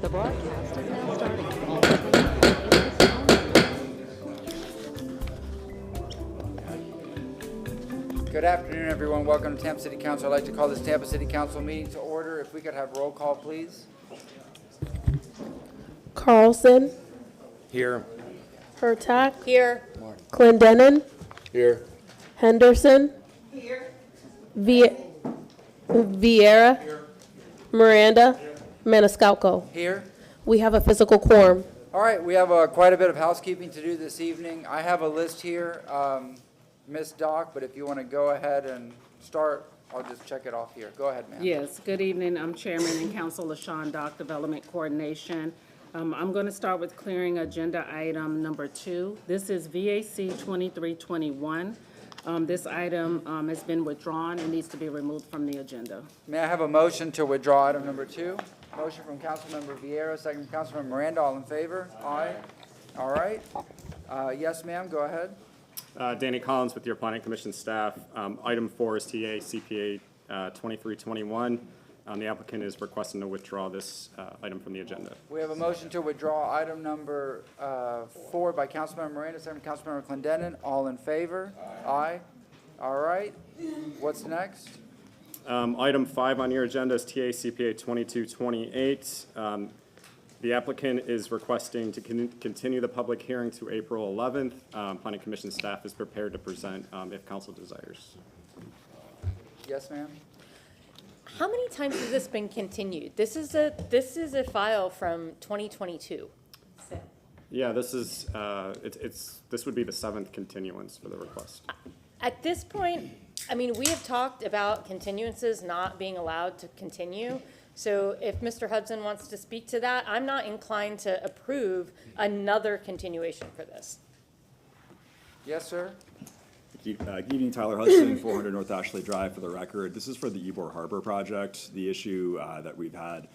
The broadcast is now starting. Good afternoon, everyone. Welcome to Tampa City Council. I'd like to call this Tampa City Council meeting to order. If we could have roll call, please. Carlson. Here. Hurtak. Here. Clendenin. Here. Henderson. Here. Vieira. Here. Miranda. Here. Maniscalco. Here. We have a physical quorum. All right, we have quite a bit of housekeeping to do this evening. I have a list here, Miss Doc, but if you want to go ahead and start, I'll just check it off here. Go ahead, ma'am. Yes, good evening. I'm Chairman and Council LaShawn Dock, Development Coordination. I'm going to start with clearing agenda item number 2. This is VAC 2321. This item has been withdrawn and needs to be removed from the agenda. May I have a motion to withdraw item number 2? Motion from Councilmember Vieira, second from Councilmember Miranda. All in favor? Aye. All right. Yes, ma'am. Go ahead. Danny Collins with your Planning Commission staff. Item 4 is TA CPA 2321. The applicant is requesting to withdraw this item from the agenda. We have a motion to withdraw item number 4 by Councilmember Miranda, second from Councilmember Clendenin. All in favor? Aye. All right. What's next? Item 5 on your agenda is TA CPA 2228. The applicant is requesting to continue the public hearing to April 11th. Planning Commission staff is prepared to present if council desires. Yes, ma'am. How many times has this been continued? This is a file from 2022. Yeah, this is this would be the 7th continuance for the request. At this point, I mean, we have talked about continuances not being allowed to continue. So if Mr. Hudson wants to speak to that, I'm not inclined to approve another continuation for this. Yes, sir. Good evening, Tyler Hudson, 400 North Ashley Drive. For the record, this is for the Ybor Harbor project. The issue that we've had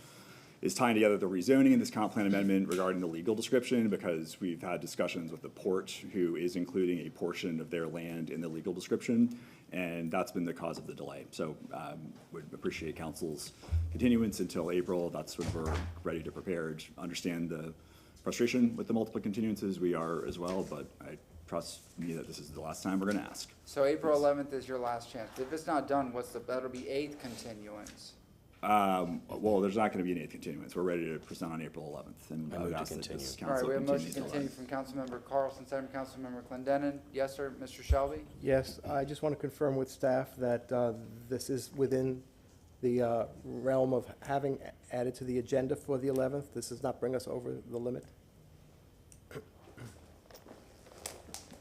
is tying together the rezoning and this comp plan amendment regarding the legal description, because we've had discussions with the port, who is including a portion of their land in the legal description, and that's been the cause of the delay. So would appreciate council's continuance until April. That's when we're ready to prepare. Understand the frustration with the multiple continuances. We are as well, but I trust me that this is the last time we're going to ask. So April 11th is your last chance. If it's not done, that'll be 8th continuance. Well, there's not going to be an 8th continuance. We're ready to present on April 11th, and I would ask that this All right, council we have a motion continue to continue from Councilmember Carlson, second from Councilmember Clendenin. Yes, sir. Mr. Shelby? Yes, I just want to confirm with staff that this is within the realm of having added to the agenda for the 11th. This does not bring us over the limit.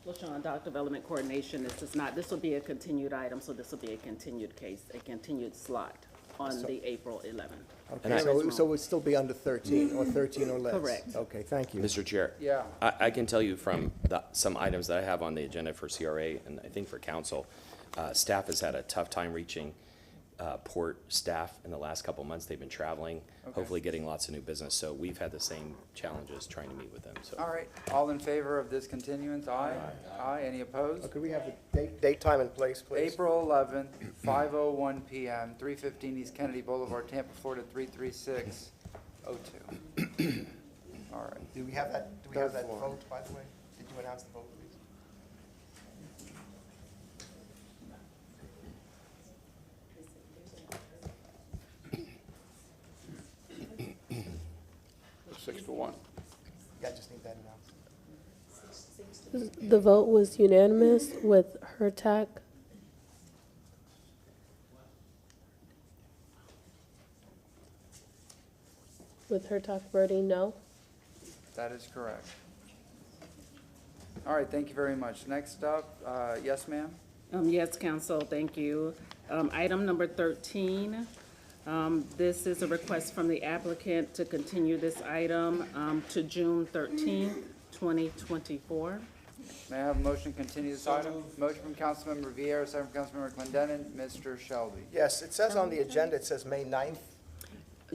LaShawn Dock, Development Coordination. This will be a continued item, so this will be a continued case, a continued slot on the April 11th. Okay, so it would still be under 13 or 13 or less? Correct. Okay, thank you. Mr. Chair. Yeah. I can tell you from some items that I have on the agenda for CRA and I think for council, staff has had a tough time reaching port staff in the last couple months. They've been traveling, hopefully getting lots of new business. So we've had the same challenges trying to meet with them. So. All right. All in favor of this continuance? Aye. Aye. Any opposed? Could we have the date, time, and place, please? April 11th, 5:01 p.m., 315 East Kennedy Boulevard, Tampa, Florida, 33602. All right. Do we have that? Do we have that vote, by the way? Did you announce the vote, please? Yeah, I just need that announced. The vote was unanimous with Hurtak. With Hurtak voting no. That is correct. All right. Thank you very much. Next up, yes, ma'am? Yes, council, thank you. Item number 13. This is a request from the applicant to continue this item to June 13th, 2024. May I have a motion to continue this item? Motion from Councilmember Vieira, second from Councilmember Clendenin. Mr. Shelby. Yes, it says on the agenda, it says May 9th.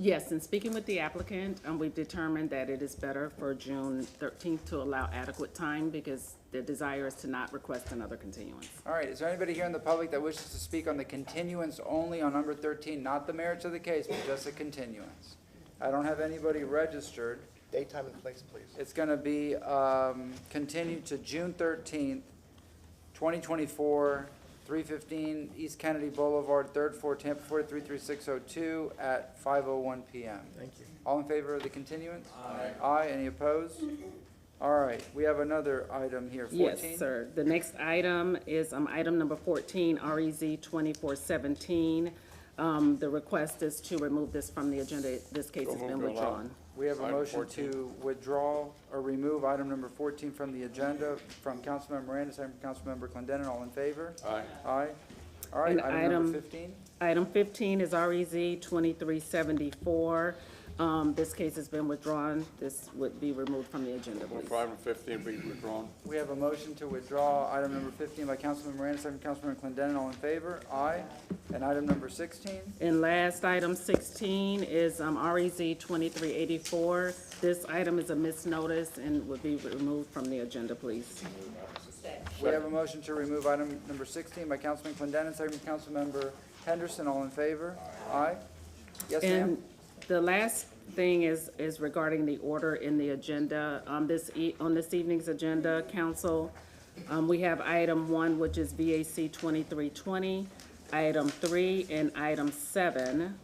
Yes, in speaking with the applicant, we've determined that it is better for June 13th to allow adequate time because the desire is to not request another continuance. All right, is there anybody here in the public that wishes to speak on the continuance only on number 13, not the merits of the case, but just the continuance? I don't have anybody registered. Date, time, and place, please. It's gonna be, continued to June 13th, 2024, 315 East Kennedy Boulevard, 3rd floor, Tampa, Florida, 33602 at 5:01 PM. Thank you. All in favor of the continuance? Aye. Aye, any opposed? All right, we have another item here, 14. Yes, sir. The next item is item number 14, REZ 2417. The request is to remove this from the agenda. This case has been withdrawn. We have a motion to withdraw or remove item number 14 from the agenda from Councilmember Miranda, second from Councilmember Clendenin. All in favor? Aye. Aye. All right, And item number 15. Item 15 is REZ 2374. This case has been withdrawn. This would be removed from the agenda, please. Item 15 be withdrawn. We have a motion to withdraw item number 15 by Councilmember Miranda, second from Councilmember Clendenin. All in favor? Aye. And item number 16. And last, item 16 is REZ 2384. This item is a misnotice and would be removed from the agenda, please. We have a motion to remove item number 16 by Councilman Clendenin, second from Councilmember Henderson. All in favor? Aye. Yes, ma'am? And the last thing is regarding the order in the agenda. On this evening's agenda, council, we have item 1, which is VAC 2320, item 3, and item 7.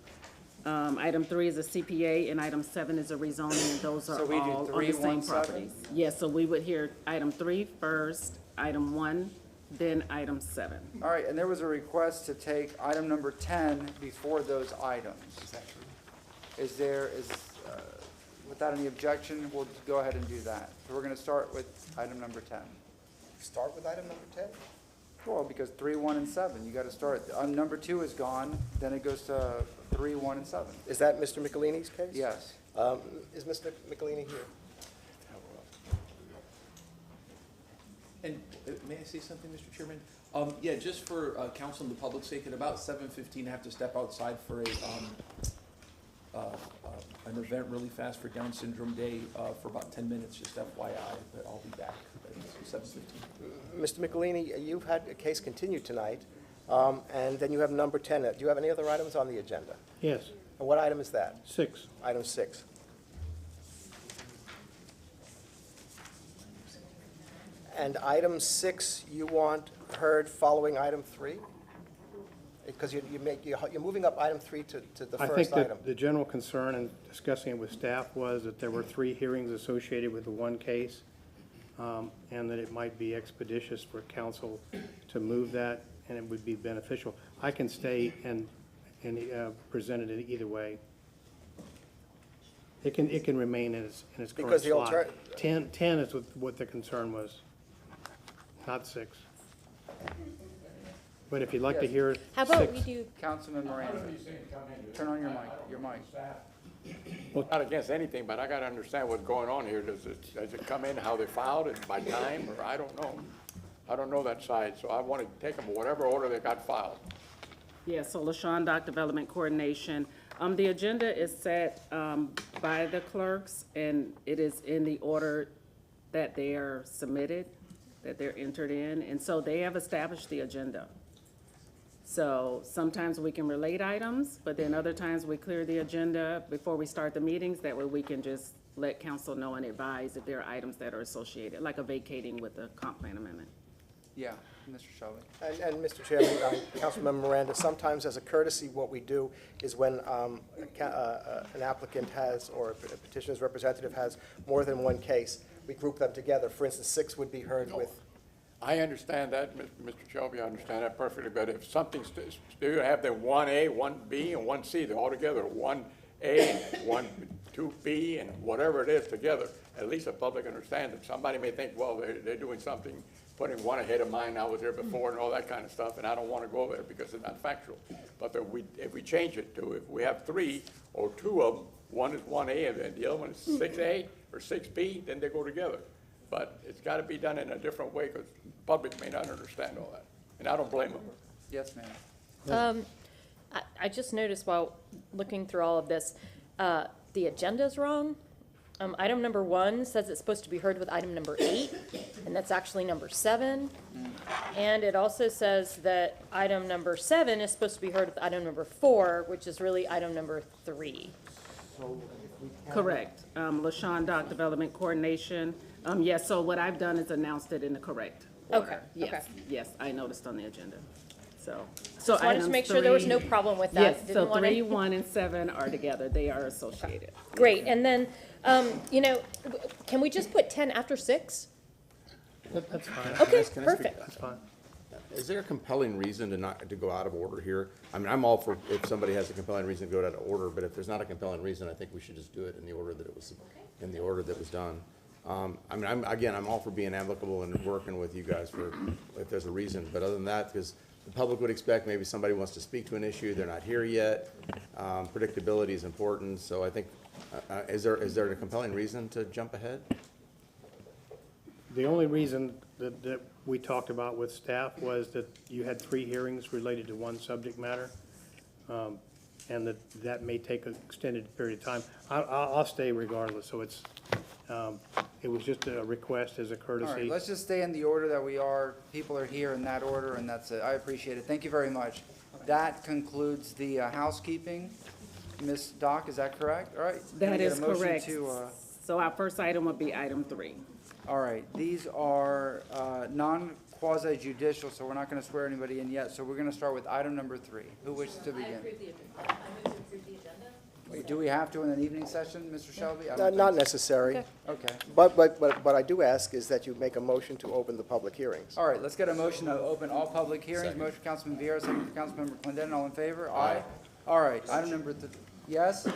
Item 3 is a CPA, and item 7 is a rezoning, and those are So we do all on 3, the 1, same 7? properties. Yes, so we would hear item 3 first, item 1, then item 7. All right, and there was a request to take item number 10 before those items. Without any objection, we'll just go ahead and do that. So we're gonna start with item number 10. Start with item number 10. Well, because 3, 1, and 7, you gotta start, number 2 is gone, then it goes to 3, 1, and 7. Is that Mr. Michelini's case? Yes. Is Mr. Michelini here? And may I say something, Mr. Chairman? Yeah, just for council and the public's sake, at about 7:15, I have to step outside for an event really fast for Down Syndrome Day for about 10 minutes, just FYI, but I'll be back at 7:15. Mr. Michelini, you've had a case continued tonight, and then you have number 10. Do you have any other items on the agenda? Yes, And what item is that? 6. Item 6. And item 6, you want heard following item 3? Because you're moving up item 3 to the I think first item. that the general concern in discussing it with staff was that there were 3 hearings associated with the one case, and that it might be expeditious for council to move that, and it would be beneficial. I can stay and present it in either way. It can remain in its current Because the slot. 10 is what the concern was, not 6. But if you'd like to Yes. hear How about we 6. do, Councilman Miranda, turn on your mic. Not against anything, but I gotta understand what's going on here. Does it come in how they filed it by time, or I don't know. I don't know that side, so I wanna take them whatever order they got filed. Yes, so LaShawn, Doc Development Coordination. The agenda is set by the clerks, and it is in the order that they are submitted, that they're entered in, and so they have established the agenda. So sometimes we can relate items, but then other times we clear the agenda before we start the meetings. That way we can just let council know and advise if there are items that are associated, like a vacating with the comp plan amendment. Yeah, Mr. Shelby. And Mr. Chairman, Councilmember Miranda, sometimes as a courtesy, what we do is when an applicant has, or a petitioner's representative has more than one case, we group them together. For instance, 6 would be heard with. I understand that, Mr. Shelby, I understand that perfectly, but if something's, do you have the 1A, 1B, and 1C, they're all together, 1A, 2B, and whatever it is together, at least the public understands it. Somebody may think, well, they're doing something, putting one ahead of mine, I was there before, and all that kind of stuff, and I don't want to go there because it's not factual. But if we change it to, if we have 3 or 2 of them, one is 1A and the other one is 6A or 6B, then they go together. But it's got to be done in a different way because the public may not understand all that, and I don't blame them. Yes, ma'am. I just noticed while looking through all of this, the agenda's wrong. Item number 1 says it's supposed to be heard with item number 8, and that's actually number 7. And it also says that item number 7 is supposed to be heard with item number 4, which is really item number 3. So if Correct. LaShawn Dock Development Coordination. Yes, so what I've done is announced it in the correct order. Okay, Yes, okay. yes, I noticed on the agenda. So Just wanted to items make sure there was 3 no problem with that. Yes, Didn't so want 3, any- 1, and 7 are together. They are associated. Great, and then, you know, can we just put 10 after 6? That's fine. Okay, Can I speak? perfect. That's fine. Is there a compelling reason to not, to go out of order here? I mean, I'm all for if somebody has a compelling reason to go out of order, but if there's not a compelling reason, I think we should just do it in the order that it was, in the order that was done. I mean, I'm all for being amicable and working with you guys for, if there's a reason, but other than that, because the public would expect maybe somebody wants to speak to an issue, they're not here yet. Predictability is important, so I think, is there a compelling reason to jump ahead? The only reason that we talked about with staff was that you had 3 hearings related to one subject matter, and that may take an extended period of time. I'll stay regardless, so it was just a request as a All right, courtesy. let's just stay in the order that we are. People are here in that order, and that's it. I appreciate it. Thank you very much. That concludes the housekeeping. Ms. Doc, is that correct? All right. Can I That get a is motion correct. to, So our first item would be item 3. All right, these are non-quasi judicial, so we're not going to swear anybody in yet. So we're going to start with item number 3. Who wishes to begin? Wait, do we have to in an evening session, Mr. Shelby? I don't think Not so. necessary, Okay. but I do ask is that you make a motion to open the public hearings. All right, let's get a motion to open all public hearings. Motion for Councilman Vieira, second for Councilmember Clendon. All in favor? Aye. All right, item number, yes?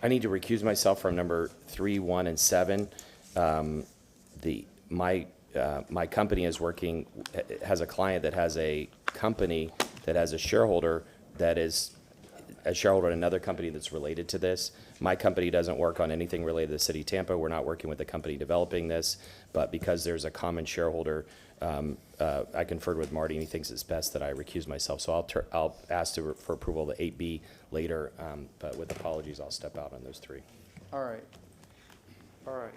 I need to recuse myself from number 3, 1, and 7. My company is working, has a client that has a company that has a shareholder that is a shareholder in another company that's related to this. My company doesn't work on anything related to the city of Tampa. We're not working with the company developing this, but because there's a common shareholder, I conferred with Marty, and he thinks it's best that I recuse myself. So I'll ask for approval of the 8B later, but with apologies, I'll step out on those 3. All right. All right.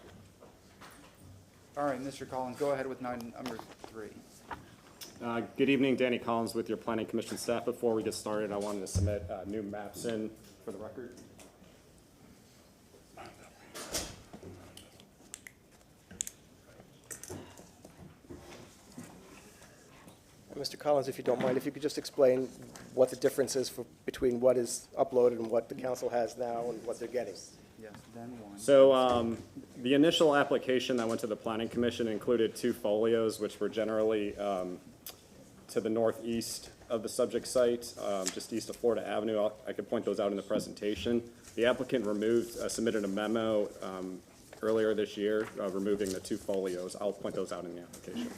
All right, Mr. Collins, go ahead with number 3. Good evening, Danny Collins with your Planning Commission staff. Before we get started, I wanted to submit new maps in for the record. Mr. Collins, if you don't mind, if you could just explain what the difference is between what is uploaded and what the council has now and what they're getting. Yes, then 1. So the initial application that went to the Planning Commission included 2 folios, which were generally to the northeast of the subject site, just east of Florida Avenue. I could point those out in the presentation. The applicant submitted a memo earlier this year, removing the 2 folios. I'll point those out in the application.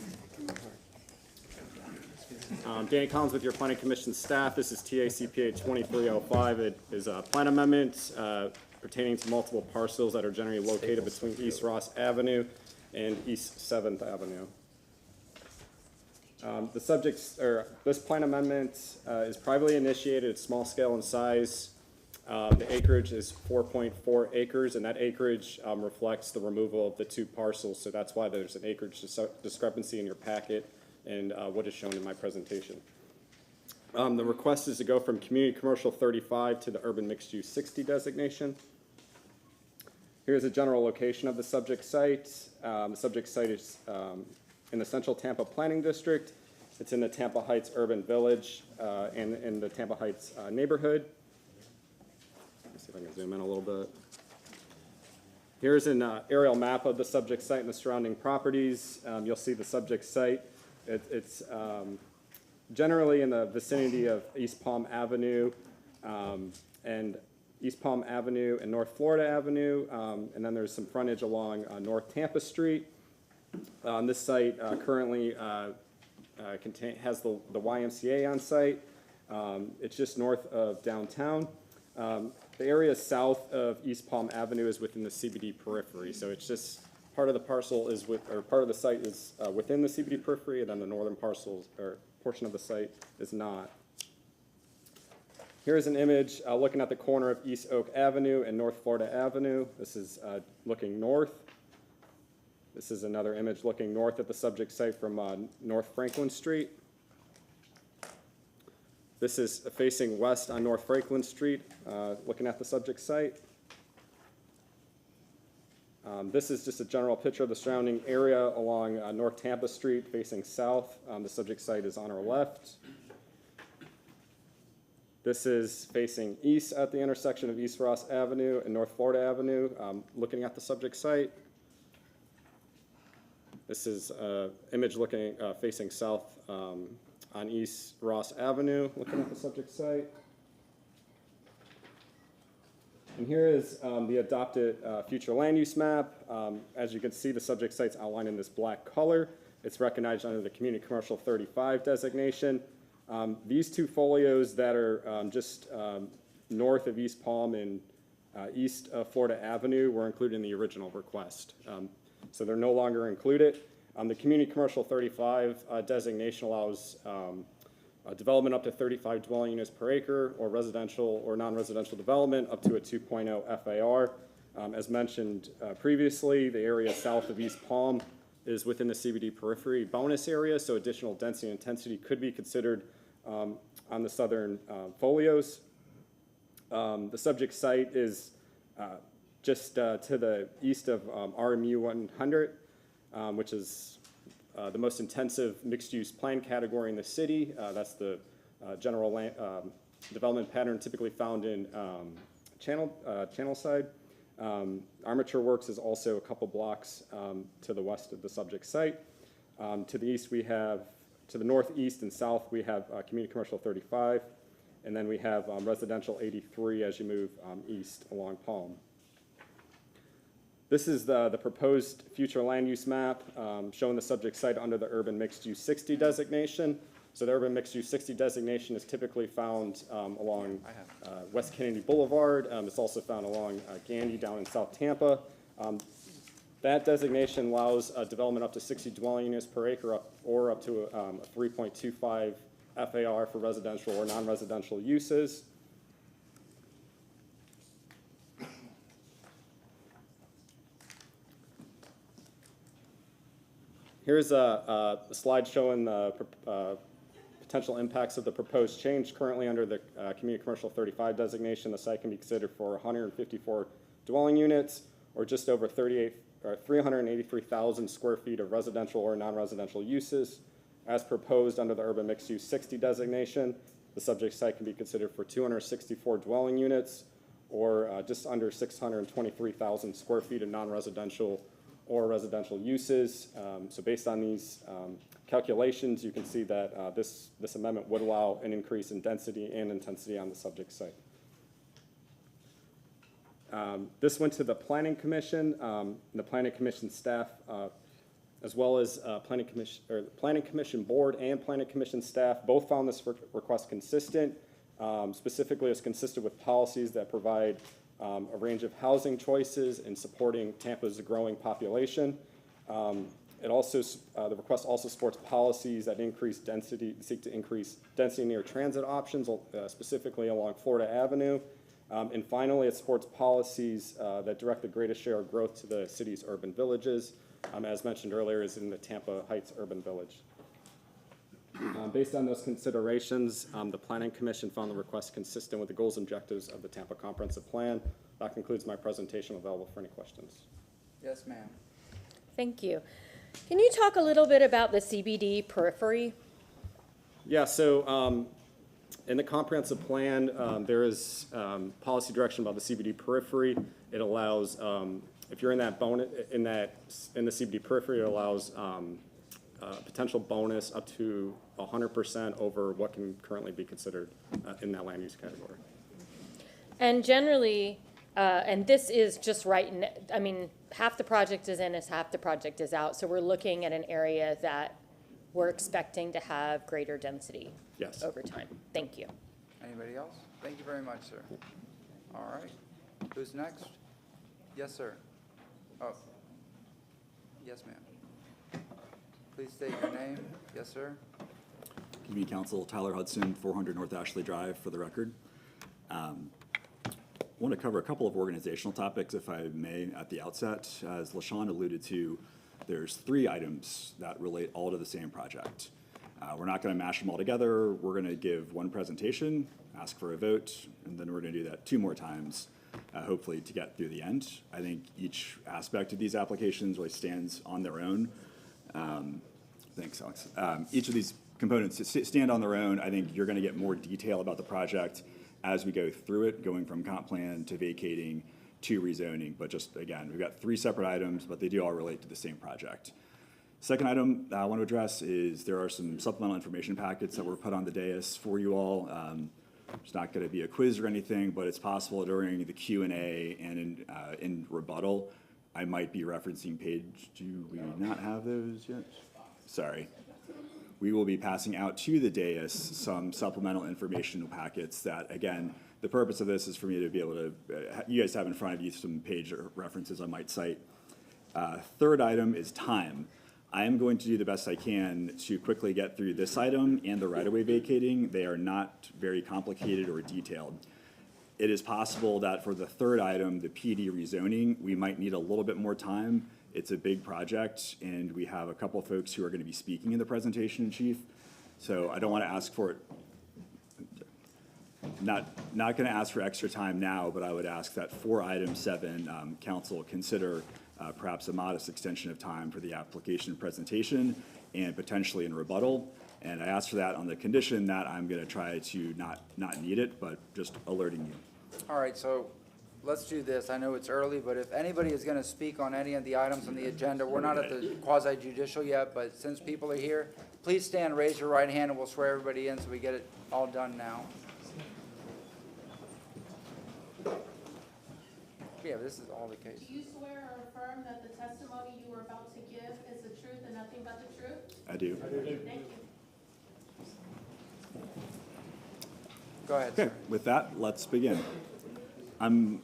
Danny Collins with your Planning Commission staff. This is TACPA 2305. It is a plan amendment pertaining to multiple parcels that are generally located between East Ross Avenue and East 7th Avenue. This plan amendment is privately initiated. It's small scale in size. The acreage is 4.4 acres, and that acreage reflects the removal of the 2 parcels. So that's why there's an acreage discrepancy in your packet and what is shown in my presentation. The request is to go from community commercial 35 to the urban mixed use 60 designation. Here's a general location of the subject site. The subject site is in the Central Tampa Planning District. It's in the Tampa Heights Urban Village and in the Tampa Heights neighborhood. Let me see if I can zoom in a little bit. Here's an aerial map of the subject site and the surrounding properties. You'll see the subject site. It's generally in the vicinity of East Palm Avenue and East Palm Avenue and North Florida Avenue, and then there's some frontage along North Tampa Street. This site currently has the YMCA on site. It's just north of downtown. The area south of East Palm Avenue is within the CBD periphery, so it's just part of the parcel is part of the site is within the CBD periphery, and then the northern parcels or portion of the site is not. Here's an image looking at the corner of East Oak Avenue and North Florida Avenue. This is looking north. This is another image looking north at the subject site from North Franklin Street. This is facing west on North Franklin Street, looking at the subject site. This is just a general picture of the surrounding area along North Tampa Street facing south. The subject site is on our left. This is facing east at the intersection of East Ross Avenue and North Florida Avenue, looking at the subject site. This is an image looking, facing south on East Ross Avenue, looking at the subject site. And here is the adopted future land use map. As you can see, the subject site's outlined in this black color. It's recognized under the Community Commercial 35 designation. These two folios that are just north of East Palm and east of Florida Avenue were included in the original request. So they're no longer included. The Community Commercial 35 designation allows development up to 35 dwelling units per acre, or residential or non-residential development up to a 2.0 FAR. As mentioned previously, the area south of East Palm is within the CBD periphery bonus area, so additional density and intensity could be considered on the southern folios. The subject site is just to the east of RMU 100, which is the most intensive mixed-use plan category in the city. That's the general land, development pattern typically found in channel side. Armature Works is also a couple blocks to the west of the subject site. To the east, we have, to the northeast and south, we have Community Commercial 35, and then we have Residential 83 as you move east along Palm. This is the proposed future land use map showing the subject site under the Urban Mixed Use 60 designation. So the Urban Mixed Use 60 designation is typically found along West Kennedy Boulevard. It's also found along Gandy down in South Tampa. That designation allows development up to 60 dwelling units per acre or up to a 3.25 FAR for residential or non-residential uses. Here's a slide showing the potential impacts of the proposed change. Currently under the Community Commercial 35 designation, the site can be considered for 154 dwelling units or just over 383,000 square feet of residential or non-residential uses. As proposed under the Urban Mixed Use 60 designation, the subject site can be considered for 264 dwelling units or just under 623,000 square feet of non-residential or residential uses. So based on these calculations, you can see that this amendment would allow an increase in density and intensity on the subject site. This went to the Planning Commission. The Planning Commission staff, as well as Planning Commission Board and Planning Commission staff, both found this request consistent. Specifically, it's consistent with policies that provide a range of housing choices in supporting Tampa's growing population. It also, the request also supports policies that increase density, seek to increase density near transit options, specifically along Florida Avenue. And finally, it supports policies that direct the greatest share of growth to the city's urban villages. As mentioned earlier, is in the Tampa Heights Urban Village. Based on those considerations, the Planning Commission found the request consistent with the goals and objectives of the Tampa Comprehensive Plan. That concludes my presentation. Available for any questions. Yes, ma'am. Thank you. Can you talk a little bit about the CBD periphery? Yeah, so in the comprehensive plan, there is policy direction about the CBD periphery. It allows, if you're in that bonus, in the CBD periphery, it allows potential bonus up to 100% over what can currently be considered in that land use category. And generally, and this is just right, I mean, half the project is in, is half the project is out. So we're looking at an area that we're expecting to have greater density Yes. over time. Thank you. Anybody else? Thank you very much, sir. All right. Who's next? Yes, sir. Oh. Yes, ma'am. Please state your name. Yes, sir. Community Council, Tyler Hudson, 400 North Ashley Drive, for the record. I want to cover a couple of organizational topics, if I may, at the outset. As LaShawn alluded to, there's 3 items that relate all to the same project. We're not going to mash them all together. We're going to give one presentation, ask for a vote, and then we're going to do that 2 more times, hopefully to get through the end. I think each aspect of these applications really stands on their own. Thanks, Alex. Each of these components stand on their own. I think you're going to get more detail about the project as we go through it, going from comp plan to vacating to rezoning. But just, again, we've got 3 separate items, but they do all relate to the same project. Second item I want to address is there are some supplemental information packets that were put on the dais for you all. It's not going to be a quiz or anything, but it's possible during the Q&A and in rebuttal, I might be referencing page. Do we not have those yet? Sorry. We will be passing out to the dais some supplemental informational packets that, again, the purpose of this is for me to be able to, you guys have in front of you some page references I might cite. Third item is time. I am going to do the best I can to quickly get through this item and the right-of-way vacating. They are not very complicated or detailed. It is possible that for the third item, the PD rezoning, we might need a little bit more time. It's a big project, and we have a couple of folks who are going to be speaking in the presentation in chief. So I don't want to ask for it. Not going to ask for extra time now, but I would ask that for item 7, council consider perhaps a modest extension of time for the application presentation and potentially in rebuttal. And I ask for that on the condition that I'm going to try to not need it, but just alerting you. All right, so let's do this. I know it's early, but if anybody is going to speak on any of the items on the agenda, we're not at the quasi judicial yet, but since people are here, please stand, raise your right hand, and we'll swear everybody in so we get it all done now. Yeah, this is all the case. Do you swear or affirm that the testimony you are about to give is the truth and nothing but the truth? I do. Thank you. Go ahead, Okay, sir. with that, let's begin. I'm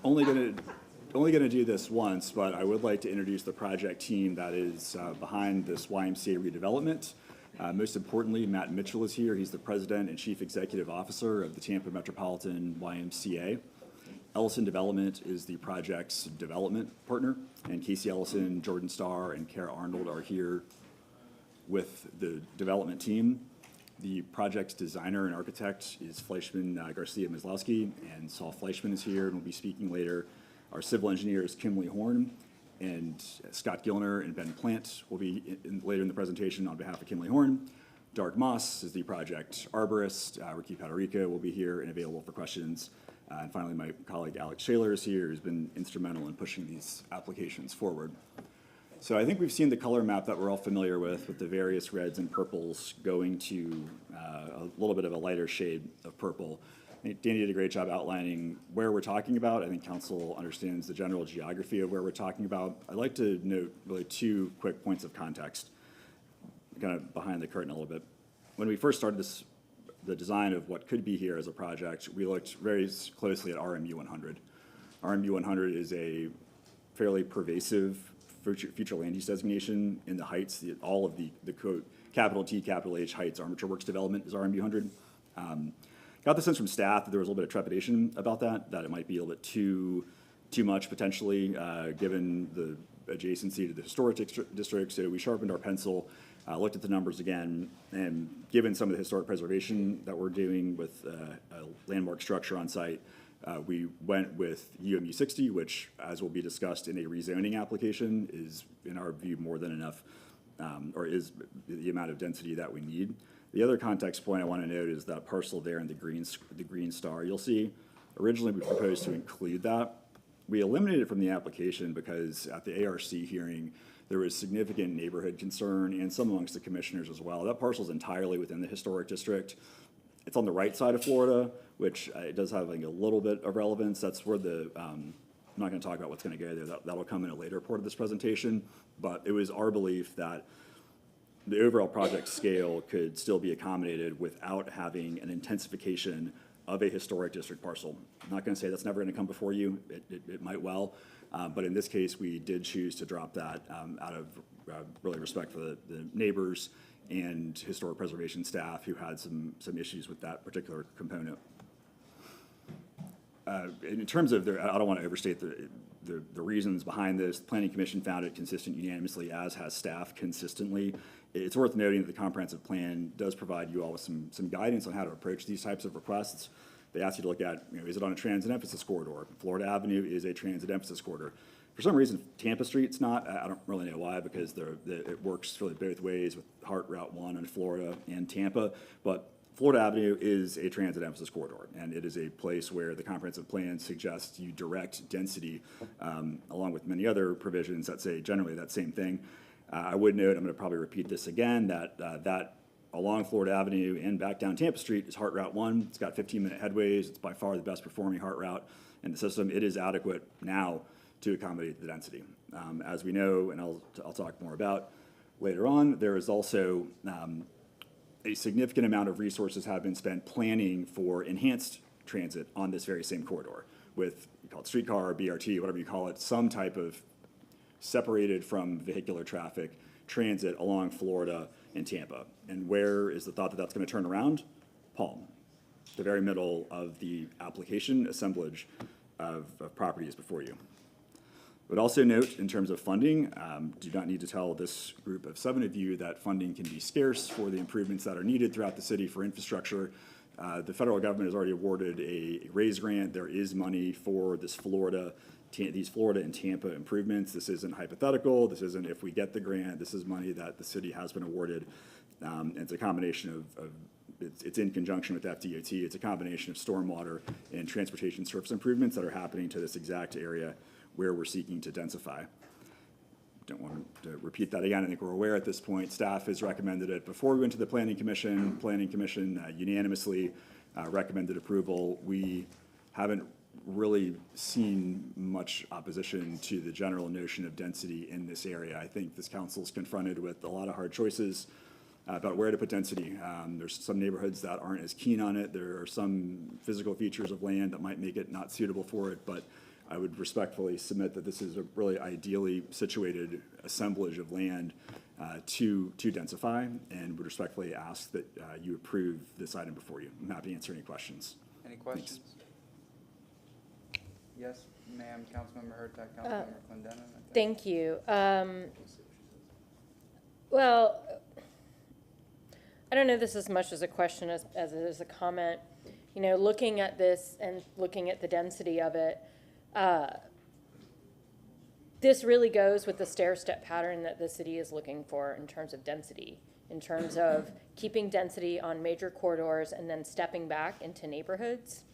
only gonna do this once, but I would like to introduce the project team that is behind this YMCA redevelopment. Most importantly, Matt Mitchell is here. He's the president and chief executive officer of the Tampa Metropolitan YMCA. Ellison Development is the project's development partner, and Casey Ellison, Jordan Starr, and Kara Arnold are here with the development team. The project's designer and architect is Fleischman Garcia Maslowski, and Saul Fleischman is here and will be speaking later. Our civil engineer is Kimley Horn, and Scott Gilner and Ben Plant will be later in the presentation on behalf of Kimley Horn. Dark Moss is the project arborist. Ricky Paterica will be here and available for questions. And finally, my colleague Alex Shaler is here, who's been instrumental in pushing these applications forward. So I think we've seen the color map that we're all familiar with the various reds and purples going to a little bit of a lighter shade of purple. I think Danny did a great job outlining where we're talking about. I think council understands the general geography of where we're talking about. I'd like to note really 2 quick points of context, kind of behind the curtain a little bit. When we first started the design of what could be here as a project, we looked very closely at RMU 100. RMU 100 is a fairly pervasive future land use designation in the heights. All of the code, capital T, capital H heights, armature works development is RMU 100. Got the sense from staff that there was a little bit of trepidation about that it might be a little bit too much potentially, given the adjacency to the historic district. So we sharpened our pencil, looked at the numbers again, and given some of the historic preservation that we're doing with a landmark structure on site, we went with UMU 60, which, as will be discussed in a rezoning application, is, in our view, more than enough, or is the amount of density that we need. The other context point I want to note is that parcel there in the green star you'll see. Originally, we proposed to include that. We eliminated it from the application because at the ARC hearing, there was significant neighborhood concern and some amongst the commissioners as well. That parcel is entirely within the historic district. It's on the right side of Florida, which it does have like a little bit of relevance. That's where I'm not going to talk about what's going to go there. That'll come in a later part of this presentation. But it was our belief that the overall project scale could still be accommodated without having an intensification of a historic district parcel. I'm not going to say that's never going to come before you. It might well. But in this case, we did choose to drop that out of really respect for the neighbors and historic preservation staff who had some issues with that particular component. In terms of, I don't want to overstate the reasons behind this. The Planning Commission found it consistent unanimously, as has staff consistently. It's worth noting that the comprehensive plan does provide you all with some guidance on how to approach these types of requests. They ask you to look at, is it on a transit emphasis corridor? Florida Avenue is a transit emphasis corridor. For some reason, Tampa Street's not. I don't really know why, because it works really both ways with Hart Route 1 in Florida and Tampa. But Florida Avenue is a transit emphasis corridor, and it is a place where the comprehensive plan suggests you direct density, along with many other provisions that say generally that same thing. I would note, I'm going to probably repeat this again, that along Florida Avenue and back down Tampa Street is Hart Route 1. It's got 15-minute headways. It's by far the best performing Hart route in the system. It is adequate now to accommodate the density. As we know, and I'll talk more about later on, there is also a significant amount of resources have been spent planning for enhanced transit on this very same corridor with, you call it streetcar, BRT, whatever you call it, some type of separated from vehicular traffic transit along Florida and Tampa. And where is the thought that that's going to turn around? Palm, the very middle of the application assemblage of properties before you. But also note, in terms of funding, do not need to tell this group of 7 of you that funding can be scarce for the improvements that are needed throughout the city for infrastructure. The federal government has already awarded a raise grant. There is money for these Florida and Tampa improvements. This isn't hypothetical. This isn't if we get the grant. This is money that the city has been awarded. And it's a combination of it's in conjunction with FDOT. It's a combination of stormwater and transportation surface improvements that are happening to this exact area where we're seeking to densify. Don't want to repeat that again. I think we're aware at this point. Staff has recommended it before we went to the Planning Commission. Planning Commission unanimously recommended approval. We haven't really seen much opposition to the general notion of density in this area. I think this council is confronted with a lot of hard choices about where to put density. There's some neighborhoods that aren't as keen on it. There are some physical features of land that might make it not suitable for it, but I would respectfully submit that this is a really ideally situated assemblage of land to densify, and would respectfully ask that you approve this item before you. I'm happy to answer any questions. Any questions? Yes, ma'am, Councilmember Hurtak, Councilmember Clendenin. Thank you. Well, I don't know this as much as a question as it is a comment. You know, looking at this and looking at the density of it, this really goes with the stair-step pattern that the city is looking for in terms of density, in terms of keeping density on major corridors and then stepping back into neighborhoods.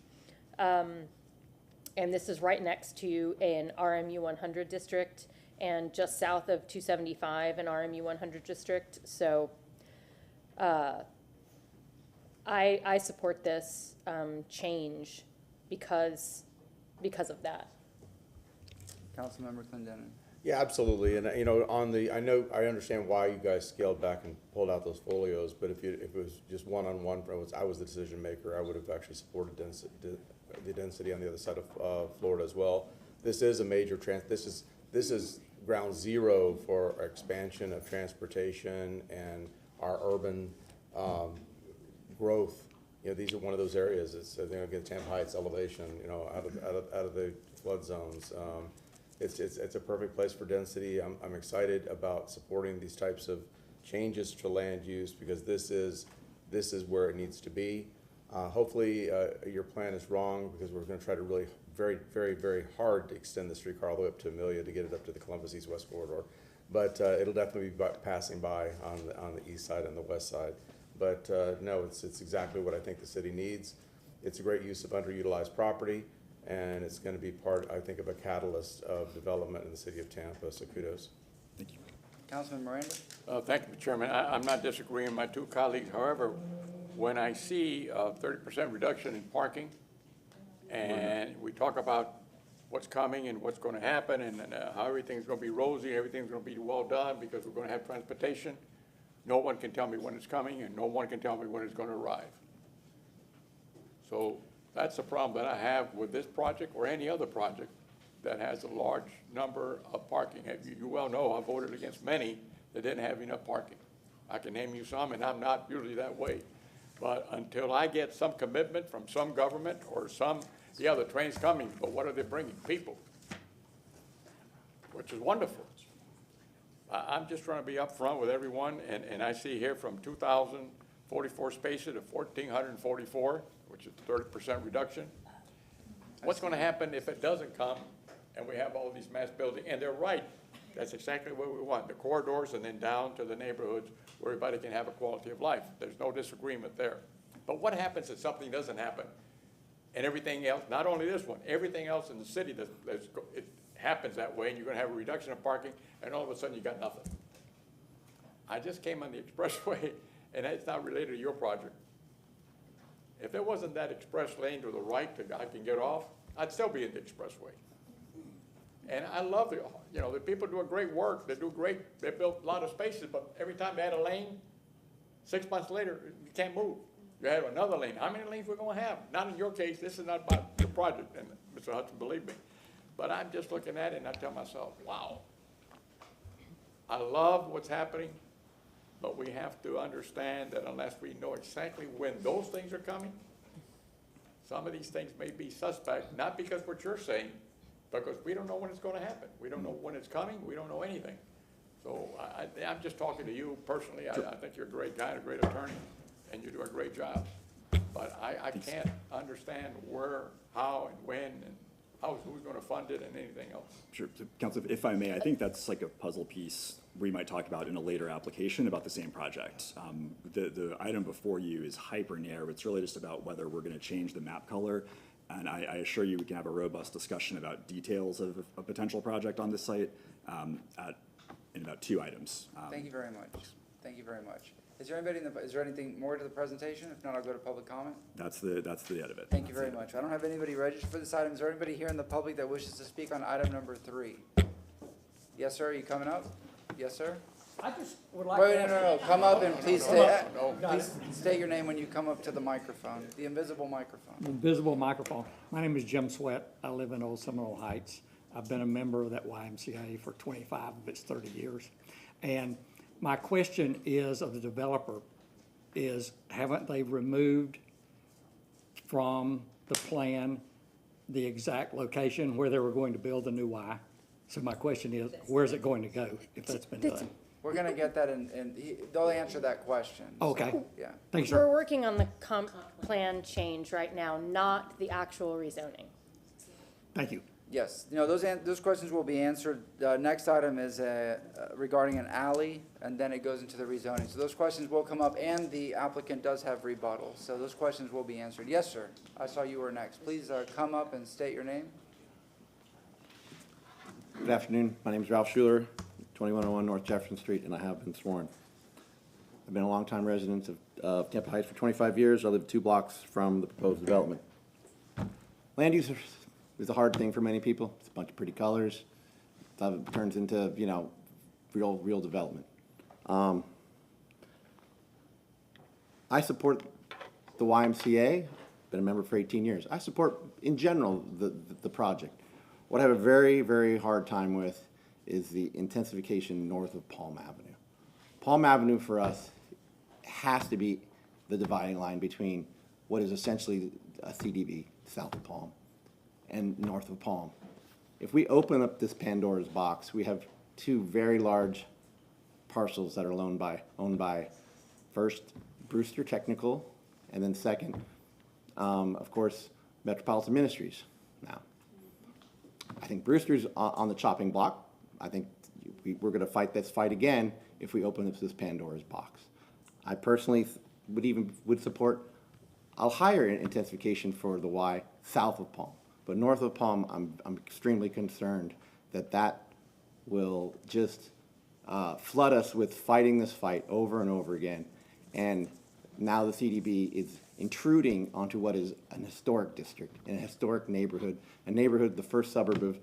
And this is right next to an RMU 100 district and just south of 275, an RMU 100 district. So I support this change because of that. Councilmember Clendenin. Yeah, absolutely. And, you know, I understand why you guys scaled back and pulled out those folios, but if it was just one-on-one, I was the decision maker, I would have actually supported the density on the other side of Florida as well. This is a major this is ground zero for expansion of transportation and our urban growth. You know, these are one of those areas. It's again, Tampa Heights elevation. You know, out of the flood zones. It's a perfect place for density. I'm excited about supporting these types of changes to land use because this is where it needs to be. Hopefully, your plan is wrong because we're going to try to really very, very, very hard to extend the streetcar all the way up to Amelia to get it up to the Columbus East-West corridor. But it'll definitely be passing by on the east side and the west side. But no, it's exactly what I think the city needs. It's a great use of underutilized property, and it's going to be part, I think, of a catalyst of development in the city of Tampa. So kudos. Thank you. Councilman Miranda? Thank you, Mr. Chairman. I'm not disagreeing with my two colleagues. However, when I see a 30% reduction in parking, and we talk about what's coming and what's going to happen and how everything's going to be rosy, everything's going to be well done because we're going to have transportation, no one can tell me when it's coming and no one can tell me when it's going to arrive. So that's the problem that I have with this project or any other project that has a large number of parking. As you well know, I voted against many that didn't have enough parking. I can name you some, and I'm not usually that way. But until I get some commitment from some government or the train's coming, but what are they bringing? People. which is wonderful. I'm just trying to be upfront with everyone, and I see here from 2,044 spaces to 1,444, which is 30% reduction. What's gonna happen if it doesn't come and we have all these mass buildings? And they're right, that's exactly what we want, the corridors and then down to the neighborhoods where everybody can have a quality of life. There's no disagreement there. But what happens if something doesn't happen? And everything else, not only this one, everything else in the city, it happens that way, and you're gonna have a reduction of parking, and all of a sudden you got nothing. I just came on the expressway, and it's not related to your project. If there wasn't that express lane to the right that I can get off, I'd still be in the expressway. And I love the people do a great work, they built a lot of spaces, but every time they had a lane, 6 months later, you can't move. You have another lane. How many lanes we're gonna have? Not in your case, this is not about your project, and Mr. Hudson, believe me. But I'm just looking at it and I tell myself, wow. I love what's happening, but we have to understand that unless we know exactly when those things are coming, some of these things may be suspect, not because what you're saying, because we don't know when it's gonna happen. We don't know when it's coming, we don't know anything. So I'm just talking to you personally. I think you're a great guy, a great attorney, and you do a great job. But I can't understand where, how, and when, and who's gonna fund it and anything else. Sure. So, Council, if I may, I think that's like a puzzle piece we might talk about in a later application about the same project. The item before you is hyper narrow. It's really just about whether we're gonna change the map color. And I assure you, we can have a robust discussion about details of a potential project on this site in about 2 items. Thank you very much. Thank you very much. Is there anything more to the presentation? If not, I'll go to public comment. That's the end of it. Thank you very much. I don't have anybody registered for this item. Is there anybody here in the public that wishes to speak on item number 3? Yes, sir, are you coming up? Yes, sir? I just would like Wait, to no, ask. come up and please No. please state your name when you come up to the microphone, the invisible microphone. Invisible microphone. My name is Jim Sweat. I live in Old Seminole Heights. I've been a member of that YMCA for 25 of its 30 years. And my question is, of the developer, is haven't they removed from the plan the exact location where they were going to build the new Y? So my question is, where's it going to go if that's been done? We're gonna get that and they'll answer that question. Okay. Yeah. Thank you, We're sir. working on the comp plan change right now, not the actual rezoning. Thank you. Yes, those questions will be answered. Next item is regarding an alley, and then it goes into the rezoning. So those questions will come up, and the applicant does have rebuttal. So those questions will be answered. Yes, sir. I saw you were next. Please come up and state your name. Good afternoon. My name is Ralph Schuler, 2101 North Jefferson Street, and I have been sworn. I've been a longtime resident of Tampa Heights for 25 years. I live 2 blocks from the proposed development. Land use is a hard thing for many people. It's a bunch of pretty colors. It turns into, real development. I support the YMCA. Been a member for 18 years. I support, in general, the project. What I have a very, very hard time with is the intensification north of Palm Avenue. Palm Avenue for us has to be the dividing line between what is essentially a CDB, south of Palm, and north of Palm. If we open up this Pandora's box, we have 2 very large parcels that are owned by first Brewster Technical, and then second, of course, Metropolitan Ministries. Now, I think Brewster's on the chopping block. I think we're going to fight this fight again if we open up this Pandora's box. I personally would support a higher intensification for the Y south of Palm, but north of Palm, I'm extremely concerned that will just flood us with fighting this fight over and over again. And now the CDB is intruding onto what is an historic district, in a historic neighborhood, the first suburb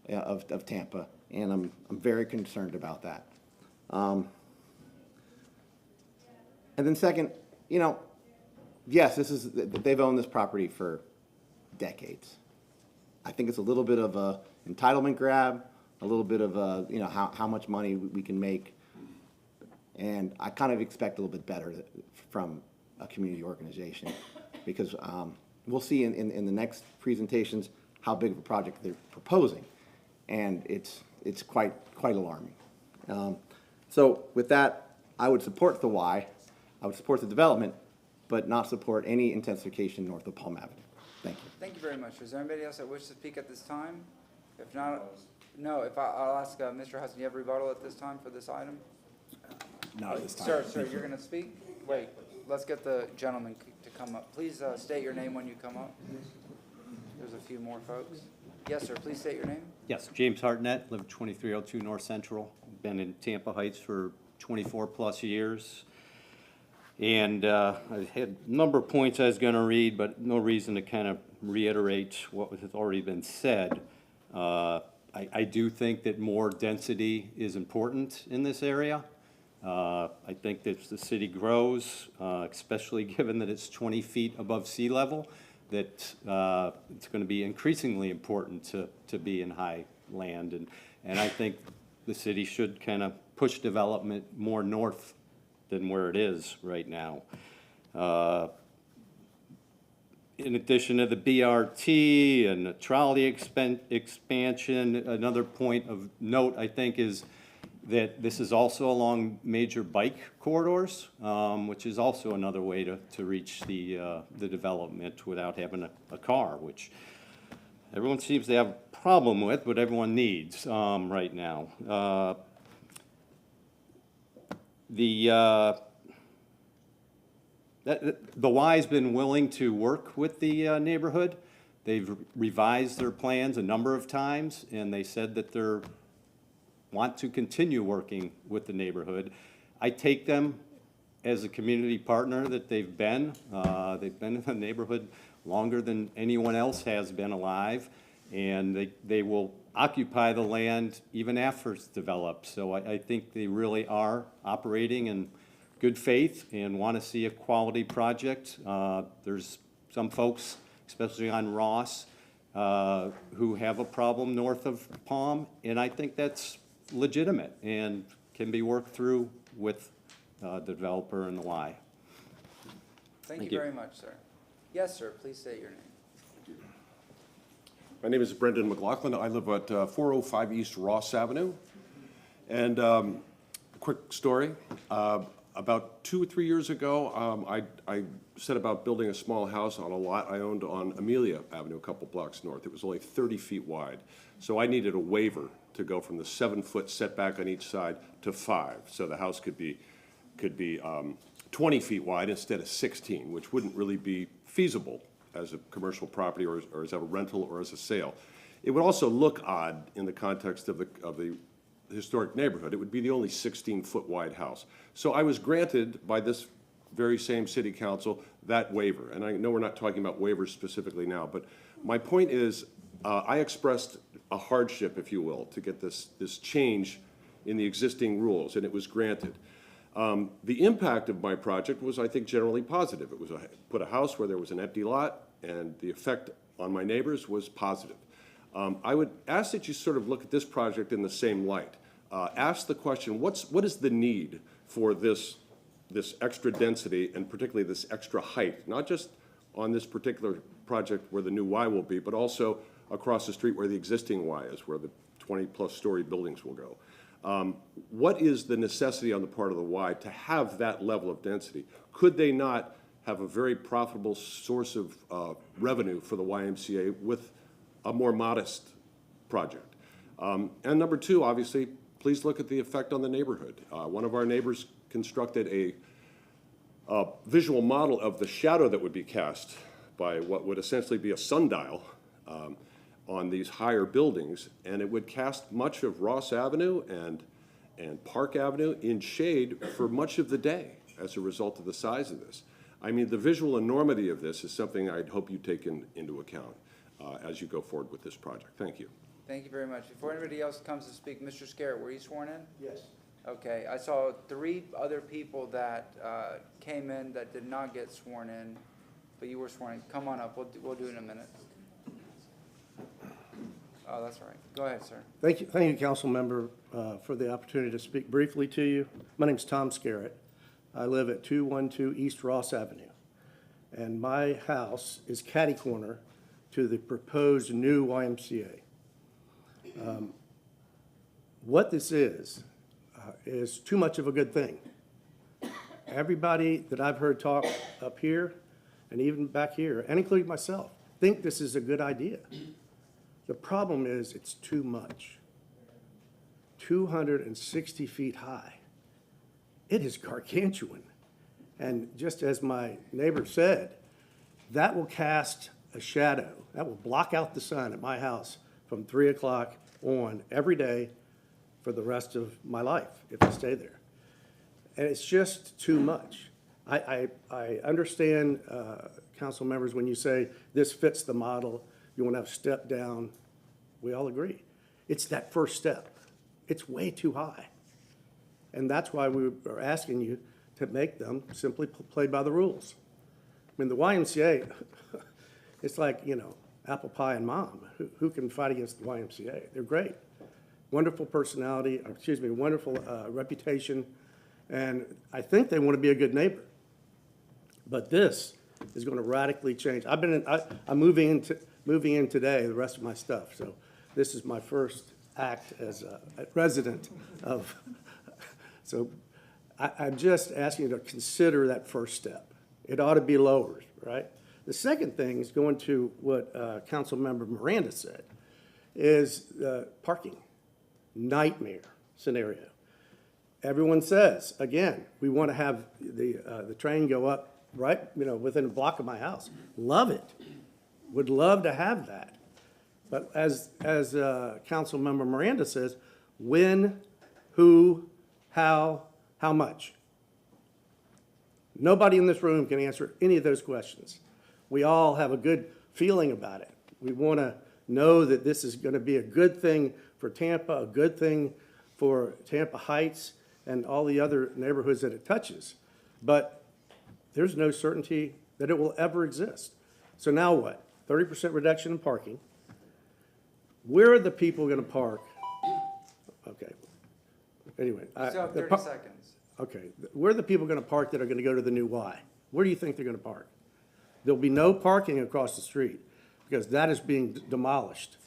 of Tampa, and I'm very concerned about that. And then second, yes, they've owned this property for decades. I think it's a little bit of a entitlement grab, a little bit of a, how much money we can make, and I kind of expect a little bit better from a community organization, because we'll see in the next presentations how big of a project they're proposing, and it's it's quite alarming. So with that, I would support the Y. I would support the development, but not support any intensification north of Palm Avenue. Thank you. Thank you very much. Is there anybody else that wishes to speak at this time? If not, no, I'll ask Mr. Hudson, do you have rebuttal at this time for this item? Not at this time. Sir, you're gonna speak? Wait, let's get the gentleman to come up. Please state your name when you come up. There's a few more folks. Yes, sir, please state your name. Yes, James Hartnett, live at 2302 North Central. Been in Tampa Heights for 24-plus years. And I had a number of points I was going to read, but no reason to kind of reiterate what has already been said. I do think that more density is important in this area. I think that as the city grows, especially given that it's 20 feet above sea level, that it's going to be increasingly important to be in high land. And I think the city should kind of push development more north than where it is right now. In addition to the BRT and the trolley expansion, another point of note, I think, is that this is also along major bike corridors, which is also another way to reach the development without having a car, which everyone seems to have a problem with, but everyone needs right now. The Y's been willing to work with the neighborhood. They've revised their plans a number of times, and they said that they want to continue working with the neighborhood. I take them as a community partner that they've been. They've been in the neighborhood longer than anyone else has been alive, and they will occupy the land even after it's developed. So I think they really are operating in good faith and want to see a quality project. There's some folks, especially on Ross, who have a problem north of Palm, and I think that's legitimate and can be worked through with the developer and the Y. Thank you very much, sir. Yes, sir, please state your name. My name is Brendan McLaughlin. I live at 405 East Ross Avenue. And a quick story. About 2 or 3 years ago, I set about building a small house on a lot I owned on Amelia Avenue, a couple blocks north. It was only 30 feet wide. So I needed a waiver to go from the 7-foot setback on each side to 5. So the house could be 20 feet wide instead of 16, which wouldn't really be feasible as a commercial property or as a rental or as a sale. It would also look odd in the context of the historic neighborhood. It would be the only 16-foot wide house. So I was granted by this very same city council that waiver. And I know we're not talking about waivers specifically now, but my point is I expressed a hardship, if you will, to get this change in the existing rules, and it was granted. The impact of my project was, I think, generally positive. It was put a house where there was an empty lot, and the effect on my neighbors was positive. I would ask that you sort of look at this project in the same light. Ask the question, what is the need for this extra density and particularly this extra height, not just on this particular project where the new Y will be, but also across the street where the existing Y is, where the 20-plus story buildings will go. What is the necessity on the part of the Y to have that level of density? Could they not have a very profitable source of revenue for the YMCA with a more modest project? And number two, obviously, please look at the effect on the neighborhood. One of our neighbors constructed a visual model of the shadow that would be cast by what would essentially be a sundial on these higher buildings, and it would cast much of Ross Avenue and Park Avenue in shade for much of the day as a result of the size of this. I mean, the visual enormity of this is something I'd hope you take into account as you go forward with this project. Thank you. Thank you very much. Before anybody else comes to speak, Mr. Scarrett, were you sworn in? Yes. Okay, I saw 3 other people that came in that did not get sworn in, but you were sworn in. Come on up, we'll do it in a minute. Oh, that's all right. Go ahead, sir. Thank you, council member, for the opportunity to speak briefly to you. My name's Tom Scarrett. I live at 212 East Ross Avenue, and my house is catty corner to the proposed new YMCA. what this is too much of a good thing. Everybody that I've heard talk up here and even back here, and including myself, think this is a good idea. The problem is it's too much. 260 feet high. It is gargantuan. And just as my neighbor said, that will cast a shadow. That will block out the sun at my house from 3 o'clock on every day for the rest of my life if I stay there. And it's just too much. I understand, council members, when you say this fits the model, you want to have step down. We all agree. It's that first step. It's way too high. And that's why we are asking you to make them simply play by the rules. I mean, the YMCA, it's like, you know, apple pie and mom. Who can fight against the YMCA? They're great. Wonderful personality, wonderful reputation. And I think they want to be a good neighbor. But this is going to radically change. I'm moving in today, the rest of my stuff. So this is my first act as a resident of, so I'm just asking you to consider that first step. It ought to be lowered, right? The second thing is going to what Councilmember Miranda said, is parking. Nightmare scenario. Everyone says, again, we want to have the train go up right, you know, within a block of my house. Love it. Would love to have that. But as Councilmember Miranda says, when, who, how much? Nobody in this room can answer any of those questions. We all have a good feeling about it. We want to know that this is going to be a good thing for Tampa, a good thing for Tampa Heights and all the other neighborhoods that it touches. But there's no certainty that it will ever exist. So now what? 30% reduction in parking. Where are the people going to park? Okay. Anyway. So 30 seconds. Okay. Where are the people going to park that are going to go to the new Y? Where do you think they're going to park? There'll be no parking across the street because that is being demolished.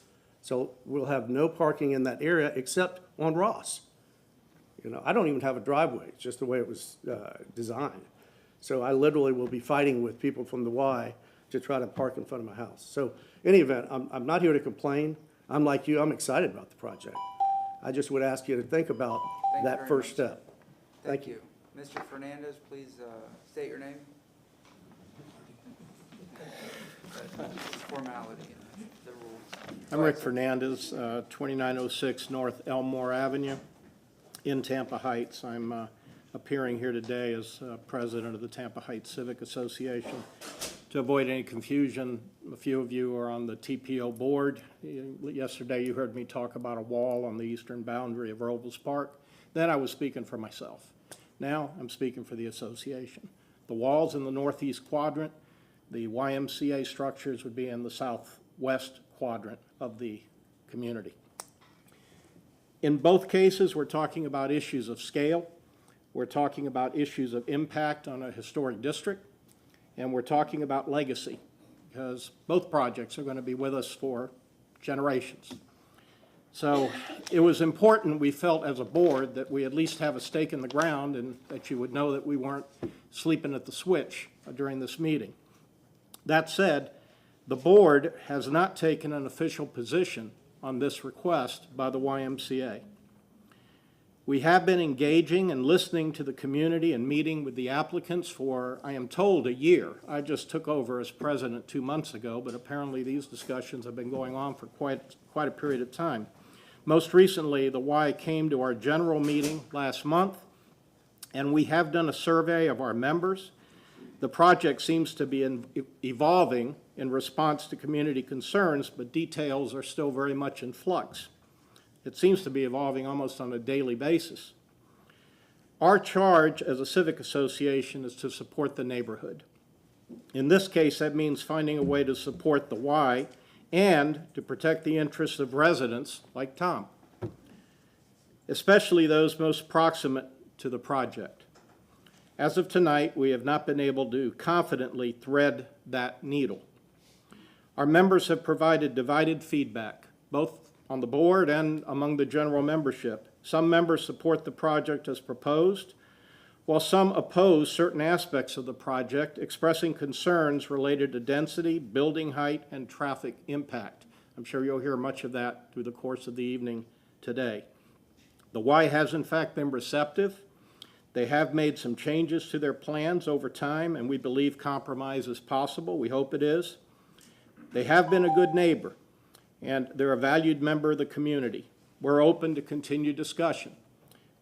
So we'll have no parking in that area except on Ross. You know, I don't even have a driveway. It's just the way it was designed. So I literally will be fighting with people from the Y to try to park in front of my house. So in any event, I'm not here to complain. I'm like you, I'm excited about the project. I just would ask you to think about that first step. Thank you. Mr. Fernandez, please state your name. Formality, the rules. I'm Rick Fernandez, 2906 North Elmore Avenue in Tampa Heights. I'm appearing here today as president of the Tampa Heights Civic Association. To avoid any confusion, a few of you are on the TPO board. Yesterday you heard me talk about a wall on the eastern boundary of Robles Park. Then I was speaking for myself. Now I'm speaking for the association. The wall's in the northeast quadrant. The YMCA structures would be in the southwest quadrant of the community. In both cases, we're talking about issues of scale. We're talking about issues of impact on a historic district. And we're talking about legacy, because both projects are going to be with us for generations. So it was important, we felt as a board, that we at least have a stake in the ground and that you would know that we weren't sleeping at the switch during this meeting. That said, the board has not taken an official position on this request by the YMCA. We have been engaging and listening to the community and meeting with the applicants for, I am told, a year. I just took over as president 2 months ago, but apparently these discussions have been going on for quite a period of time. Most recently, the Y came to our general meeting last month, and we have done a survey of our members. The project seems to be evolving in response to community concerns, but details are still very much in flux. It seems to be evolving almost on a daily basis. Our charge as a civic association is to support the neighborhood. In this case, that means finding a way to support the Y and to protect the interests of residents like Tom, especially those most proximate to the project. As of tonight, we have not been able to confidently thread that needle. Our members have provided divided feedback, both on the board and among the general membership. Some members support the project as proposed, while some oppose certain aspects of the project, expressing concerns related to density, building height, and traffic impact. I'm sure you'll hear much of that through the course of the evening today. The Y has in fact been receptive. They have made some changes to their plans over time, and we believe compromise is possible. We hope it is. They have been a good neighbor, and they're a valued member of the community. We're open to continued discussion.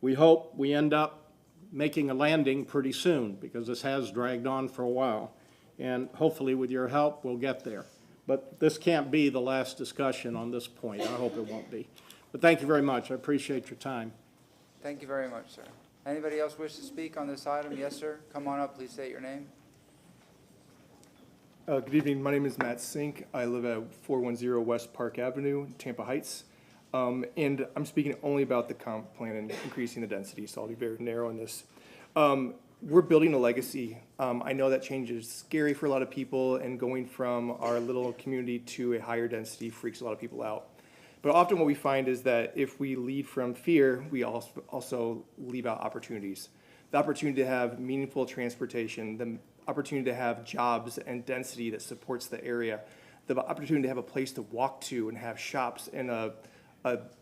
We hope we end up making a landing pretty soon, because this has dragged on for a while. And hopefully with your help, we'll get there. But this can't be the last discussion on this point. I hope it won't be. But thank you very much. I appreciate your time. Thank you very much, sir. Anybody else wish to speak on this item? Yes, sir. Come on up, please state your name. Good evening. My name is Matt Sink. I live at 410 West Park Avenue, Tampa Heights. And I'm speaking only about the comp plan and increasing the density, so I'll be very narrow in this. We're building a legacy. I know that change is scary for a lot of people, and going from our little community to a higher density freaks a lot of people out. But often what we find is that if we lead from fear, we also leave out opportunities. The opportunity to have meaningful transportation, the opportunity to have jobs and density that supports the area, the opportunity to have a place to walk to and have shops in a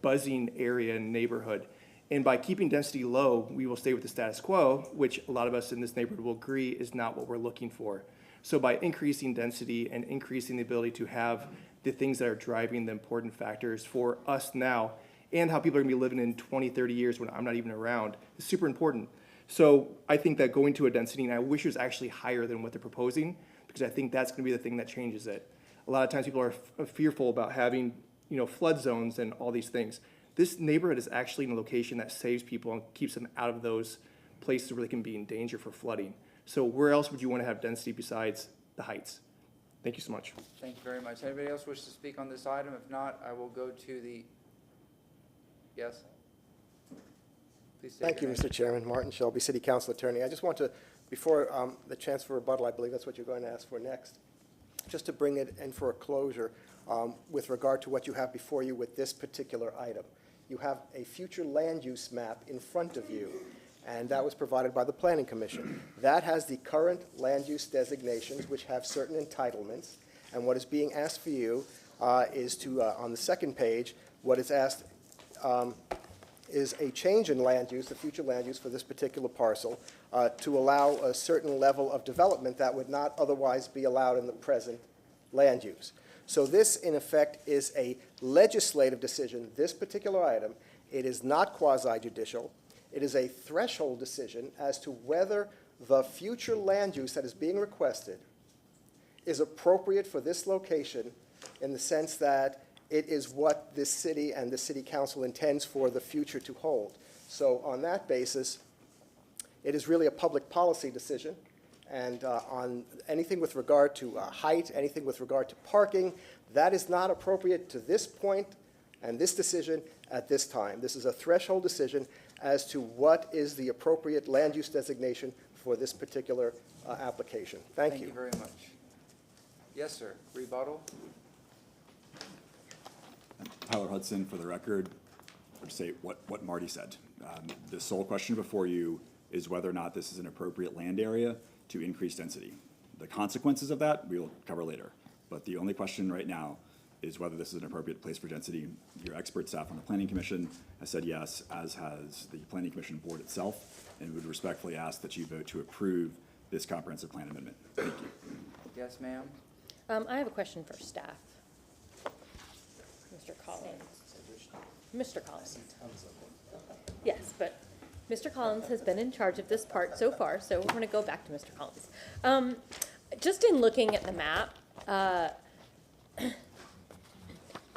buzzing area and neighborhood. And by keeping density low, we will stay with the status quo, which a lot of us in this neighborhood will agree is not what we're looking for. So by increasing density and increasing the ability to have the things that are driving the important factors for us now, and how people are gonna be living in 20, 30 years when I'm not even around, is super important. So I think that going to a density, and I wish it was actually higher than what they're proposing, because I think that's gonna be the thing that changes it. A lot of times people are fearful about having, flood zones and all these things. This neighborhood is actually in a location that saves people and keeps them out of those places where they can be in danger for flooding. So where else would you want to have density besides the heights? Thank you so much. Thank you very much. Anybody else wish to speak on this item? If not, I will go to the, yes? Please state Thank you, your name. Mr. Chairman. Martin Shelby, City Council Attorney. I just want to, before the chance for rebuttal, I believe that's what you're going to ask for next, just to bring it in for a closure with regard to what you have before you with this particular item. You have a future land use map in front of you, and that was provided by the Planning Commission. That has the current land use designations, which have certain entitlements, and what is being asked for you is to, on the second page, what is asked is a change in land use, the future land use for this particular parcel, to allow a certain level of development that would not otherwise be allowed in the present land use. So this, in effect, is a legislative decision, this particular item. It is not quasi-judicial. It is a threshold decision as to whether the future land use that is being requested is appropriate for this location in the sense that it is what this city and the city council intends for the future to hold. So on that basis, it is really a public policy decision. And on anything with regard to height, anything with regard to parking, that is not appropriate to this point and this decision at this time. This is a threshold decision as to what is the appropriate land use designation for this particular application. Thank you. Thank you very much. Yes, sir. Rebuttal? Tyler Hudson, for the record, to say what Marty said. The sole question before you is whether or not this is an appropriate land area to increase density. The consequences of that we will cover later. But the only question right now is whether this is an appropriate place for density. Your expert staff on the Planning Commission has said yes, as has the Planning Commission board itself, and would respectfully ask that you vote to approve this comprehensive plan amendment. Thank you. Yes, ma'am? I have a question for staff. Mr. Collins. Mr. Collins. Yes, but Mr. Collins has been in charge of this part so far, so we're going to go back to Mr. Collins. Just in looking at the map,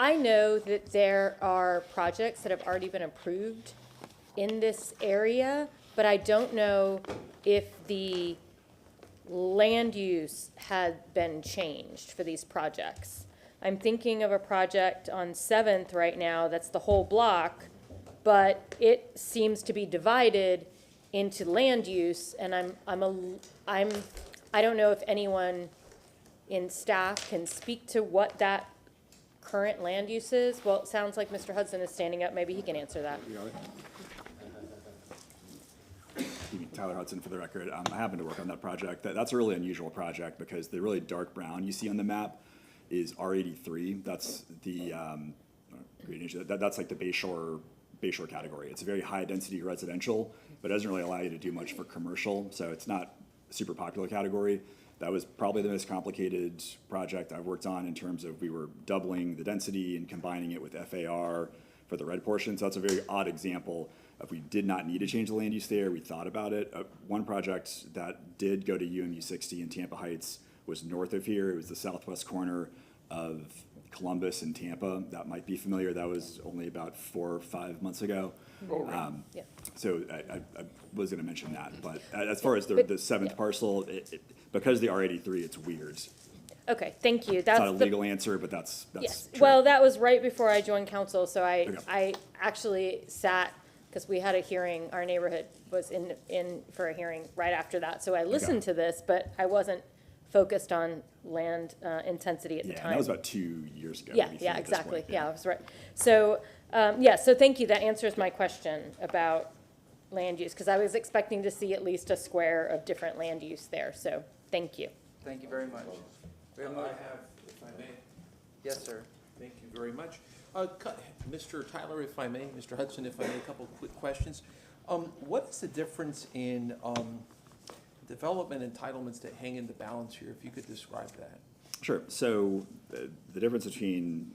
I know that there are projects that have already been approved in this area, but I don't know if the land use had been changed for these projects. I'm thinking of a project on 7th right now that's the whole block, but it seems to be divided into land use, and I don't know if anyone in staff can speak to what that current land uses? Well, it sounds like Mr. Hudson is standing up. Maybe he can answer that. Tyler Hudson for the record. I happen to work on that project. That's a really unusual project because the really dark brown you see on the map is R83. That's the that's like the Bayshore category. It's a very high density residential, but it doesn't really allow you to do much for commercial. So it's not a super popular category. That was probably the most complicated project I've worked on in terms of we were doubling the density and combining it with FAR for the red portion. So that's a very odd example. If we did not need to change the land use there, we thought about it. One project that did go to UMU 60 in Tampa Heights was north of here. It was the southwest corner of Columbus and Tampa. That might be familiar. That was only about 4 or 5 months ago. Yeah. So I was going to mention that. But as far as the seventh parcel, because the R83, it's weird. Okay, thank you. It's That's not a legal answer, but that's yes. true. Well, that was right before I joined council, so Okay. I actually sat, because we had a hearing, our neighborhood was in for a hearing right after that. So I listened to this, but I wasn't focused on land intensity at the time. That was about 2 years ago. Yeah, maybe, yeah, at this exactly. point, Yeah, I was right. So, so thank you. That answers my question about land use, because I was expecting to see at least a square of different land use there. So, thank you. Thank you very much. We have I more- have, if I may. Yes, sir. Thank you very much. Mr. Tyler, if I may, Mr. Hudson, if I may, a couple of quick questions. What is the difference in development entitlements that hang in the balance here, if you could describe that? Sure. So the difference between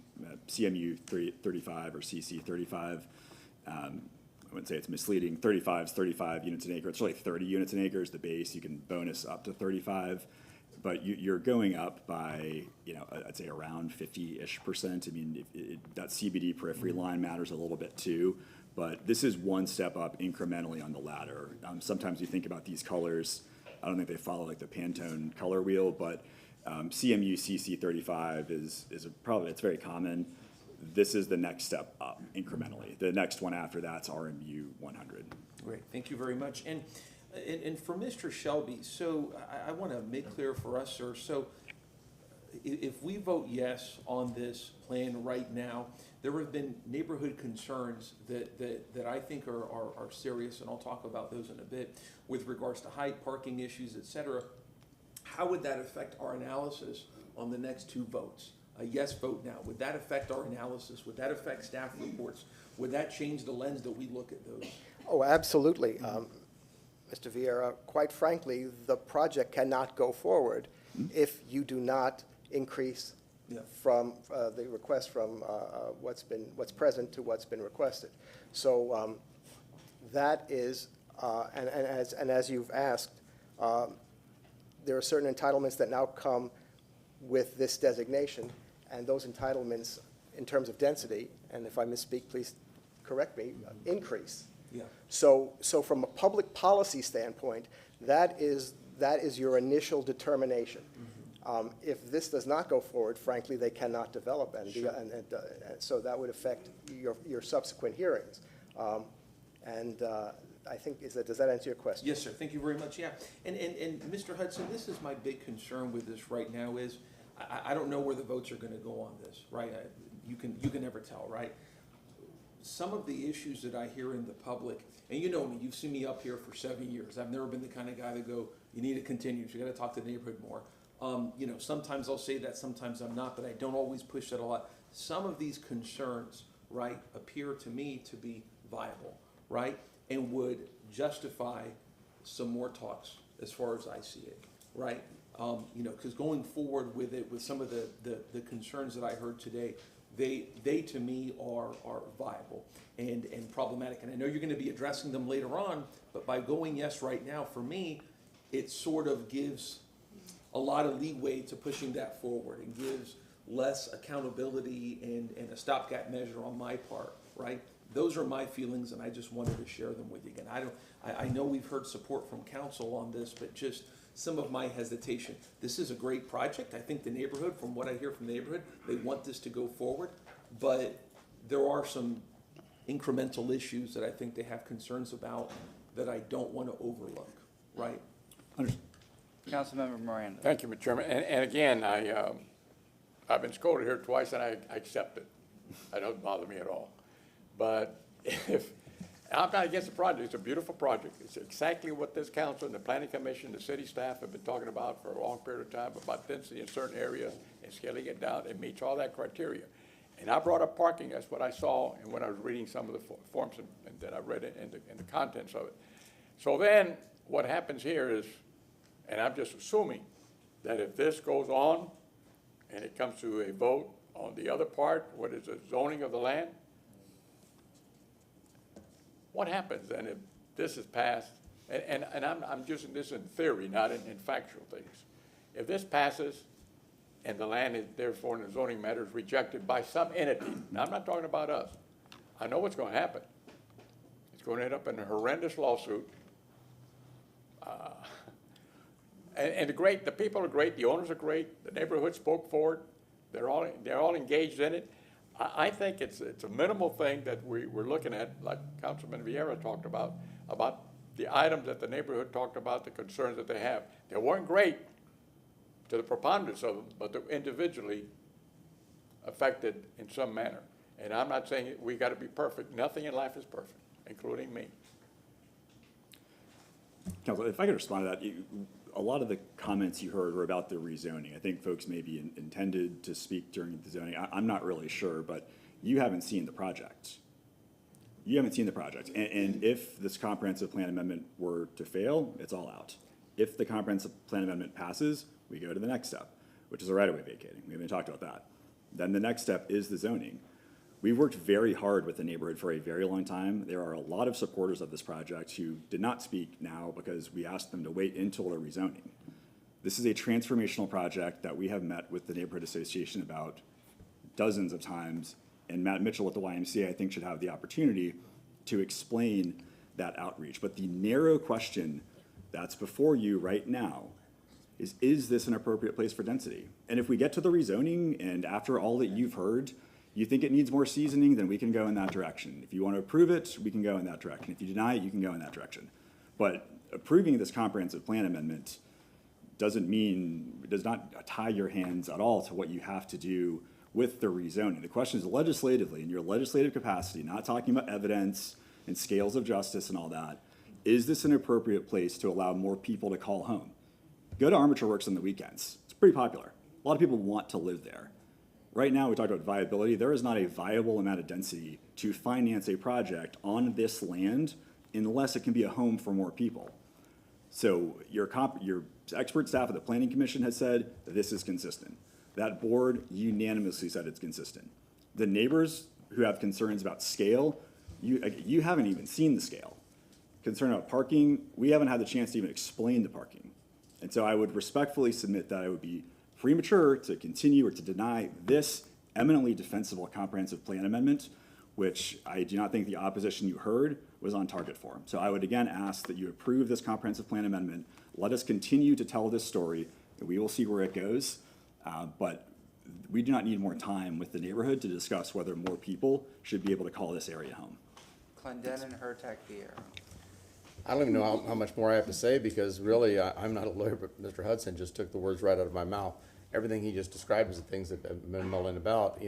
CMU 35 or CC 35, I wouldn't say it's misleading. 35 is 35 units an acre. It's really 30 units an acre is the base. You can bonus up to 35. But you're going up by, I'd say around 50-ish%. I mean, that CBD periphery line matters a little bit too. But this is one step up incrementally on the ladder. Sometimes you think about these colors. I don't think they follow like the Pantone color wheel, but CMU CC 35 is probably, it's very common. This is the next step up incrementally. The next one after that's RMU 100. Great, thank you very much. And for Mr. Shelby, so I want to make clear for us, sir, so if we vote yes on this plan right now, there have been neighborhood concerns that I think are serious, and I'll talk about those in a bit, with regards to height, parking issues, et cetera. How would that affect our analysis on the next two votes? A yes vote now, would that affect our analysis? Would that affect staff reports? Would that change the lens that we look at those? Oh, absolutely. Mr. Vieira, quite frankly, the project cannot go forward if you do not increase from the request from what's present to what's been requested. So that is, and as you've asked, there are certain entitlements that now come with this designation, and those entitlements, in terms of density, and if I misspeak, please correct me, increase. Yeah. So from a public policy standpoint, that is your initial determination. If this does not go forward, frankly, they cannot develop, and so that would affect your subsequent hearings. I think, does that answer your question? Yes, sir. Thank you very much. Yeah. And Mr. Hudson, this is my big concern with this right now is I don't know where the votes are going to go on this, right? You can never tell, right? Some of the issues that I hear in the public, and you know me, you've seen me up here for 7 years. I've never been the kind of guy that go, you need to continue, so you got to talk to the neighborhood more. Sometimes I'll say that, sometimes I'm not, but I don't always push that a lot. Some of these concerns, right, appear to me to be viable, right, and would justify some more talks as far as I see it, right? Because going forward with it, with some of the concerns that I heard today, they to me are viable and problematic. And I know you're going to be addressing them later on, but by going yes right now, for me, it sort of gives a lot of leeway to pushing that forward and gives less accountability and a stopgap measure on my part, right? Those are my feelings, and I just wanted to share them with you again. I know we've heard support from council on this, but just some of my hesitation. This is a great project. I think the neighborhood, from what I hear from the neighborhood, they want this to go forward, but there are some incremental issues that I think they have concerns about that I don't want to overlook, right? Councilmember Miranda. Thank you, Mr. Chairman. And again, I've been scolded here twice, and I accept it. That doesn't bother me at all. But I'm not against the project. It's a beautiful project. It's exactly what this council and the planning commission, the city staff have been talking about for a long period of time, about density in certain areas and scaling it down. It meets all that criteria. And I brought up parking. That's what I saw, and when I was reading some of the forms and that I read it in the contents of it. So then what happens here is, and I'm just assuming that if this goes on and it comes to a vote on the other part, what is the zoning of the land, what happens then if this is passed? And I'm using this in theory, not in factual things. If this passes and the land is therefore in the zoning matter is rejected by some entity, now I'm not talking about us. I know what's going to happen. It's going to end up in a horrendous lawsuit. And the people are great, the owners are great, the neighborhood spoke for it, they're all engaged in it. I think it's a minimal thing that we're looking at, like Councilman Vieira talked about the items that the neighborhood talked about, the concerns that they have. They weren't great to the preponderance of them, but they're individually affected in some manner. And I'm not saying we got to be perfect. Nothing in life is perfect, including me. Council, if I could respond to that, a lot of the comments you heard were about the rezoning. I think folks maybe intended to speak during the zoning. I'm not really sure, but you haven't seen the project. You haven't seen the project. And if this comprehensive plan amendment were to fail, it's all out. If the comprehensive plan amendment passes, we go to the next step, which is a right-of-way vacating. We haven't talked about that. Then the next step is the zoning. We've worked very hard with the neighborhood for a very long time. There are a lot of supporters of this project who did not speak now because we asked them to wait until the rezoning. This is a transformational project that we have met with the neighborhood association about dozens of times, and Matt Mitchell at the YMCA, I think, should have the opportunity to explain that outreach. But the narrow question that's before you right now is this an appropriate place for density? And if we get to the rezoning, and after all that you've heard, you think it needs more seasoning, then we can go in that direction. If you want to approve it, we can go in that direction. If you deny it, you can go in that direction. But approving this comprehensive plan amendment does not tie your hands at all to what you have to do with the rezoning. The question is legislatively, in your legislative capacity, not talking about evidence and scales of justice and all that, is this an appropriate place to allow more people to call home? Go to Armature Works on the weekends. It's pretty popular. A lot of people want to live there. Right now, we talked about viability. There is not a viable amount of density to finance a project on this land unless it can be a home for more people. So your expert staff at the Planning Commission has said that this is consistent. That board unanimously said it's consistent. The neighbors who have concerns about scale, you haven't even seen the scale. Concern about parking, we haven't had the chance to even explain the parking. And so I would respectfully submit that it would be premature to continue or to deny this eminently defensible comprehensive plan amendment, which I do not think the opposition you heard was on target for. So I would again ask that you approve this comprehensive plan amendment. Let us continue to tell this story, and we will see where it goes. But we do not need more time with the neighborhood to discuss whether more people should be able to call this area home. Clendenin Hurtak Vieira. I don't even know how much more I have to say because really I'm not a lawyer, but Mr. Hudson just took the words right out of my mouth. Everything he just described is the things that I've been mulling about,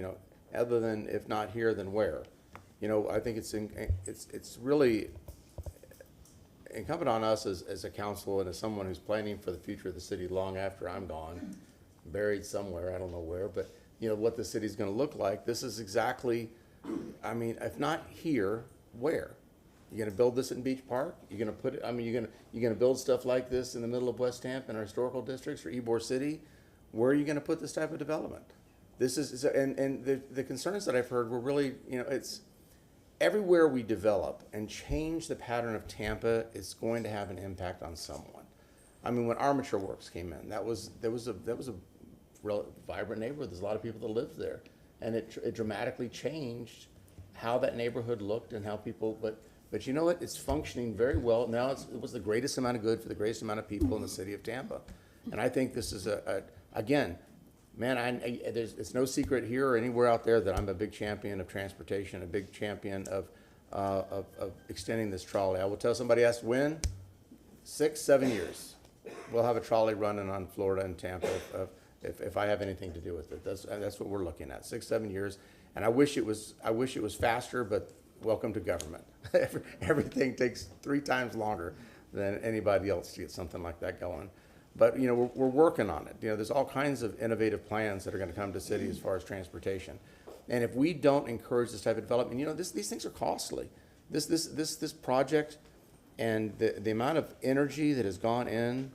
other than if not here, then where? I think it's really incumbent on us as a council and as someone who's planning for the future of the city long after I'm gone, buried somewhere, I don't know where, but what the city's gonna look like. This is exactly, if not here, where? You're gonna build this in Beach Park? You're gonna put it, you're gonna build stuff like this in the middle of West Tampa in our historical districts or Ybor City? Where are you gonna put this type of development? This is, and the concerns that I've heard were really, it's everywhere we develop and change the pattern of Tampa, it's going to have an impact on someone. When Armature Works came in, that was a real vibrant neighborhood. There's a lot of people that lived there, and it dramatically changed how that neighborhood looked and how people. But you know what? It's functioning very well now. It was the greatest amount of good for the greatest amount of people in the city of Tampa, and I think this is again. Man, it's no secret here or anywhere out there that I'm a big champion of transportation, a big champion of extending this trolley. I will tell somebody asked when, 6-7 years, we'll have a trolley running on Florida and Tampa if I have anything to do with it. That's what we're looking at, 6, 7 years. And I wish it was faster, but welcome to government. Everything takes 3 times longer than anybody else to get something like that going. But, you know, we're working on it. You know, there's all kinds of innovative plans that are gonna come to city as far as transportation. And if we don't encourage this type of development, you know, these things are costly. This project and the amount of energy that has gone in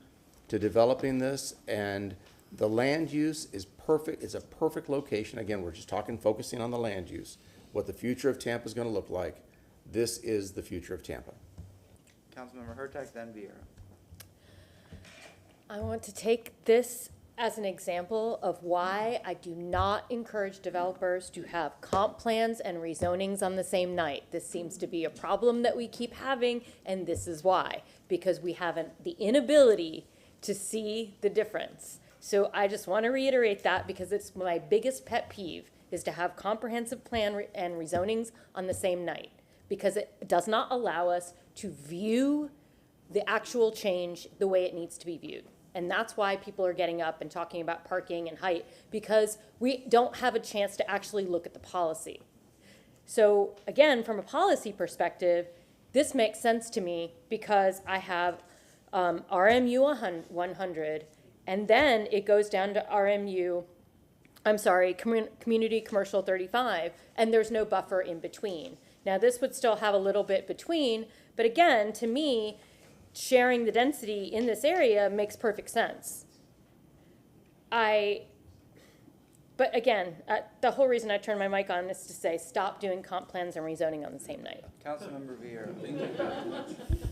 to developing this, and the land use is perfect. It's a perfect location. Again, we're just focusing on the land use, what the future of Tampa is going to look like. This is the future of Tampa. Councilmember Hurtak, then Vieira. I want to take this as an example of why I do not encourage developers to have comp plans and rezonings on the same night. This seems to be a problem that we keep having, and this is why. Because we have the inability to see the difference. So I just want to reiterate that because it's my biggest pet peeve is to have comprehensive plan and rezonings on the same night, because it does not allow us to view the actual change the way it needs to be viewed. And that's why people are getting up and talking about parking and height, because we don't have a chance to actually look at the policy. So again, from a policy perspective, this makes sense to me because I have RMU 100, and then it goes down to Community Commercial 35, and there's no buffer in between. Now, this would still have a little bit between, but again, to me, sharing the density in this area makes perfect sense. But again, the whole reason I turned my mic on is to say, stop doing comp plans and rezoning on the same night. Councilmember Vieira.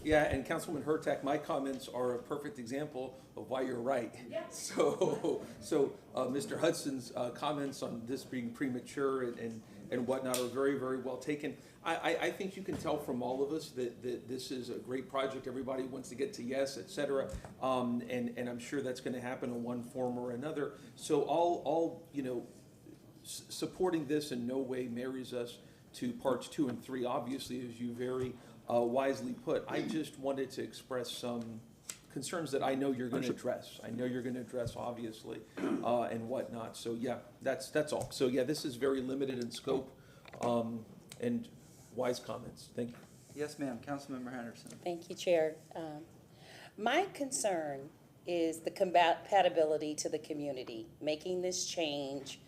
Yeah, and Councilwoman Hurtak, my comments are a perfect example of why you're right. So Mr. Hudson's comments on this being premature and whatnot are very, very well taken. I think you can tell from all of us that this is a great project. Everybody wants to get to yes, et cetera. And I'm sure that's going to happen in one form or another. So all supporting this in no way marries us to parts 2 and 3, obviously, as you very wisely put. I just wanted to express some concerns that I know you're going to address. I know you're going to address, obviously, and whatnot. So yeah, that's all. So yeah, this is very limited in scope, and wise comments. Thank you. Yes, ma'am. Councilmember Henderson. Thank you, Chair. My concern is the compatibility to the community. Making this change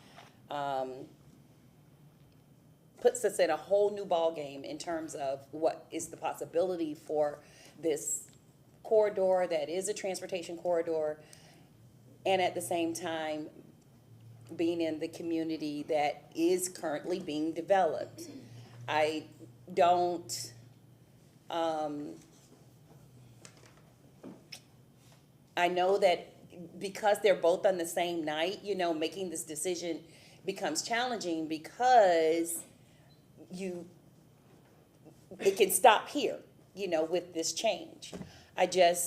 puts us in a whole new ballgame in terms of what is the possibility for this corridor that is a transportation corridor, and at the same time being in the community that is currently being developed. I don't, I know that because they're both on the same night, making this decision becomes challenging because it can stop here, with this change.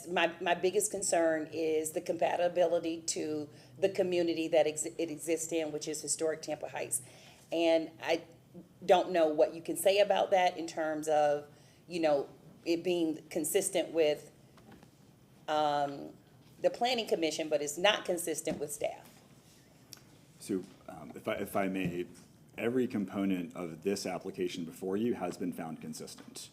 My biggest concern is the compatibility to the community that it exists in, which is historic Tampa Heights. And I don't know what you can say about that in terms of, it being consistent with the Planning Commission, but it's not consistent with staff. So if I may, every component of this application before you has been found consistent.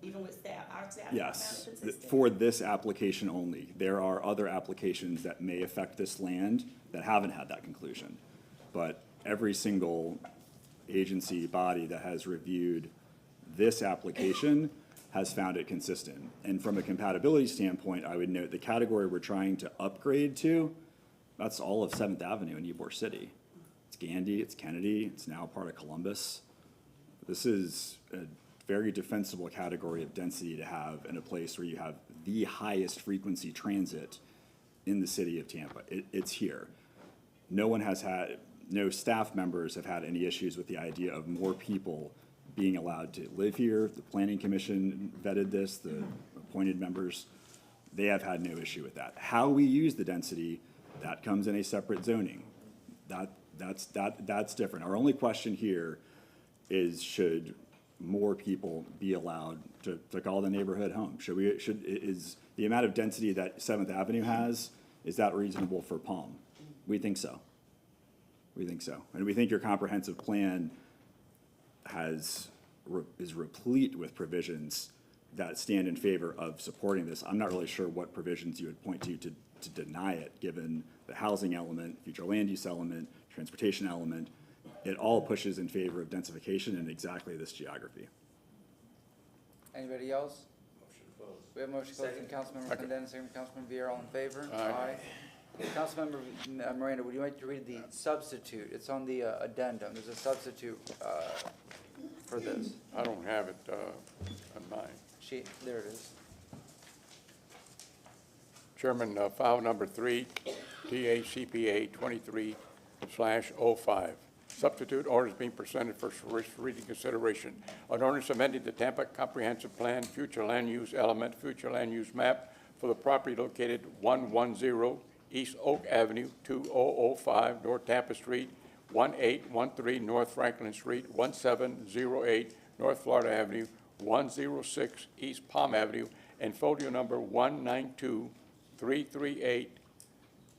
Even with staff, our staff. Yes, for this application only. There are other applications that may affect this land that haven't had that conclusion. But every single agency body that has reviewed this application has found it consistent. And from a compatibility standpoint, I would note the category we're trying to upgrade to, that's all of 7th Avenue in Ybor City. It's Gandy, it's Kennedy, it's now part of Columbus. This is a very defensible category of density to have in a place where you have the highest frequency transit in the city of Tampa. It's here. No staff members have had any issues with the idea of more people being allowed to live here. The Planning Commission vetted this, the appointed members, they have had no issue with that. How we use the density, that comes in a separate zoning. That's different. Our only question here is, should more people be allowed to call the neighborhood home? Is the amount of density that 7th Avenue has, Is that reasonable for Palm? We think so. We think so. And we think your comprehensive plan is replete with provisions that stand in favor of supporting this. I'm not really sure what provisions you would point to deny it, given the housing element, future land use element, transportation element. It all pushes in favor of densification in exactly this geography. Anybody else? We have motion closed from Councilmember Clendenin, second from Councilmember Vieira. All in favor? Aye. Councilmember Miranda, would you like to read the substitute? It's on the addendum. There's a substitute for this. I don't have it on mine. There it is. Chairman, file number 3, TACPA 23/05. Substitute orders being presented for first reading consideration. An ordinance amending the Tampa Comprehensive Plan, future land use element, future land use map for the property located 110 East Oak Avenue, 2005 North Tampa Street, 1813 North Franklin Street, 1708 North Florida Avenue, 106 East Palm Avenue, and folio number 192-338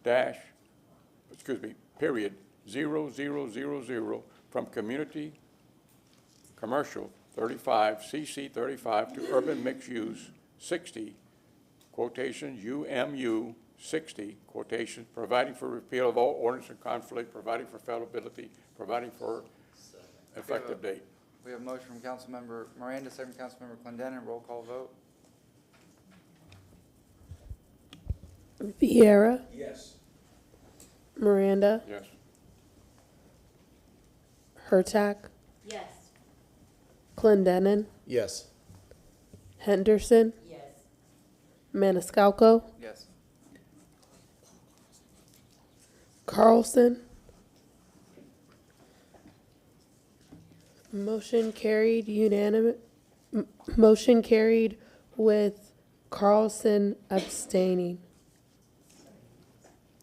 -0000 from commercial 35, CC 35 to urban mixed use 60, quotation UMU 60, quotation, providing for repeal of all ordinance in conflict, providing for fallibility, providing for effective date. We have a motion from Councilmember Miranda, second from Councilmember Clendenin. Roll call vote. Vieira, Yes. Miranda, Yes. Hurtak, Yes. Clendenin, Yes. Henderson, Yes. Maniscalco, Yes. Carlson. Motion carried motion carried with Carlson abstaining.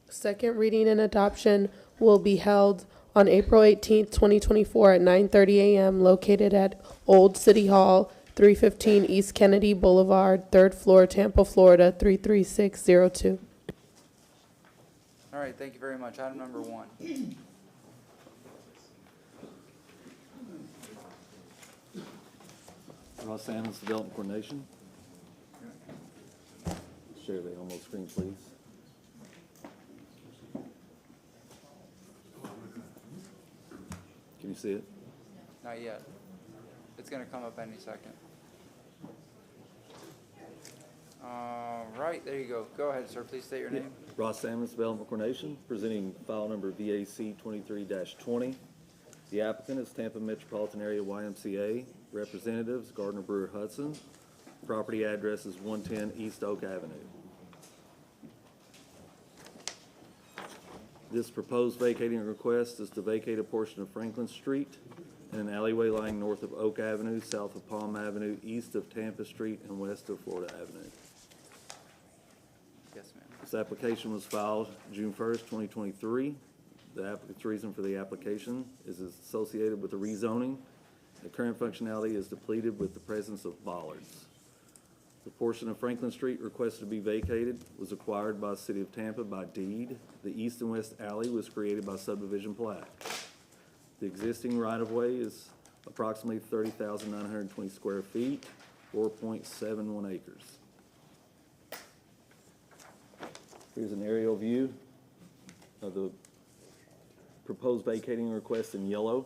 Second reading and adoption will be held on April 18th, 2024 at 9:30 a.m. located at Old City Hall, 315 East Kennedy Boulevard, 3rd floor, Tampa, Florida, 33602. All right, thank you very much. Item number 1. Ross Sammons, Development Coordination. Share the almost screen, please. Can you see it? Not yet. It's going to come up any second. All right, there you go. Go ahead, sir. Please state your name. Ross Sammons, Development Coordination, presenting file number VAC 23-20. The applicant is Tampa Metropolitan Area YMCA. Representatives, Gardner Brewer Hudson. Property address is 110 East Oak Avenue. This proposed vacating request is to vacate a portion of Franklin Street and an alleyway lying north of Oak Avenue, south of Palm Avenue, east of Tampa Street, and west of Florida Avenue. Yes, ma'am. This application was filed June 1st, 2023. The applicant's reason for the application is associated with the rezoning. The current functionality is depleted with the presence of bollards. The portion of Franklin Street requested to be vacated was acquired by the City of Tampa by deed. The east and west alley was created by subdivision plat. The existing right-of-way is approximately 30,920 square feet, 4.71 acres. Here's an aerial view of the proposed vacating request in yellow.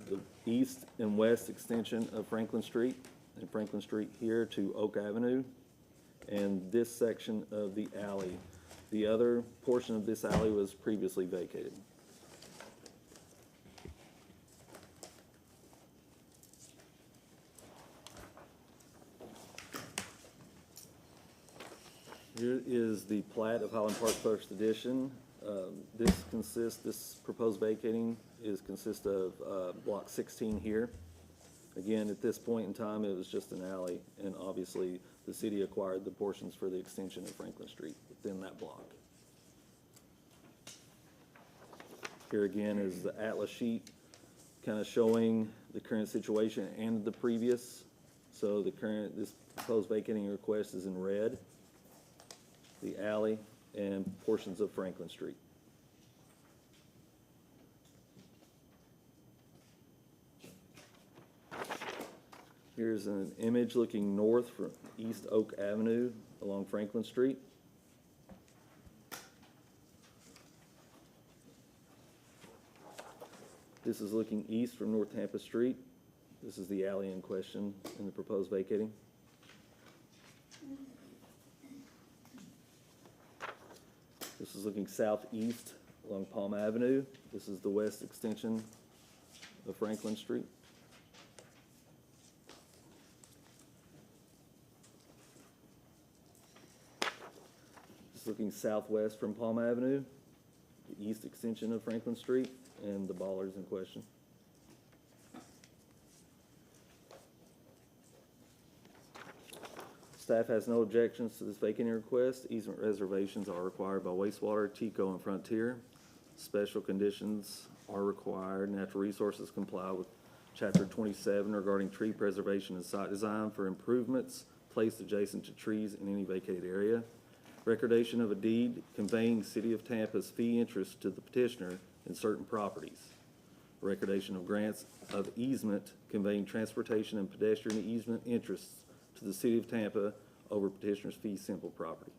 The east and west extension of Franklin Street, and Franklin Street here to Oak Avenue, and this section of the alley. The other portion of this alley was previously vacated. Here is the plat of Highland Park First Edition. This proposed vacating consists of block 16 here. Again, at this point in time, it was just an alley, and obviously the city acquired the portions for the extension of Franklin Street within that block. Here again is the atlas sheet, kind of showing the current situation and the previous. So this proposed vacating request is in red. the alley, and portions of Franklin Street. Here's an image looking north from East Oak Avenue along Franklin Street. This is looking east from North Tampa Street. This is the alley in question in the proposed vacating. This is looking southeast along Palm Avenue. This is the west extension of Franklin Street. This is looking southwest from Palm Avenue, the east extension of Franklin Street, and the bollards in question. Staff has no objections to this vacating request. Easement reservations are required by wastewater, TECO, and Frontier. Special conditions are required. Natural Resources comply with Chapter 27 regarding tree preservation and site design for improvements placed adjacent to trees in any vacated area. Recordation of a deed conveying City of Tampa's fee interest to the petitioner in certain properties. Recordation of grants of easement conveying transportation and pedestrian easement interests to the City of Tampa over petitioner's fee simple property.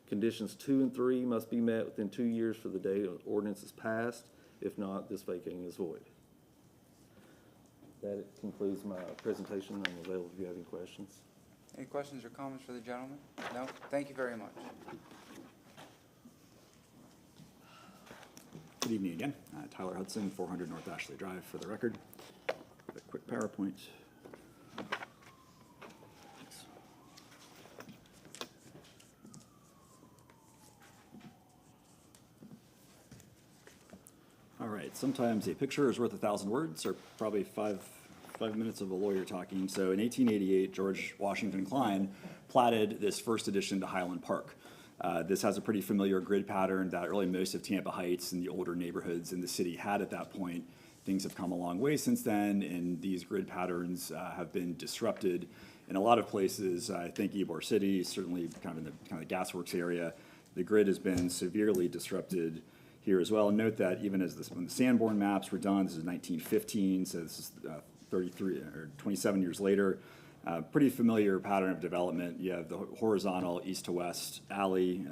Conditions 2 and 3 must be met within 2 years for the date the ordinance is passed. If not, this vacating is void. That concludes my presentation. I'm available if you have any questions. Any questions or comments for the gentleman? No? Thank you very much. Good evening again. Tyler Hudson, 400 North Ashley Drive for the record. A quick PowerPoint. Thanks. All right, sometimes a picture is worth 1,000 words, or probably five minutes of a lawyer talking. So in 1888, George Washington Klein platted this first addition to Highland Park. This has a pretty familiar grid pattern that really most of Tampa Heights and the older neighborhoods in the city had at that point. Things have come a long way since then, and these grid patterns have been disrupted in a lot of places. I think Ybor City, certainly kind of in the gasworks area, the grid has been severely disrupted here as well. And note that even as when the Sanborn maps were done, this is 1915, so this is 33 or 27 years later. Pretty familiar pattern of development. You have the horizontal east to west alley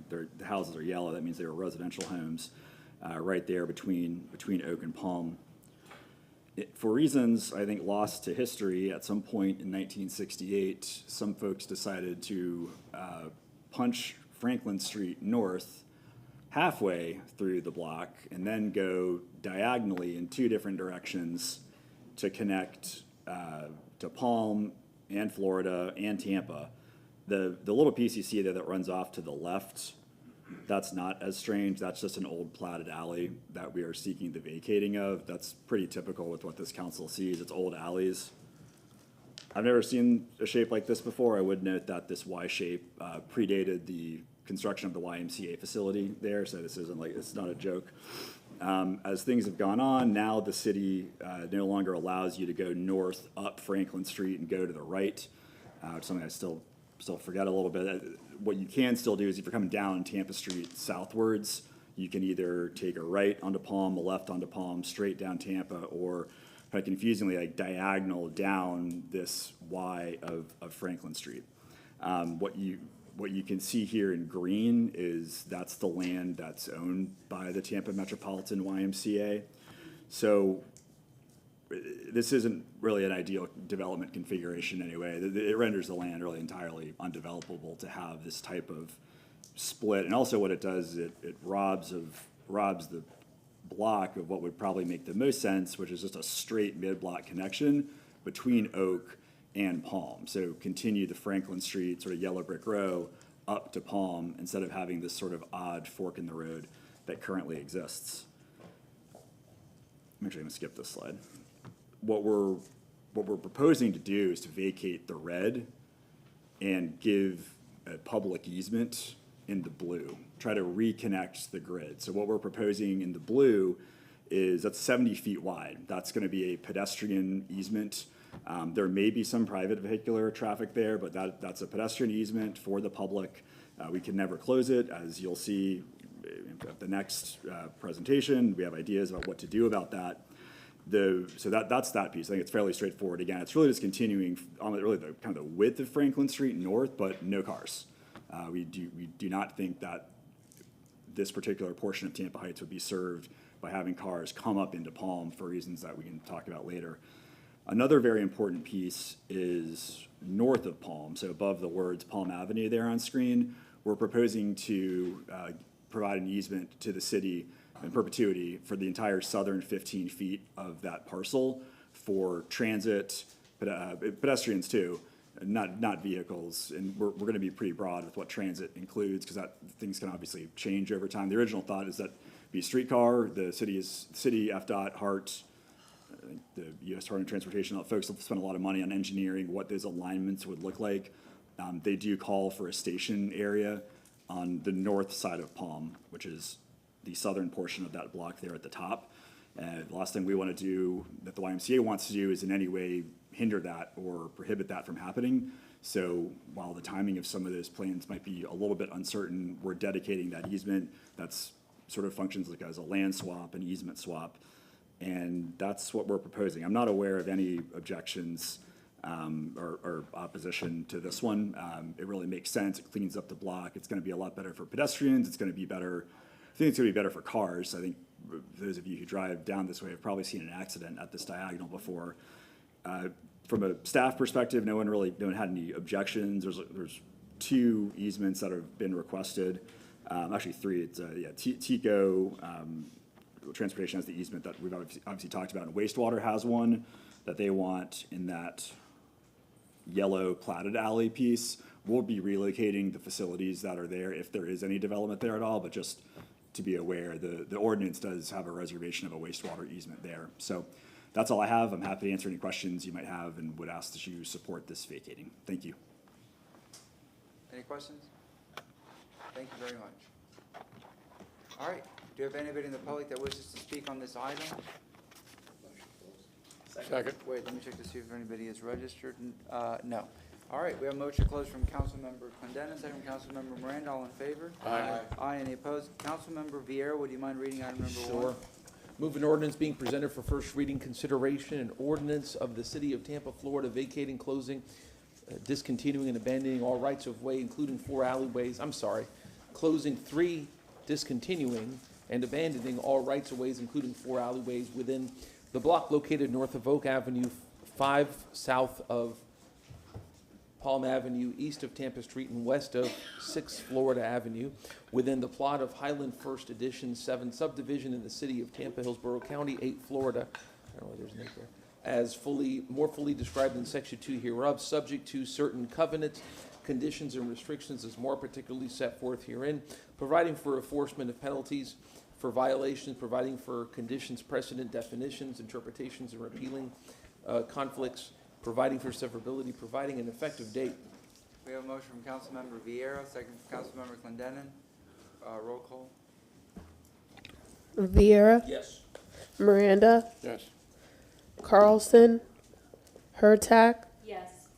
the houses are yellow. That means they were residential homes right there between Oak and Palm. For reasons I think lost to history, at some point in 1968, some folks decided to punch Franklin Street north halfway through the block and then go diagonally in 2 different directions to connect to Palm and Florida and Tampa. The little PCC there that runs off to the left, that's not as strange. That's just an old platted alley that we are seeking the vacating of. That's pretty typical with what this council sees. It's old alleys. I've never seen a shape like this before. I would note that this Y shape predated the construction of the YMCA facility there, so this isn't it's not a joke. As things have gone on, now the city no longer allows you to go north up Franklin Street and go to the right, something I still forget a little bit. What you can still do is if you're coming down Tampa Street southwards, you can either take a right onto Palm, a left onto Palm, straight down Tampa, or kind of confusingly diagonal down this Y of Franklin Street. What you can see here in green is that's the land that's owned by the Tampa Metropolitan YMCA. So this isn't really an ideal development configuration anyway. It renders the land really entirely undevelopable to have this type of split. And also what it does is it robs the block of what would probably make the most sense, which is just a straight mid-block connection between Oak and Palm. So continue the Franklin Street sort of yellow brick row up to Palm instead of having this sort of odd fork in the road that currently exists. I'm actually going to skip this slide. What we're proposing to do is to vacate the red and give a public easement in the blue, try to reconnect the grid. So what we're proposing in the blue is that's 70 feet wide. That's going to be a pedestrian easement There may be some private vehicular traffic there, but that's a pedestrian easement for the public. We can never close it, as you'll see at the next presentation. We have ideas about what to do about that. So that's that piece. I think it's fairly straightforward. Again, it's really just continuing on really the kind of the width of Franklin Street north, but no cars. We do not think that this particular portion of Tampa Heights would be served by having cars come up into Palm for reasons that we can talk about later. Another very important piece is north of Palm, so above the words Palm Avenue there on screen. We're proposing to provide an easement to the city in perpetuity for the entire southern 15 feet of that parcel for transit, pedestrians too, not vehicles. And we're going to be pretty broad with what transit includes, because things can obviously change over time. The original thought is that be streetcar. The city, FDOT, HART, I think the U.S. Department of Transportation, folks have spent a lot of money on engineering what those alignments would look like. They do call for a station area on the north side of Palm, which is the southern portion of that block there at the top. And the last thing we want to do, that the YMCA wants to do, is in any way hinder that or prohibit that from happening. So while the timing of some of those plans might be a little bit uncertain, we're dedicating that easement. That's sort of functions like as a land swap, an easement swap. And that's what we're proposing. I'm not aware of any objections or opposition to this one. It really makes sense. It cleans up the block. It's going to be a lot better for pedestrians. It's going to be better. I think it's going to be better for cars. I think those of you who drive down this way have probably seen an accident at this diagonal before. From a staff perspective, no one had any objections. There's 2 easements that have been requested. Actually 3. It's TICO Transportation has the easement that we've obviously talked about, and wastewater has one that they want in that yellow platted alley piece. We'll be relocating the facilities that are there if there is any development there at all, but just to be aware, the ordinance does have a reservation of a wastewater easement there. So that's all I have. I'm happy to answer any questions you might have and would ask that you support this vacating. Thank you. Any questions? Thank you very much. All right, do you have anybody in the public that wishes to speak on this item? Second. Wait, let me check to see if anybody is registered. No. All right, we have a motion closed from Councilmember Clendenin, second from Councilmember Miranda. All in favor? Aye. Aye. Any opposed? Councilmember Vieira, would you mind reading item number 1? Sure. Move an ordinance being presented for first reading consideration, an ordinance of the City of Tampa, Florida, vacating, closing, discontinuing, and abandoning all rights of way, including 4 alleyways. Closing 3, discontinuing, and abandoning all rights of ways, including 4 alleyways within the block located north of Oak Avenue, 5 south of Palm Avenue, east of Tampa Street, and west of 6 Florida Avenue, within the plot of Highland First Edition 7 subdivision in the city of Tampa, Hillsborough County, 8 Florida. I don't know why there's an 8 there. As more fully described in section 2 hereof, subject to certain covenants, conditions, and restrictions as more particularly set forth herein, providing for enforcement of penalties for violations, providing for conditions, precedent, definitions, interpretations, and repealing conflicts, providing for severability, providing an effective date. We have a motion from Councilmember Vieira, second from Councilmember Clendenin. Roll call. Vieira. Yes. Miranda. Yes. Carlson. Hurtak. Yes.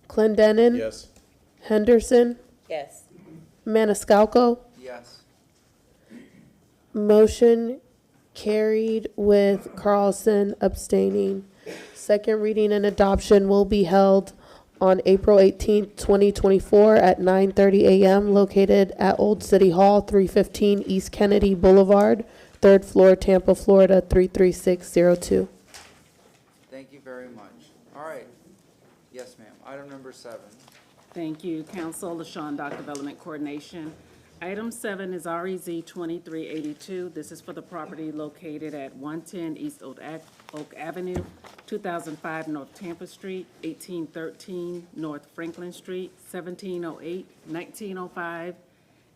Clendenin. Yes. Henderson. Yes. Maniscalco. Yes. Motion carried with Carlson abstaining. Second reading and adoption will be held on April 18th, 2024 at 9:30 a.m. located at Old City Hall, 315 East Kennedy Boulevard, 3rd floor, Tampa, Florida, 33602. Thank you very much. All right. Yes, ma'am. Item number 7. Thank you, Council. LaShawn, Dock Development Coordination. Item 7 is REZ 2382. This is for the property located at 110 East Oak Avenue, 2005 North Tampa Street, 1813 North Franklin Street, 1708, 1905,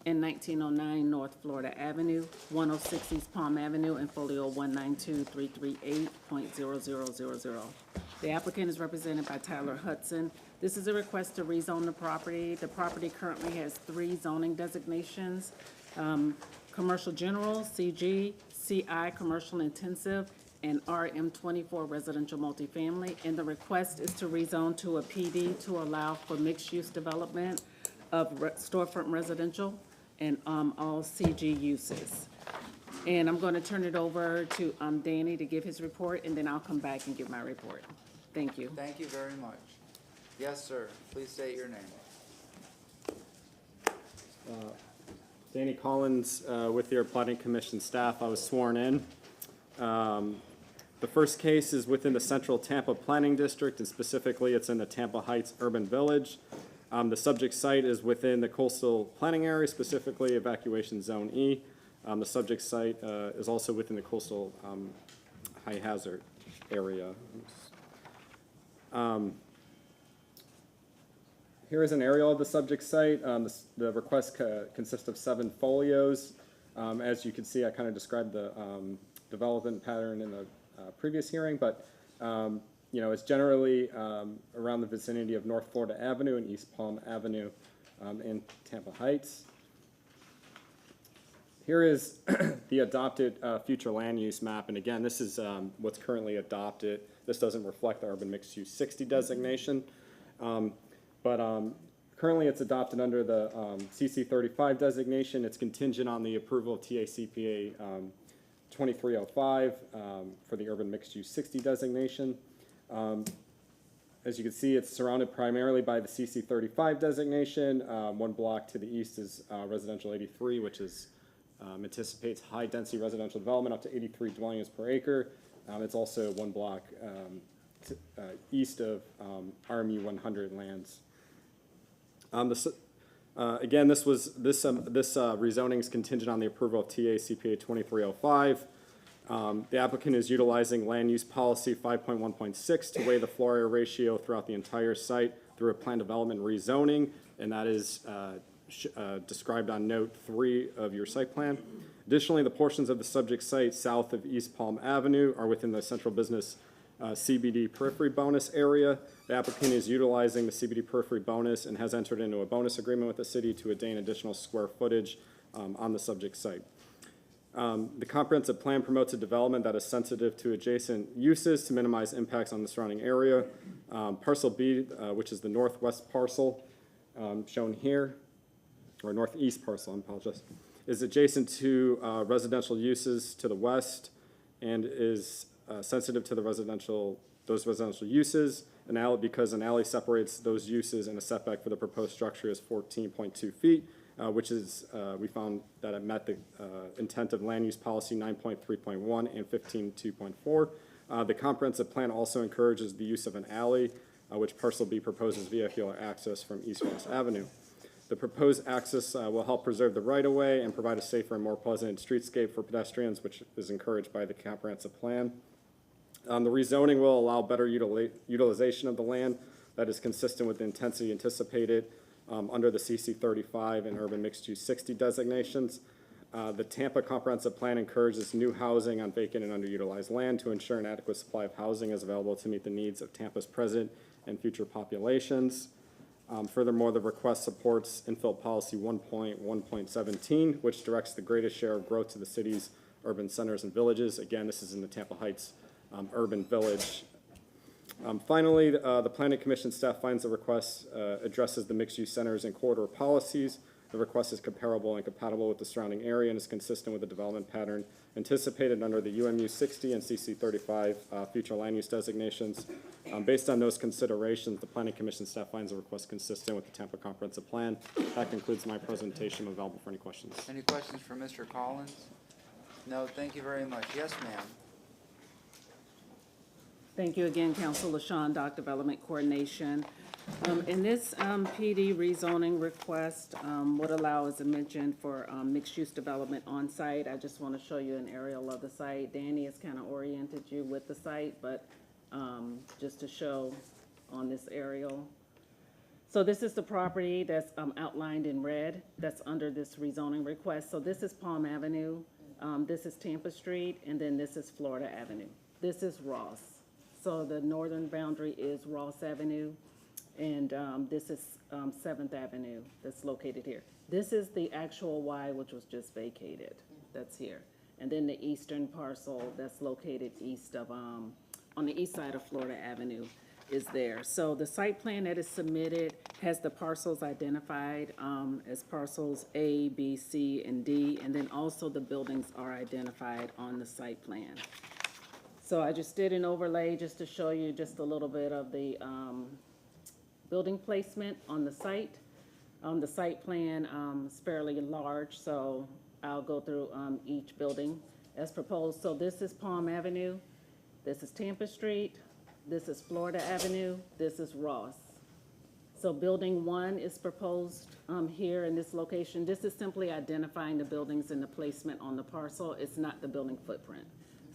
and 1909 North Florida Avenue, 106 East Palm Avenue, and folio 192-338.0000. The applicant is represented by Tyler Hudson. This is a request to rezone the property. The property currently has 3 zoning designations, Commercial General, CG, CI, Commercial Intensive, and RM24 residential multifamily. And the request is to rezone to a PD to allow for mixed-use development of storefront residential and all CG uses. And I'm going to turn it over to Danny to give his report, and then I'll come back and give my report. Thank you. Thank you very much. Yes, sir. Please state your name. Danny Collins, with your Planning Commission staff. I was sworn in. The first case is within the Central Tampa Planning District, and specifically it's in the Tampa Heights Urban Village. The subject site is within the coastal planning area, specifically Evacuation Zone E. The subject site is also within the coastal high hazard area. Here is an aerial of the subject site. The request consists of 7 folios. As you can see, I kind of described the development pattern in the previous hearing, but you know, it's generally around the vicinity of North Florida Avenue and East Palm Avenue in Tampa Heights. Here is the adopted future land use map, and again, this is what's currently adopted. This doesn't reflect the urban mixed use 60 designation, but currently it's adopted under the CC 35 designation. It's contingent on the approval of TACPA 2305 for the urban mixed use 60 designation. As you can see, it's surrounded primarily by the CC 35 designation. One block to the east is residential 83, which is anticipates high-density residential development up to 83 dwelling units per acre. It's also one block east of RMU 100 lands. Again, this rezoning is contingent on the approval of TA CPA 2305. The applicant is utilizing land use policy 5.1.6 to weigh the floor area ratio throughout the entire site through a plan development rezoning, and that is described on note 3 of your site plan. Additionally, the portions of the subject site south of East Palm Avenue are within the central business CBD periphery bonus area. The applicant is utilizing the CBD periphery bonus and has entered into a bonus agreement with the city to attain additional square footage on the subject site. The comprehensive plan promotes a development that is sensitive to adjacent uses to minimize impacts on the surrounding area. Parcel B, which is the northwest parcel shown here, or northeast parcel, I apologize, is adjacent to residential uses to the west and is sensitive to the those residential uses. An alley, because an alley separates those uses, and a setback for the proposed structure is 14.2 feet, which is, we found that it met the intent of land use policy 9.3.1 and 15.2.4. The comprehensive plan also encourages the use of an alley, which parcel B proposes vehicular access from East-West Avenue. The proposed access will help preserve the right-of-way and provide a safer and more pleasant streetscape for pedestrians, which is encouraged by the comprehensive plan. The rezoning will allow better utilization of the land that is consistent with the intensity anticipated under the CC 35 and urban mixed-use 60 designations. The Tampa Comprehensive Plan encourages new housing on vacant and underutilized land to ensure an adequate supply of housing is available to meet the needs of Tampa's present and future populations. Furthermore, the request supports infill policy 1.1.17, which directs the greatest share of growth to the city's urban centers and villages. Again, this is in the Tampa Heights urban village. Finally, the Planning Commission staff finds the request addresses the mixed-use centers and corridor policies. The request is comparable and compatible with the surrounding area and is consistent with the development pattern anticipated under the UMU 60 and CC 35 future land use designations. Based on those considerations, the Planning Commission staff finds the request consistent with the Tampa Comprehensive Plan. That concludes my presentation. I'm available for any questions. Any questions for Mr. Collins? No, thank you very much. Yes, ma'am. Thank you again, Council LaShawn, Dock Development Coordination. In this PD rezoning request would allow, as I mentioned, for mixed-use development on site. I just want to show you an aerial of the site. Danny has kind of oriented you with the site, but just to show on this aerial. So this is the property that's outlined in red that's under this rezoning request. So this is Palm Avenue, this is Tampa Street, and then this is Florida Avenue. This is Ross. So the northern boundary is Ross Avenue, and this is 7th Avenue that's located here. This is the actual Y, which was just vacated. That's here. and then the eastern parcel that's located east of, on the east side of Florida Avenue is there. So the site plan that is submitted has the parcels identified as parcels A, B, C, and D, and then also the buildings are identified on the site plan. So I just did an overlay just to show you just a little bit of the building placement on the site. The site plan is fairly large, so I'll go through each building as proposed. So this is Palm Avenue, this is Tampa Street, this is Florida Avenue, this is Ross. So building 1 is proposed here in this location. This is simply identifying the buildings and the placement on the parcel. It's not the building footprint.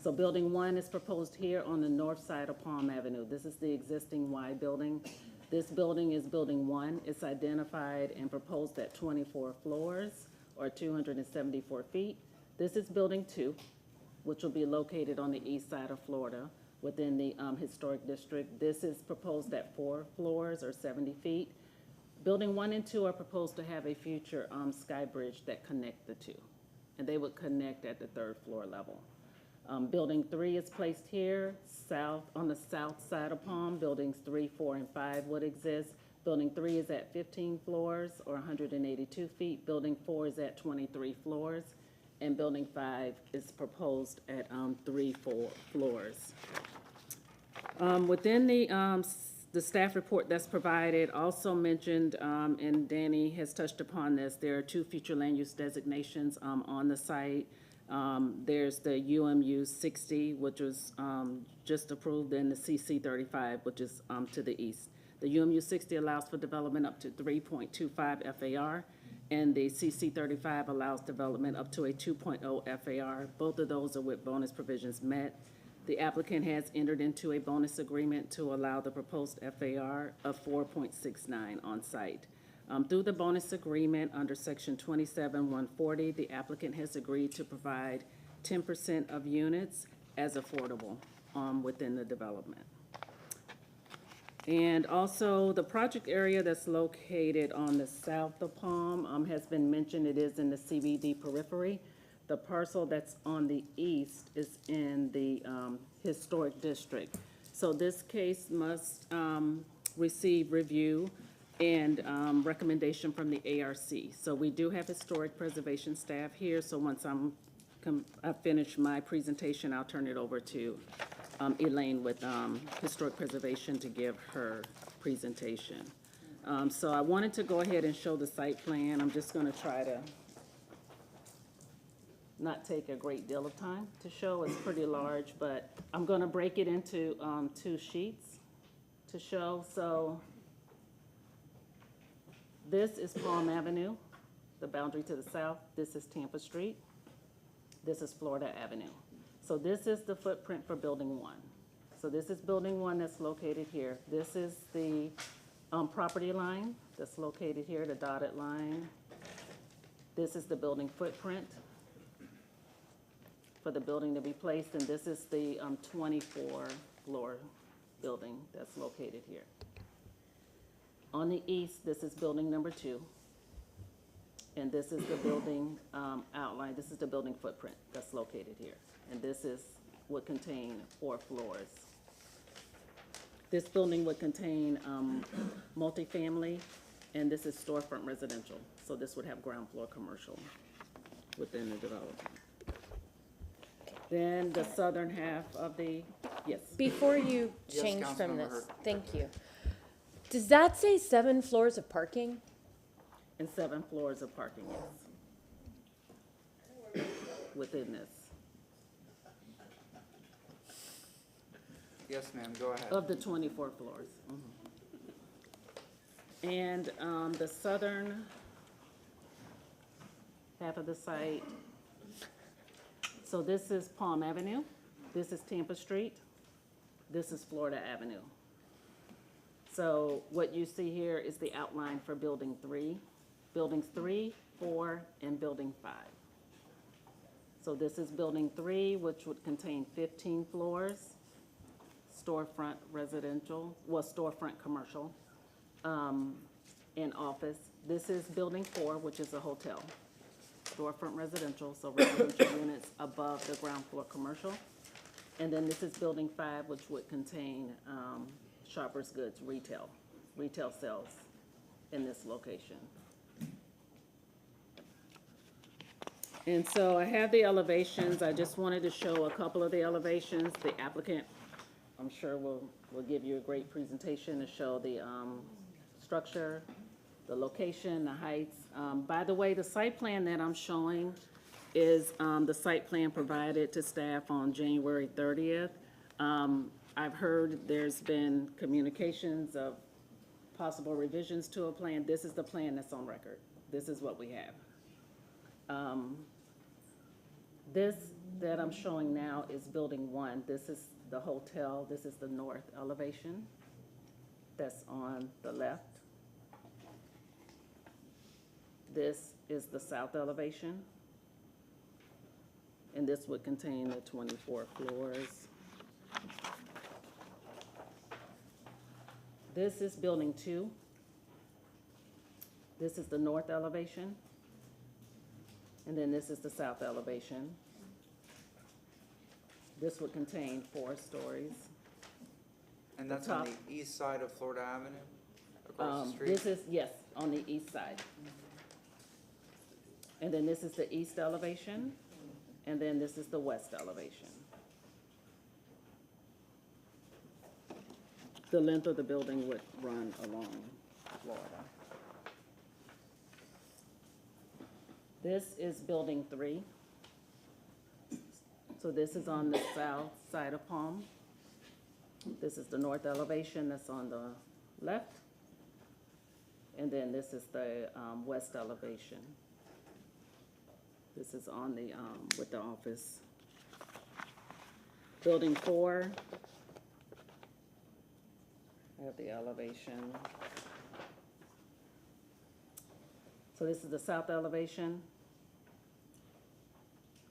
So building 1 is proposed here on the north side of Palm Avenue. This is the existing Y building. This building is building 1. It's identified and proposed at 24 floors or 274 feet. This is building 2, which will be located on the east side of Florida within the historic district. This is proposed at 4 floors or 70 feet. Building 1 and 2 are proposed to have a future sky bridge that connect the two, and they would connect at the 3rd floor level. Building 3 is placed here, on the south side of Palm. Buildings 3, 4, and 5 would exist. Building 3 is at 15 floors or 182 feet. Building 4 is at 23 floors. And Building 5 is proposed at 3 floors. Within the staff report that's provided, also mentioned, and Danny has touched upon this, there are 2 future land use designations on the site. There's the UMU 60, which was just approved, and the CC 35, which is to the east. The UMU 60 allows for development up to 3.25 FAR, and the CC 35 allows development up to a 2.0 FAR. Both of those are with bonus provisions met. The applicant has entered into a bonus agreement to allow the proposed FAR of 4.69 on site. Through the bonus agreement under section 27-140, the applicant has agreed to provide 10% of units as affordable within the development. And also, the project area that's located on the south of Palm has been mentioned. It is in the CBD periphery. The parcel that's on the east is in the historic district. So this case must receive review and recommendation from the ARC. So we do have historic preservation staff here. So once I finish my presentation, I'll turn it over to Elaine with historic preservation to give her presentation. So I wanted to go ahead and show the site plan. I'm just going to try to not take a great deal of time to show. It's pretty large, but I'm going to break it into 2 sheets to show. So this is Palm Avenue, the boundary to the south. This is Tampa Street. This is Florida Avenue. So this is the footprint for building 1. So this is building 1 that's located here. This is the property line that's located here, the dotted line. This is the building footprint for the building to be placed, and this is the 24-floor building that's located here. On the east, this is building number 2, and this is the building outline. This is the building footprint that's located here, and this would contain 4 floors. This building would contain multifamily, and this is storefront residential. So this would have ground floor commercial within the development. Then the southern half of the, yes. Before you Yes, change from Councilmember this, Hurd. thank you. Does that say 7 floors of parking? And 7 floors of parking, yes. Within this. Yes, ma'am, go ahead. Of the 24 floors. And the southern half of the site, so this is Palm Avenue, this is Tampa Street, this is Florida Avenue. So what you see here is the outline for building 3, buildings 3, 4, and building 5. So this is building 3, which would contain 15 floors, storefront residential, storefront commercial, and office. This is building 4, which is a hotel. storefront residential, so residential units above the ground floor commercial. And then this is building 5, which would contain Shoppers Goods retail sales in this location. And so I have the elevations. I just wanted to show a couple of the elevations. The applicant, I'm sure will give you a great presentation to show the structure, the location, the heights. By the way, the site plan that I'm showing is the site plan provided to staff on January 30th. I've heard there's been communications of possible revisions to a plan. This is the plan that's on record. This is what we have. This that I'm showing now is building 1. This is the hotel. This is the north elevation that's on the left. This is the south elevation. And this would contain the 24 floors. This is building 2. This is the north elevation. And then this is the south elevation. This would contain 4 stories. And that's on the east side of Florida Avenue, across the street? This is, yes, on the east side. And then this is the east elevation, and then this is the west elevation. The length of the building would run along Florida. This is building 3. So this is on the south side of Palm. This is the north elevation that's on the left. And then this is the west elevation. This is on the, with the office. Building 4. I have the elevation. So this is the south elevation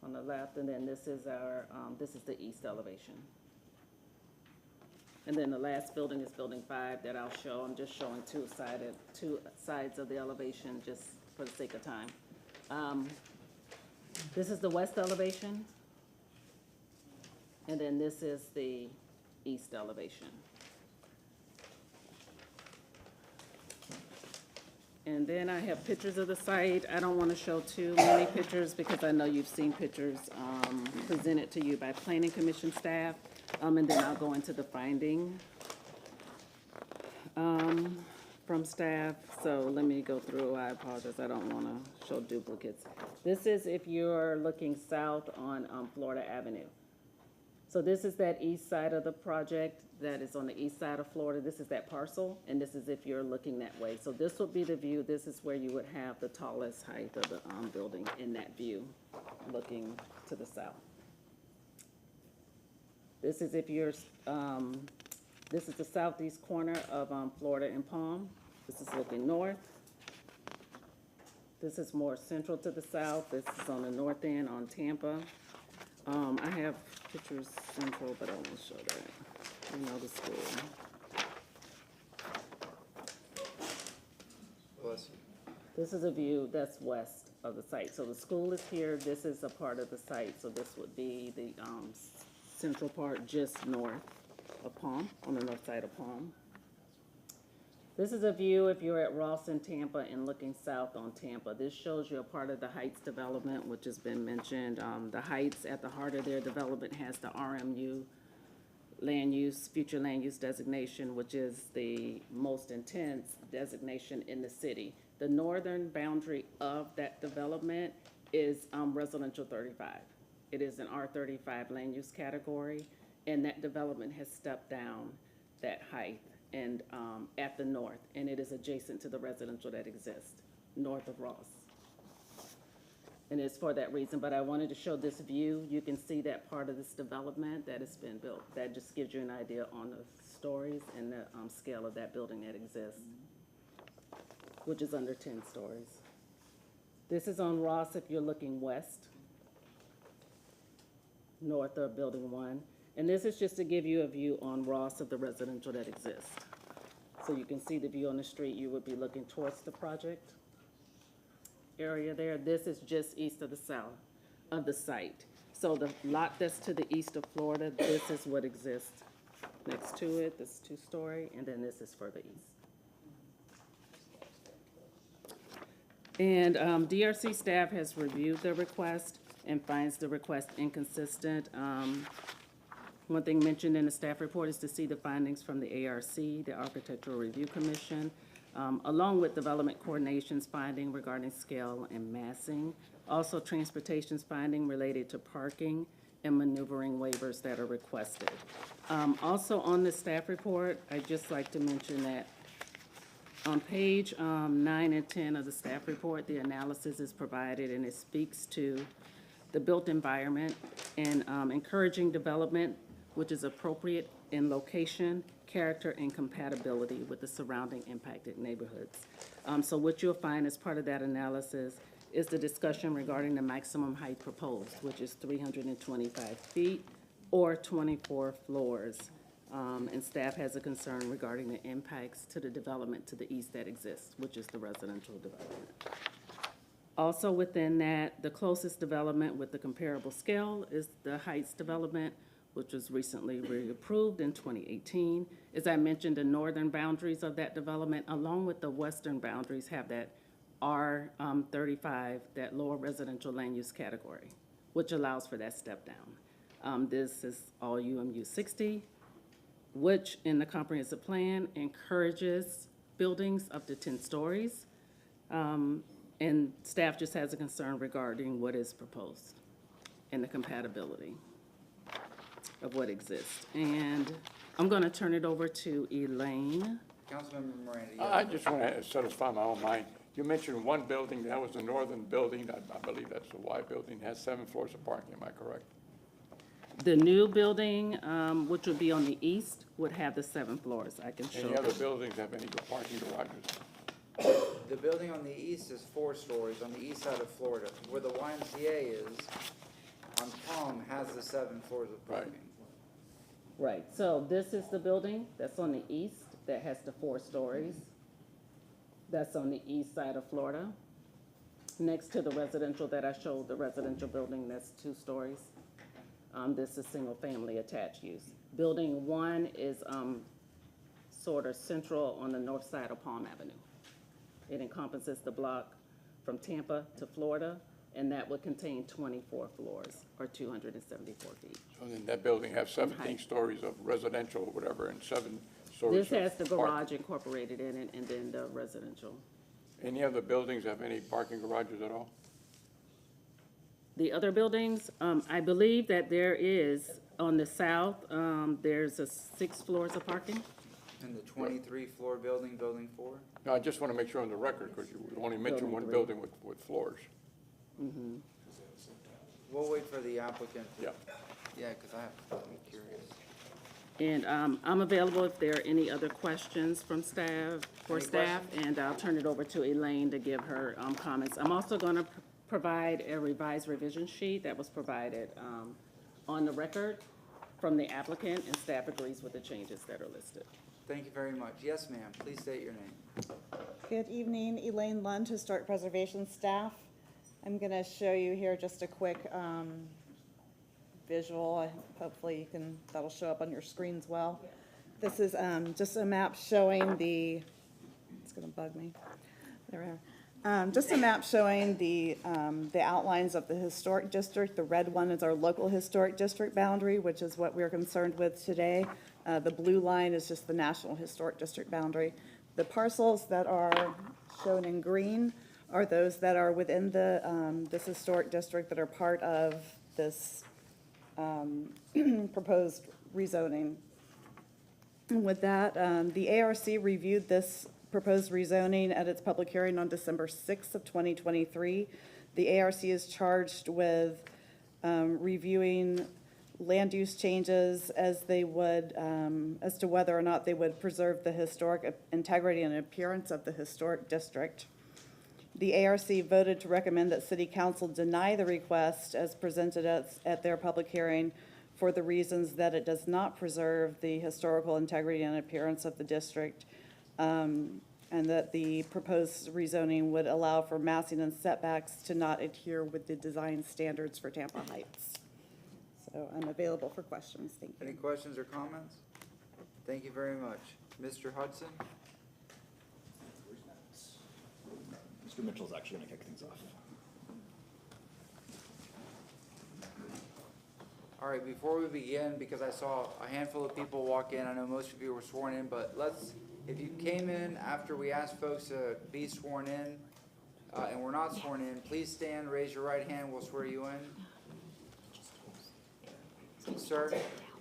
on the left, and then this is our, this is the east elevation. And then the last building is building 5 that I'll show. I'm just showing two sides of the elevation just for the sake of time. This is the west elevation, and then this is the east elevation. And then I have pictures of the site. I don't want to show too many pictures because I know you've seen pictures presented to you by Planning Commission staff. And then I'll go into the finding from staff. So let me go through. I apologize. I don't want to show duplicates. This is if you're looking south on Florida Avenue. So this is that east side of the project that is on the east side of Florida. This is that parcel, and this is if you're looking that way. So this would be the view. This is where you would have the tallest height of the building in that view, looking to the south. This is if you're, this is the southeast corner of Florida and Palm. This is looking north. This is more central to the south. This is on the north end on Tampa. I have pictures central, but I won't show that. You know the school. This is a view that's west of the site. So the school is here. This is a part of the site. So this would be the central part just north of Palm, on the north side of Palm. This is a view if you're at Ross and Tampa and looking south on Tampa. This shows you a part of the Heights development, which has been mentioned. The Heights, at the heart of their development, has the RMU land use, future land use designation, which is the most intense designation in the city. The northern boundary of that development is residential 35. It is an R35 land use category, and that development has stepped down that height and at the north, and it is adjacent to the residential that exists north of Ross. And it's for that reason, but I wanted to show this view. You can see that part of this development that has been built. That just gives you an idea on the stories and the scale of that building that exists, which is under 10 stories. This is on Ross if you're looking west, north of Building 1. And this is just to give you a view on Ross of the residential that exists. So you can see the view on the street. You would be looking towards the project. area there. This is just east of the south of the site. So the lot that's to the east of Florida, this is what exists next to it. This is two-story, and then this is further east. And DRC staff has reviewed the request and finds the request inconsistent. One thing mentioned in the staff report is to see the findings from the ARC, the Architectural Review Commission, along with Development Coordination's finding regarding scale and massing. Also, Transportation's finding related to parking and maneuvering waivers that are requested. Also on the staff report, I'd just like to mention that on page 9 and 10 of the staff report, the analysis is provided and it speaks to the built environment and encouraging development which is appropriate in location, character, and compatibility with the surrounding impacted neighborhoods. So what you'll find as part of that analysis is the discussion regarding the maximum height proposed, which is 325 feet or 24 floors. And staff has a concern regarding the impacts to the development to the east that exists, which is the residential development. Also within that, the closest development with the comparable scale is the Heights development, which was recently reapproved in 2018. As I mentioned, the northern boundaries of that development, along with the western boundaries, have that R35, that lower residential land use category, which allows for that step down. This is all UMU 60, which in the comprehensive plan encourages buildings up to 10 stories. And staff just has a concern regarding what is proposed and the compatibility of what exists. And I'm going to turn it over to Elaine. Councilmember Miranda. I just want to satisfy my own mind. You mentioned one building, that was the northern building, I believe that's the Y building, has 7 floors of parking, am I correct? The new building, which would be on the east, would have the 7 floors. I can show. Any other buildings have any parking garages? The building on the east is 4 stories on the east side of Florida. Where the YMCA is, on Palm, has the 7 floors of parking. Right, so this is the building that's on the east that has the 4 stories. That's on the east side of Florida. Next to the residential that I showed, the residential building that's 2 stories. This is single-family attached use. Building 1 is sort of central on the north side of Palm Avenue. It encompasses the block from Tampa to Florida, and that would contain 24 floors, or 274 feet. So then that building has 17 stories of residential or whatever, and 7 stories This has the of parking. garage incorporated in it, and then the residential. Any other buildings have any parking garages at all? The other buildings, I believe that there is, on the south, there's 6 floors of parking. And the 23-floor building, building 4? No, I just want to make sure on the record, because you only mentioned Building one 3. building with floors. We'll wait for the applicant. Yeah. Yeah, because I'm curious. And I'm available if there are any other questions from staff, and I'll turn it over to Elaine to give her comments. I'm also going to provide a revised revision sheet that was provided on the record from the applicant, and staff agrees with the changes that are listed. Thank you very much. Yes, ma'am. Please state your name. Good evening, Elaine Lund, Historic Preservation staff. I'm going to show you here just a quick visual. Hopefully you can, that'll show up on your screens well. This is just a map showing the, it's going to bug me. There we are. Just a map showing the outlines of the historic district. The red one is our local historic district boundary, which is what we're concerned with today. The blue line is just the national historic district boundary. The parcels that are shown in green are those that are within the this historic district that are part of this proposed rezoning. With that, the ARC reviewed this proposed rezoning at its public hearing on December 6th of 2023. The ARC is charged with reviewing land use changes as they would, as to whether or not they would preserve the historic integrity and appearance of the historic district. The ARC voted to recommend that City Council deny the request as presented at their public hearing for the reasons that it does not preserve the historical integrity and appearance of the district. and that the proposed rezoning would allow for massing and setbacks to not adhere with the design standards for Tampa Heights. So I'm available for questions. Thank you. Any questions or comments? Thank you very much. Mr. Hudson? Mr. Mitchell's actually going to kick things off. All right, before we begin, because I saw a handful of people walk in, I know most of you were sworn in, but if you came in after we asked folks to be sworn in, and were not sworn in, please stand, raise your right hand, we'll swear you in. Sir,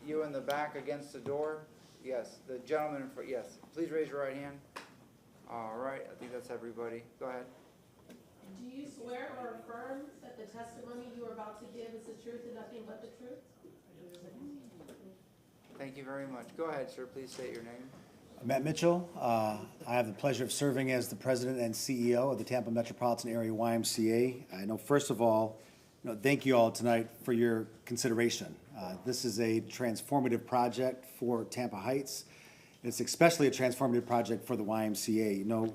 you in the back against the door? Yes, the gentleman in front, yes. Please raise your right hand. All right, I think that's everybody. Go ahead. Do you swear or affirm that the testimony you are about to give is the truth and nothing but the truth? Thank you very much. Go ahead, sir. Please state your name. Matt Mitchell. I have the pleasure of serving as the president and CEO of the Tampa Metropolitan Area YMCA. I know, first of all, thank you all tonight for your consideration. This is a transformative project for Tampa Heights. It's especially a transformative project for the YMCA.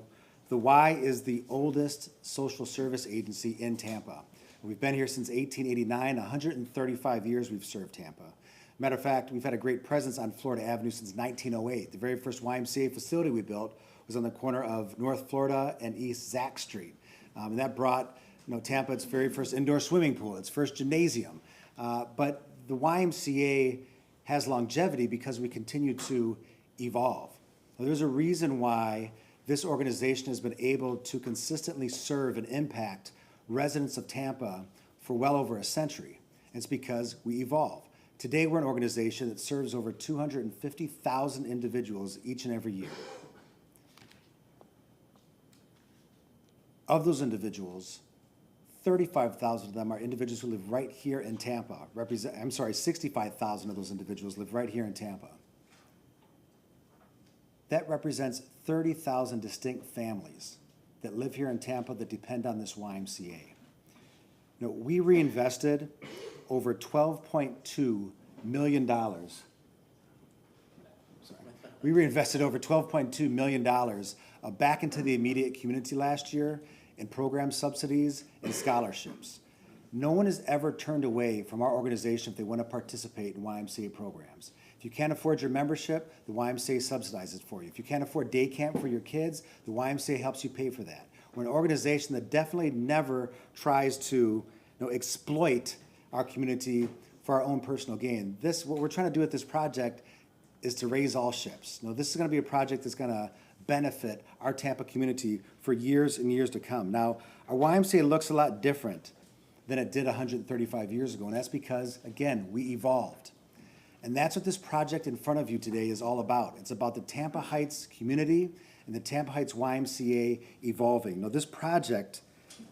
The Y is the oldest social service agency in Tampa. We've been here since 1889, 135 years we've served Tampa. Matter of fact, we've had a great presence on Florida Avenue since 1908. The very first YMCA facility we built was on the corner of North Florida and East Zack Street. And that brought Tampa its very first indoor swimming pool, its first gymnasium. But the YMCA has longevity because we continue to evolve. Now, there's a reason why this organization has been able to consistently serve and impact residents of Tampa for well over a century. And it's because we evolve. Today, we're an organization that serves over 250,000 individuals each and every year. Of those individuals, 35,000 of them are individuals who live right here in Tampa. 65,000 of those individuals live right here in Tampa. That represents 30,000 distinct families that live here in Tampa that depend on this YMCA. We reinvested over $12.2 million. We reinvested over $12.2 million back into the immediate community last year in program subsidies and scholarships. No one has ever turned away from our organization if they want to participate in YMCA programs. If you can't afford your membership, the YMCA subsidizes it for you. If you can't afford day camp for your kids, the YMCA helps you pay for that. We're an organization that definitely never tries to exploit our community for our own personal gain. What we're trying to do with this project is to raise all ships. This is going to be a project that's going to benefit our Tampa community for years and years to come. Now, our YMCA looks a lot different than it did 135 years ago, and that's because, again, we evolved. And that's what this project in front of you today is all about. It's about the Tampa Heights community and the Tampa Heights YMCA evolving. Now, this project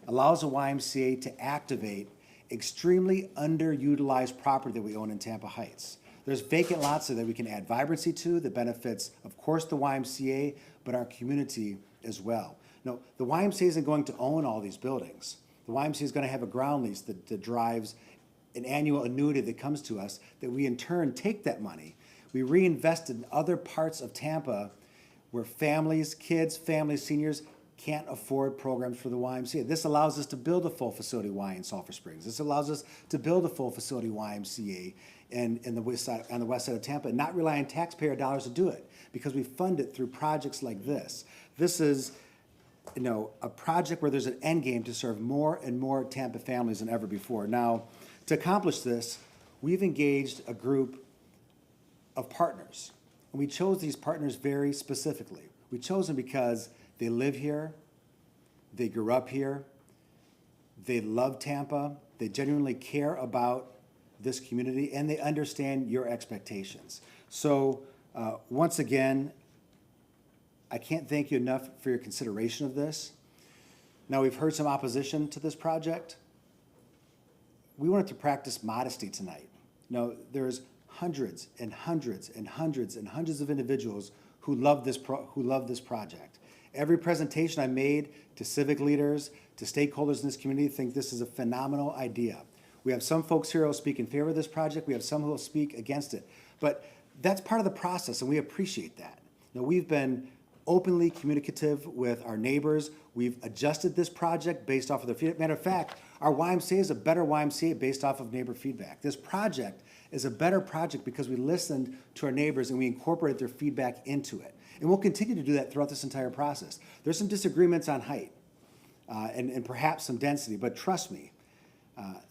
allows the YMCA to activate extremely underutilized property that we own in Tampa Heights. There's vacant lots there that we can add vibrancy to that benefits, of course, the YMCA, but our community as well. Now, the YMCA isn't going to own all these buildings. The YMCA is going to have a ground lease that drives an annual annuity that comes to us that we in turn take that money. We reinvest in other parts of Tampa where families, kids, families, seniors can't afford programs for the YMCA. This allows us to build a full facility Y in Sulphur Springs. This allows us to build a full facility YMCA on the west side of Tampa and not rely on taxpayer dollars to do it because we fund it through projects like this. This is a project where there's an end game to serve more and more Tampa families than ever before. Now, to accomplish this, we've engaged a group of partners. And we chose these partners very specifically. We chose them because they live here, they grew up here, they love Tampa, they genuinely care about this community, and they understand your expectations. So once again, I can't thank you enough for your consideration of this. Now, we've heard some opposition to this project. We wanted to practice modesty tonight. Now, there's hundreds and hundreds and hundreds and hundreds of individuals who love this project. Every presentation I made to civic leaders, to stakeholders in this community, think this is a phenomenal idea. We have some folks here who will speak in favor of this project. We have some who will speak against it. But that's part of the process, and we appreciate that. Now, we've been openly communicative with our neighbors. We've adjusted this project based off of the feedback. Matter of fact, our YMCA is a better YMCA based off of neighbor feedback. This project is a better project because we listened to our neighbors and we incorporated their feedback into it. And we'll continue to do that throughout this entire process. There's some disagreements on height and perhaps some density, but trust me,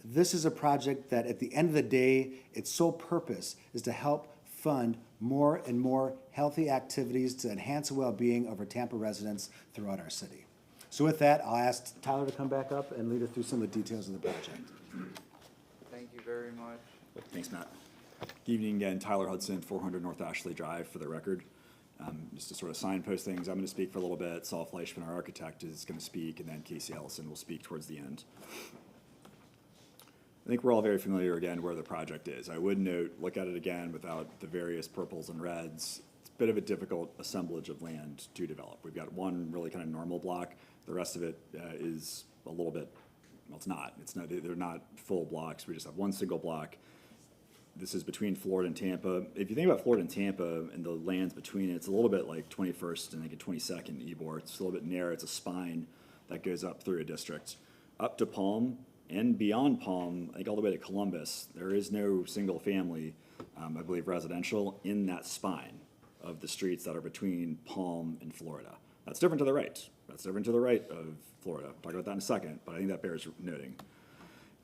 this is a project that at the end of the day, its sole purpose is to help fund more and more healthy activities to enhance the well-being of our Tampa residents throughout our city. So with that, I'll ask Tyler to come back up and lead us through some of the details of the project. Thank you very much. Thanks, Matt. Good evening again, Tyler Hudson, 400 North Ashley Drive, for the record. Just to sort of signpost things, I'm going to speak for a little bit. Saul Fleischman, our architect, is going to speak, and then Casey Ellison will speak towards the end. I think we're all very familiar, again, where the project is. I would note, look at it again without the various purples and reds. It's a bit of a difficult assemblage of land to develop. We've got one really kind of normal block. The rest of it is a little bit, well, it's not. They're not full blocks. We just have one single block. This is between Florida and Tampa. If you think about Florida and Tampa and the lands between it, it's a little bit like 21st and I think 22nd Ybor. It's a little bit narrow. It's a spine that goes up through a district. Up to Palm and beyond Palm, I think all the way to Columbus, there is no single family, I believe, residential in that spine of the streets that are between Palm and Florida. That's different to the right. That's different to the right of Florida. I'll talk about that in a second, but I think that bears noting.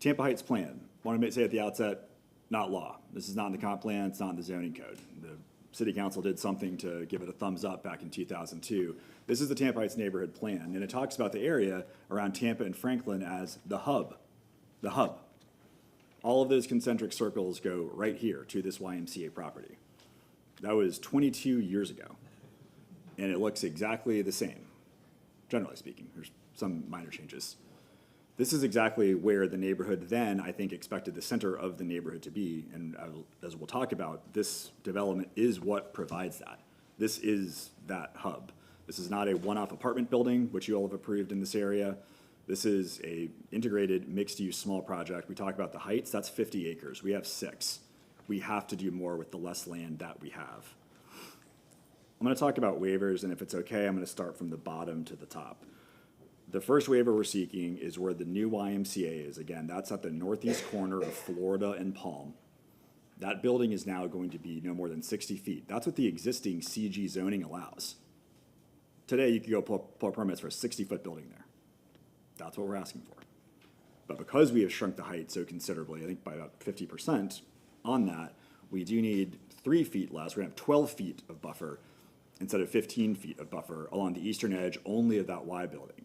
Tampa Heights plan. Want to say at the outset, not law. This is not in the comp plan. It's not in the zoning code. The city council did something to give it a thumbs up back in 2002. This is the Tampa Heights neighborhood plan, and it talks about the area around Tampa and Franklin as the hub. The hub. All of those concentric circles go right here to this YMCA property. That was 22 years ago, and it looks exactly the same, generally speaking. There's some minor changes. This is exactly where the neighborhood then, I think, expected the center of the neighborhood to be, and as we'll talk about, this development is what provides that. This is that hub. This is not a one-off apartment building, which you all have approved in this area. This is a integrated mixed-use small project. We talk about the Heights, that's 50 acres. We have 6. We have to do more with the less land that we have. I'm going to talk about waivers, and if it's okay, I'm going to start from the bottom to the top. The first waiver we're seeking is where the new YMCA is. Again, that's at the northeast corner of Florida and Palm. That building is now going to be no more than 60 feet. That's what the existing CG zoning allows. Today, you could go pull permits for a 60-foot building there. That's what we're asking for. But because we have shrunk the height so considerably, I think by about 50% on that, we do need 3 feet less. We're going to have 12 feet of buffer instead of 15 feet of buffer along the eastern edge only of that Y building,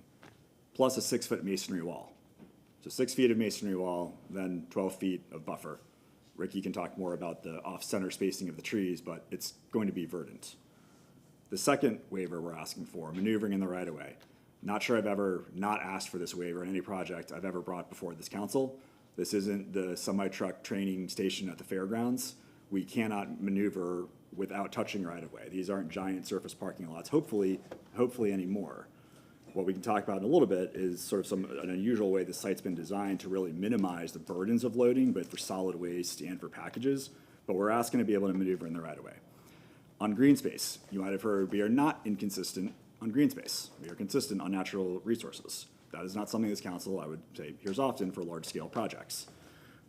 plus a 6-foot masonry wall. So 6 feet of masonry wall, then 12 feet of buffer. Ricky can talk more about the off-center spacing of the trees, but it's going to be verdant. The second waiver we're asking for, maneuvering in the right-of-way. Not sure I've ever not asked for this waiver in any project I've ever brought before this council. This isn't the semi-truck training station at the fairgrounds. We cannot maneuver without touching right-of-way. These aren't giant surface parking lots, hopefully anymore. What we can talk about in a little bit is sort of an unusual way the site's been designed to really minimize the burdens of loading, both for solid waste and for packages, but we're asking to be able to maneuver in the right-of-way. On green space, you might have heard we are not inconsistent on green space. We are consistent on natural resources. That is not something this council, I would say, hears often for large-scale projects.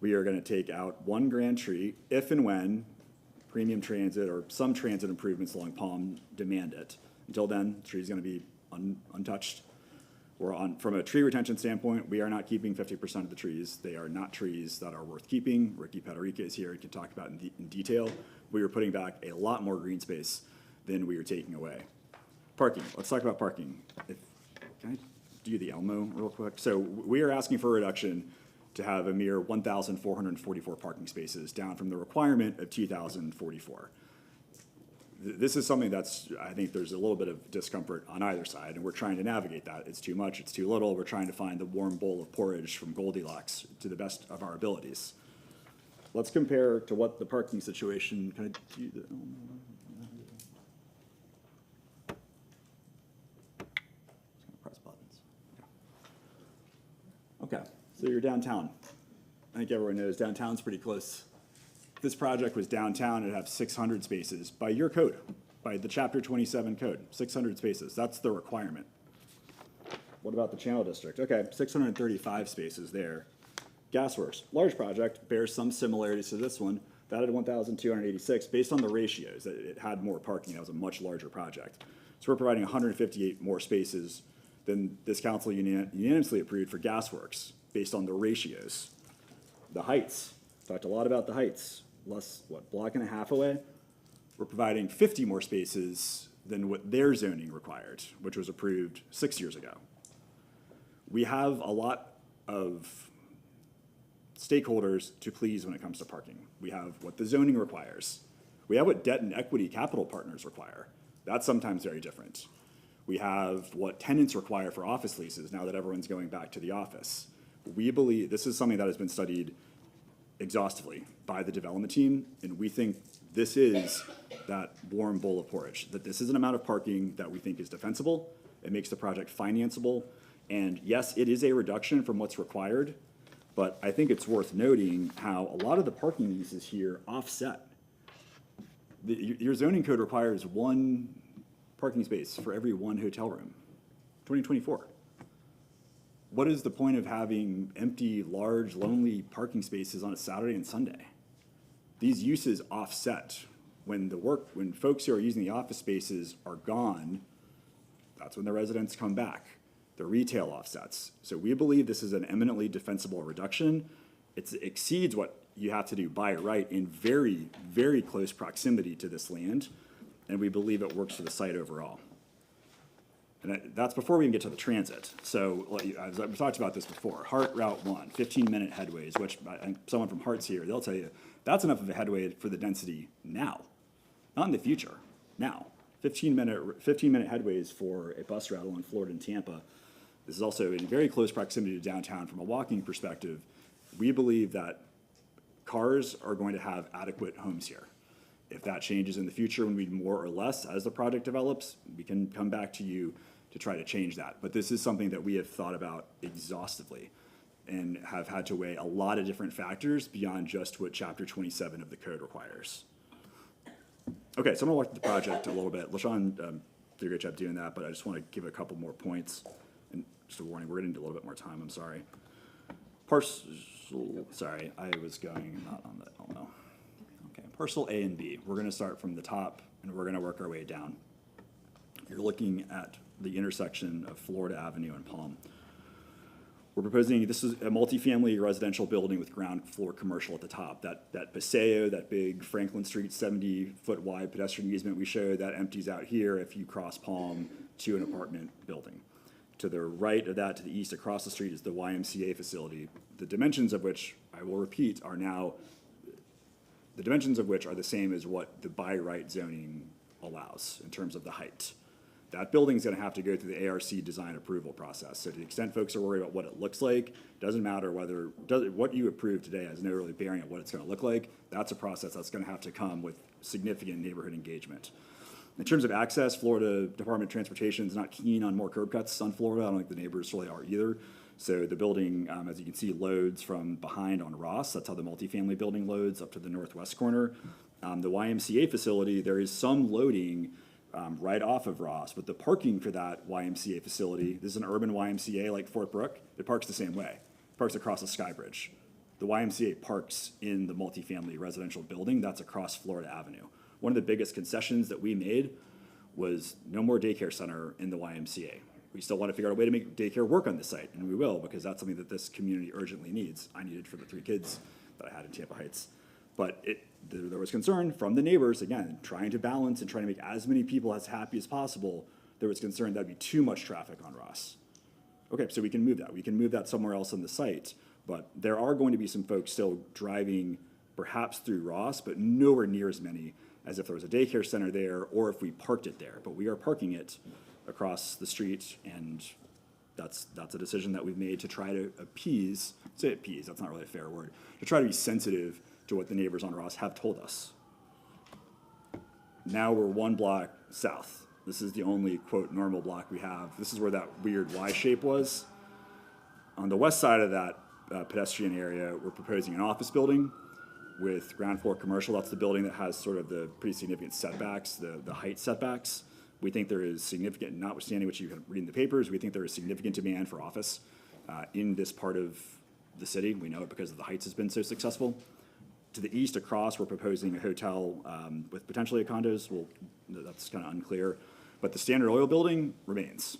We are going to take out 1 grand tree if and when premium transit or some transit improvements along Palm demand it. Until then, the tree is going to be untouched. From a tree retention standpoint, we are not keeping 50% of the trees. They are not trees that are worth keeping. Ricky Pederica is here. He can talk about in detail. We are putting back a lot more green space than we are taking away. Parking. Let's talk about parking. Can I do the Elmo real quick? So we are asking for a reduction to have a mere 1,444 parking spaces, down from the requirement of 2,044. This is something that's, I think there's a little bit of discomfort on either side, and we're trying to navigate that. It's too much, it's too little. We're trying to find the warm bowl of porridge from Goldilocks to the best of our abilities. Let's compare to what the parking situation, can I do the, press buttons. Okay, so you're downtown. I think everyone knows downtown's pretty close. If this project was downtown, it'd have 600 spaces by your code. by the Chapter 27 code, 600 spaces. That's the requirement. What about the Channel District? Okay, 635 spaces there. Gasworks, large project, bears some similarities to this one. That had 1,286 based on the ratios. It had more parking. That was a much larger project. So we're providing 158 more spaces than this council unanimously approved for Gasworks based on the ratios. The heights, talked a lot about the heights. Less, block and a half away? We're providing 50 more spaces than what their zoning required, which was approved 6 years ago. We have a lot of stakeholders to please when it comes to parking. We have what the zoning requires. We have what debt and equity capital partners require. That's sometimes very different. We have what tenants require for office leases now that everyone's going back to the office. We believe this is something that has been studied exhaustively by the development team, and we think this is that warm bowl of porridge, that this is an amount of parking that we think is defensible. It makes the project financeable. And yes, it is a reduction from what's required, but I think it's worth noting how a lot of the parking uses here offset. Your zoning code requires one parking space for every one hotel room, 2024. What is the point of having empty, large, lonely parking spaces on a Saturday and Sunday? These uses offset. When folks who are using the office spaces are gone, that's when the residents come back. The retail offsets. So we believe this is an eminently defensible reduction. It exceeds what you have to do by right in very, very close proximity to this land, and we believe it works for the site overall. And that's before we even get to the transit. So as I've talked about this before, Hart Route 1, 15-minute headways, which someone from Hart's here, they'll tell you that's enough of a headway for the density now, not in the future, now. 15-minute headways for a bus route along Florida and Tampa. This is also in very close proximity to downtown from a walking perspective. We believe that cars are going to have adequate homes here. If that changes in the future when we need more or less as the project develops, we can come back to you to try to change that. But this is something that we have thought about exhaustively and have had to weigh a lot of different factors beyond just what Chapter 27 of the code requires. Okay, so I'm gonna walk through the project a little bit. LaShawn did a great job doing that, but I just want to give a couple more points. And just a warning, we're gonna need a little bit more time, I'm sorry. Sorry, I was going not on the, oh no. Okay, parcel A and B. We're gonna start from the top and we're gonna work our way down. You're looking at the intersection of Florida Avenue and Palm. We're proposing, this is a multifamily residential building with ground floor commercial at the top. That Paseo, that big Franklin Street 70-foot wide pedestrian easement we showed, that empties out here if you cross Palm to an apartment building. To the right of that, to the east across the street, is the YMCA facility, the dimensions of which, I will repeat, are now, the dimensions of which are the same as what the by right zoning allows in terms of the height. That building's gonna have to go through the ARC design approval process. So to the extent folks are worried about what it looks like, doesn't matter what you approve today has no really bearing on what it's gonna look like. That's a process that's gonna have to come with significant neighborhood engagement. In terms of access, Florida Department of Transportation is not keen on more curb cuts on Florida. I don't think the neighbors really are either. So the building, as you can see, loads from behind on Ross. That's how the multifamily building loads up to the northwest corner. The YMCA facility, there is some loading right off of Ross, but the parking for that YMCA facility, this is an urban YMCA like Fort Brooke, it parks the same way. It parks across the Sky Bridge. The YMCA parks in the multifamily residential building that's across Florida Avenue. One of the biggest concessions that we made was no more daycare center in the YMCA. We still want to figure out a way to make daycare work on this site, and we will, because that's something that this community urgently needs. I needed for the 3 kids that I had in Tampa Heights. But there was concern from the neighbors, again, trying to balance and trying to make as many people as happy as possible. There was concern that'd be too much traffic on Ross. Okay, so we can move that. We can move that somewhere else on the site, but there are going to be some folks still driving perhaps through Ross, but nowhere near as many as if there was a daycare center there or if we parked it there. But we are parking it across the street, and that's a decision that we've made to try to appease, say appease, that's not really a fair word, to try to be sensitive to what the neighbors on Ross have told us. Now we're 1 block south. This is the only, quote, normal block we have. This is where that weird Y shape was. On the west side of that pedestrian area, we're proposing an office building with ground floor commercial. That's the building that has sort of the pretty significant setbacks, the height setbacks. We think there is significant, notwithstanding what you can read in the papers, we think there is significant demand for office in this part of the city. We know it because the Heights has been so successful. To the east across, we're proposing a hotel with potentially a condos. Well, that's kind of unclear. But the Standard Oil building remains.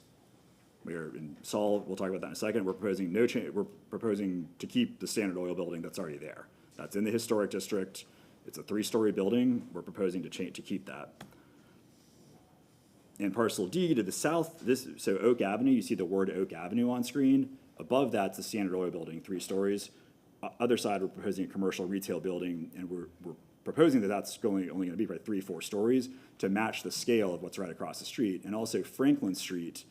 We're in Saul, we'll talk about that in a second. We're proposing no change. We're proposing to keep the Standard Oil building that's already there. That's in the historic district. It's a 3-story building. We're proposing to keep that. In parcel D to the south, so Oak Avenue, you see the word Oak Avenue on screen. Above that's the Standard Oil building, 3 stories. Other side, we're proposing a commercial retail building, and we're proposing that that's only going to be probably 3-4 stories to match the scale of what's right across the street. And also Franklin Street,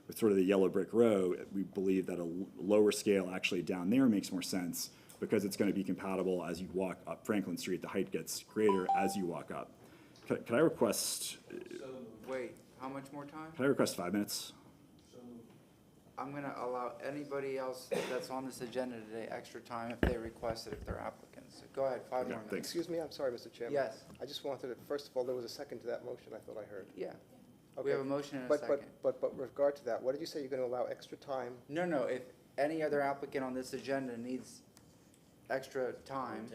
with sort of the yellow brick row, we believe that a lower scale actually down there makes more sense because it's going to be compatible as you walk up Franklin Street. The height gets greater as you walk up. Can I request? Wait, how much more time? Can I request 5 minutes? I'm gonna allow anybody else that's on this agenda today extra time if they request it, if they're applicants. So go ahead, 5 more minutes. Excuse me, I'm sorry, Mr. Chairman. Yes. I just wanted to, first of all, there was a second to that motion, I thought I heard. Yeah. Okay. We have a motion and a second. But with regard to that, what did you say you're going to allow extra time? No, if any other applicant on this agenda needs extra time,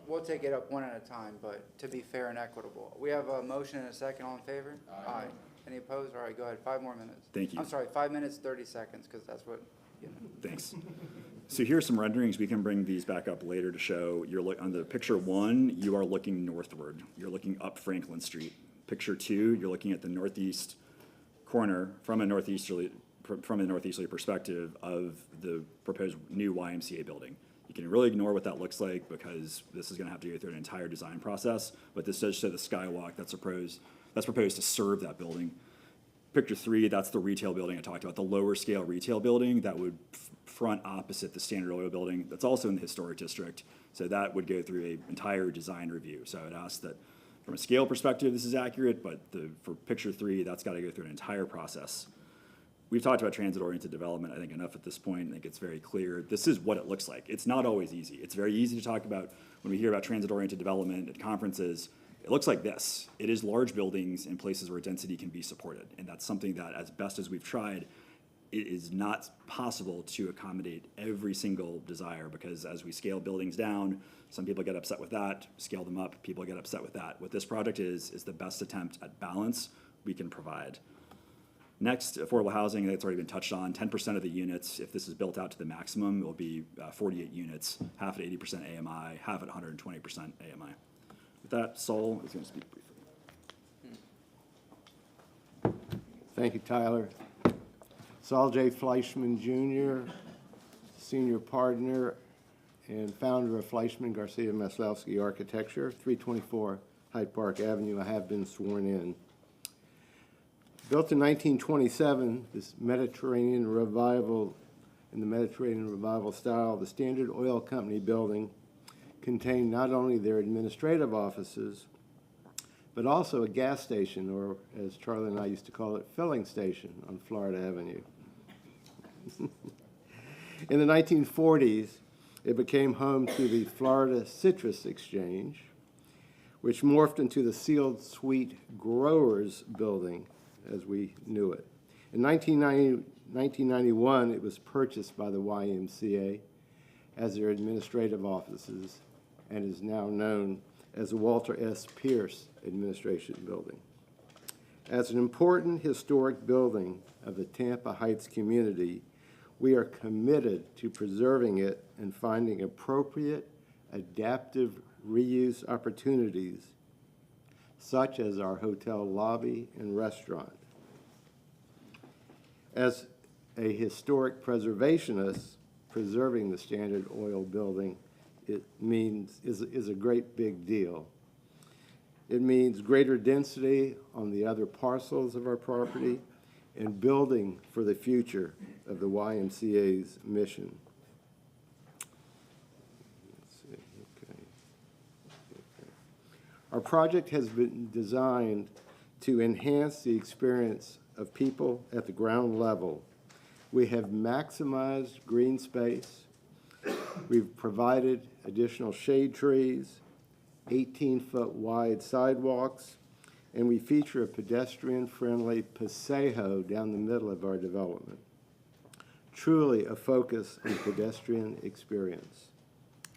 we'll take it up one at a time, but to be fair and equitable. We have a motion and a second, all in favor? Aye. Any opposed? All right, go ahead, 5 more minutes. Thank you. I'm sorry, 5 minutes, 30 seconds, because that's what, you know. Thanks. So here's some renderings. We can bring these back up later to show. On the picture 1, you are looking northward. You're looking up Franklin Street. Picture 2, you're looking at the northeast corner from a northeasterly perspective of the proposed new YMCA building. You can really ignore what that looks like because this is going to have to go through an entire design process, but this does show the skywalk that's proposed to serve that building. Picture 3, that's the retail building I talked about, the lower scale retail building that would front opposite the Standard Oil building that's also in the historic district. So that would go through an entire design review. So I would ask that from a scale perspective, this is accurate, but for picture 3, that's got to go through an entire process. We've talked about transit-oriented development, I think, enough at this point. I think it's very clear. This is what it looks like. It's not always easy. It's very easy to talk about when we hear about transit-oriented development at conferences. It looks like this. It is large buildings in places where density can be supported, and that's something that, as best as we've tried, it is not possible to accommodate every single desire because as we scale buildings down, some people get upset with that, scale them up, people get upset with that. What this project is the best attempt at balance we can provide. Next, affordable housing, that's already been touched on. 10% of the units, if this is built out to the maximum, it will be 48 units, half at 80% AMI, half at 120% AMI. With that, Saul is going to speak briefly. Thank you, Tyler. Saul J. Fleischman Jr., senior partner and founder of Fleischman Garcia Maslowski Architecture, 324 Hyde Park Avenue. I have been sworn in. Built in 1927, this Mediterranean revival, in the Mediterranean revival style, the Standard Oil Company building contained not only their administrative offices, but also a gas station, or as Charlie and I used to call it, filling station on Florida Avenue. In the 1940s, it became home to the Florida Citrus Exchange, which morphed into the Sealed Suite Growers building as we knew it. In 1991, it was purchased by the YMCA as their administrative offices and is now known as the Walter S. Pierce Administration Building. As an important historic building of the Tampa Heights community, we are committed to preserving it and finding appropriate adaptive reuse opportunities, such as our hotel lobby and restaurant. As a historic preservationist, preserving the Standard Oil building is a great big deal. It means greater density on the other parcels of our property and building for the future of the YMCA's mission. Let's see, okay. Our project has been designed to enhance the experience of people at the ground level. We have maximized green space, We've provided additional shade trees, 18-foot wide sidewalks, and we feature a pedestrian-friendly paseo down the middle of our development. Truly a focus on pedestrian experience.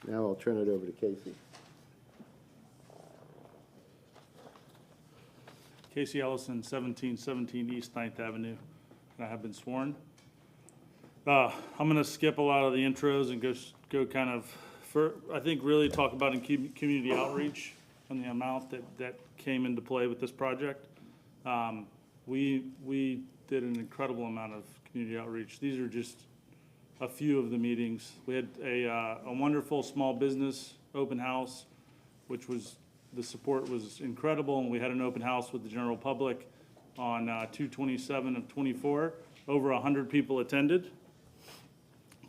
Now I'll turn it over to Casey. Casey Ellison, 1717 East 9th Avenue. I have been sworn. I'm going to skip a lot of the intros and go kind of, I think really talk about in community outreach and the amount that came into play with this project. We did an incredible amount of community outreach. These are just a few of the meetings. We had a wonderful small business open house, which was, the support was incredible, and we had an open house with the general public on 2/27 of 24. Over 100 people attended.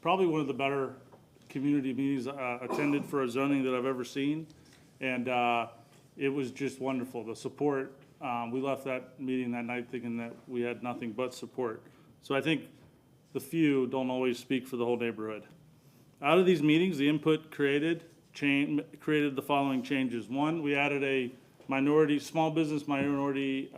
Probably one of the better community meetings attended for a zoning that I've ever seen, and it was just wonderful. The support, we left that meeting that night thinking that we had nothing but support. So I think the few don't always speak for the whole neighborhood. Out of these meetings, the input created the following changes. One, we added a small business minority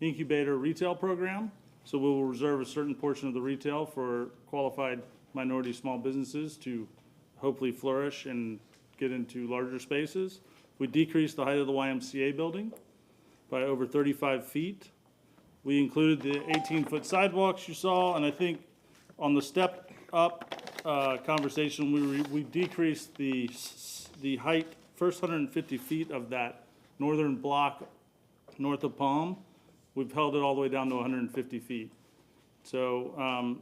incubator retail program. So we will reserve a certain portion of the retail for qualified minority small businesses to hopefully flourish and get into larger spaces. We decreased the height of the YMCA building by over 35 feet. We included the 18-foot sidewalks you saw, and I think on the step up conversation, we decreased the height, first 150 feet of that northern block north of Palm. We've held it all the way down to 150 feet. So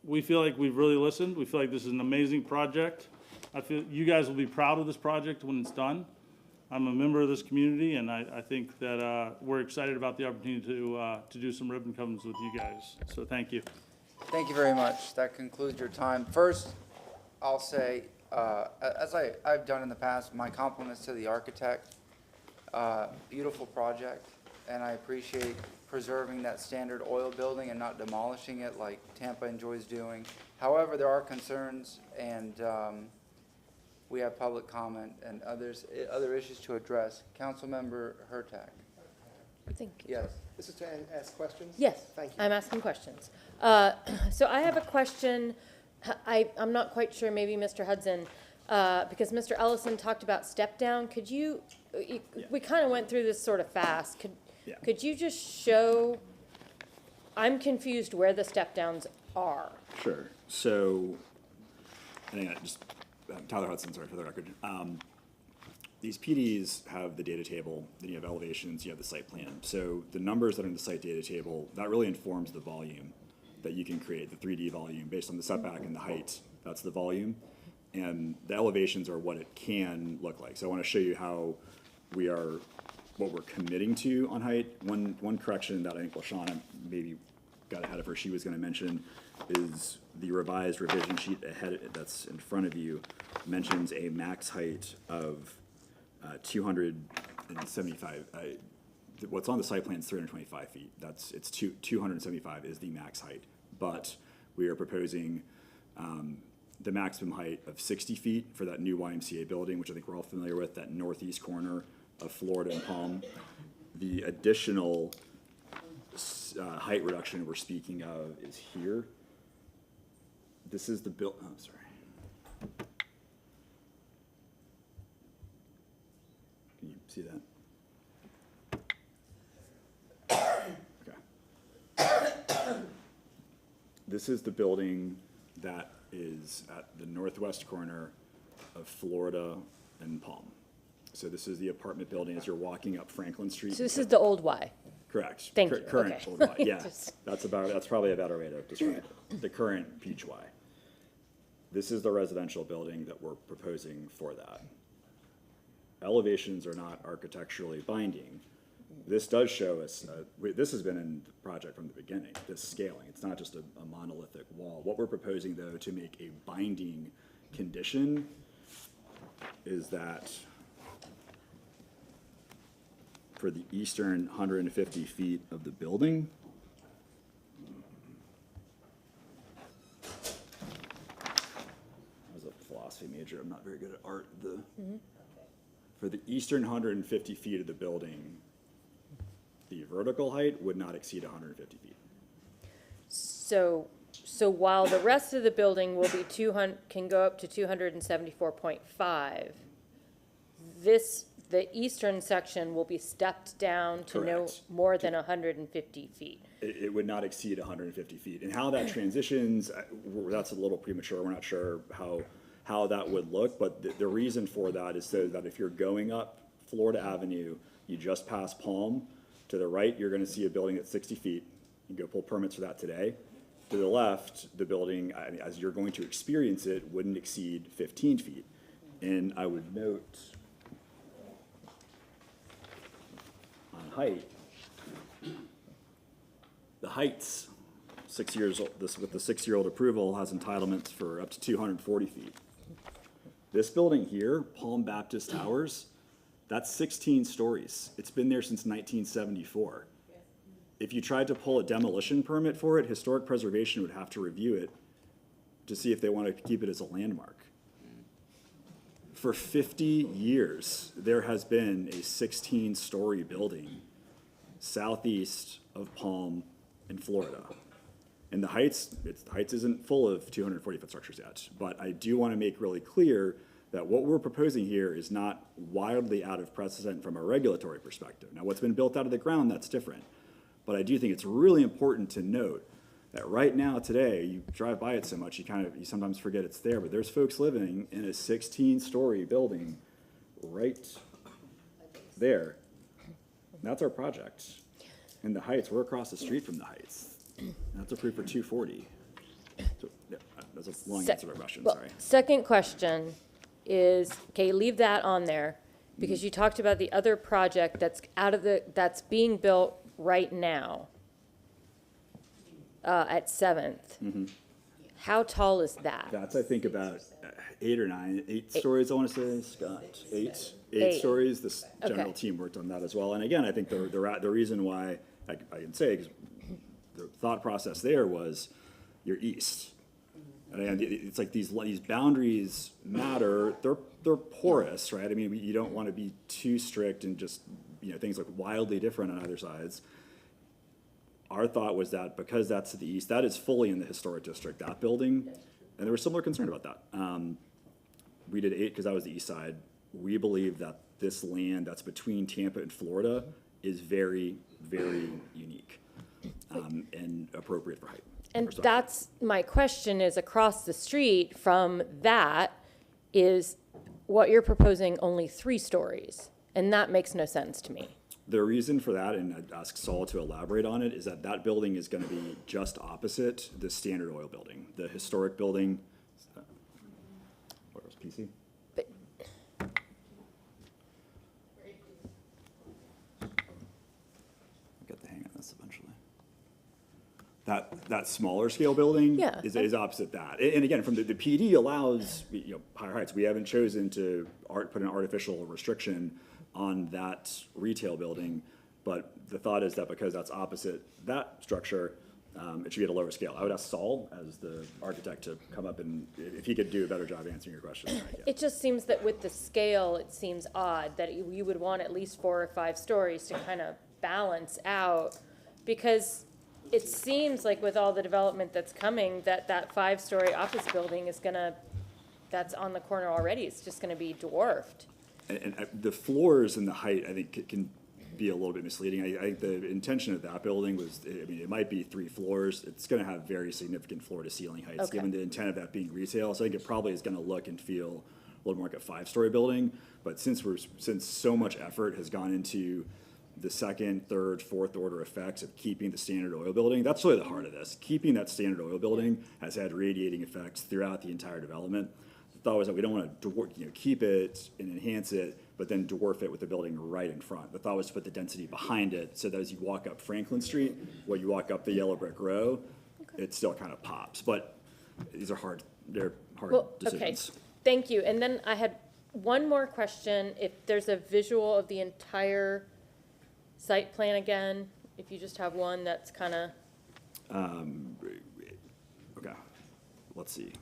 we feel like we've really listened. We feel like this is an amazing project. I feel you guys will be proud of this project when it's done. I'm a member of this community, and I think that we're excited about the opportunity to do some ribbon cuttings with you guys. So thank you. Thank you very much. That concludes your time. First, I'll say, as I've done in the past, my compliments to the architect. Beautiful project, and I appreciate preserving that standard oil building and not demolishing it like Tampa enjoys doing. However, there are concerns, and we have public comment and other issues to address. Councilmember Hurtak. Thank you. Yes. This is to ask questions? Yes. Thank you. I'm asking questions. So I have a question. I'm not quite sure, maybe Mr. Hudson, because Mr. Ellison talked about step down. Could you, we kind of went through this sort of fast. Could you just show, I'm confused where the step downs are. Sure. So, I think Tyler Hudson, sorry for the record. These PDs have the data table, then you have elevations, you have the site plan. So the numbers that are in the site data table, that really informs the volume that you can create, the 3D volume, based on the setback and the height. That's the volume. And the elevations are what it can look like. So I want to show you how what we're committing to on height. One correction that I think LaShawna maybe got ahead of her, she was going to mention, is the revised revision sheet ahead that's in front of you mentions a max height of 275. What's on the site plan is 325 feet. It's 275 is the max height, but we are proposing the maximum height of 60 feet for that new YMCA building, which I think we're all familiar with, that northeast corner of Florida and Palm. The additional height reduction we're speaking of is here. This is the sorry. Can you see that? Okay. This is the building that is at the northwest corner of Florida and Palm. So this is the apartment building as you're walking up Franklin Street. So this is the old Y. Correct. Thank you. Current Okay. old Y. Yeah, that's probably a better way to describe it. The current Peach Y. This is the residential building that we're proposing for that. Elevations are not architecturally binding. This does show us, this has been in the project from the beginning, this scaling. It's not just a monolithic wall. What we're proposing, though, to make a binding condition is that for the eastern 150 feet of the building, how's it fly? philosophy major, I'm not very good at art. For the eastern 150 feet of the building, the vertical height would not exceed 150 feet. So while the rest of the building will be can go up to 274.5, the eastern section will be stepped down to no Correct. more than 150 feet. It would not exceed 150 feet. And how that transitions, that's a little premature. We're not sure how that would look, but the reason for that is so that if you're going up Florida Avenue, you just pass Palm, to the right, you're gonna see a building that's 60 feet. You can go pull permits for that today. To the left, the building, as you're going to experience it, wouldn't exceed 15 feet. And I would note on height, the heights, 6 years old, with the 6-year-old approval, has entitlements for up to 240 feet. This building here, Palm Baptist Towers, that's 16 stories. It's been there since 1974. If you tried to pull a demolition permit for it, Historic Preservation would have to review it to see if they want to keep it as a landmark. For 50 years, there has been a 16-story building southeast of Palm in Florida. And the Heights isn't full of 240-foot structures yet, but I do want to make really clear that what we're proposing here is not wildly out of precedent from a regulatory perspective. Now, what's been built out of the ground, that's different. But I do think it's really important to note that right now, today, you drive by it so much, you sometimes forget it's there, but there's folks living in a 16-story building right there. And that's our project. And the Heights, we're across the street from the Heights. And that's approved for 240. So, yeah, that's a long answer to a question, sorry. Second question is, okay, leave that on there, because you talked about the other project that's being built right now at 7th. How tall is that? That's, I think, about 8 or 9, 8 stories, I want to say, Scott. Eight stories. This general team worked on that as well. And again, I think the reason why I can say, 'cause the thought process there was you're east. And it's like these boundaries matter. They're porous, right? I mean, you don't want to be too strict and just, things look wildly different on either sides. Our thought was that because that's to the east, that is fully in the historic district, that building, and there was similar concern about that. We did 8 because that was the east side. We believe that this land that's between Tampa and Florida is very, very unique and appropriate for height. And that's my question, is across the street from that is what you're proposing only 3 stories, and that makes no sense to me. The reason for that, and I'd ask Saul to elaborate on it, is that building is going to be just opposite the Standard Oil building, the historic building. What was PC? I'll get the hang of this eventually. That smaller scale building is opposite that. And again, from the PD allows higher heights. We haven't chosen to put an artificial restriction on that retail building, but the thought is that because that's opposite that structure, it should be at a lower scale. I would ask Saul, as the architect, to come up and if he could do a better job answering your question. It just seems that with the scale, it seems odd that you would want at least 4 or 5 stories to kind of balance out, because it seems like with all the development that's coming, that 5-story office building is that's on the corner already, it's just gonna be dwarfed. And the floors and the height, I think, can be a little bit misleading. I think the intention of that building was, it might be 3 floors. It's going to have very significant floor-to-ceiling heights, given the intent of that being retail. So I think it probably is going to look and feel a little more like a 5-story building. But since so much effort has gone into the 2nd, 3rd, 4th order effects of keeping the Standard Oil building, that's really the heart of this. Keeping that Standard Oil building has had radiating effects throughout the entire development. The thought was that we don't want to keep it and enhance it, but then dwarf it with the building right in front. The thought was to put the density behind it so that as you walk up Franklin Street, while you walk up the yellow brick row, it still kind of pops. But these are hard decisions. Okay, thank you. And then I had one more question. If there's a visual of the entire site plan again, if you just have one that's kind of. Okay, let's see.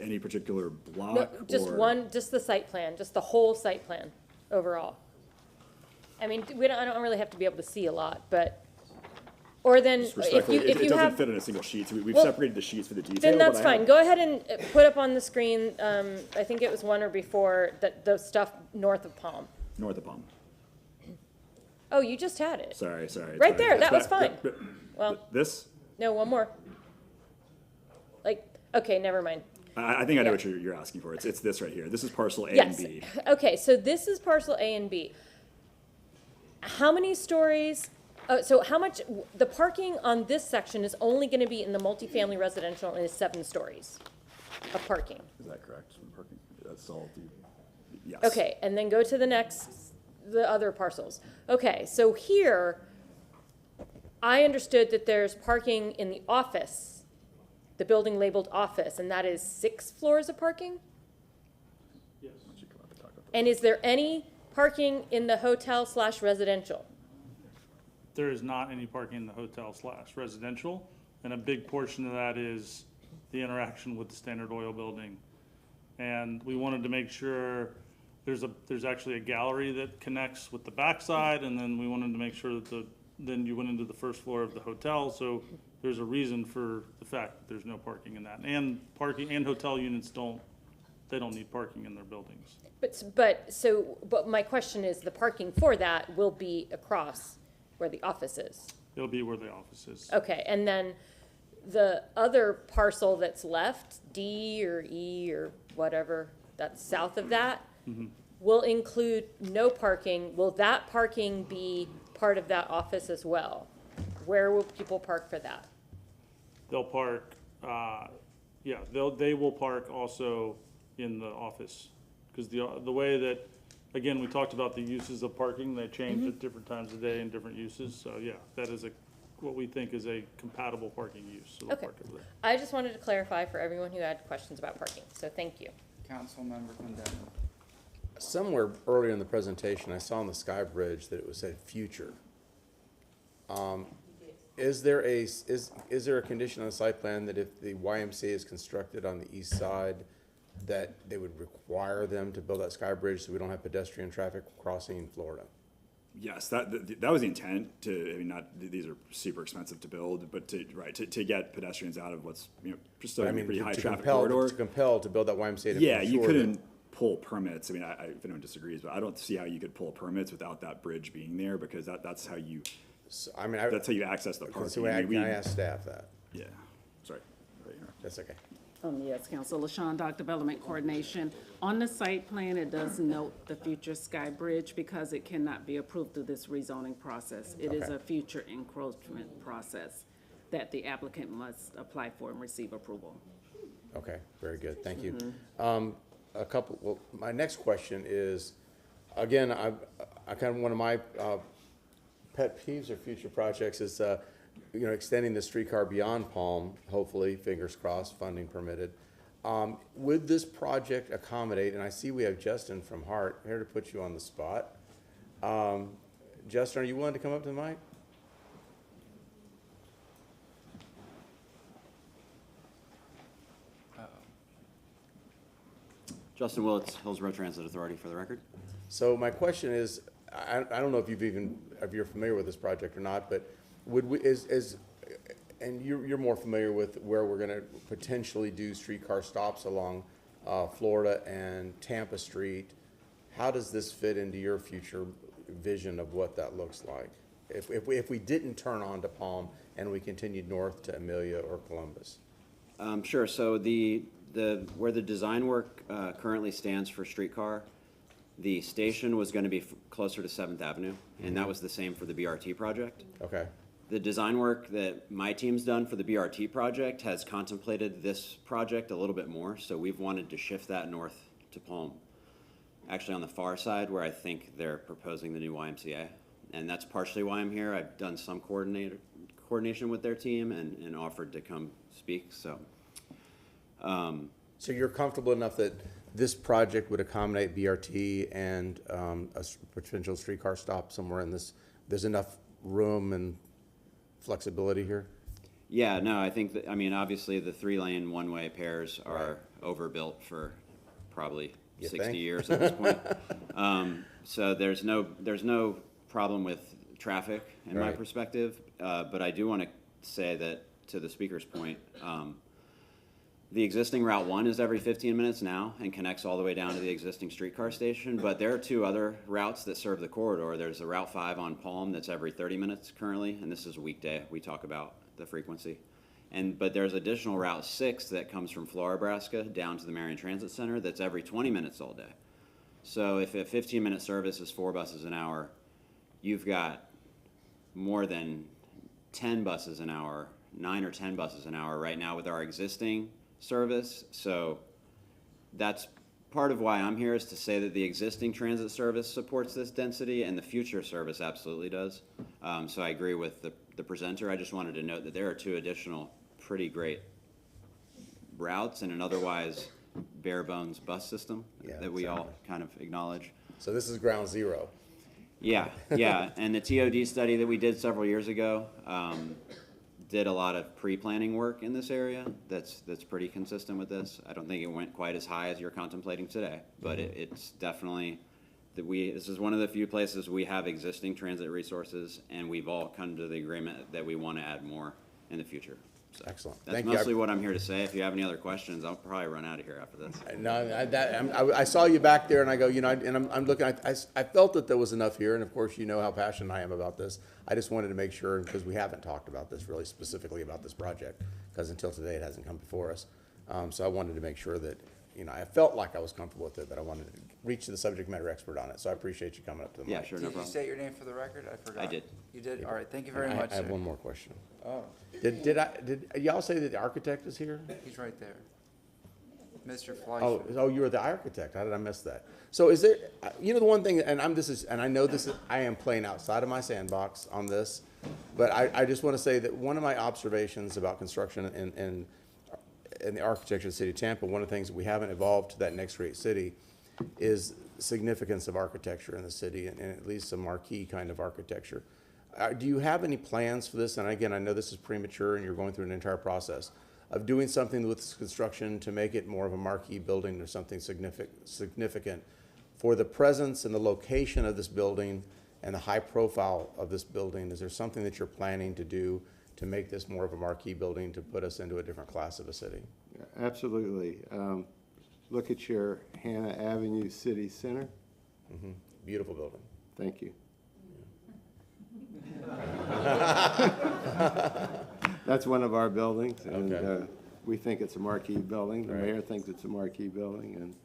any particular block? No, just or- one, just the site plan, just the whole site plan overall. I mean, I don't really have to be able to see a lot, but, or then Just if respectfully, you, it if you doesn't have. fit in a single sheet, so we've Well, separated the sheets for the detail. Then that's but I have- fine. Go ahead and put up on the screen, I think it was one or before, that the stuff north of Palm. North of Palm. Oh, you just had it. Sorry. It's Right there, it's that was back- fine. but- Well, This? no, one more. Like, okay, never mind. I think I know Yeah. what you're asking for. It's this right here. This is parcel A and Yes. B. Okay, so this is parcel A and B. How many stories, so how much, the parking on this section is only gonna be in the multifamily residential and is 7 stories of parking. Is that correct? Parking, that's all, yes. Okay, and then go to the next, the other parcels. Okay, so here, I understood that there's parking in the office, the building labeled office, and that is 6 floors of parking? Yes. And is there any parking in the hotel/residential? There is not any parking in the hotel/residential, and a big portion of that is the interaction with the Standard Oil building. And we wanted to make sure there's actually a gallery that connects with the backside, and then we wanted to make sure that then you went into the first floor of the hotel, so there's a reason for the fact that there's no parking in that. And parking, and hotel units don't need parking in their buildings. But my question is, the parking for that will be across where the office is? It'll be where the office is. Okay, and then the other parcel that's left, D or E or whatever, that's south of that, will include no parking. Will that parking be part of that office as well? Where will people park for that? They'll park, they will park also in the office. Because the way that, again, we talked about the uses of parking, they change at different times of day and different uses. So yeah, that is what we think is a compatible parking use. So they'll Okay. park over there. I just wanted to clarify for everyone who had questions about parking, so thank you. Councilmember Condemned. Somewhere earlier in the presentation, I saw on the Sky Bridge that it was said future. Is there a condition on the site plan that if the YMCA is constructed on the east side, that they would require them to build that Sky Bridge so we don't have pedestrian traffic crossing in Florida? Yes, that was the intent these are super expensive to build, but to get pedestrians out of what's, just a pretty high traffic corridor. To compel to build that YMCA to Yeah, ensure you that- couldn't pull permits. If anyone disagrees, but I don't see how you could pull permits without that bridge being there, because that's how you, that's how you access the parking. So can I ask staff that? Yeah, sorry. Right here. That's okay. Yes, Council LaShawn, Dock Development Coordination. On the site plan, it does note the future Sky Bridge because it cannot be approved through this rezoning process. It is Okay. a future encroachment process that the applicant must apply for and receive approval. Okay, very good, thank you. My next question is, again, one of my pet peeves or future projects is, extending the streetcar beyond Palm, hopefully, fingers crossed, funding permitted. Would this project accommodate, and I see we have Justin from Hart here to put you on the spot. Justin, are you willing to come up to the mic? Justin Willits, Hillsborough Transit Authority, for the record. So my question is, I don't know if you're familiar with this project or not, but and you're more familiar with where we're gonna potentially do streetcar stops along Florida and Tampa Street. How does this fit into your future vision of what that looks like? If we didn't turn on to Palm and we continued north to Amelia or Columbus? Sure, so where the design work currently stands for streetcar, the station was gonna be closer to 7th Avenue, and that was the same for the BRT project. Okay. The design work that my team's done for the BRT project has contemplated this project a little bit more, so we've wanted to shift that north to Palm. Actually on the far side where I think they're proposing the new YMCA. And that's partially why I'm here. I've done some coordination with their team and offered to come speak, so. So you're comfortable enough that this project would accommodate BRT and a potential streetcar stop somewhere in this, there's enough room and flexibility here? Yeah, no, I think that, obviously the 3-lane one-way pairs are overbuilt for probably You 60 think? years at this point. So there's no problem with traffic in my Right. perspective, but I do want to say that, to the speaker's point, the existing Route 1 is every 15 minutes now and connects all the way down to the existing streetcar station, but there are two other routes that serve the corridor. There's the Route 5 on Palm that's every 30 minutes currently, and this is a weekday. We talk about the frequency. But there's additional Route 6 that comes from Nebraska down to the Marion Transit Center that's every 20 minutes all day. So if a 15-minute service is 4 buses an hour, you've got more than 10 buses an hour, 9 or 10 buses an hour right now with our existing service. So that's part of why I'm here, is to say that the existing transit service supports this density and the future service absolutely does. So I agree with the presenter. I just wanted to note that there are 2 additional pretty great routes and an otherwise bare bones bus system that we all kind of acknowledge. So this is ground zero. Yeah, yeah, and the TOD study that we did several years ago did a lot of pre-planning work in this area that's pretty consistent with this. I don't think it went quite as high as you're contemplating today, but it's definitely that this is one of the few places we have existing transit resources, and we've all come to the agreement that we want to add more in the future. So Excellent. that's Thank you. mostly what I'm here to say. If you have any other questions, I'll probably run out of here after this. No, I saw you back there, and I go, and I'm looking. I felt that there was enough here, and of course, you know how passionate I am about this. I just wanted to make sure, because we haven't talked about this really specifically about this project, because until today it hasn't come before us. So I wanted to make sure that I felt like I was comfortable with it, but I wanted to reach the subject matter expert on it. So I appreciate you coming up to the mic. Yeah, sure, no Did you problem. state your name for the record? I forgot. I did. You did? All right, thank you very much, I have sir. one more question. Oh, Did y'all say that the architect is here? he's right there. Mr. Fleischer. Oh, you were the architect. How did I miss that? So is there, the one thing, and I know this is, I am playing outside of my sandbox on this, but I just want to say that one of my observations about construction in the architecture of the city of Tampa, one of the things that we haven't evolved to that next great city is significance of architecture in the city, and at least some marquee kind of architecture. Do you have any plans for this? And again, I know this is premature and you're going through an entire process of doing something with this construction to make it more of a marquee building or something significant for the presence and the location of this building and the high profile of this building. Is there something that you're planning to do to make this more of a marquee building to put us into a different class of a city? Absolutely. Look at your Hannah Avenue City Center. Mm-hmm. Beautiful building. Thank you. That's one of our buildings, and Okay. We think it's a marquee building. The Right. mayor thinks it's a marquee building, and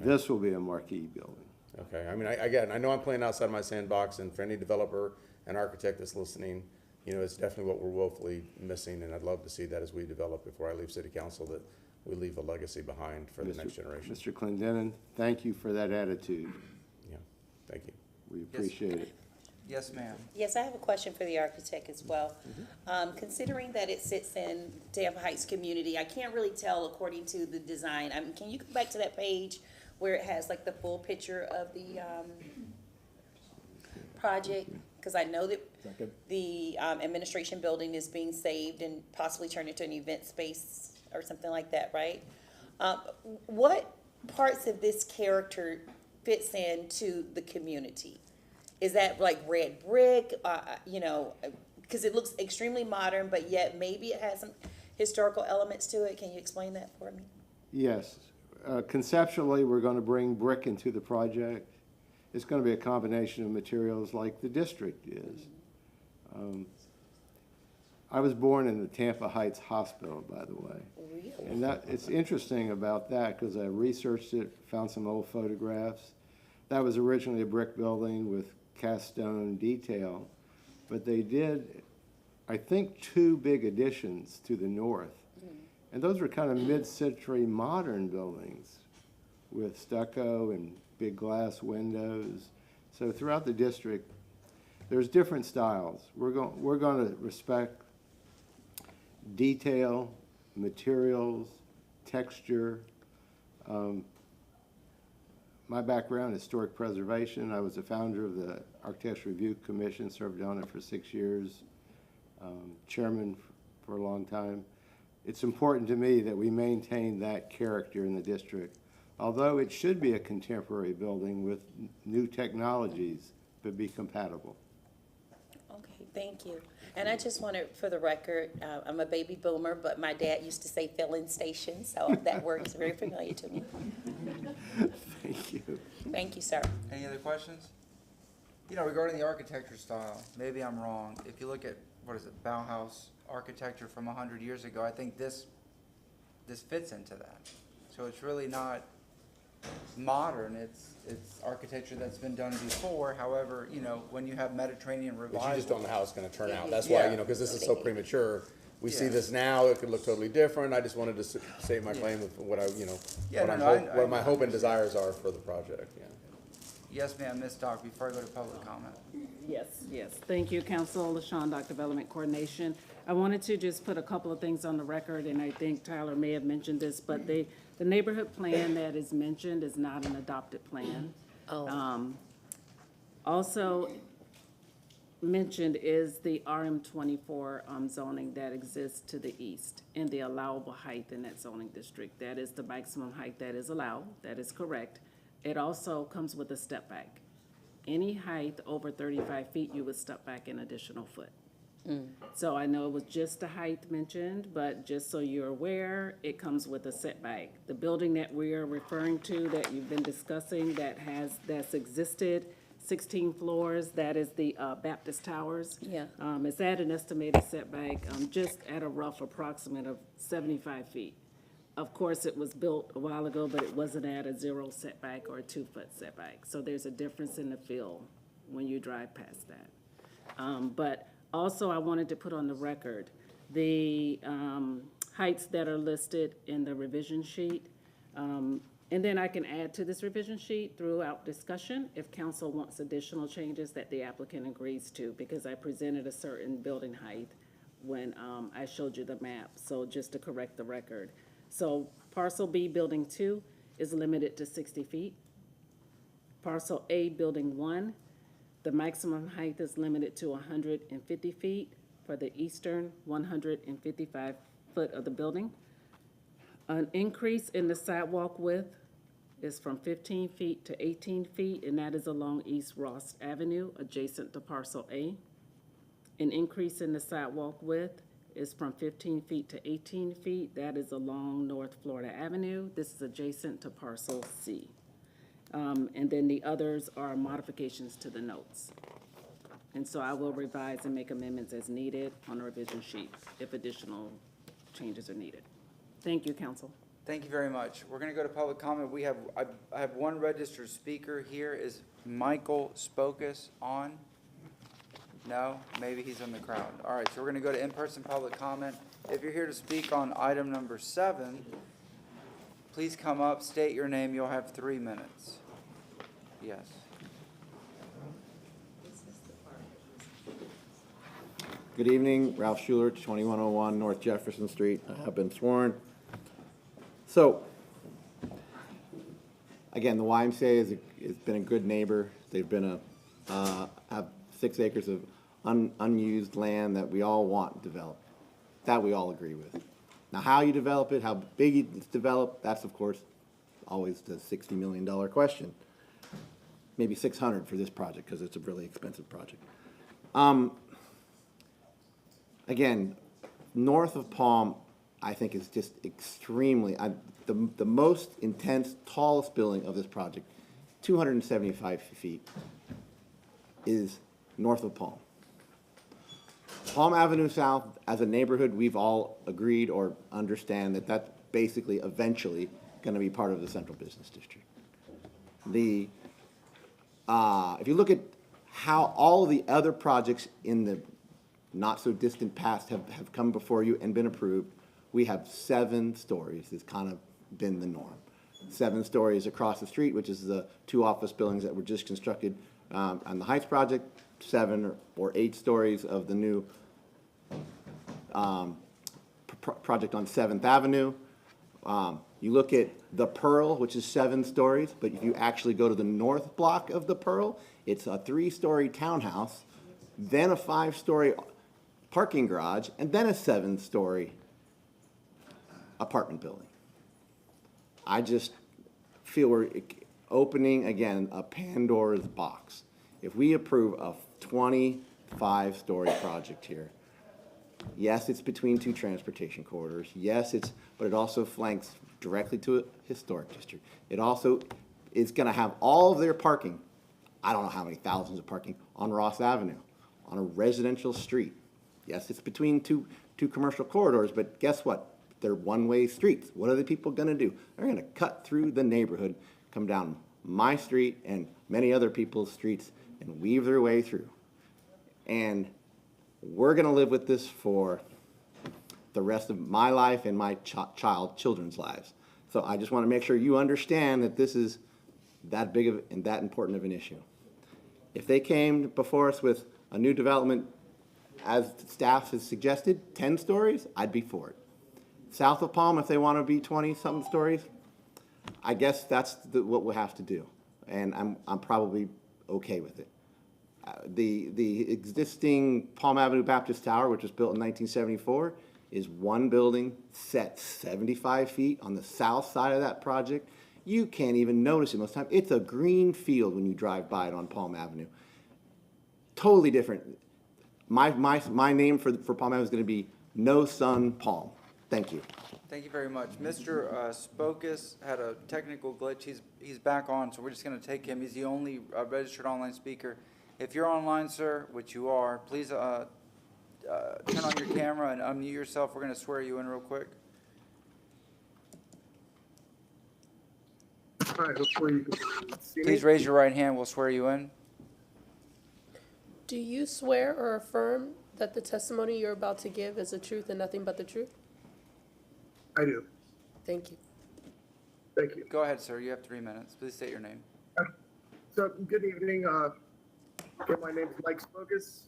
this will be a marquee building. Okay, I mean, again, I know I'm playing outside my sandbox, and for any developer and architect that's listening, it's definitely what we're woefully missing, and I'd love to see that as we develop before I leave city council, that we leave a legacy behind for the next generation. Mr. Clendenin, thank you for that attitude. Yeah, thank you. We appreciate it. Yes, ma'am. Yes, I have a question for the architect as well. Considering that it sits in Tampa Heights community, I can't really tell according to the design. Can you go back to that page where it has like the full picture of the project? Because I know that the administration building is being saved and possibly turned into an event space or something like that, right? What parts of this character fits into the community? Is that like red brick, because it looks extremely modern, but yet maybe it has some historical elements to it. Can you explain that for me? Yes. Conceptually, we're going to bring brick into the project. It's going to be a combination of materials like the district is. I was born in the Tampa Heights Hospital, by the way. Really? And it's interesting about that because I researched it, found some old photographs. That was originally a brick building with cast stone detail, but they did, I think, 2 big additions to the north. And those were kind of mid-century modern buildings with stucco and big glass windows. So throughout the district, there's different styles. We're going to respect detail, materials, texture. My background is historic preservation. I was a founder of the Architectural Review Commission, served on it for 6 years, chairman for a long time. it's important to me that we maintain that character in the district. Although it should be a contemporary building with new technologies, but be compatible. Okay, thank you. And I just wanted, for the record, I'm a baby boomer, but my dad used to say filling station, so that word is very familiar to me. Thank you. Thank you, sir. Any other questions? You know, regarding the architecture style, maybe I'm wrong. If you look at, what is it, Bauhaus architecture from 100 years ago, I think this fits into that. So it's really not modern, it's architecture that's been done before. However, you know, when you have Mediterranean revival. But you just don't know how it's gonna turn out. That's why, Yeah. you know, because this is so premature. We see Yeah. this now, it could look totally different. I just wanted to state my claim with what I, you know, Yeah, what no, I what my hope and desires are for the project, yeah. Yes, ma'am, Ms. Doc, before I go to public comment. Yes, yes. Thank you, Council LaShawn, Doc Development Coordination. I wanted to just put a couple of things on the record, and I think Tyler may have mentioned this, but the neighborhood plan that is mentioned is not an adopted plan. Also mentioned is the RM24 zoning that exists to the east and the allowable height in that zoning district. That is the maximum height that is allowed. That is correct. It also comes with a step back. Any height over 35 feet, you would step back an additional foot. So I know it was just the height mentioned, but just so you're aware, it comes with a setback. The building that we are referring to, that you've been discussing, that's existed, 16 floors, that is the Baptist Towers. Yeah. It's at an estimated setback, just at a rough approximate of 75 feet. Of course, it was built a while ago, but it wasn't at a 0 setback or a 2-foot setback. So there's a difference in the feel when you drive past that. But also, I wanted to put on the record the heights that are listed in the revision sheet. And then I can add to this revision sheet throughout discussion if council wants additional changes that the applicant agrees to, because I presented a certain building height when I showed you the map. So just to correct the record. So parcel B, building 2, is limited to 60 feet. Parcel A, building 1, the maximum height is limited to 150 feet for the eastern 155 foot of the building. An increase in the sidewalk width is from 15 feet to 18 feet, and that is along East Ross Avenue, adjacent to parcel A. An increase in the sidewalk width is from 15 feet to 18 feet. That is along North Florida Avenue. This is adjacent to parcel C. And then the others are modifications to the notes. And so I will revise and make amendments as needed on the revision sheet if additional changes are needed. Thank you, council. Thank you very much. We're gonna go to public comment. I have one registered speaker here. Is Michael Spocus on? No? Maybe he's in the crowd. All right, so we're gonna go to in-person public comment. If you're here to speak on item number 7, please come up, state your name. You'll have 3 minutes. Yes. Good evening, Ralph Schuler, 2101 North Jefferson Street. I have been sworn. So, again, the YMCA has been a good neighbor. They've been have 6 acres of unused land that we all want developed. That we all agree with. Now, how you develop it, how big it's developed, that's, of course, always the $60 million question. Maybe 600 for this project, because it's a really expensive project. Again, north of Palm, I think is just extremely, the most intense, tallest building of this project, 275 feet, is north of Palm. Palm Avenue South, as a neighborhood, we've all agreed or understand that that's basically eventually going to be part of the central business district. If you look at how all of the other projects in the not-so-distant past have come before you and been approved, we have 7 stories. It's kind of been the norm. 7 stories across the street, which is the 2 office buildings that were just constructed on the Heights project, 7 or 8 stories of the new project on 7th Avenue. You look at the Pearl, which is 7 stories, but if you actually go to the north block of the Pearl, it's a 3-story townhouse, then a 5-story parking garage, and then a 7-story apartment building. I just feel we're opening, again, a Pandora's box. If we approve a 25-story project here, yes, it's between two transportation corridors. Yes, but it also flanks directly to a historic district. It also is gonna have all of their parking, I don't know how many thousands of parking, on Ross Avenue, on a residential street. Yes, it's between two commercial corridors, but guess what? They're one-way streets. What are the people gonna do? They're gonna cut through the neighborhood, come down my street and many other people's streets and weave their way through. And we're gonna live with this for the rest of my life and my children's lives. So I just wanna make sure you understand that this is that big of and that important of an issue. If they came before us with a new development, as staff has suggested, 10 stories, I'd be for it. South of Palm, if they wanna be 20-something stories, I guess that's what we'll have to do. And I'm probably okay with it. The existing Palm Avenue Baptist Tower, which was built in 1974, is one building set 75 feet on the south side of that project. You can't even notice it most of the time. It's a green field when you drive by it on Palm Avenue. Totally different. My name for Palm Avenue is going to be No Sun Palm. Thank you. Thank you very much. Mr. Spocus had a technical glitch. He's back on, so we're just going to take him. He's the only registered online speaker. If you're online, sir, which you are, please turn on your camera and unmute yourself. We're going to swear you in real quick. All right, hopefully you can see me. Please raise your right hand. We'll swear you in. Do you swear or affirm that the testimony you're about to give is the truth and nothing but the truth? I do. Thank you. Thank you. Go ahead, sir. You have 3 minutes. Please state your name. So, good evening. My name is Mike Spocus.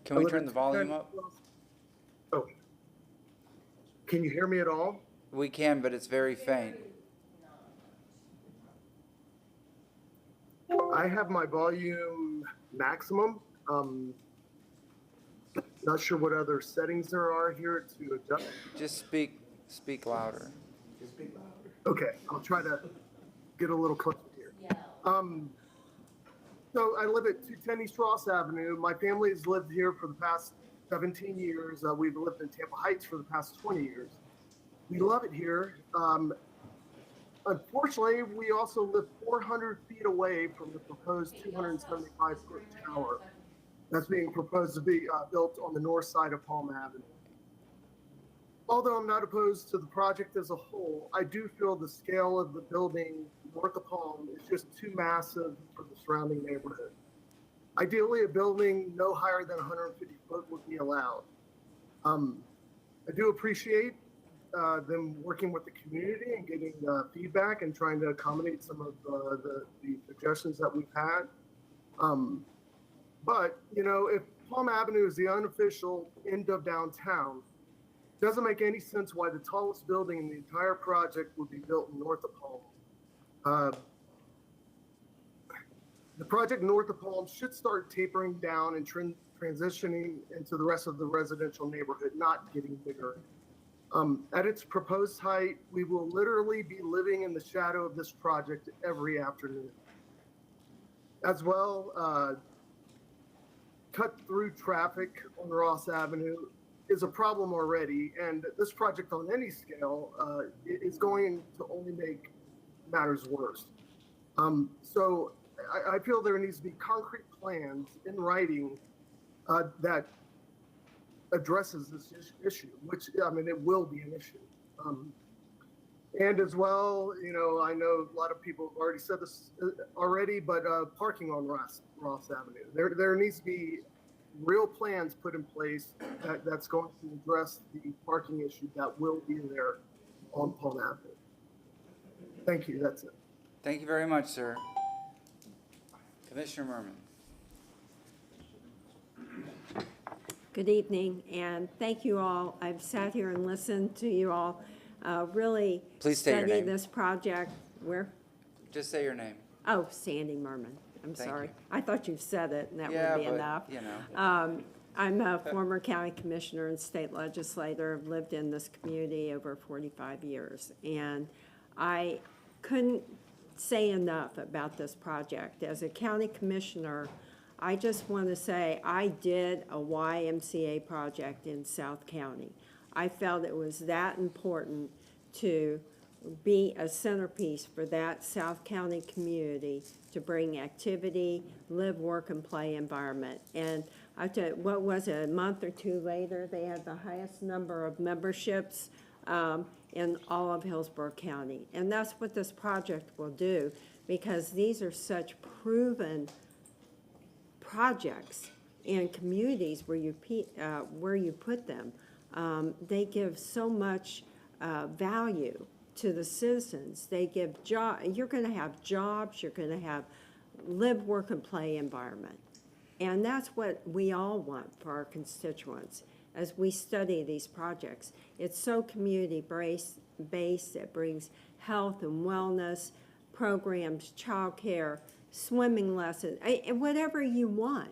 Can we turn the volume up? Oh. Can you hear me at all? We can, but it's very faint. I have my volume maximum. Not sure what other settings there are here to adjust. Just speak louder. Okay, I'll try to get a little closer here. So I live at 210 East Ross Avenue. My family has lived here for the past 17 years. We've lived in Tampa Heights for the past 20 years. We love it here. Unfortunately, we also live 400 feet away from the proposed 275-foot tower that's being proposed to be built on the north side of Palm Avenue. Although I'm not opposed to the project as a whole, I do feel the scale of the building north of Palm is just too massive for the surrounding neighborhood. Ideally, a building no higher than 150 foot would be allowed. I do appreciate them working with the community and getting feedback and trying to accommodate some of the suggestions that we've had. But, you know, if Palm Avenue is the unofficial end of downtown, it doesn't make any sense why the tallest building in the entire project would be built north of Palm. The project north of Palm should start tapering down and transitioning into the rest of the residential neighborhood, not getting bigger. At its proposed height, we will literally be living in the shadow of this project every afternoon. As well, cut-through traffic on Ross Avenue is a problem already, and this project on any scale is going to only make matters worse. So I feel there needs to be concrete plans in writing that addresses this issue, which, I mean, it will be an issue. And as well, you know, I know a lot of people have already said this already, but parking on Ross Avenue. There needs to be real plans put in place that's going to address the parking issue that will be there on Palm Avenue. Thank you, that's it. Thank you very much, sir. Commissioner Merman. Good evening, and thank you all. I've sat here and listened to you all really Please state your study name. this project. Where? Just say your name. Oh, Sandy Merman. I'm Thank sorry. you. I thought you said it, and that Yeah, would be but, enough. you know. I'm a former county commissioner and state legislator. I've lived in this community over 45 years. And I couldn't say enough about this project. As a county commissioner, I just want to say I did a YMCA project in South County. I felt it was that important to be a centerpiece for that South County community to bring activity, live, work, and play environment. And I tell you, what was it, a month or two later, they had the highest number of memberships in all of Hillsborough County. And that's what this project will do, because these are such proven projects in communities where you put them. They give so much value to the citizens. They give you're going to have jobs, you're going to have live, work, and play environment. And that's what we all want for our constituents as we study these projects. It's so community-based. It brings health and wellness programs, childcare, swimming lessons, and whatever you want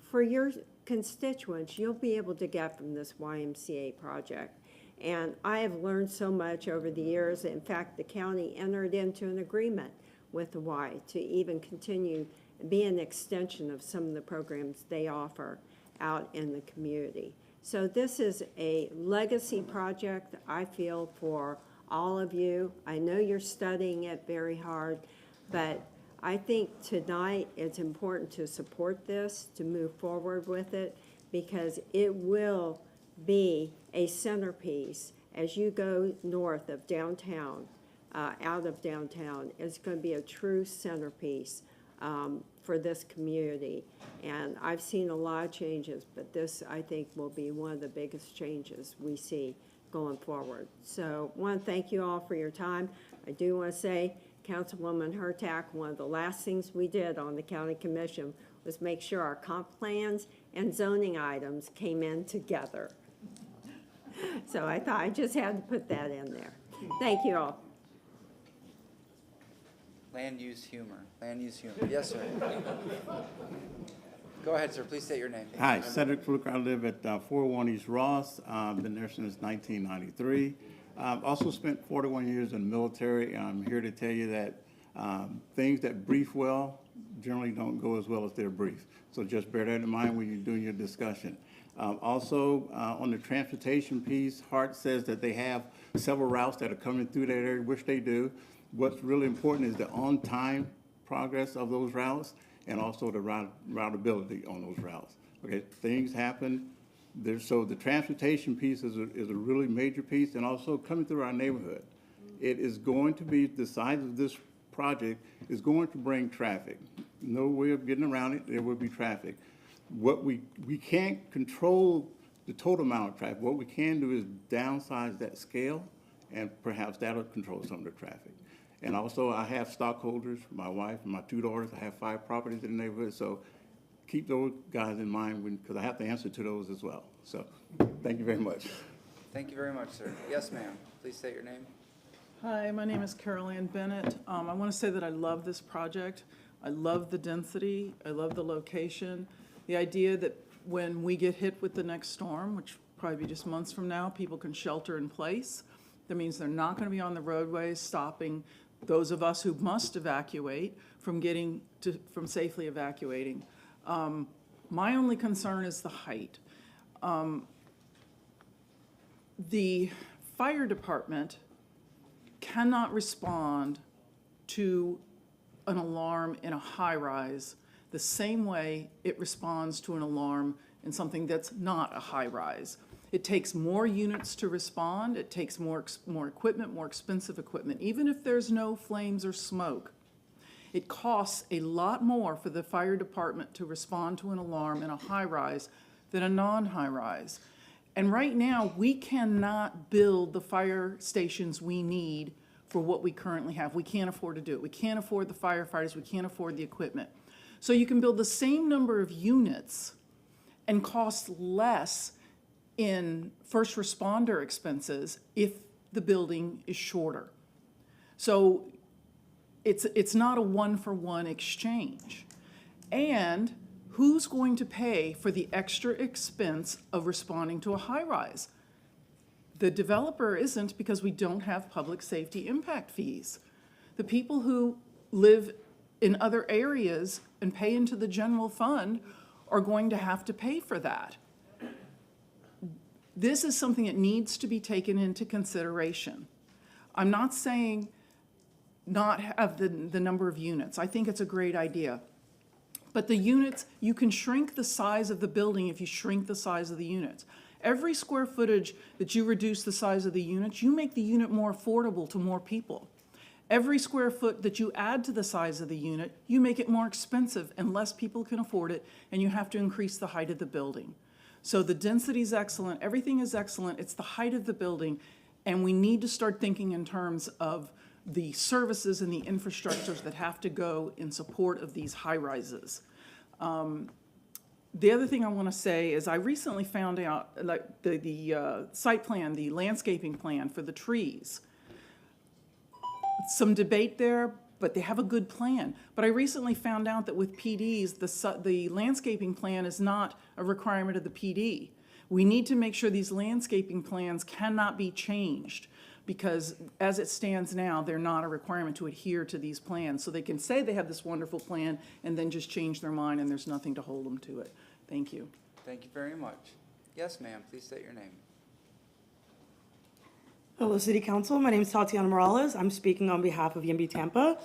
for your constituents, you'll be able to get from this YMCA project. And I have learned so much over the years. In fact, the county entered into an agreement with the Y to even continue, be an extension of some of the programs they offer out in the community. So this is a legacy project, I feel, for all of you. I know you're studying it very hard, but I think tonight it's important to support this, to move forward with it, because it will be a centerpiece as you go north of downtown, out of downtown. It's going to be a true centerpiece for this community. And I've seen a lot of changes, but this, I think, will be one of the biggest changes we see going forward. So I want to thank you all for your time. I do want to say, Councilwoman Hurtak, one of the last things we did on the county commission was make sure our comp plans and zoning items came in together. So I thought I just had to put that in there. Thank you all. Land use humor. Yes, sir. Go ahead, sir. Please state your name. Hi, Cedric Fluker. I live at 401 East Ross. Been there since 1993. I've also spent 41 years in the military, and I'm here to tell you that things that brief well generally don't go as well as they're briefed. So just bear that in mind when you're doing your discussion. Also, on the transportation piece, Hart says that they have several routes that are coming through that area, which they do. What's really important is the on-time progress of those routes and also the routability on those routes. Okay, things happen. So the transportation piece is a really major piece, and also coming through our neighborhood. It is going to be, the size of this project is going to bring traffic. No way of getting around it, there will be traffic. What we can't control the total amount of traffic. What we can do is downsize that scale, and perhaps that'll control some of the traffic. And also, I have stockholders, my wife and my 2 daughters. I have 5 properties in the neighborhood, so keep those guys in mind because I have to answer to those as well. So, thank you very much. Thank you very much, sir. Yes, ma'am. Please state your name. Hi, my name is Carol Ann Bennett. I want to say that I love this project. I love the density. I love the location. The idea that when we get hit with the next storm, which will probably be just months from now, people can shelter in place. That means they're not going to be on the roadways stopping those of us who must evacuate from safely evacuating. My only concern is the height. The fire department cannot respond to an alarm in a high-rise the same way it responds to an alarm in something that's not a high-rise. It takes more units to respond. It takes more equipment, more expensive equipment. Even if there's no flames or smoke, it costs a lot more for the fire department to respond to an alarm in a high-rise than a non-high-rise. And right now, we cannot build the fire stations we need for what we currently have. We can't afford to do it. We can't afford the firefighters. We can't afford the equipment. So you can build the same number of units and cost less in first responder expenses if the building is shorter. So it's not a one-for-one exchange. And who's going to pay for the extra expense of responding to a high-rise? The developer isn't, because we don't have public safety impact fees. The people who live in other areas and pay into the general fund are going to have to pay for that. This is something that needs to be taken into consideration. I'm not saying not have the number of units. I think it's a great idea. But the units, you can shrink the size of the building if you shrink the size of the units. Every square footage that you reduce the size of the units, you make the unit more affordable to more people. Every square foot that you add to the size of the unit, you make it more expensive and less people can afford it, and you have to increase the height of the building. So the density is excellent, everything is excellent, it's the height of the building, and we need to start thinking in terms of the services and the infrastructures that have to go in support of these high-rises. The other thing I want to say is I recently found out, like, the site plan, the landscaping plan for the trees. Some debate there, but they have a good plan. But I recently found out that with PDs, the landscaping plan is not a requirement of the PD. We need to make sure these landscaping plans cannot be changed, because as it stands now, they're not a requirement to adhere to these plans. So they can say they have this wonderful plan and then just change their mind, and there's nothing to hold them to it. Thank you. Thank you very much. Yes, ma'am, please state your name. Hello, City Council. My name is Tatiana Morales. I'm speaking on behalf of YIMBY Tampa.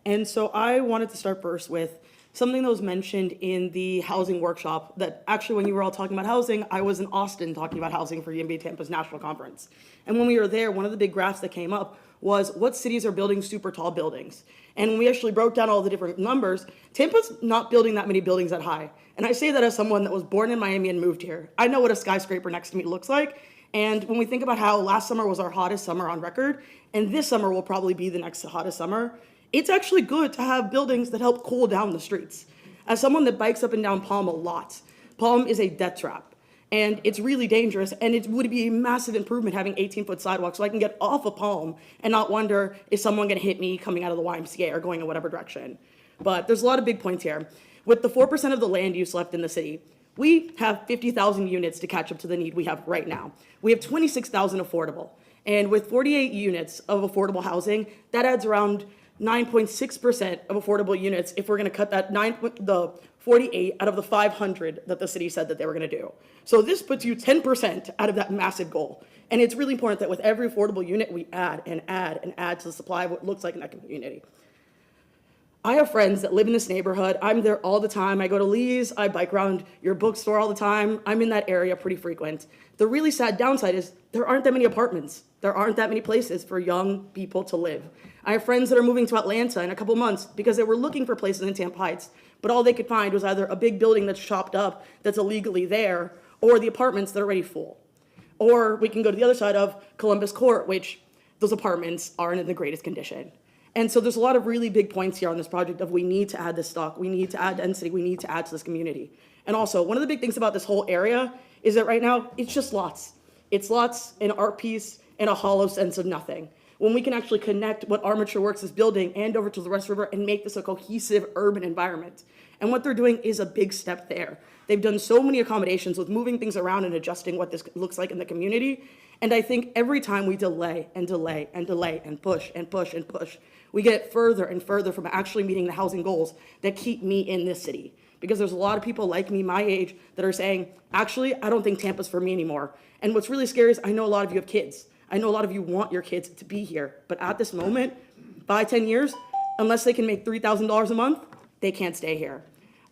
And so I wanted to start first with something that was mentioned in the housing workshop, that actually when you were all talking about housing, I was in Austin talking about housing for YIMBY Tampa's national conference. And when we were there, one of the big graphs that came up was what cities are building super tall buildings. And when we actually broke down all the different numbers, Tampa's not building that many buildings that high. And I say that as someone that was born in Miami and moved here. I know what a skyscraper next to me looks like. And when we think about how last summer was our hottest summer on record, and this summer will probably be the next hottest summer, it's actually good to have buildings that help cool down the streets. As someone that bikes up and down Palm a lot, Palm is a death trap. And it's really dangerous, and it would be a massive improvement having 18-foot sidewalks so I can get off of Palm and not wonder, is someone gonna hit me coming out of the YMCA or going in whatever direction? But there's a lot of big points here. With the 4% of the land use left in the city, we have 50,000 units to catch up to the need we have right now. We have 26,000 affordable. And with 48 units of affordable housing, that adds around 9.6% of affordable units if we're gonna cut the 48 out of the 500 that the city said that they were gonna do. So this puts you 10% out of that massive goal. And it's really important that with every affordable unit, we add and add and add to the supply of what looks like in that community. I have friends that live in this neighborhood. I'm there all the time. I go to Lee's, I bike around your bookstore all the time. I'm in that area pretty frequent. The really sad downside is there aren't that many apartments. There aren't that many places for young people to live. I have friends that are moving to Atlanta in a couple months because they were looking for places in Tampa Heights, but all they could find was either a big building that's chopped up that's illegally there, or the apartments that are already full. Or we can go to the other side of Columbus Court, which those apartments aren't in the greatest condition. And so there's a lot of really big points here on this project of we need to add this stock, we need to add density, we need to add to this community. And also, one of the big things about this whole area is that right now, it's just lots. It's lots, an art piece, and a hollow sense of nothing. When we can actually connect what Armature Works is building and over to the West River and make this a cohesive urban environment. And what they're doing is a big step there. They've done so many accommodations with moving things around and adjusting what this looks like in the community. And I think every time we delay and delay and delay and push and push and push, we get further and further from actually meeting the housing goals that keep me in this city. Because there's a lot of people like me, my age, that are saying, actually, I don't think Tampa's for me anymore. And what's really scary is I know a lot of you have kids. I know a lot of you want your kids to be here. But at this moment, 5-10 years, unless they can make $3,000 a month, they can't stay here.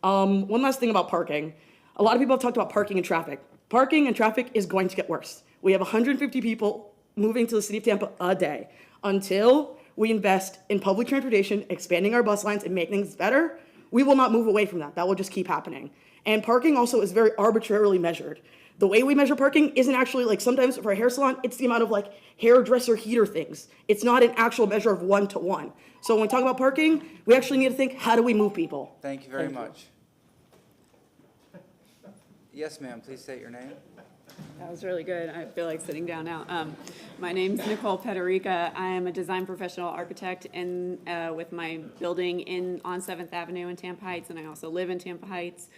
One last thing about parking. A lot of people have talked about parking and traffic. Parking and traffic is going to get worse. We have 150 people moving to the city of Tampa a day. Until we invest in public transportation, expanding our bus lines, and making things better, we will not move away from that. That will just keep happening. And parking also is very arbitrarily measured. The way we measure parking isn't actually like sometimes for a hair salon, it's the amount of like hairdresser heater things. It's not an actual measure of 1-to-1. So when we talk about parking, we actually need to think, how do we move people? Thank you very much. Yes, ma'am, please state your name. That was really good. I feel like sitting down now. My name's Nicole Pederica. I am a design professional architect with my building on 7th Avenue in Tampa Heights, and I also live in Tampa Heights.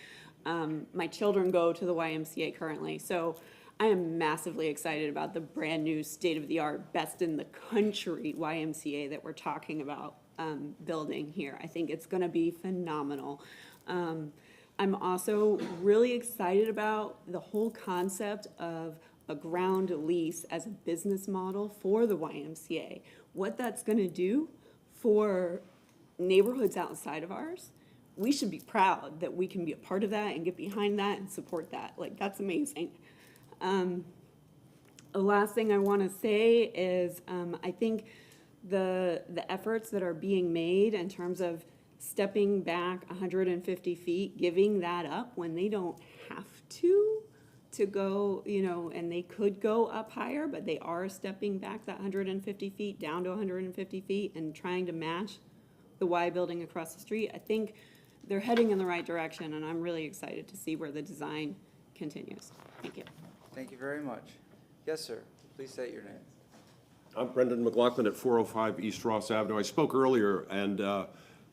My children go to the YMCA currently, so I am massively excited about the brand-new, state-of-the-art, best in the country YMCA that we're talking about building here. I think it's going to be phenomenal. I'm also really excited about the whole concept of a ground lease as a business model for the YMCA. What that's going to do for neighborhoods outside of ours, we should be proud that we can be a part of that and get behind that and support that. Like, that's amazing. The last thing I want to say is I think the efforts that are being made in terms of stepping back 150 feet, giving that up when they don't have to go, you know, and they could go up higher, but they are stepping back that 150 feet down to 150 feet and trying to match the Y building across the street. I think they're heading in the right direction, and I'm really excited to see where the design continues. Thank you. Thank you very much. Yes, sir. Please state your name. I'm Brendan McLaughlin at 405 East Ross Avenue. I spoke earlier, and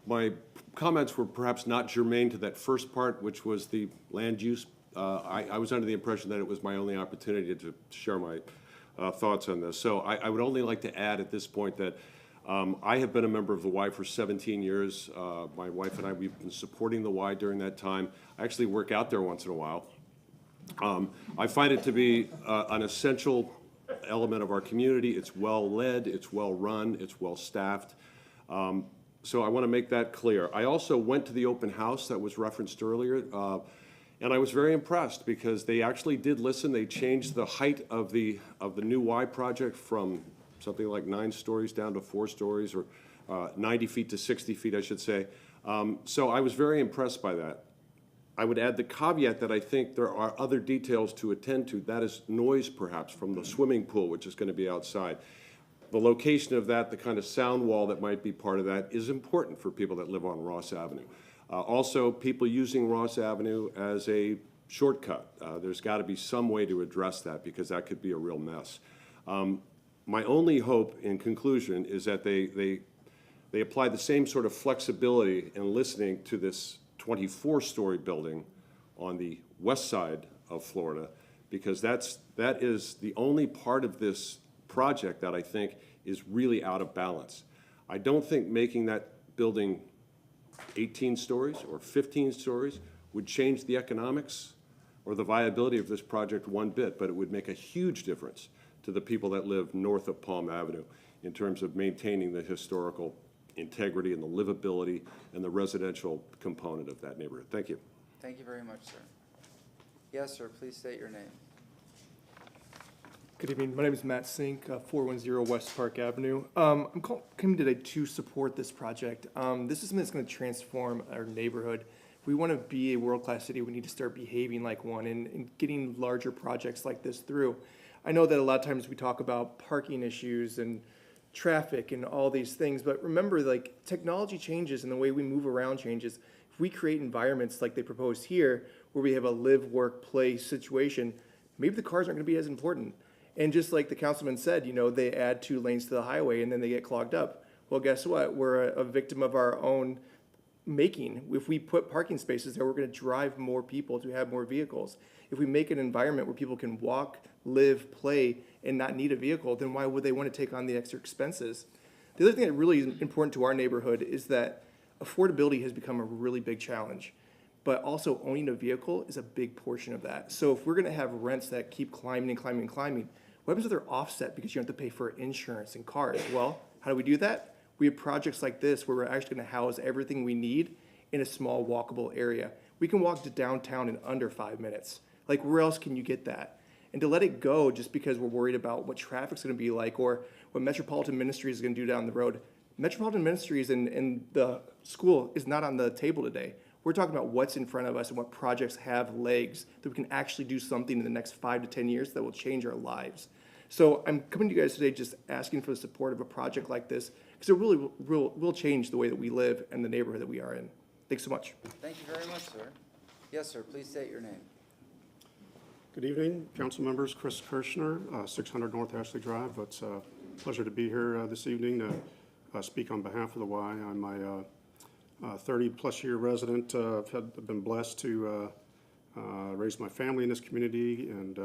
my comments were perhaps not germane to that first part, which was the land use. I was under the impression that it was my only opportunity to share my thoughts on this. So I would only like to add at this point that I have been a member of the Y for 17 years. My wife and I, we've been supporting the Y during that time. I actually work out there once in a while. I find it to be an essential element of our community. It's well-led, it's well-run, it's well-staffed. So I want to make that clear. I also went to the open house that was referenced earlier, and I was very impressed because they actually did listen. They changed the height of the new Y project from something like 9 stories down to 4 stories, or 90 feet to 60 feet, I should say. So I was very impressed by that. I would add the caveat that I think there are other details to attend to. That is noise, perhaps, from the swimming pool, which is going to be outside. The location of that, the kind of sound wall that might be part of that, is important for people that live on Ross Avenue. Also, people using Ross Avenue as a shortcut. There's got to be some way to address that because that could be a real mess. My only hope, in conclusion, is that they apply the same sort of flexibility in listening to this 24-story building on the west side of Florida, because that is the only part of this project that I think is really out of balance. I don't think making that building 18 stories or 15 stories would change the economics or the viability of this project one bit, but it would make a huge difference to the people that live north of Palm Avenue in terms of maintaining the historical integrity and the livability and the residential component of that neighborhood. Thank you. Thank you very much, sir. Yes, sir. Please state your name. Good evening. My name is Matt Sink, 410 West Park Avenue. I'm coming today to support this project. This is something that's going to transform our neighborhood. If we want to be a world-class city, we need to start behaving like one and getting larger projects like this through. I know that a lot of times we talk about parking issues and traffic and all these things, but remember, like, technology changes and the way we move around changes. If we create environments like they proposed here, where we have a live, work, play situation, maybe the cars aren't going to be as important. And just like the councilman said, you know, they add 2 lanes to the highway and then they get clogged up. Well, guess what? We're a victim of our own making. If we put parking spaces there, we're going to drive more people to have more vehicles. If we make an environment where people can walk, live, play, and not need a vehicle, then why would they want to take on the extra expenses? The other thing that really is important to our neighborhood is that affordability has become a really big challenge, but also owning a vehicle is a big portion of that. So if we're going to have rents that keep climbing and climbing and climbing, what happens if they're offset because you have to pay for insurance and cars? Well, how do we do that? We have projects like this where we're actually going to house everything we need in a small walkable area. We can walk to downtown in under 5 minutes. Like, where else can you get that? And to let it go just because we're worried about what traffic's going to be like or what Metropolitan Ministries is going to do down the road. Metropolitan Ministries and the school is not on the table today. We're talking about what's in front of us and what projects have legs that we can actually do something in the next 5 to 10 years that will change our lives. So I'm coming to you guys today just asking for the support of a project like this because it really will change the way that we live and the neighborhood that we are in. Thanks so much. Thank you very much, sir. Yes, sir. Please state your name. Good evening, council members. Chris Kirshner, 600 North Ashley Drive. It's a pleasure to be here this evening to speak on behalf of the Y. I'm a 30-plus year resident. I've been blessed to raised my family in this community and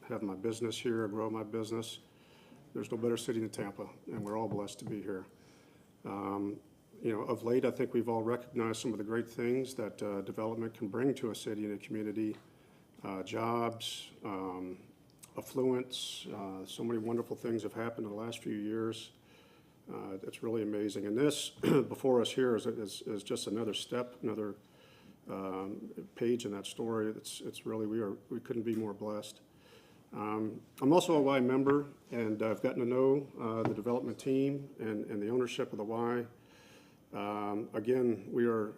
have my business here, grow my business. There's no better city than Tampa, and we're all blessed to be here. You know, of late, I think we've all recognized some of the great things that development can bring to a city and a community. Jobs, affluence, so many wonderful things have happened in the last few years. It's really amazing. And this, before us here, is just another step, another page in that story. It's really, we couldn't be more blessed. I'm also a Y member, and I've gotten to know the development team and the ownership of the Y. Again, we are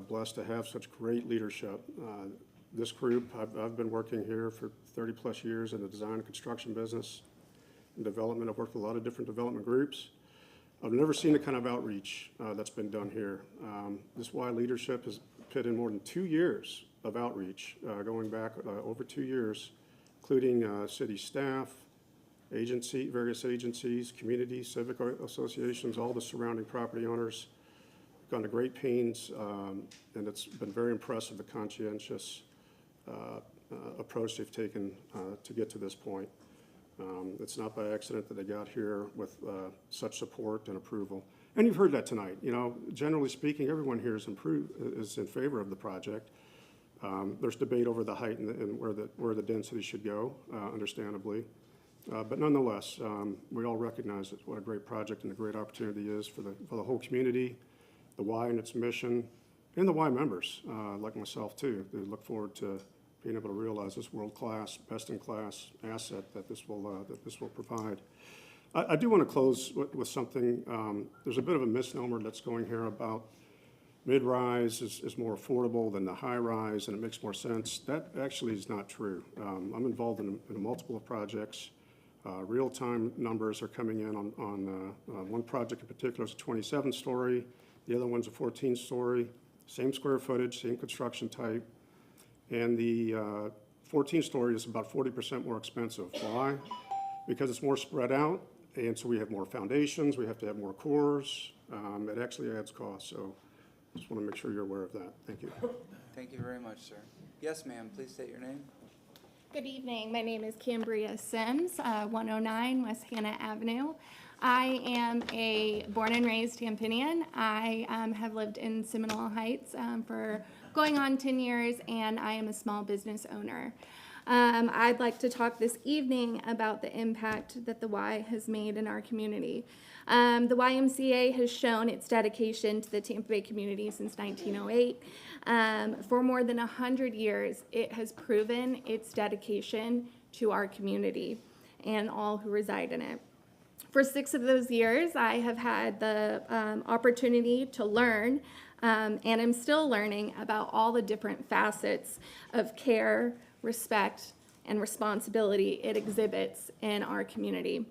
blessed to have such great leadership. This group, I've been working here for 30-plus years in the design and construction business and development. I've worked with a lot of different development groups. I've never seen the kind of outreach that's been done here. This Y leadership has put in more than 2 years of outreach, going back over 2 years, including city staff, various agencies, communities, civic associations, all the surrounding property owners. Gone to great pains, and it's been very impressive, the conscientious approach they've taken to get to this point. It's not by accident that they got here with such support and approval. And you've heard that tonight. You know, generally speaking, everyone here is in favor of the project. There's debate over the height and where the density should go, understandably. But nonetheless, we all recognize what a great project and a great opportunity is for the whole community, the Y and its mission, and the Y members, like myself too. They look forward to being able to realize this world-class, best-in-class asset that this will provide. I do want to close with something. There's a bit of a misnomer that's going here about mid-rise is more affordable than the high-rise, and it makes more sense. That actually is not true. I'm involved in multiple projects. Real-time numbers are coming in on one project in particular. It's a 27-story. The other one's a 14-story. Same square footage, same construction type. And the 14-story is about 40% more expensive. Why? Because it's more spread out, and so we have more foundations, we have to have more cores. It actually adds cost, so just want to make sure you're aware of that. Thank you. Thank you very much, sir. Yes, ma'am, please state your name. Good evening. My name is Cambria Sims, 109 West Hannah Avenue. I am a born and raised Tampanian. I have lived in Seminole Heights for going on 10 years, and I am a small business owner. I'd like to talk this evening about the impact that the Y has made in our community. The YMCA has shown its dedication to the Tampa Bay community since 1908. For more than 100 years, it has proven its dedication to our community and all who reside in it. For 6 of those years, I have had the opportunity to learn, and I'm still learning about all the different facets of care, respect, and responsibility it exhibits in our community.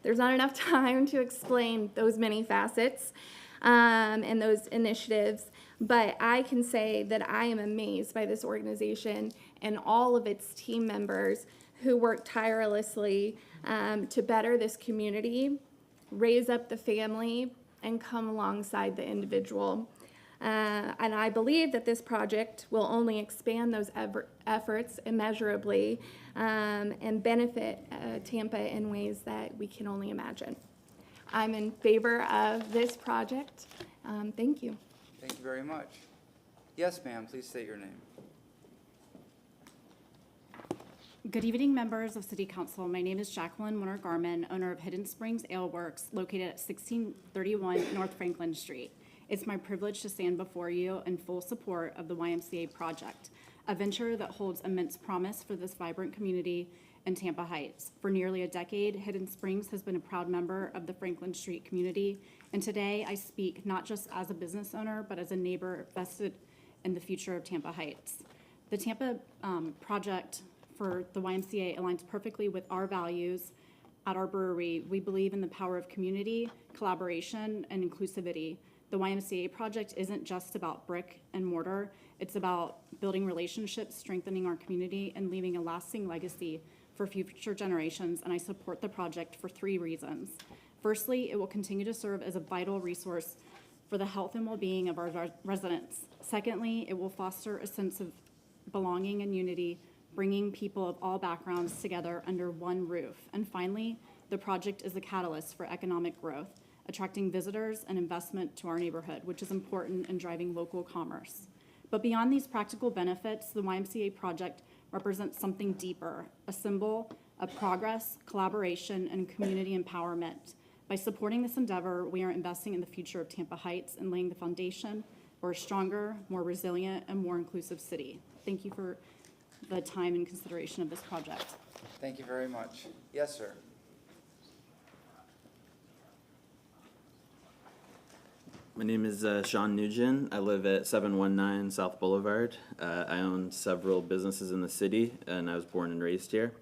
There's not enough time to explain those many facets and those initiatives, but I can say that I am amazed by this organization and all of its team members who work tirelessly to better this community, raise up the family, and come alongside the individual. And I believe that this project will only expand those efforts immeasurably and benefit Tampa in ways that we can only imagine. I'm in favor of this project. Thank you. Thank you very much. Yes, ma'am, please state your name. Good evening, members of City Council. My name is Jacqueline Warner Garman, owner of Hidden Springs Ale Works, located at 1631 North Franklin Street. It's my privilege to stand before you in full support of the YMCA project, a venture that holds immense promise for this vibrant community in Tampa Heights. For nearly a decade, Hidden Springs has been a proud member of the Franklin Street community, and today I speak not just as a business owner, but as a neighbor vested in the future of Tampa Heights. The Tampa project for the YMCA aligns perfectly with our values. At our brewery, we believe in the power of community, collaboration, and inclusivity. The YMCA project isn't just about brick and mortar. It's about building relationships, strengthening our community, and leaving a lasting legacy for future generations, and I support the project for 3 reasons. Firstly, it will continue to serve as a vital resource for the health and well-being of our residents. Secondly, it will foster a sense of belonging and unity, bringing people of all backgrounds together under one roof. And finally, the project is a catalyst for economic growth, attracting visitors and investment to our neighborhood, which is important in driving local commerce. But beyond these practical benefits, the YMCA project represents something deeper, a symbol of progress, collaboration, and community empowerment. By supporting this endeavor, we are investing in the future of Tampa Heights and laying the foundation for a stronger, more resilient, and more inclusive city. Thank you for the time and consideration of this project. Thank you very much. Yes, sir. My name is Sean Nugent. I live at 719 South Boulevard. I own several businesses in the city, and I was born and raised here.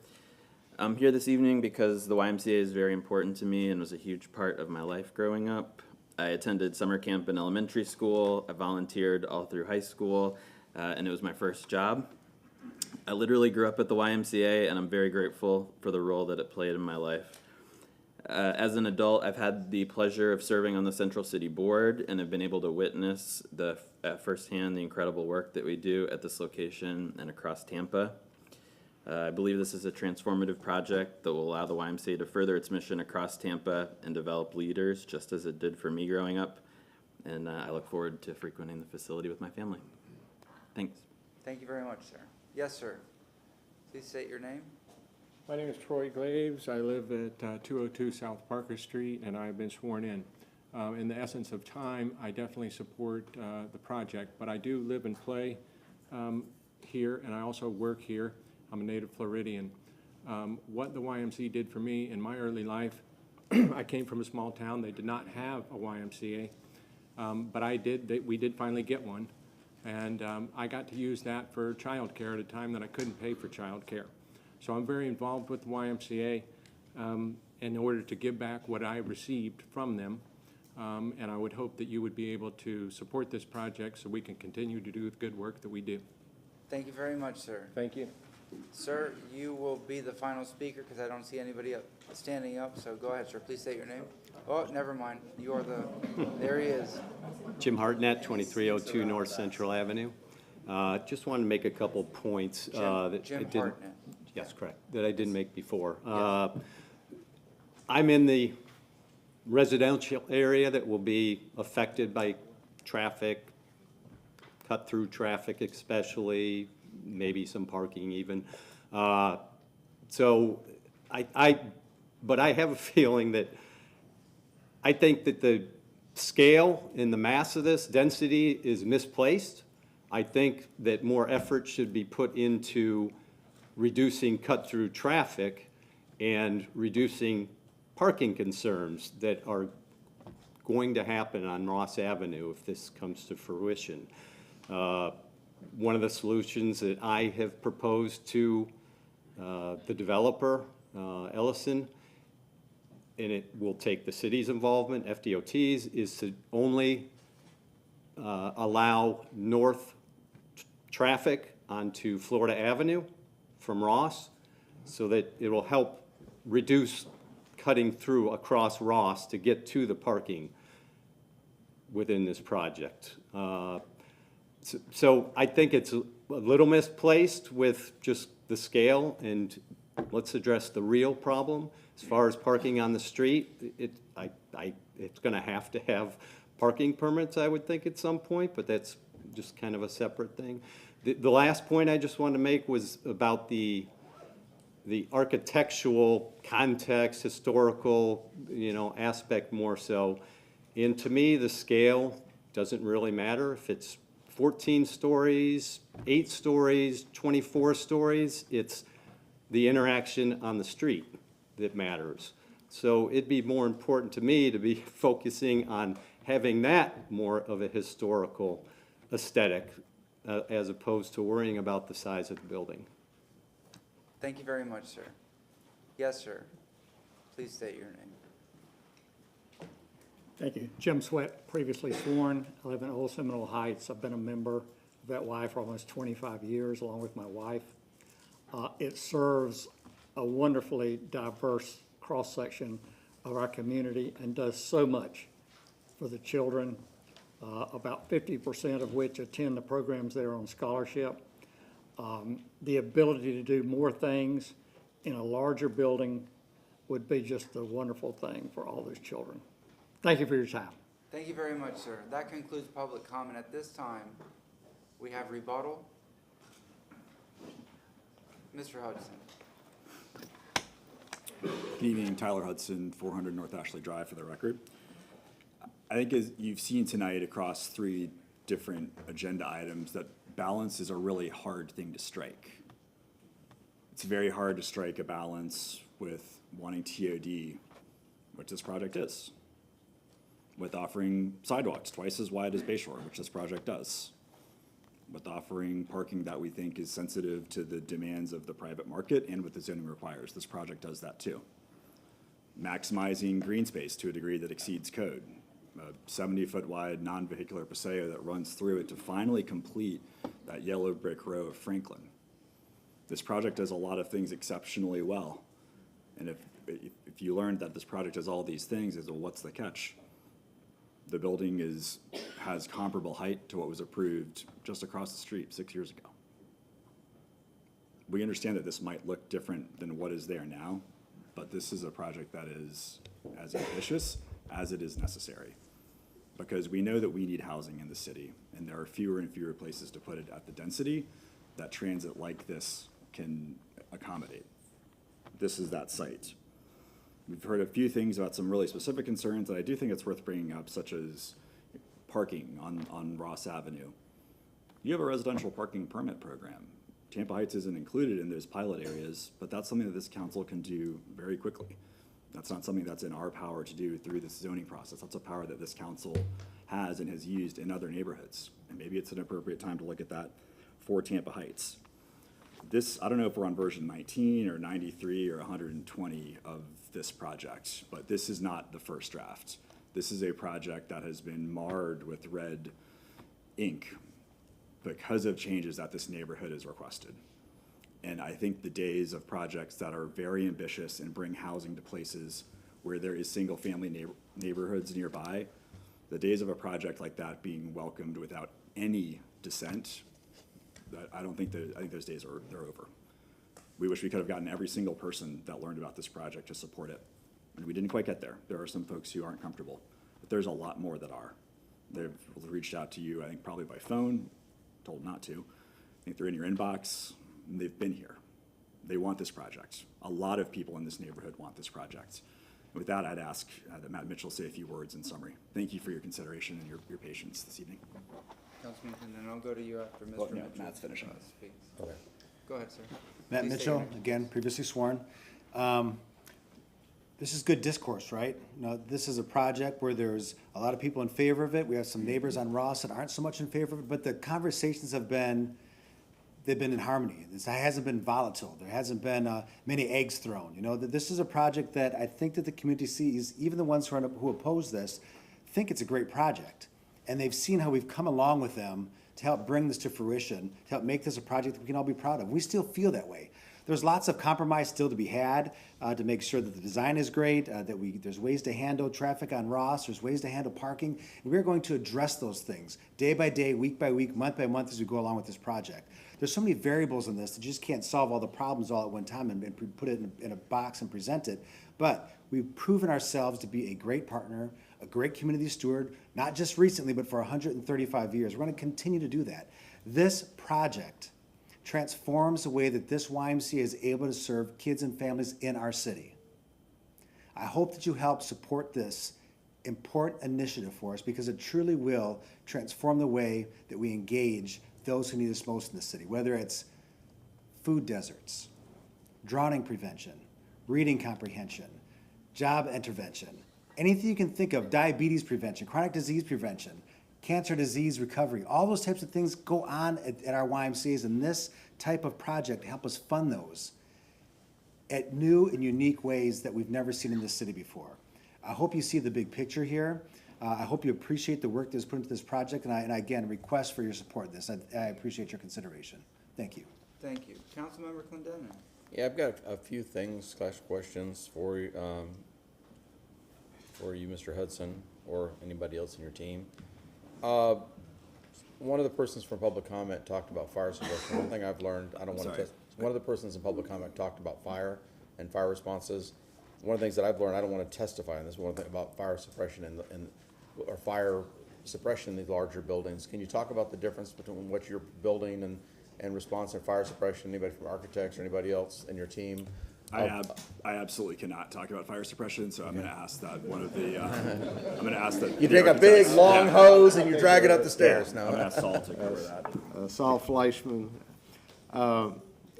I'm here this evening because the YMCA is very important to me and was a huge part of my life growing up. I attended summer camp in elementary school. I volunteered all through high school, and it was my first job. I literally grew up at the YMCA, and I'm very grateful for the role that it played in my life. As an adult, I've had the pleasure of serving on the Central City Board and have been able to witness firsthand the incredible work that we do at this location and across Tampa. I believe this is a transformative project that will allow the YMCA to further its mission across Tampa and develop leaders, just as it did for me growing up. And I look forward to frequenting the facility with my family. Thanks. Thank you very much, sir. Yes, sir. Please state your name. My name is Troy Glaves. I live at 202 South Parker Street, and I've been sworn in. In the essence of time, I definitely support the project, but I do live and play here, and I also work here. I'm a native Floridian. What the YMCA did for me in my early life, I came from a small town. They did not have a YMCA, but we did finally get one, and I got to use that for childcare at a time that I couldn't pay for childcare. So I'm very involved with the YMCA in order to give back what I received from them. And I would hope that you would be able to support this project so we can continue to do the good work that we do. Thank you very much, sir. Thank you. Sir, you will be the final speaker because I don't see anybody standing up. So go ahead, sir. Please state your name. Oh, never mind. You are there he is. Jim Hartnett, 2302 North Central Avenue. Just wanted to make a couple points. Jim Hartnett. Yes, correct, that I didn't make before. I'm in the residential area that will be affected by traffic, cut-through traffic especially, maybe some parking even. But I have a feeling that I think that the scale and the mass of this density is misplaced. I think that more effort should be put into reducing cut-through traffic and reducing parking concerns that are going to happen on Ross Avenue if this comes to fruition. One of the solutions that I have proposed to the developer, Ellison, and it will take the city's involvement, FDOT's, is to only allow north traffic onto Florida Avenue from Ross, so that it will help reduce cutting through across Ross to get to the parking within this project. So I think it's a little misplaced with just the scale, and let's address the real problem. As far as parking on the street, it's going to have parking permits, I would think, at some point, but that's just kind of a separate thing. The last point I just wanted to make was about the architectural context, historical, aspect more so. And to me, the scale doesn't really matter. If it's 14 stories, 8 stories, 24 stories, it's the interaction on the street that matters. So it'd be more important to me to be focusing on having that more of a historical aesthetic as opposed to worrying about the size of the building. Thank you very much, sir. Yes, sir. Please state your name. Thank you. Jim Sweat, previously sworn. I live in Old Seminole Heights. I've been a member of that Y for almost 25 years, along with my wife. It serves a wonderfully diverse cross-section of our community and does so much for the children, about 50% of which attend the programs there on scholarship. The ability to do more things in a larger building would be just a wonderful thing for all those children. Thank you for your time. Thank you very much, sir. That concludes public comment. At this time, we have rebuttal. Mr. Hudson. Good evening, Tyler Hudson, 400 North Ashley Drive for the record. I think as you've seen tonight across 3 different agenda items, that balance is a really hard thing to strike. It's very hard to strike a balance with wanting TOD, which this project is, with offering sidewalks twice as wide as Bayshore, which this project does, with offering parking that we think is sensitive to the demands of the private market and what the zoning requires. This project does that too. Maximizing green space to a degree that exceeds code. A 70-foot wide non-vehicular paseo that runs through it to finally complete that yellow brick row of Franklin. This project does a lot of things exceptionally well. And if you learned that this project does all these things, well, what's the catch? The building has comparable height to what was approved just across the street 6 years ago. We understand that this might look different than what is there now, but this is a project that is as ambitious as it is necessary, because we know that we need housing in the city, and there are fewer and fewer places to put it at the density that transit like this can accommodate. This is that site. We've heard a few things about some really specific concerns that I do think it's worth bringing up, such as parking on Ross Avenue. You have a residential parking permit program. Tampa Heights isn't included in those pilot areas, but that's something that this council can do very quickly. That's not something that's in our power to do through this zoning process. That's a power that this council has and has used in other neighborhoods. And maybe it's an appropriate time to look at that for Tampa Heights. This, I don't know if we're on version 19 or 93 or 120 of this project, but this is not the first draft. This is a project that has been marred with red ink because of changes that this neighborhood has requested. And I think the days of projects that are very ambitious and bring housing to places where there is single-family neighborhoods nearby, the days of a project like that being welcomed without any dissent, I think those days they're over. We wish we could have gotten every single person that learned about this project to support it. And we didn't quite get there. There are some folks who aren't comfortable, but there's a lot more that are. They've reached out to you, I think probably by phone, told not to. I think they're in your inbox, and they've been here. They want this project. A lot of people in this neighborhood want this project. And with that, I'd ask that Matt Mitchell say a few words in summary. Thank you for your consideration and your patience this evening. Councilman, and then I'll go to you after Mr. Well, no, Mitchell. Matt's finishing. Speaks. Okay. Go ahead, sir. Matt Please state Mitchell, your name. again, previously sworn. This is good discourse, right? This is a project where there's a lot of people in favor of it. We have some neighbors on Ross that aren't so much in favor of it, but the conversations they've been in harmony. This hasn't been volatile. There hasn't been many eggs thrown. This is a project that I think that the community sees, even the ones who oppose this, think it's a great project. And they've seen how we've come along with them to help bring this to fruition, to help make this a project that we can all be proud of. We still feel that way. There's lots of compromise still to be had to make sure that the design is great, there's ways to handle traffic on Ross, there's ways to handle parking, and we're going to address those things day by day, week by week, month by month as we go along with this project. There's so many variables in this that you just can't solve all the problems all at one time and put it in a box and present it. But we've proven ourselves to be a great partner, a great community steward, not just recently, but for 135 years. We're going to continue to do that. This project transforms the way that this YMCA is able to serve kids and families in our city. I hope that you help support this important initiative for us, because it truly will transform the way that we engage those who need us most in the city, whether it's food deserts, drowning prevention, reading comprehension, job intervention, anything you can think of, diabetes prevention, chronic disease prevention, cancer disease recovery, all those types of things go on at our YMCAs, and this type of project help us fund those at new and unique ways that we've never seen in this city before. I hope you see the big picture here. I hope you appreciate the work that's put into this project, and I again request for your support in this. I appreciate your consideration. Thank you. Thank you. Councilmember Clendenin. Yeah, I've got a few things / questions for you, Mr. Hudson, or anybody else in your team. One of the persons from public comment talked about fire suppression. One thing I've learned, I don't want to Sorry. test, one of the persons in public comment talked about fire and fire responses. One of the things that I've learned, I don't want to testify on this, one thing about fire suppression or fire suppression in the larger buildings. Can you talk about the difference between what you're building and response and fire suppression? Anybody from architects or anybody else in your team? I absolutely cannot talk about fire suppression, so I'm going to ask that one of the, I'm going to ask that. You take a big, long hose and you drag it up the stairs. I'm going to ask Saul to cover that. Saul Fleischman.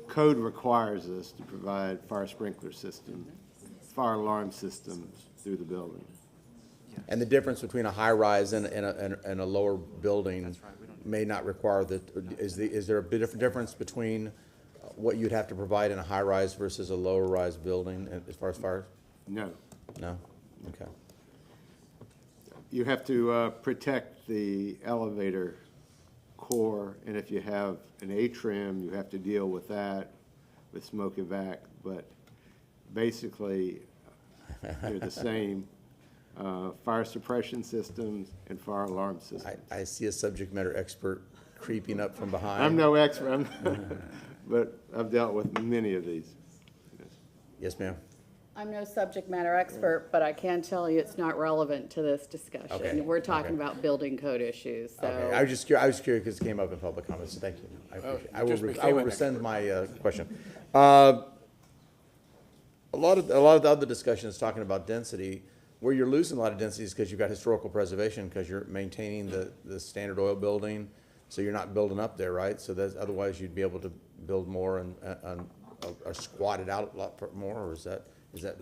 Code requires us to provide fire sprinkler systems, fire alarm systems through the building. And the difference between a high-rise and a lower building may not require is there a bit of difference between what you'd have to provide in a high-rise versus a lower-rise building as far as fire? No. No? Okay. You have to protect the elevator core, and if you have an atrium, you have to deal with that, with smoke evac, but basically, they're the same. Fire suppression systems and fire alarm systems. I see a subject matter expert creeping up from behind. I'm no expert, but I've dealt with many of these. Yes, ma'am. I'm no subject matter expert, but I can tell you it's not relevant to this discussion. Okay, We're talking okay. about building code issues, so. Okay. I was just curious because it came up in public comments, so thank you. I appreciate it. I will rescind my question. A lot of the other discussion is talking about density. Where you're losing a lot of density is because you've got historical preservation, because you're maintaining the Standard Oil building, so you're not building up there, right? So that's, otherwise you'd be able to build more and or squat it out a lot more, or is that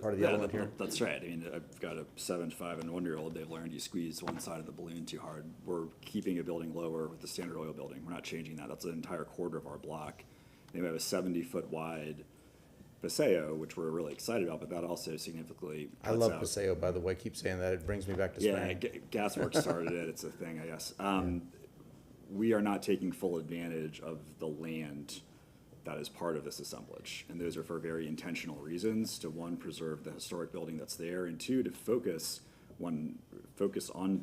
part of the element here? That's right. I mean, I've got a 7, 5, and 1-year-old. They've learned you squeeze one side of the balloon too hard. We're keeping a building lower with the Standard Oil building. We're not changing that. That's an entire quarter of our block. They have a 70-foot wide Paseo, which we're really excited about, but that also significantly I love Paseo, by the way. Keep saying that. It brings me back to Spain. Yeah, Gasworks started it. It's a thing, I guess. We are not taking full advantage of the land that is part of this assemblage. And those are for very intentional reasons, to one, preserve the historic building that's there, and two, to focus on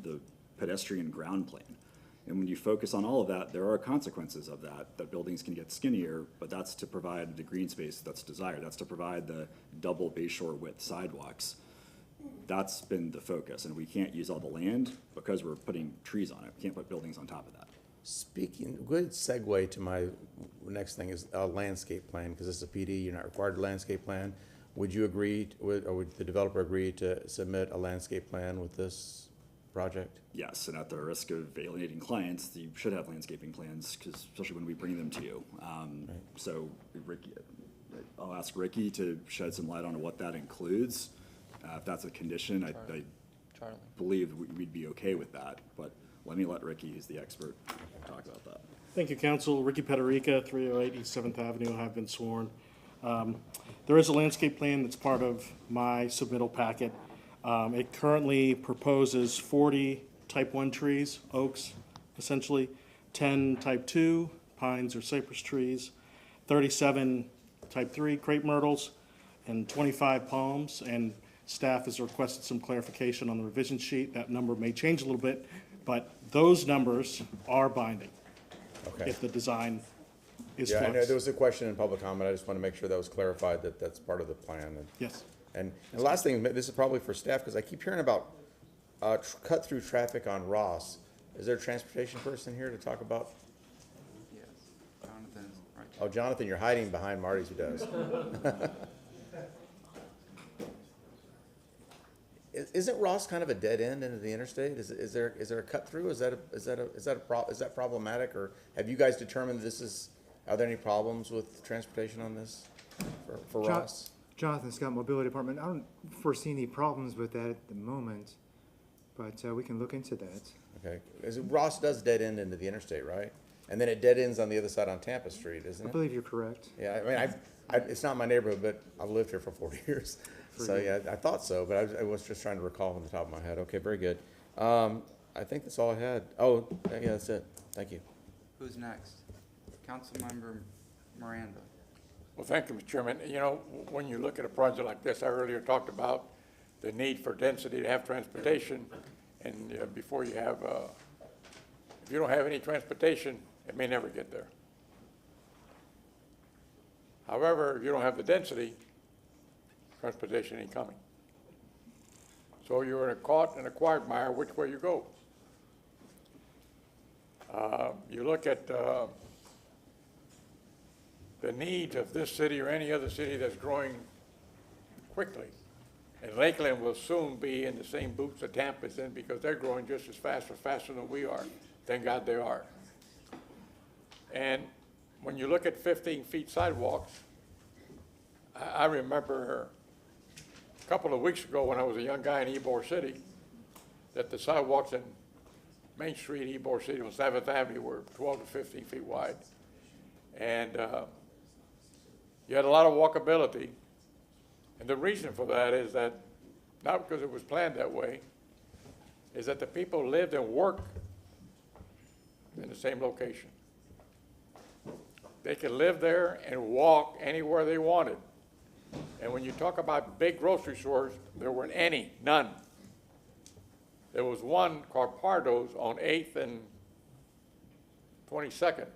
the pedestrian ground plane. And when you focus on all of that, there are consequences of that buildings can get skinnier, but that's to provide the green space that's desired. That's to provide the double bayshore width sidewalks. That's been the focus, and we can't use all the land because we're putting trees on it. We can't put buildings on top of that. Good segue to my next thing is a landscape plan, because this is a PD, you're not required a landscape plan. Would you agree, or would the developer agree to submit a landscape plan with this project? Yes, and at the risk of alienating clients, you should have landscaping plans, because especially when we bring them to you. So Ricky, I'll ask Ricky to shed some light on what that includes. If that's a condition, I believe we'd be okay with that, but let Ricky, who's the expert, talk about that. Thank you, Council. Ricky Pederica, 308 East 7th Avenue. I've been sworn. There is a landscape plan that's part of my submittal packet. It currently proposes 40 type 1 trees, oaks, essentially, 10 type 2, pines or cypress trees, 37 type 3 crepe myrtles, and 25 palms. And staff has requested some clarification on the revision sheet. That number may change a little bit, but those numbers are binding. Okay. If the design is Yeah, I know flexed. there was a question in public comment. I just want to make sure that was clarified, that that's part of the plan. Yes. And the last thing, this is probably for staff, because I keep hearing about cut-through traffic on Ross. Is there a transportation person here to talk about? Yes, Jonathan. Right. Oh, Jonathan, you're hiding behind Marty's who does. Isn't Ross kind of a dead end into the interstate? Is there a cut-through? Is that problematic, or have you guys determined are there any problems with transportation on this for Ross? Jonathan Scott, Mobility Department. I don't foresee any problems with that at the moment, but we can look into that. Okay. Ross does dead end into the interstate, right? And then it dead ends on the other side on Tampa Street, isn't it? I believe you're correct. Yeah, I mean, it's not my neighborhood, but I've lived here for 40 years. So, yeah, I thought so, but I was just trying to recall from the top of my head. Okay, very good. I think that's all I had. Oh, yeah, that's it. Thank you. Who's next? Councilmember Miranda. Well, thank you, Mr. Chairman. You know, when you look at a project like this, I earlier talked about the need for density to have transportation, and before you have, if you don't have any transportation, it may never get there. However, if you don't have the density, transportation ain't coming. So you're caught in a quagmire which way you go. You look at the needs of this city or any other city that's growing quickly. And Lakeland will soon be in the same boots that Tampa's in because they're growing just as fast or faster than we are. Thank God they are. And when you look at 15 feet sidewalks, I remember a couple of weeks ago when I was a young guy in Ybor City, that the sidewalks in Main Street, Ybor City, on 7th Avenue were 12 to 15 feet wide. And you had a lot of walkability. And the reason for that is that, not because it was planned that way, is that the people lived and worked in the same location. They could live there and walk anywhere they wanted. And when you talk about big grocery stores, there weren't any, none. There was one called Pardo's on 8th and 22nd,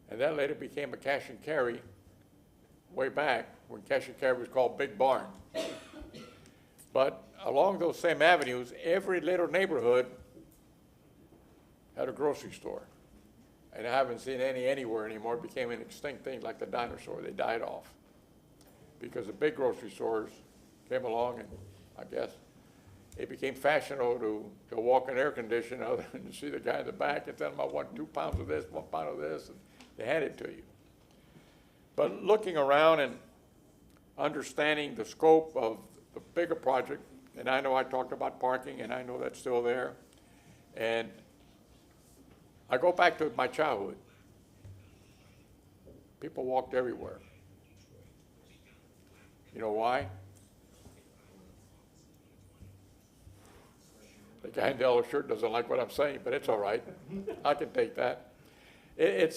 and that later became a cash and carry way back when cash and carry was called Big Barn. But along those same avenues, every little neighborhood had a grocery store. And I haven't seen any anywhere anymore. It became an extinct thing like the dinosaur. They died off because the big grocery stores came along, and I guess it became fashionable to walk in air conditioning other than to see the guy in the back and tell him, I want 2 pounds of this, 1 pound of this, and they hand it to you. But looking around and understanding the scope of the bigger project, and I know I talked about parking, and I know that's still there, and I go back to my childhood. People walked everywhere. You know why? The guy in the yellow shirt doesn't like what I'm saying, but it's all right. I can take that. They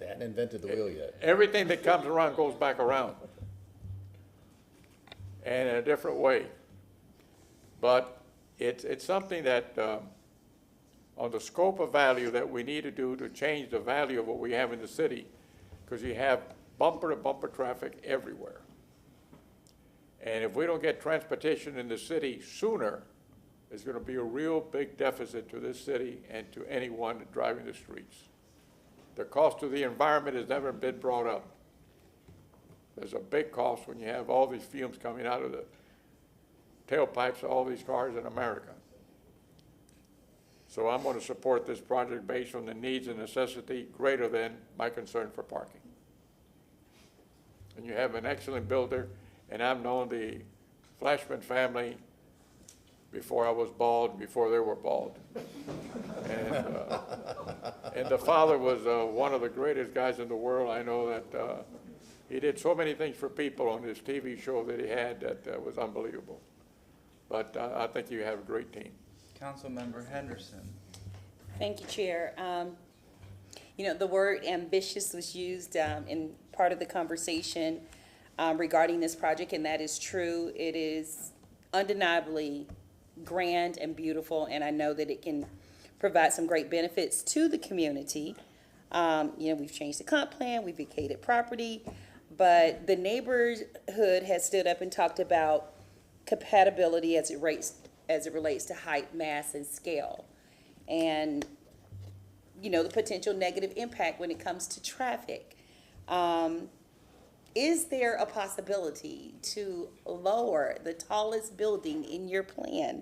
hadn't invented the wheel yet. Everything that comes around goes back around, and in a different way. But it's something that on the scope of value that we need to do to change the value of what we have in the city, because you have bumper-to-bumper traffic everywhere. And if we don't get transportation in the city sooner, there's going to be a real big deficit to this city and to anyone driving the streets. The cost to the environment has never been brought up. There's a big cost when you have all these fumes coming out of the tailpipes of all these cars in America. So I'm going to support this project based on the needs and necessity greater than my concern for parking. And you have an excellent builder, and I've known the Flashman family before I was bald, before they were bald. And the father was one of the greatest guys in the world. I know that he did so many things for people on this TV show that he had that was unbelievable. But I think you have a great team. Councilmember Henderson. Thank you, Chair. You know, the word ambitious was used in part of the conversation regarding this project, and that is true. It is undeniably grand and beautiful, and I know that it can provide some great benefits to the community. You know, we've changed the comp plan, we've vacated property, but the neighborhood has stood up and talked about compatibility as it relates to height, mass, and scale. And, you know, the potential negative impact when it comes to traffic. Is there a possibility to lower the tallest building in your plan?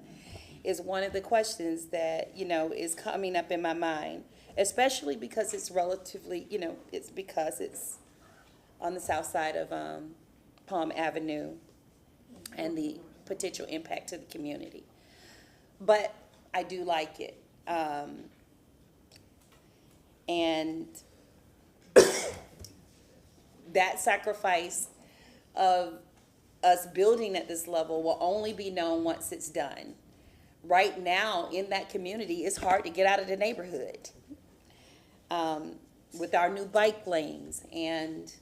Is one of the questions that, you know, is coming up in my mind, especially because it's relatively, you know, it's because it's on the south side of Palm Avenue and the potential impact to the community. But I do like it. And that sacrifice of us building at this level will only be known once it's done. Right now in that community, it's hard to get out of the neighborhood with our new bike lanes, and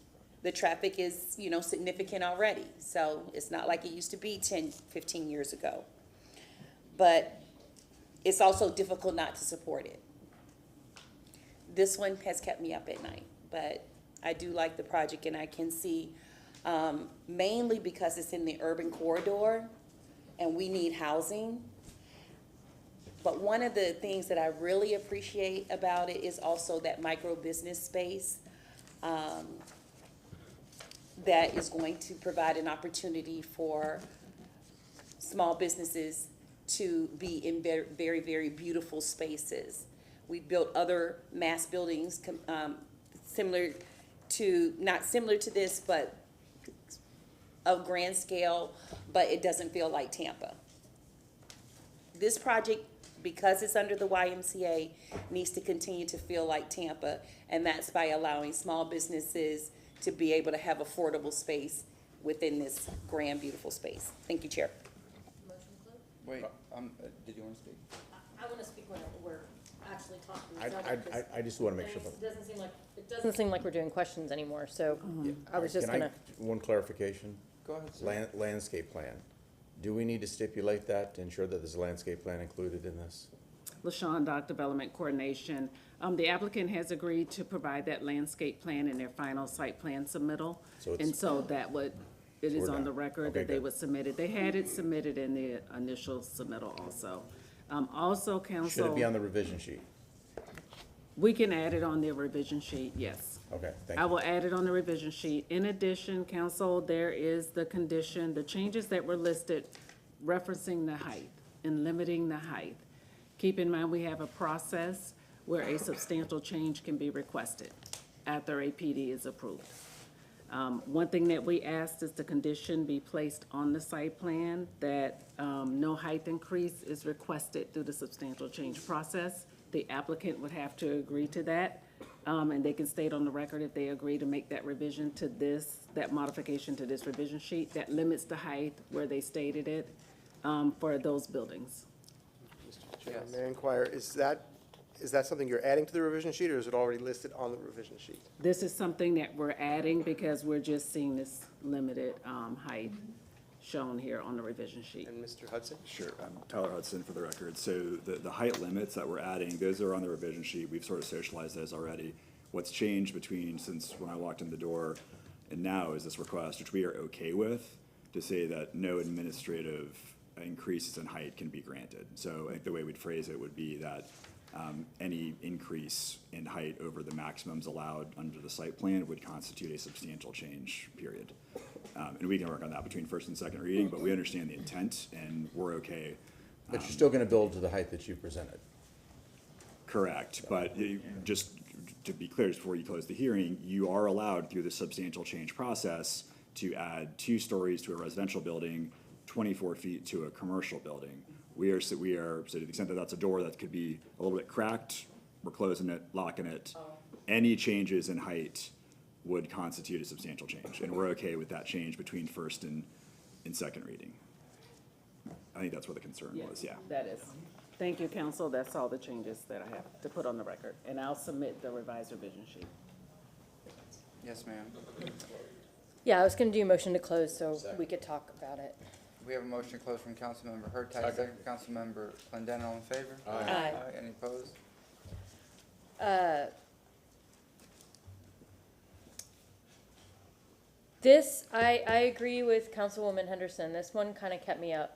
the traffic is, you know, significant already. So it's not like it used to be 10, 15 years ago. But it's also difficult not to support it. this one has kept me up at night, but I do like the project, and I can see, mainly because it's in the urban corridor and we need housing. But one of the things that I really appreciate about it is also that micro business space that is going to provide an opportunity for small businesses to be in very, very, very beautiful spaces. We built other mass buildings similar to, not similar to this, but of grand scale, but it doesn't feel like Tampa. This project, because it's under the YMCA, needs to continue to feel like Tampa, and that's by allowing small businesses to be able to have affordable space within this grand, beautiful space. Thank you, Chair. Wait, did you want to speak? I want to speak when we're actually talking. I just want to make sure. It doesn't seem like we're doing questions anymore, so I was just gonna. One clarification. Go ahead, sir. Landscape plan. Do we need to stipulate that to ensure that there's a landscape plan included in this? LaShawn, Doc Development Coordination. The applicant has agreed to provide that landscape plan in their final site plan submittal. And so that would, it is on the record that they would submit it. They had it submitted in the initial submittal also. Also, council. Should it be on the revision sheet? We can add it on the revision sheet, yes. Okay, thank you. I will add it on the revision sheet. In addition, council, there is the condition, the changes that were listed referencing the height and limiting the height. Keep in mind, we have a process where a substantial change can be requested after a PD is approved. One thing that we asked is the condition be placed on the site plan that no height increase is requested through the substantial change process. The applicant would have to agree to that, and they can state on the record if they agree to make that revision to this, that modification to this revision sheet that limits the height where they stated it for those buildings. Mr. Chairman, may I inquire, is that something you're adding to the revision sheet, or is it already listed on the revision sheet? This is something that we're adding because we're just seeing this limited height shown here on the revision sheet. And Mr. Hudson? Sure, I'm Tyler Hudson for the record. So the height limits that we're adding, those are on the revision sheet. We've sort of socialized those already. What's changed between since when I walked in the door and now is this request, which we are okay with, to say that no administrative increases in height can be granted. So I think the way we'd phrase it would be that any increase in height over the maximums allowed under the site plan would constitute a substantial change, period. And we can work on that between first and second reading, but we understand the intent and we're okay. But you're still going to build to the height that you presented? Correct, but just to be clear, just before you close the hearing, you are allowed through the substantial change process to add 2 stories to a residential building, 24 feet to a commercial building. So to the extent that that's a door that could be a little bit cracked, we're closing it, locking it. Any changes in height would constitute a substantial change, and we're okay with that change between first and second reading. I think that's what the concern was, yeah. That is. Thank you, council. That's all the changes that I have to put on the record, and I'll submit the revised revision sheet. Yes, ma'am. Yeah, I was gonna do a motion to close so we could talk about it. We have a motion to close from Councilmember Hurtak, second Councilmember Clendenen, all in favor? Aye. Any opposed? This, I agree with Councilwoman Henderson. This one kind of kept me up,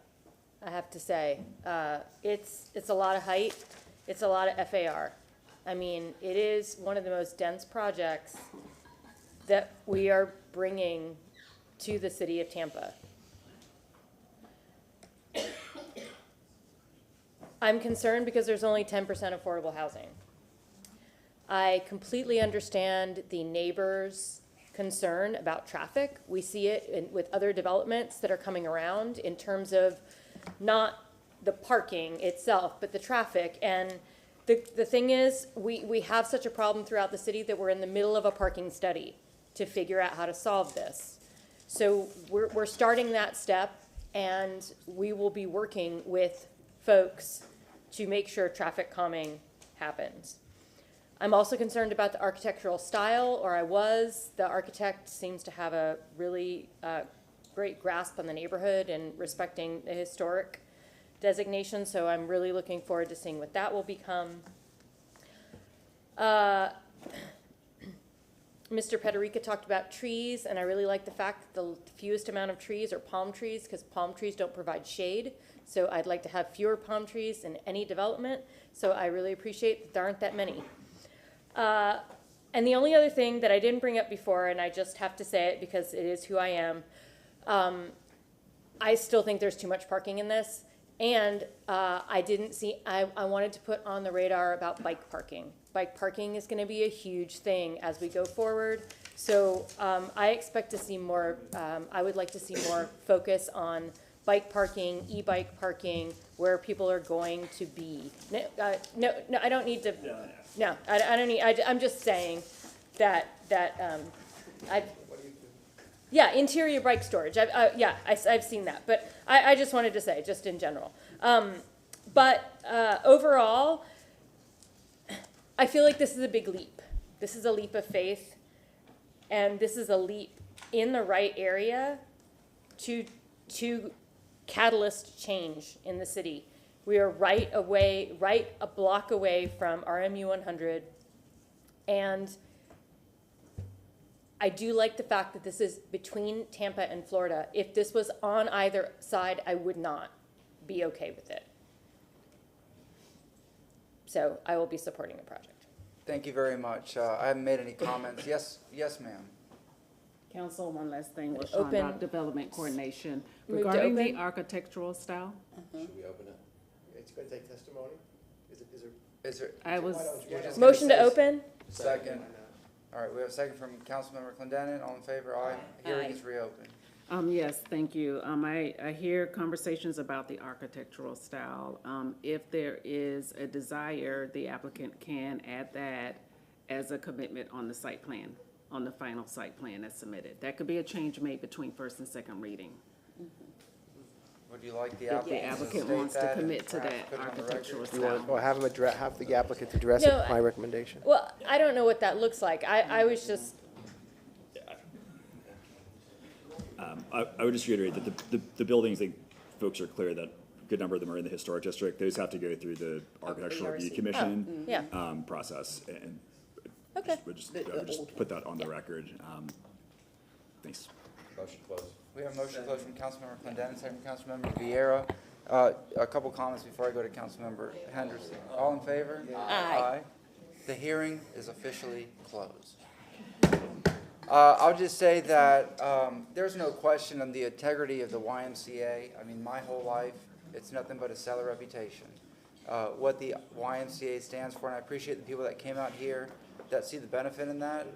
I have to say. It's a lot of height. It's a lot of FAR. I mean, it is one of the most dense projects that we are bringing to the city of Tampa. I'm concerned because there's only 10% affordable housing. I completely understand the neighbors' concern about traffic. We see it with other developments that are coming around in terms of not the parking itself, but the traffic. And the thing is, we have such a problem throughout the city that we're in the middle of a parking study to figure out how to solve this. So we're starting that step, and we will be working with folks to make sure traffic calming happens. I'm also concerned about the architectural style, or I was. The architect seems to have a really great grasp on the neighborhood and respecting the historic designation, so I'm really looking forward to seeing what that will become. Mr. Pederica talked about trees, and I really like the fact that the fewest amount of trees are palm trees, because palm trees don't provide shade. So I'd like to have fewer palm trees in any development. So I really appreciate that there aren't that many. And the only other thing that I didn't bring up before, and I just have to say it because it is who I am, I still think there's too much parking in this. And I wanted to put on the radar about bike parking. Bike parking is going to be a huge thing as we go forward. So I expect to see more, I would like to see more focus on bike parking, e-bike parking, where people are going to be. No, I don't need to, no, I don't need, I'm just saying that yeah, interior bike storage. I've seen that, but I just wanted to say, just in general. But overall, I feel like this is a big leap. This is a leap of faith, and this is a leap in the right area to catalyst change in the city. We are right a block away from RMU 100, and I do like the fact that this is between Tampa and Florida. If this was on either side, I would not be okay with it. So I will be supporting the project. Thank you very much. I haven't made any comments. Yes, ma'am. Council, one last thing was Open. about development coordination. Move to Regarding the open. architectural style, Should we open it? It's going to take testimony? Is there? I was, You're just Motion to gonna say open? Second. All right, we have a second from Councilmember Clendenin. All in favor? Aye. Hearing is reopened. yes, thank you. I hear conversations about the architectural style. If there is a desire, the applicant can add that as a commitment on the site plan, on the final site plan that's submitted. That could be a change made between first and second reading. Would you like the If applicant the to applicant state wants to that and commit to perhaps that put it on the architectural record? You want, style. or have the applicant address No, it, my recommendation. Well, I don't know what that looks like. I was just, I would just reiterate that the buildings, I think folks are clear that a good number of them are in the historic district. Those have to go through the Architectural Review Commission yeah. process. And Okay. we'll just put that on the record. Thanks. Motion closed. We have a motion closed from Councilmember Clendenin, second from Councilmember Vieira. A couple comments before I go to Councilmember Henderson. All in favor? Aye. The hearing is officially closed. I'll just say that there's no question on the integrity of the YMCA. I mean, my whole life, it's nothing but a stellar reputation. What the YMCA stands for, and I appreciate the people that came out here that see the benefit in that.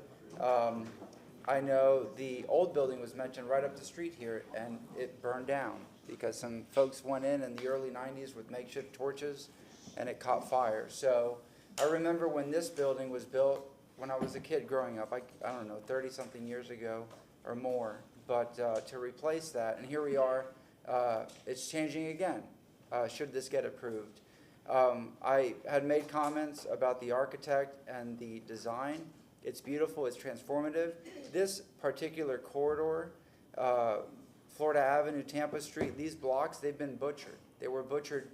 I know the old building was mentioned right up the street here, and it burned down because some folks went in the early 90s with makeshift torches, and it caught fire. So I remember when this building was built when I was a kid growing up, I don't know, 30-something years ago or more. But to replace that, and here we are, it's changing again, should this get approved. I had made comments about the architect and the design. It's beautiful, it's transformative. This particular corridor, Florida Avenue, Tampa Street, these blocks, they've been butchered. They were butchered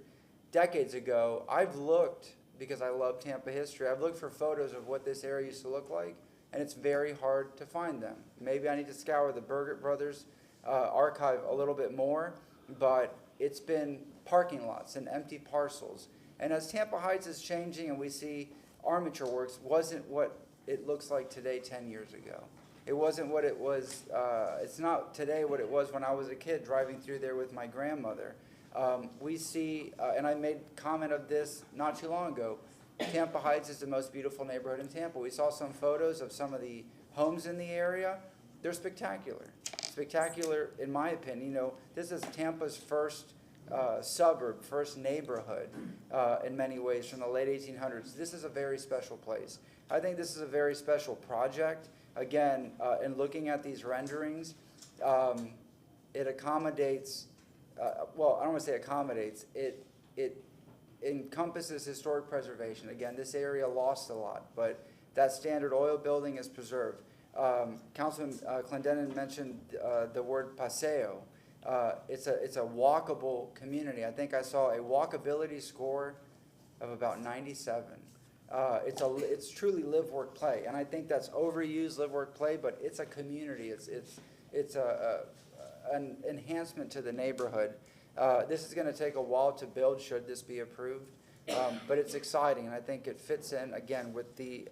decades ago. I've looked, because I love Tampa history, I've looked for photos of what this area used to look like, and it's very hard to find them. Maybe I need to scour the Burgett Brothers archive a little bit more, but it's been parking lots and empty parcels. And as Tampa Heights is changing and we see Armature Works wasn't what it looks like today 10 years ago. It wasn't what it was, it's not today what it was when I was a kid driving through there with my grandmother. We see, and I made comment of this not too long ago, Tampa Heights is the most beautiful neighborhood in Tampa. We saw some photos of some of the homes in the area. They're spectacular. Spectacular, in my opinion. You know, this is Tampa's first suburb, first neighborhood in many ways from the late 1800s. This is a very special place. I think this is a very special project. Again, in looking at these renderings, it accommodates, well, I don't want to say accommodates, it encompasses historic preservation. Again, this area lost a lot, but that Standard Oil building is preserved. Councilman Clendenin mentioned the word paseo. It's a walkable community. I think I saw a walkability score of about 97. it's truly live, work, play. And I think that's overused, live, work, play, but it's a community. It's an enhancement to the neighborhood. This is gonna take a while to build, should this be approved. But it's exciting, and I think it fits in, again, with the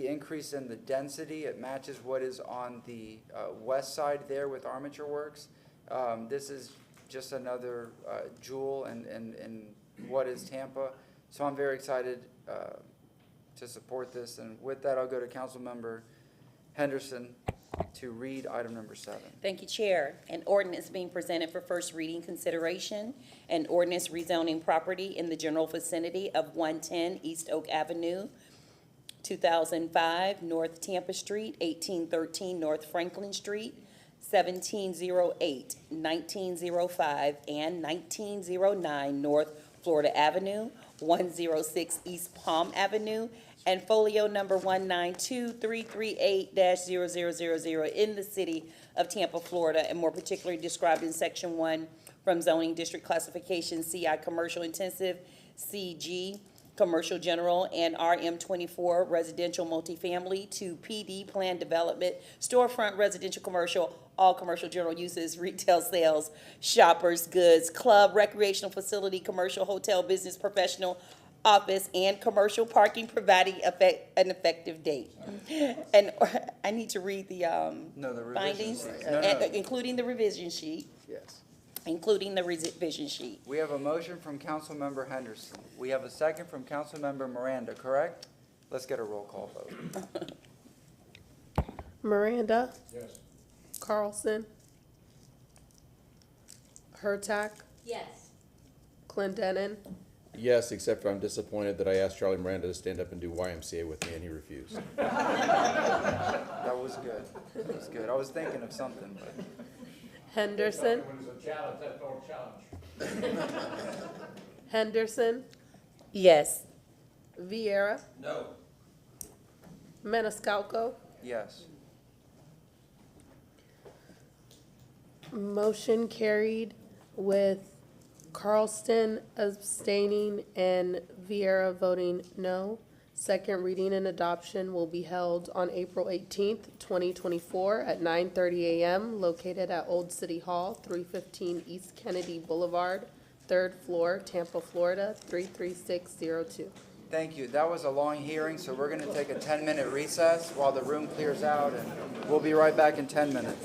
increase in the density. It matches what is on the west side there with Armature Works. This is just another jewel in what is Tampa. So I'm very excited to support this. And with that, I'll go to Councilmember Henderson to read item number 7. Thank you, Chair. An ordinance being presented for first reading consideration. An ordinance rezoning property in the general vicinity of 110 East Oak Avenue, 2005 North Tampa Street, 1813 North Franklin Street, 1708, 1905, and 1909 North Florida Avenue, 106 East Palm Avenue, and folio number 192-338-0000 in the city of Tampa, Florida, and more particularly described in Section 1 from zoning district classification CI Commercial Intensive, CG Commercial General, and RM24 Residential Multifamily to PD Plan Development, Storefront Residential Commercial, all commercial general uses, retail sales, shoppers, goods, club, recreational facility, commercial, hotel, business, professional, office, and commercial parking, providing an effective date. And I need to read the findings, including the revision sheet. Yes. Including the revision sheet. We have a motion from Councilmember Henderson. We have a second from Councilmember Miranda, correct? Let's get a roll call vote. Miranda, Yes. Carlson, Hurtak, Yes. Clendenin, Yes, except for I'm disappointed that I asked Charlie Miranda to stand up and do YMCA with me, and he refused. That was good. That was good. I was thinking of something, but. Henderson, When it's a challenge, that's no challenge. Henderson, Yes. Vieira, No. Maniscalco. Yes. Motion carried with Carlston abstaining and Vieira voting no. Second reading and adoption will be held on April 18th, 2024 at 9:30 a.m. located at Old City Hall, 315 East Kennedy Boulevard, 3rd floor, Tampa, Florida, 33602. Thank you. That was a long hearing, so we're going to take a 10-minute recess while the room clears out, and we'll be right back in 10 minutes.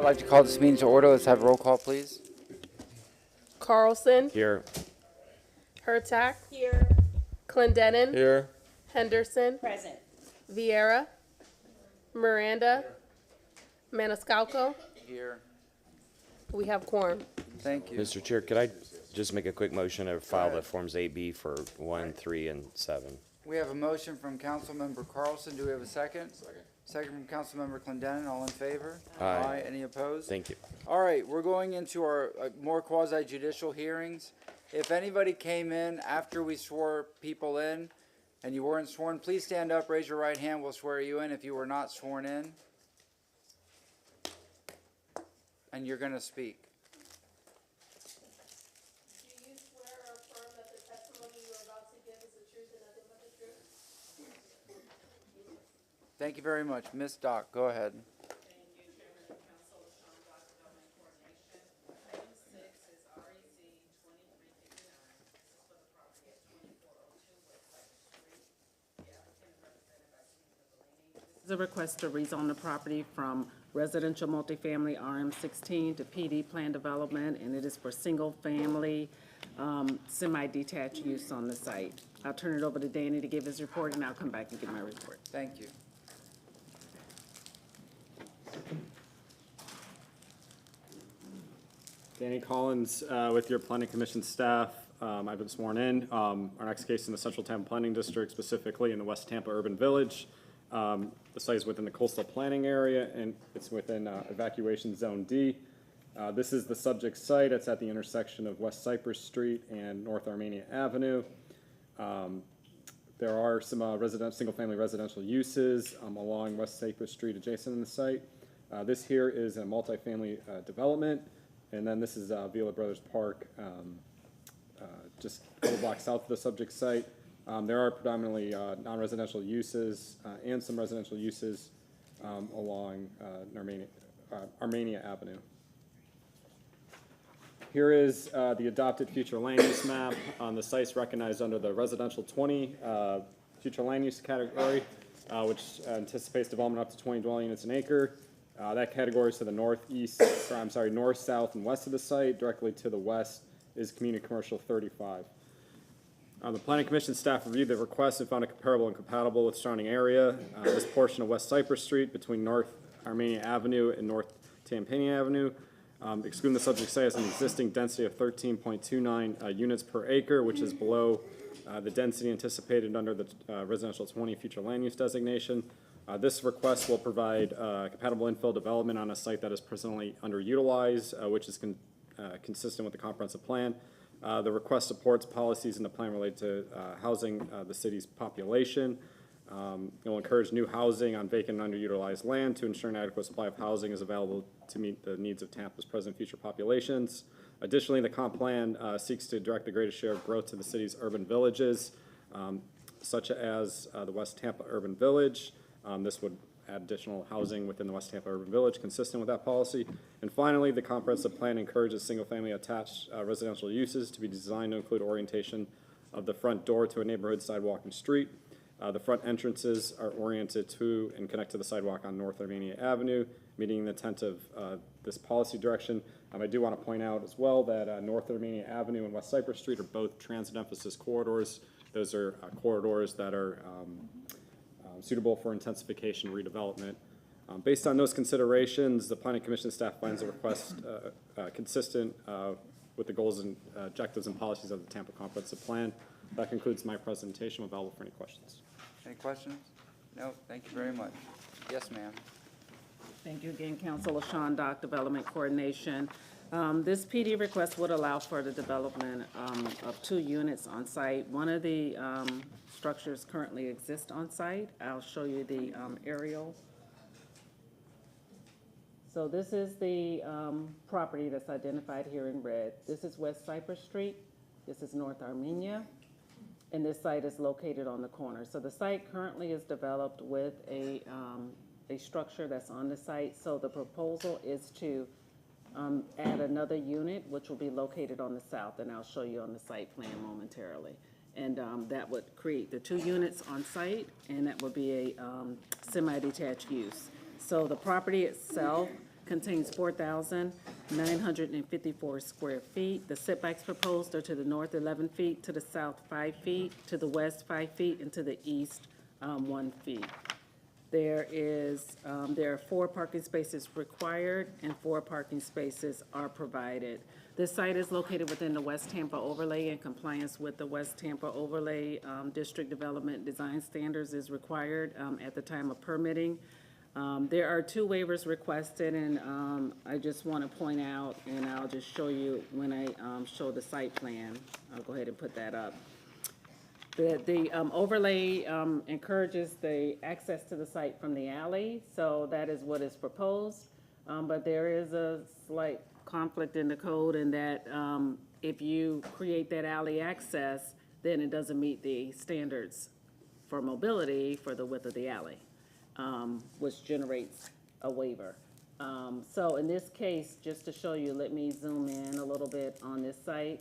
like to call this meeting to order. Let's have roll call, please. Carlson. Here. Hurtak. Here. Clendenin. Here. Henderson. Present. Vieira. Miranda. Maniscalco. Here. We have quorum. Thank you. Mr. Chair, could I just make a quick motion to file the Forms 8B for 1, 3, and 7? We have a motion from Councilmember Carlson. Do we have a second? Second from Councilmember Clendenin. All in favor? Aye. Any opposed? Thank you. All right, we're going into our more quasi-judicial hearings. If anybody came in after we swore people in and you weren't sworn, please stand up, raise your right hand, we'll swear you in if you were not sworn in. And you're going to speak. Do you swear or affirm that the testimony you are about to give is the truth and nothing but the truth? Thank you very much. Ms. Doc, go ahead. This is a request to rezone the property from residential multifamily RM16 to PD plan development, and it is for single-family, semi-detached use on the site. I'll turn it over to Danny to give his report, and I'll come back and give my report. Thank you. Danny Collins with your Planning Commission staff. I've been sworn in. Our next case in the Central Tampa Planning District, specifically in the West Tampa Urban Village. The site is within the coastal planning area, and it's within evacuation zone D. This is the subject site. It's at the intersection of West Cypress Street and North Armenia Avenue. There are some single-family residential uses along West Cypress Street adjacent to the site. This here is a multifamily development, and then this is Villa Brothers Park, just a couple blocks south of the subject site. There are predominantly non-residential uses and some residential uses along Armenia Avenue. Here is the adopted future land use map. The site's recognized under the residential 20 future land use category, which anticipates development up to 20 dwelling units an acre. That category is to the north, south, and west of the site. Directly to the west is community commercial 35. The Planning Commission staff reviewed the request and found it comparable and compatible with surrounding area. This portion of West Cypress Street between North Armenia Avenue and North Tampania Avenue, excluding the subject site, has an existing density of 13.29 units per acre, which is below the density anticipated under the residential 20 future land use designation. This request will provide compatible infill development on a site that is presently underutilized, which is consistent with the comprehensive plan. The request supports policies in the plan related to housing the city's population. It will encourage new housing on vacant and underutilized land to ensure an adequate supply of housing is available to meet the needs of Tampa's present and future populations. Additionally, the comp plan seeks to direct the greatest share of growth to the city's urban villages, such as the West Tampa Urban Village. This would add additional housing within the West Tampa Urban Village, consistent with that policy. And finally, the comprehensive plan encourages single-family attached residential uses to be designed to include orientation of the front door to a neighborhood sidewalk and street. The front entrances are oriented to and connect to the sidewalk on North Armenia Avenue, meeting the intent of this policy direction. I do want to point out as well that North Armenia Avenue and West Cypress Street are both transit emphasis corridors. Those are corridors that are suitable for intensification redevelopment. Based on those considerations, the Planning Commission staff finds the request consistent with the goals and objectives and policies of the Tampa Comprehensive Plan. That concludes my presentation. I'm available for any questions. Any questions? No, thank you very much. Yes, ma'am. Thank you again, Councilor Sean Dock, Development Coordination. This PD request would allow for the development of 2 units on site. One of the structures currently exist on site. I'll show you the aerial. So this is the property that's identified here in red. This is West Cypress Street. This is North Armenia. And this site is located on the corner. So the site currently is developed with a structure that's on the site. So the proposal is to add another unit, which will be located on the south, and I'll show you on the site plan momentarily. And that would create the 2 units on site, and that would be a semi-detached use. So the property itself contains 4,954 square feet. The setbacks proposed are to the north 11 feet, to the south 5 feet, to the west 5 feet, and to the east 1 feet. There are 4 parking spaces required and 4 parking spaces are provided. This site is located within the West Tampa overlay in compliance with the West Tampa overlay district development design standards is required at the time of permitting. There are 2 waivers requested, and I just want to point out, and I'll just show you when I show the site plan. I'll go ahead and put that up. The overlay encourages the access to the site from the alley, so that is what is proposed. But there is a slight conflict in the code in that if you create that alley access, then it doesn't meet the standards for mobility for the width of the alley, which generates a waiver. So in this case, just to show you, let me zoom in a little bit on this site.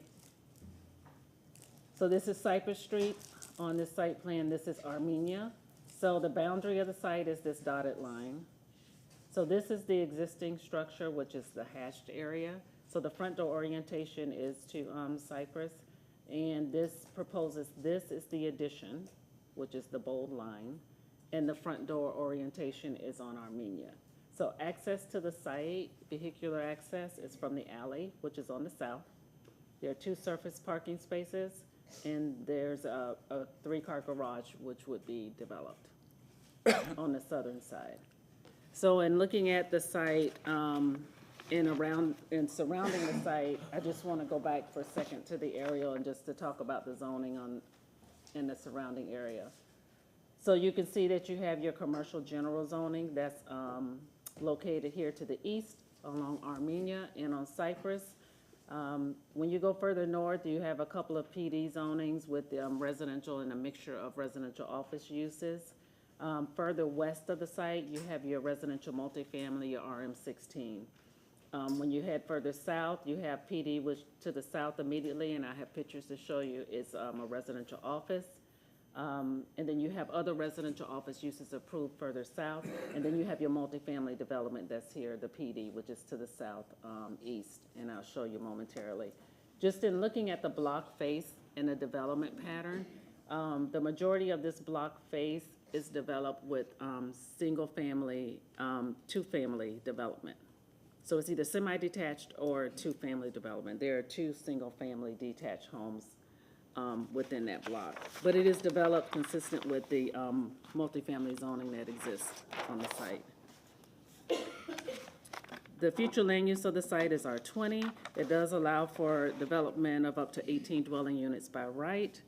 So this is Cypress Street. On this site plan, this is Armenia. So the boundary of the site is this dotted line. So this is the existing structure, which is the hashed area. So the front door orientation is to Cypress. And this is the addition, which is the bold line. And the front door orientation is on Armenia. So access to the site, vehicular access, is from the alley, which is on the south. There are 2 surface parking spaces, and there's a 3-car garage, which would be developed on the southern side. So in looking at the site and surrounding the site, I just want to go back for a second to the aerial and just to talk about the zoning in the surrounding area. So you can see that you have your commercial general zoning that's located here to the east along Armenia and on Cypress. When you go further north, you have a couple of PD zonings with residential and a mixture of residential office uses. Further west of the site, you have your residential multifamily, your RM16. When you head further south, you have PD, which to the south immediately, and I have pictures to show you, is a residential office. And then you have other residential office uses approved further south. And then you have your multifamily development that's here, the PD, which is to the south east, and I'll show you momentarily. Just in looking at the block face and the development pattern, the majority of this block face is developed with single-family, 2-family development. So it's either semi-detached or 2-family development. There are 2 single-family detached homes within that block. But it is developed consistent with the multifamily zoning that exists on the site. The future land use of the site is R20. It does allow for development of up to 18 dwelling units by right.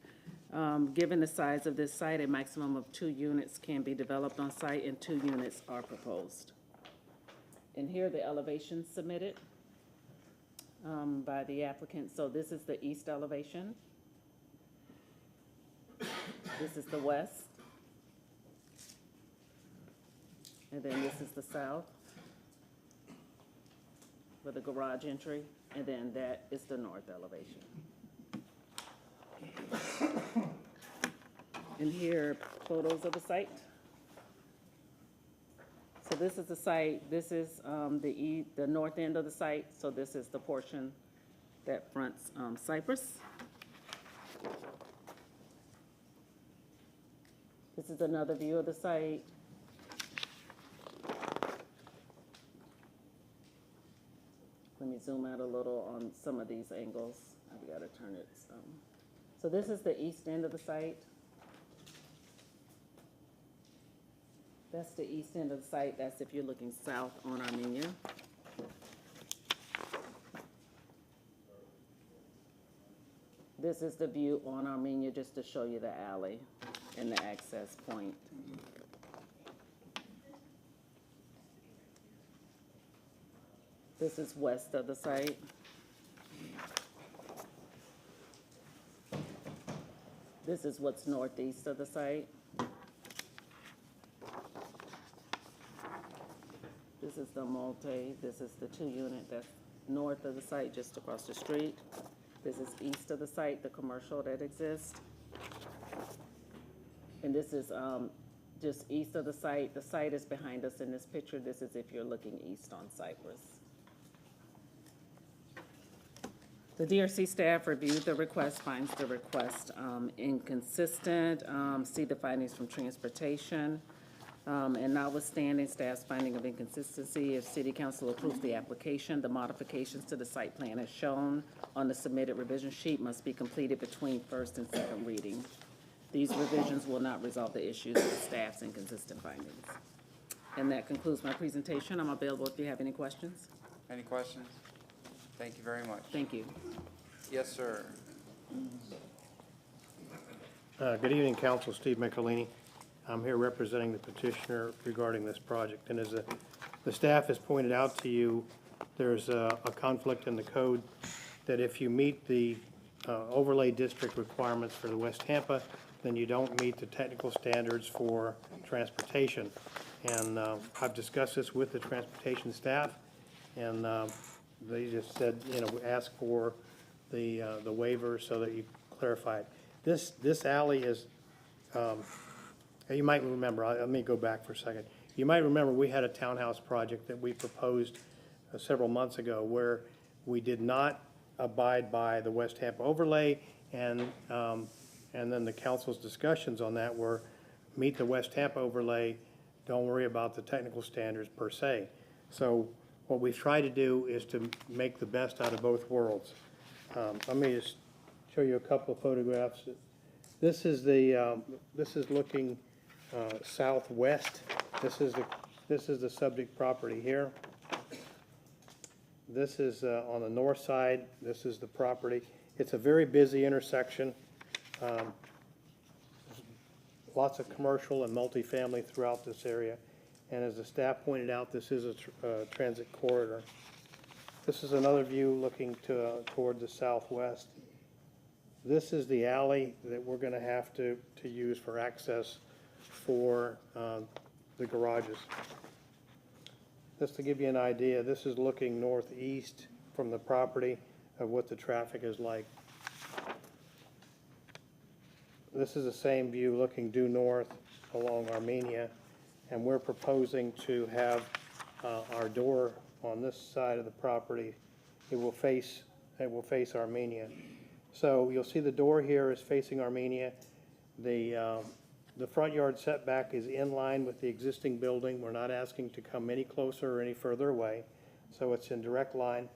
Given the size of this site, a maximum of 2 units can be developed on site, and 2 units are proposed. And here are the elevations submitted by the applicant. So this is the east elevation. This is the west. And then this is the south with the garage entry. And then that is the north elevation. And here are photos of the site. So this is the site. This is the north end of the site. So this is the portion that fronts Cypress. This is another view of the site. Let me zoom out a little on some of these angles. I've got to turn it. So this is the east end of the site. That's the east end of the site. That's if you're looking south on Armenia. This is the view on Armenia, just to show you the alley and the access point. This is west of the site. This is what's northeast of the site. This is the this is the 2-unit that's north of the site, just across the street. This is east of the site, the commercial that exists. And this is just east of the site. The site is behind us in this picture. This is if you're looking east on Cypress. The DRC staff reviewed the request, finds the request inconsistent. See the findings from transportation. And notwithstanding staff's finding of inconsistency, if city council approves the application, the modifications to the site plan as shown on the submitted revision sheet must be completed between first and second reading. These revisions will not resolve the issues with staff's inconsistent findings. And that concludes my presentation. I'm available if you have any questions. Any questions? Thank you very much. Thank you. Yes, sir. Good evening, Council. Steve Michelini. I'm here representing the petitioner regarding this project. And as the staff has pointed out to you, there's a conflict in the code that if you meet the overlay district requirements for the West Tampa, then you don't meet the technical standards for transportation. And I've discussed this with the transportation staff, and they just said, ask for the waiver so that you clarify it. This alley is, you might remember, let me go back for a second. You might remember we had a townhouse project that we proposed several months ago where we did not abide by the West Tampa overlay, and then the council's discussions on that were meet the West Tampa overlay, don't worry about the technical standards per se. So what we've tried to do is to make the best out of both worlds. Let me just show you a couple of photographs. This is looking southwest. This is the subject property here. This is on the north side. This is the property. It's a very busy intersection. Lots of commercial and multifamily throughout this area. And as the staff pointed out, this is a transit corridor. This is another view looking toward the southwest. This is the alley that we're going to have to use for access for the garages. Just to give you an idea, this is looking northeast from the property of what the traffic is like. This is the same view looking due north along Armenia, and we're proposing to have our door on this side of the property. It will face Armenia. So you'll see the door here is facing Armenia. The front yard setback is in line with the existing building. We're not asking to come any closer or any further away, so it's in direct line.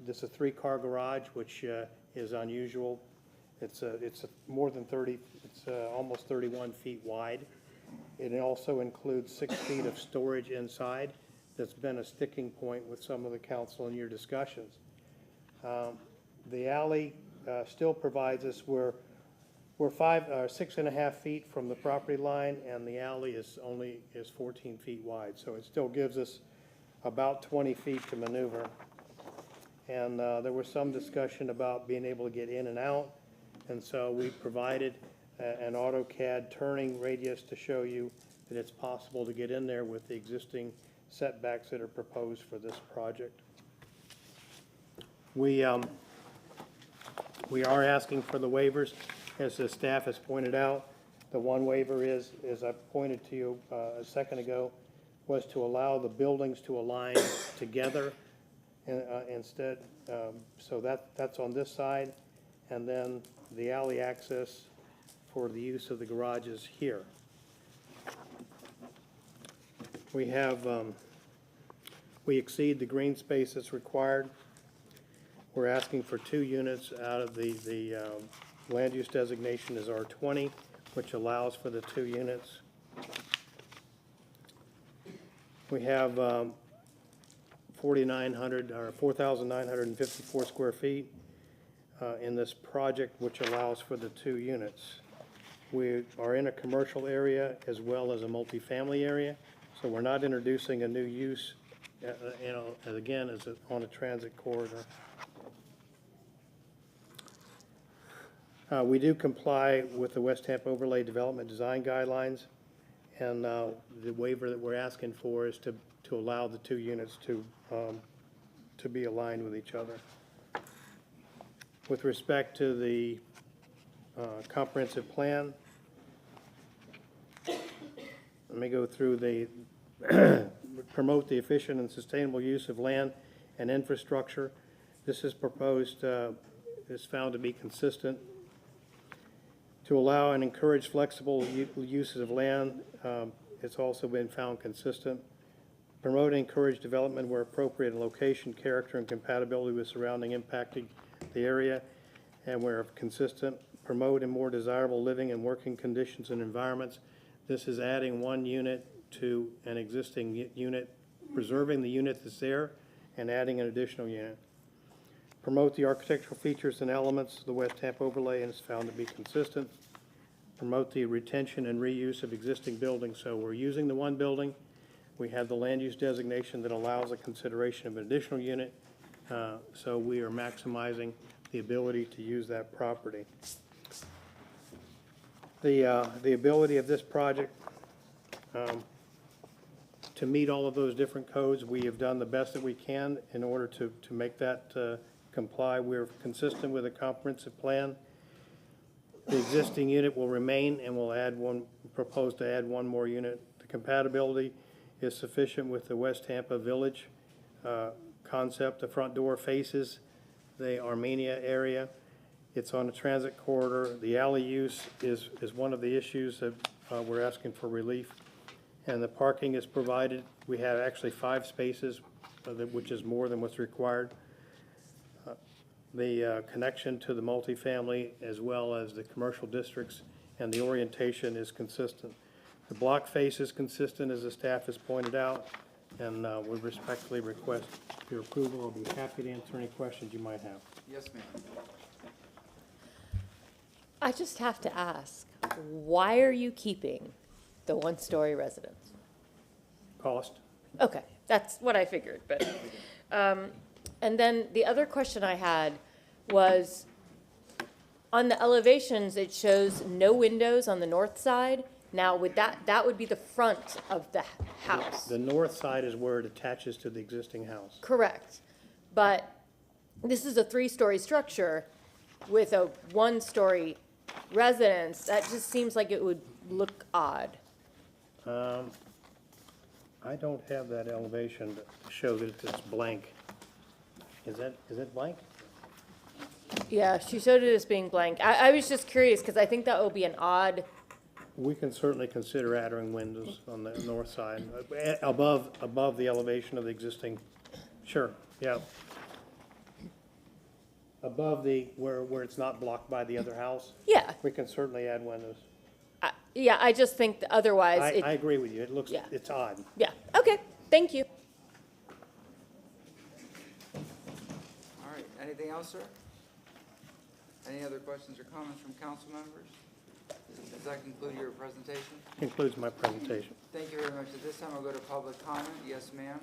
This is a 3-car garage, which is unusual. It's more than 30. It's almost 31 feet wide. It also includes 6 feet of storage inside. That's been a sticking point with some of the council in your discussions. The alley still provides us, we're 6.5 feet from the property line, and the alley is 14 feet wide. So it still gives us about 20 feet to maneuver. And there was some discussion about being able to get in and out. And so we provided an AutoCAD turning radius to show you that it's possible to get in there with the existing setbacks that are proposed for this project. We are asking for the waivers, as the staff has pointed out. The one waiver is, as I pointed to you a second ago, was to allow the buildings to align together instead. So that's on this side, and then the alley access for the use of the garages here. We have, we exceed the green space that's required. We're asking for 2 units out of the land use designation is R20, which allows for the 2 units. We have 4,954 square feet in this project, which allows for the 2 units. We are in a commercial area as well as a multifamily area, so we're not introducing a new use, again, as on a transit corridor. We do comply with the West Tampa Overlay Development Design Guidelines, and the waiver that we're asking for is to allow the 2 units to be aligned with each other. With respect to the comprehensive plan, Let me go through the, promote the efficient and sustainable use of land and infrastructure. This is proposed, is found to be consistent. To allow and encourage flexible uses of land, it's also been found consistent. Promote and encourage development where appropriate in location, character, and compatibility with surrounding impacting the area, and where consistent. Promote and more desirable living and working conditions and environments. This is adding one unit to an existing unit, preserving the unit that's there, and adding an additional unit. Promote the architectural features and elements of the West Tampa overlay, and it's found to be consistent. Promote the retention and reuse of existing buildings. So we're using the one building. We have the land use designation that allows a consideration of an additional unit. So we are maximizing the ability to use that property. The ability of this project to meet all of those different codes, we have done the best that we can in order to make that comply. We're consistent with a comprehensive plan. The existing unit will remain, and we'll add one, propose to add one more unit. The compatibility is sufficient with the West Tampa Village concept. The front door faces the Armenia area. It's on a transit corridor. The alley use is one of the issues that we're asking for relief. And the parking is provided. We have actually 5 spaces, which is more than what's required. The connection to the multifamily as well as the commercial districts and the orientation is consistent. The block face is consistent, as the staff has pointed out, and we respectfully request your approval. I'll be happy to answer any questions you might have. Yes, ma'am. I just have to ask, why are you keeping the one-story residence? Cost? Okay, that's what I figured, but, and then the other question I had was, on the elevations, it shows no windows on the north side. Now, would that would be the front of the house? The north side is where it attaches to the existing house. Correct. But this is a 3-story structure with a 1-story residence. That just seems like it would look odd. I don't have that elevation to show that it's blank. Is it blank? Yeah, she showed it as being blank. I was just curious because I think that would be an odd. We can certainly consider adding windows on the north side, above the elevation of the existing, sure, yeah. Above where it's not blocked by the other house. Yeah. We can certainly add windows. Yeah, I just think that otherwise. I agree with you. It looks, Yeah. it's odd. Yeah, okay, thank you. All right, anything else, sir? Any other questions or comments from council members? Does that conclude your presentation? Concludes my presentation. Thank you very much. At this time, I'll go to public comment. Yes, ma'am?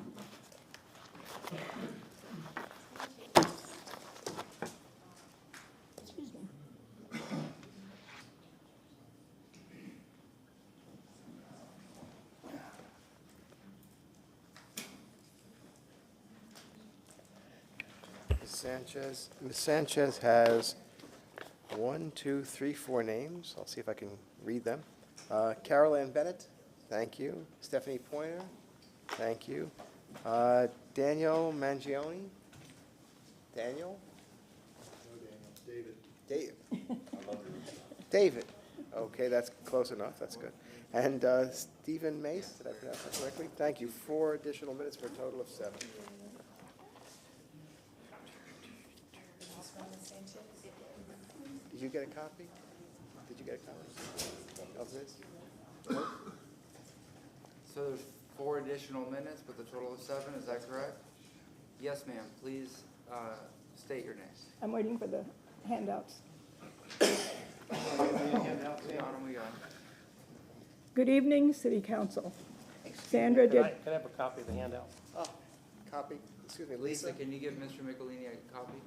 Excuse me. Ms. Sanchez has 1, 2, 3, 4 names. I'll see if I can read them. Carol Ann Bennett, thank you. Stephanie Pointer, thank you. Daniel Mangione. Daniel? David. David. Okay, that's close enough. That's good. And Stephen Mace, did I pronounce that correctly? Thank you. 4 additional minutes for a total of 7. Did you get a copy? Did you get a copy of this? So there's 4 additional minutes with a total of 7, is that correct? Yes, ma'am. Please state your name. I'm waiting for the handouts. We got 'em, we got 'em. Good evening, City Council. Sandra Can I did, have a copy of the handout? Oh, copy. Excuse me, Lisa, Lisa. can you give Mr. Michelini a copy?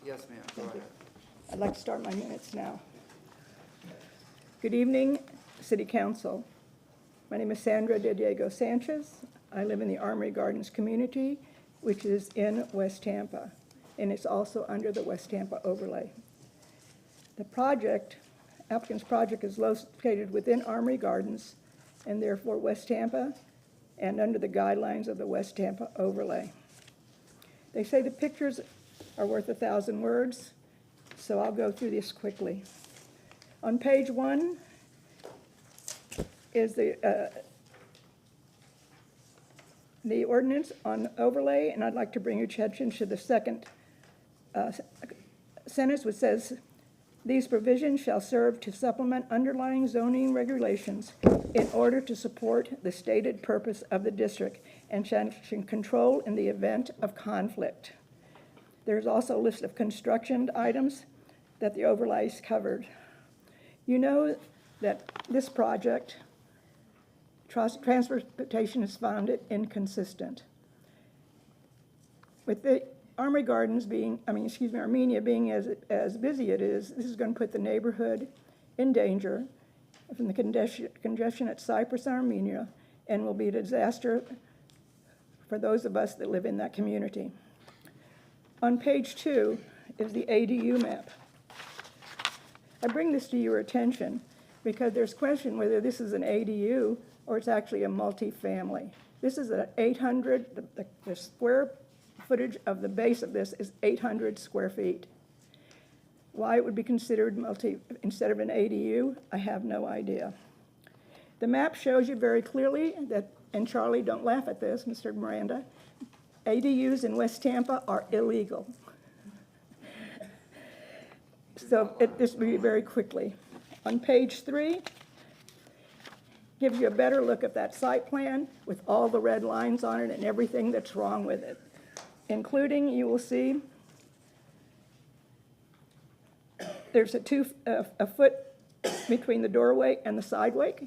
Yes, ma'am. Go ahead. I'd like to start my minutes now. Good evening, City Council. My name is Sandra de Diego Sanchez. I live in the Armory Gardens community which is in West Tampa, and it's also under the West Tampa overlay. The project, applicant's project is located within Armory Gardens and therefore West Tampa and under the guidelines of the West Tampa overlay. They say the pictures are worth 1,000 words, so I'll go through this quickly. On page 1 is the ordinance on overlay, and I'd like to bring your attention to the second sentence, which says, "These provisions shall serve to supplement underlying zoning regulations in order to support the stated purpose of the district and shall control in the event of conflict." There's also a list of construction items that the overlays covered. You know that this project, transportation is found it inconsistent. With the Armory Gardens being, Armenia being as busy it is, this is going to put the neighborhood in danger from the congestion at Cypress and Armenia, and will be a disaster for those of us that live in that community. On page 2 is the ADU map. I bring this to your attention because there's question whether this is an ADU or it's actually a multifamily. This is an 800, the square footage of the base of this is 800 square feet. Why it would be considered instead of an ADU, I have no idea. The map shows you very clearly that, and Charlie, don't laugh at this, Mr. Miranda, ADUs in West Tampa are illegal. So this will be very quickly. On page 3, gives you a better look at that site plan with all the red lines on it and everything that's wrong with it, including, you will see, there's a foot between the doorway and the sidewalk.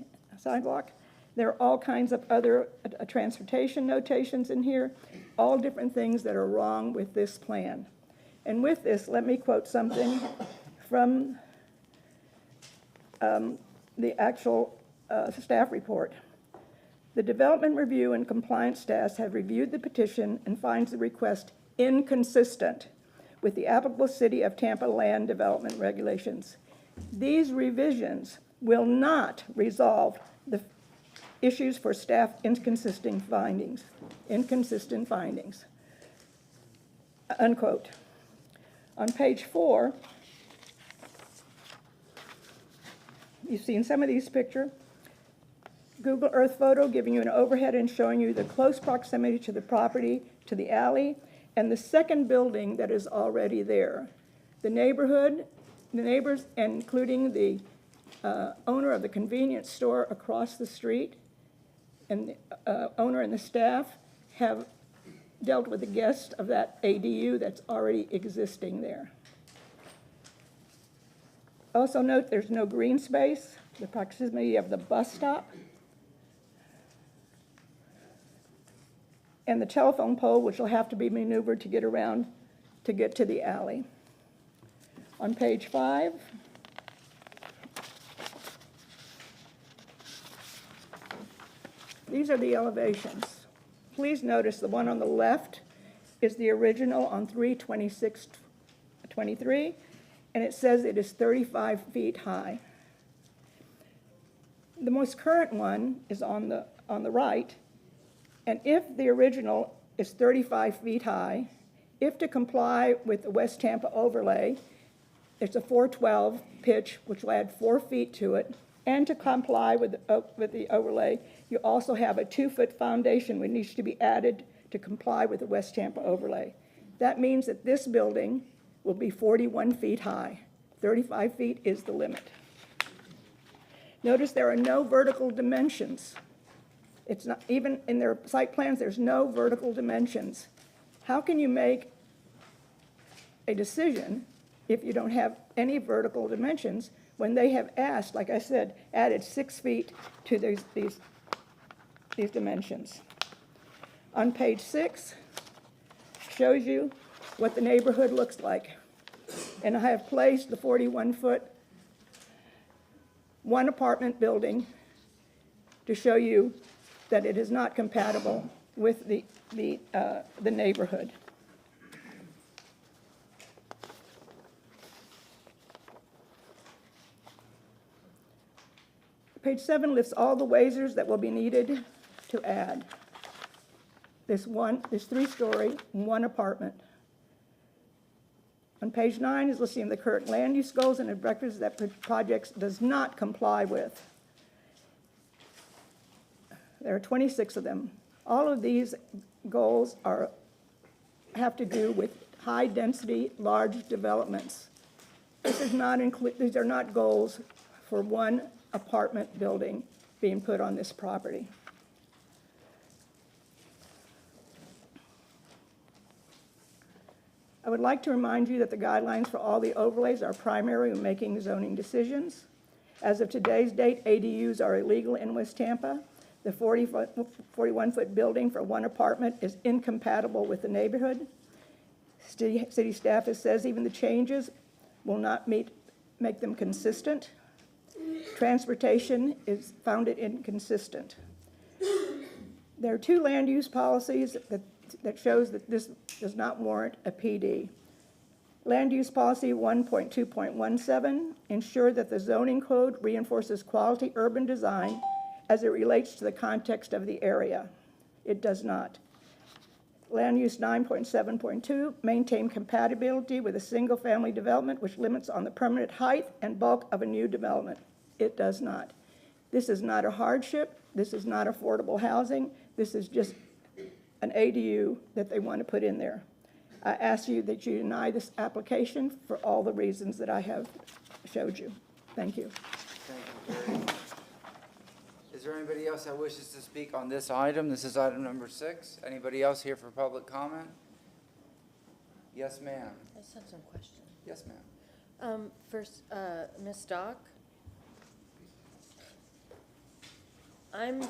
There are all kinds of other transportation notations in here, all different things that are wrong with this plan. And with this, let me quote something from the actual staff report. The Development Review and Compliance staffs have reviewed the petition and finds the request inconsistent with the applicable City of Tampa land development regulations. These revisions will not resolve the issues for staff inconsistent findings, unquote. On page 4, you've seen some of these pictures. Google Earth photo giving you an overhead and showing you the close proximity to the property, to the alley, and the second building that is already there. The neighborhood, the neighbors, including the owner of the convenience store across the street, and the owner and the staff have dealt with the guest of that ADU that's already existing there. Also note there's no green space, the proximity of the bus stop, and the telephone pole, which will have to be maneuvered to get around to get to the alley. On page 5, these are the elevations. Please notice the one on the left is the original on 3/26/23, and it says it is 35 feet high. The most current one is on the right, and if the original is 35 feet high, if to comply with the West Tampa overlay, it's a 412 pitch, which will add 4 feet to it, and to comply with the overlay, you also have a 2-foot foundation which needs to be added to comply with the West Tampa overlay. That means that this building will be 41 feet high. 35 feet is the limit. Notice there are no vertical dimensions. It's not, even in their site plans, there's no vertical dimensions. How can you make a decision if you don't have any vertical dimensions when they have asked, like I said, added 6 feet to these dimensions? On page 6, shows you what the neighborhood looks like. And I have placed the 41-foot one apartment building to show you that it is not compatible with the neighborhood. Page 7 lists all the waivers that will be needed to add. There's 3-story, 1 apartment. On page 9 is listing the current land use goals and objectives that projects does not comply with. There are 26 of them. All of these goals have to do with high-density, large developments. These are not goals for 1 apartment building being put on this property. I would like to remind you that the guidelines for all the overlays are primary when making zoning decisions. As of today's date, ADUs are illegal in West Tampa. The 41-foot building for 1 apartment is incompatible with the neighborhood. City staff has says even the changes will not make them consistent. Transportation is found it inconsistent. There are 2 land use policies that shows that this does not warrant a PD. Land use policy 1.2.17, ensure that the zoning code reinforces quality urban design as it relates to the context of the area. It does not. Land use 9.7.2, maintain compatibility with a single-family development which limits on the permanent height and bulk of a new development. It does not. This is not a hardship. This is not affordable housing. This is just an ADU that they want to put in there. I ask you that you deny this application for all the reasons that I have showed you. Thank you. Thank you, Gary. Is there anybody else that wishes to speak on this item? This is item number 6. Anybody else here for public comment? Yes, ma'am. I just have some questions. Yes, ma'am. First, Ms. Stock, I'm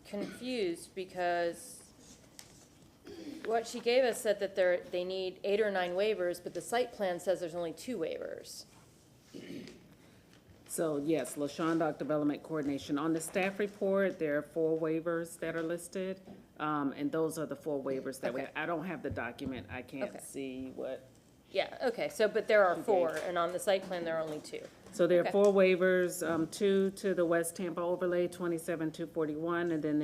confused because what she gave us said that they need 8 or 9 waivers, but the site plan says there's only 2 waivers. So yes, LaShonda Development Coordination. On the staff report, there are 4 waivers that are listed, and those are the 4 waivers that Okay. I don't have the document. I can't Okay. see what. Yeah, okay, so, but there are 4, and on the site plan, there are only 2. So there are Okay. 4 waivers, 2 to the West Tampa overlay, 27-241, and then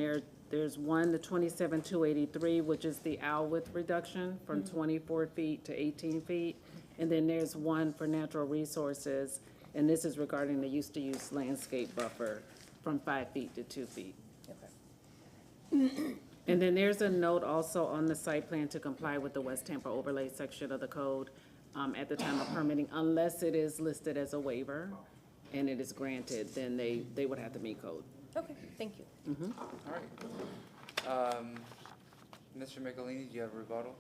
there's 1 to 27-283, which is the owl width reduction from 24 feet to 18 feet. And then there's 1 for natural resources, and this is regarding the use-to-use landscape buffer from 5 feet to 2 feet. Okay. And then there's a note also on the site plan to comply with the West Tampa overlay section of the code at the time of permitting, unless it is listed as a waiver and it is granted, then they would have to meet code. Okay, thank you. All right. Mr. Michelini, do you have a rebuttal?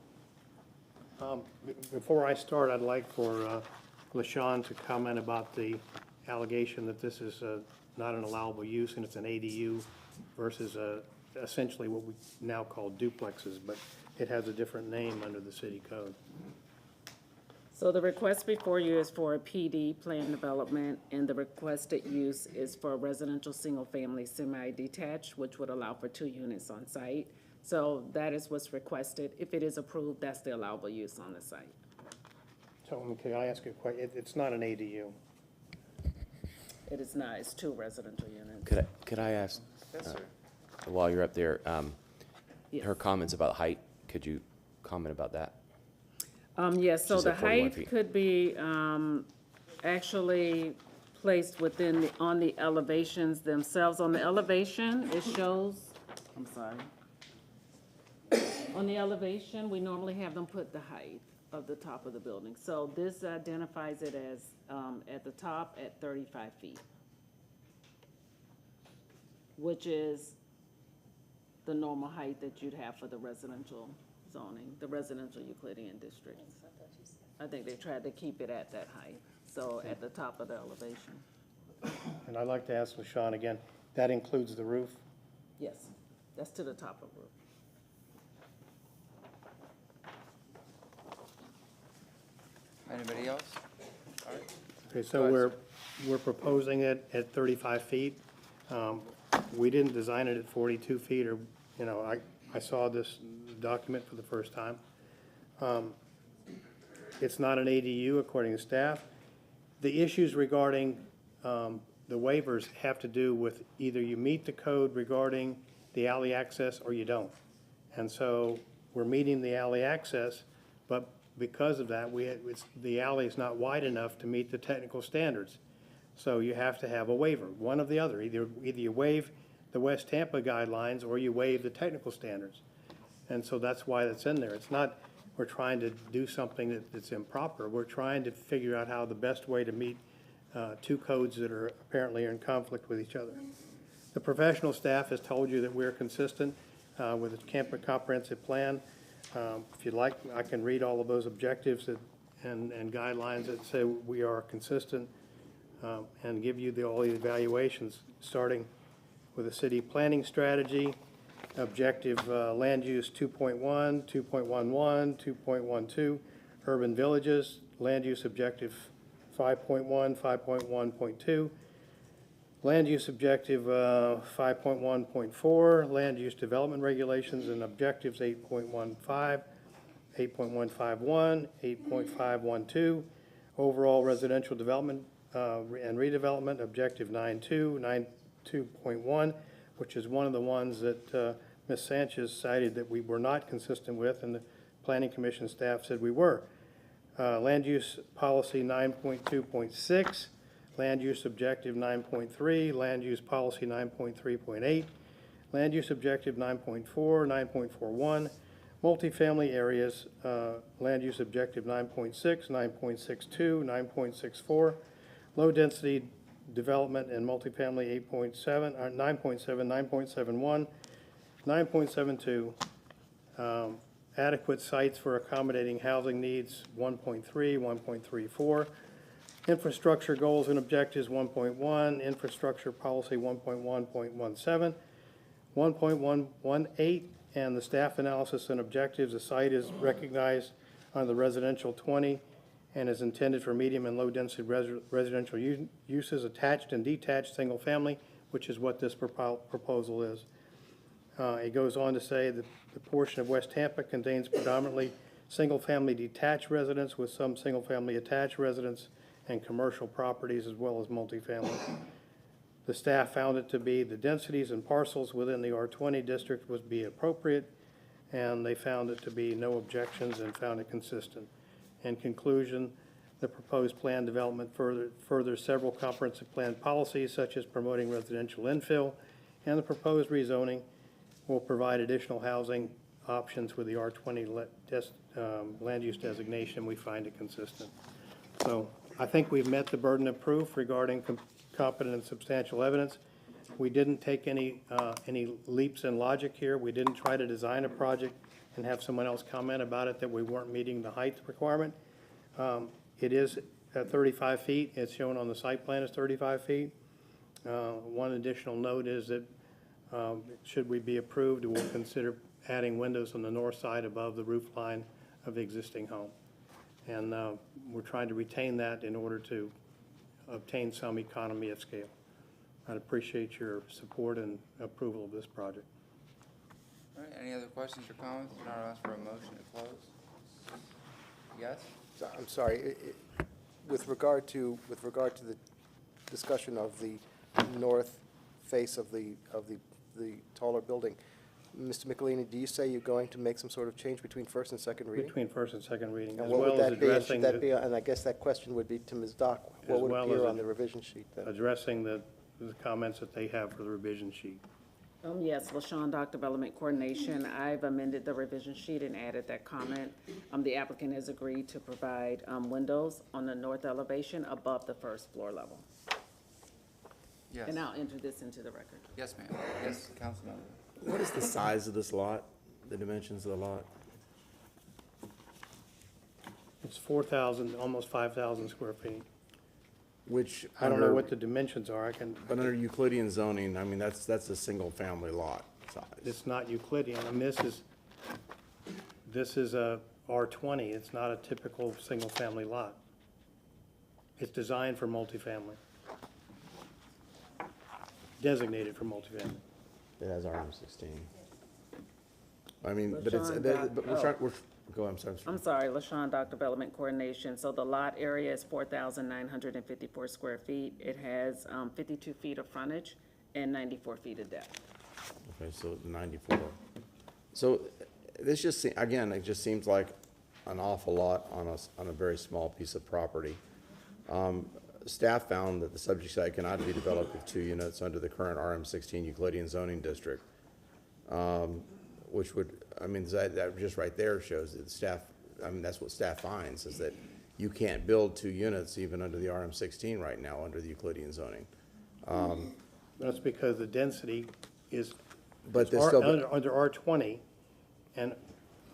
Before I start, I'd like for LaShawn to comment about the allegation that this is not an allowable use and it's an ADU versus essentially what we now call duplexes, but it has a different name under the city code. So the request before you is for a PD plan development, and the requested use is for a residential single-family semi-detached, which would allow for 2 units on site. So that is what's requested. If it is approved, that's the allowable use on the site. So, okay, I ask you a question. It's not an ADU. It is not, it's 2 residential units. Could I ask, Yes, sir. while you're up there, Yes. her comments about height, could you comment about that? Yes, so She the said 41 height feet. could be actually placed within, on the elevations themselves. On the elevation, it shows, I'm sorry. On the elevation, we normally have them put the height of the top of the building. So this identifies it as, at the top at 35 feet, which is the normal height that you'd have for the residential zoning, the residential Euclidean district. I think they tried to keep it at that height, so at the top of the elevation. And I'd like to ask LaShawn again, that includes the roof? Yes, that's to the top of the roof. Anybody else? All right. Okay, so we're proposing it at 35 feet. We didn't design it at 42 feet, or, you know, I saw this document for the first time. It's not an ADU according to staff. The issues regarding the waivers have to do with either you meet the code regarding the alley access or you don't. And so we're meeting the alley access, but because of that, the alley is not wide enough to meet the technical standards. So you have to have a waiver, one or the other. Either you waive the West Tampa guidelines or you waive the technical standards. And so that's why that's in there. It's not we're trying to do something that's improper. We're trying to figure out how the best way to meet two codes that are apparently in conflict with each other. The professional staff has told you that we're consistent with the campus comprehensive plan. If you'd like, I can read all of those objectives and guidelines that say we are consistent and give you all the evaluations, starting with a city planning strategy, objective land use 2.1, 2.11, 2.12, urban villages, land use objective 5.1, 5.1.2, land use objective 5.1.4, land use development regulations and objectives 8.15, 8.151, 8.512, overall residential development and redevelopment, objective 9.2, 9.2.1, which is one of the ones that Ms. Sanchez cited that we were not consistent with, and the Planning Commission staff said we were. Land use policy 9.2.6, land use objective 9.3, land use policy 9.3.8, land use objective 9.4, 9.41, multifamily areas, land use objective 9.6, 9.62, 9.64, low density development and multifamily 8.7, 9.7, 9.71, 9.72, adequate sites for accommodating housing needs 1.3, 1.34, infrastructure goals and objectives 1.1, infrastructure policy 1.1.17, 1.118, and the staff analysis and objectives. The site is recognized on the residential 20 and is intended for medium and low density residential uses, attached and detached single family, which is what this proposal is. It goes on to say that the portion of West Tampa contains predominantly single-family detached residents with some single-family attached residents and commercial properties as well as multifamily. The staff found it to be the densities and parcels within the R20 district would be appropriate, and they found it to be no objections and found it consistent. In conclusion, the proposed plan development furthers several comprehensive plan policies such as promoting residential infill, and the proposed rezoning will provide additional housing options with the R20 land use designation. We find it consistent. So I think we've met the burden of proof regarding competent and substantial evidence. We didn't take any leaps in logic here. We didn't try to design a project and have someone else comment about it that we weren't meeting the height requirement. It is at 35 feet. It's shown on the site plan as 35 feet. One additional note is that should we be approved, we'll consider adding windows on the north side above the roof line of the existing home. And we're trying to retain that in order to obtain some economy of scale. I'd appreciate your support and approval of this project. All right, any other questions or comments? If not, I'll ask for a motion to close. Yes? So, I'm sorry, with regard to the discussion of the north face of the taller building, Mr. Michelini, do you say you're going to make some sort of change between first and second reading? Between first and second reading, And as what would well as that be? And addressing should that be, and I guess that question would be to Ms. Dock, what would appear on the revision sheet then? addressing the comments that they have for the revision sheet. Yes, LaShawn Dock Development Coordination. I've amended the revision sheet and added that comment. The applicant has agreed to provide windows on the north elevation above the first floor level. Yes. And I'll enter this into the record. Yes, ma'am. Yes, Councilmember. What is the size of this lot, the dimensions of the lot? It's 4,000, almost 5,000 square feet. Which, I don't know what the dimensions are. But under Euclidean zoning, I mean, that's a single-family lot size. It's not Euclidean. I mean, this is a R20. It's not a typical single-family lot. It's designed for multifamily. Designated for multifamily. It has RM16. I mean, but it's, LaShawn, but we're trying, go, I'm sorry. I'm sorry, LaShawn, Doc Development Coordination. So the lot area is 4,954 square feet. It has 52 feet of frontage and 94 feet of depth. Okay, so 94. So this just, again, it just seems like an awful lot on a very small piece of property. Staff found that the subject site cannot be developed with 2 units under the current RM16 Euclidean zoning district, which would, I mean, that just right there shows that staff, I mean, that's what staff finds, is that you can't build 2 units even under the RM16 right now, under the Euclidean zoning. That's because the density is But there's still, under R20, and,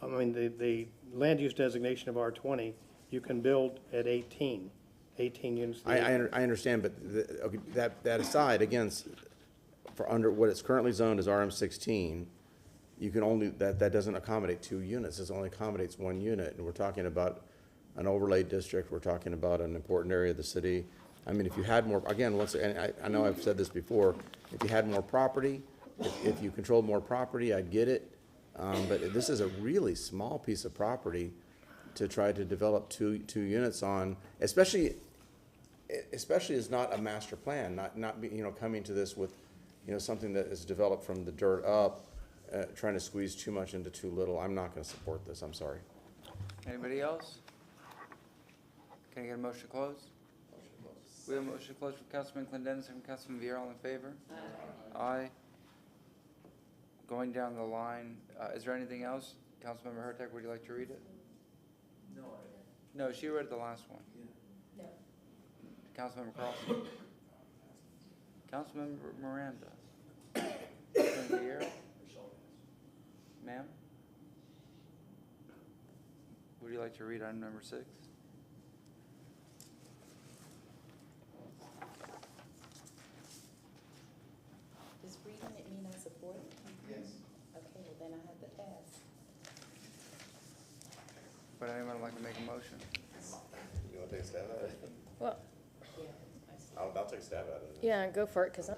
I mean, the land use designation of R20, you can build at 18 units. I understand, but okay, that aside, again, for under what it's currently zoned as RM16, you can only, that doesn't accommodate 2 units, it only accommodates 1 unit, and we're talking about an overlay district, we're talking about an important area of the city. I mean, if you had more, again, and I know I've said this before, if you had more property, if you controlled more property, I'd get it, but this is a really small piece of property to try to develop two units on, especially as not a master plan, not be, coming to this with, something that is developed from the dirt up, trying to squeeze too much into too little. I'm not going to support this. I'm sorry. Anybody else? Can I get a motion to close? Motion to close. We have a motion to close from Councilman Clendenis and from Councilman Vieira. All in favor? Aye. Aye. Going down the line, is there anything else? Councilmember Hurtak, would you like to read it? No, she read the last one. No. Councilmember Carlson. Councilmember Miranda. Councilmember Vieira. Ma'am? Would you like to read item number 6? Does reading it mean I support it? Yes. Okay, well then I have to pass. Would anyone like to make a motion? You want to take a stab at it? Well, I'll take a stab at it. yeah, go for it, because I'm.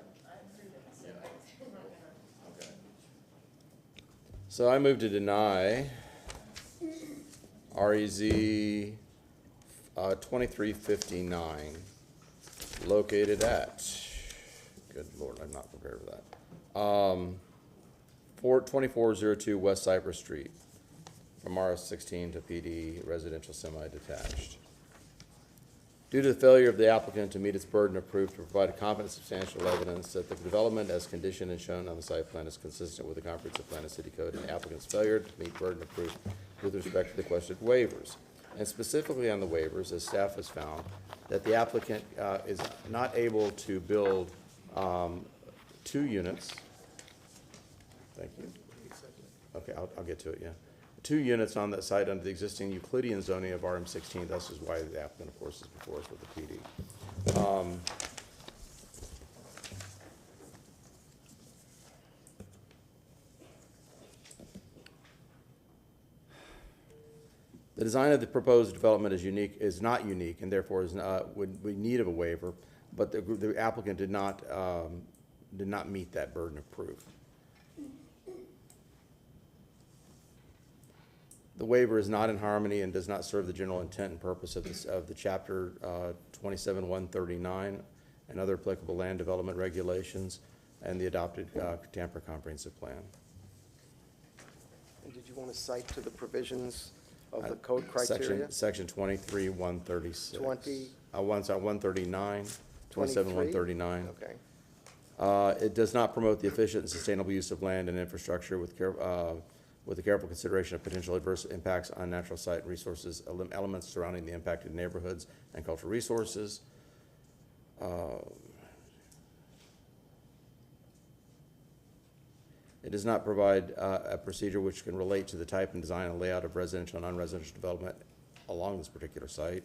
So I move to deny REZ 2359, located at, good Lord, I'm not prepared for that, 2402 West Cypress Street, from RS16 to PD residential semi-detached. Due to the failure of the applicant to meet its burden of proof to provide competent substantial evidence that the development as conditioned and shown on the site plan is consistent with the comprehensive plan of city code, and the applicant's failure to meet burden of proof with respect to the questioned waivers. And specifically on the waivers, as staff has found, that the applicant is not able to build 2 units. Thank you. Okay, I'll get to it, yeah. 2 units on that site under the existing Euclidean zoning of RM16. Thus is why the applicant, of course, is before us with the PD. The design of the proposed development is not unique, and therefore would be in need of a waiver. But the applicant did not meet that burden of proof. The waiver is not in harmony and does not serve the general intent and purpose of the chapter 27-139 and other applicable land development regulations and the adopted Tampa Comprehensive Plan. And did you want to cite to the provisions of the code criteria? Section 23-136. 20? 139, 27-139. Okay. It does not promote the efficient and sustainable use of land and infrastructure with the careful consideration of potential adverse impacts on natural site resources, elements surrounding the impacted neighborhoods and cultural resources. It does not provide a procedure which can relate to the type and design and layout of residential and non-residential development along this particular site.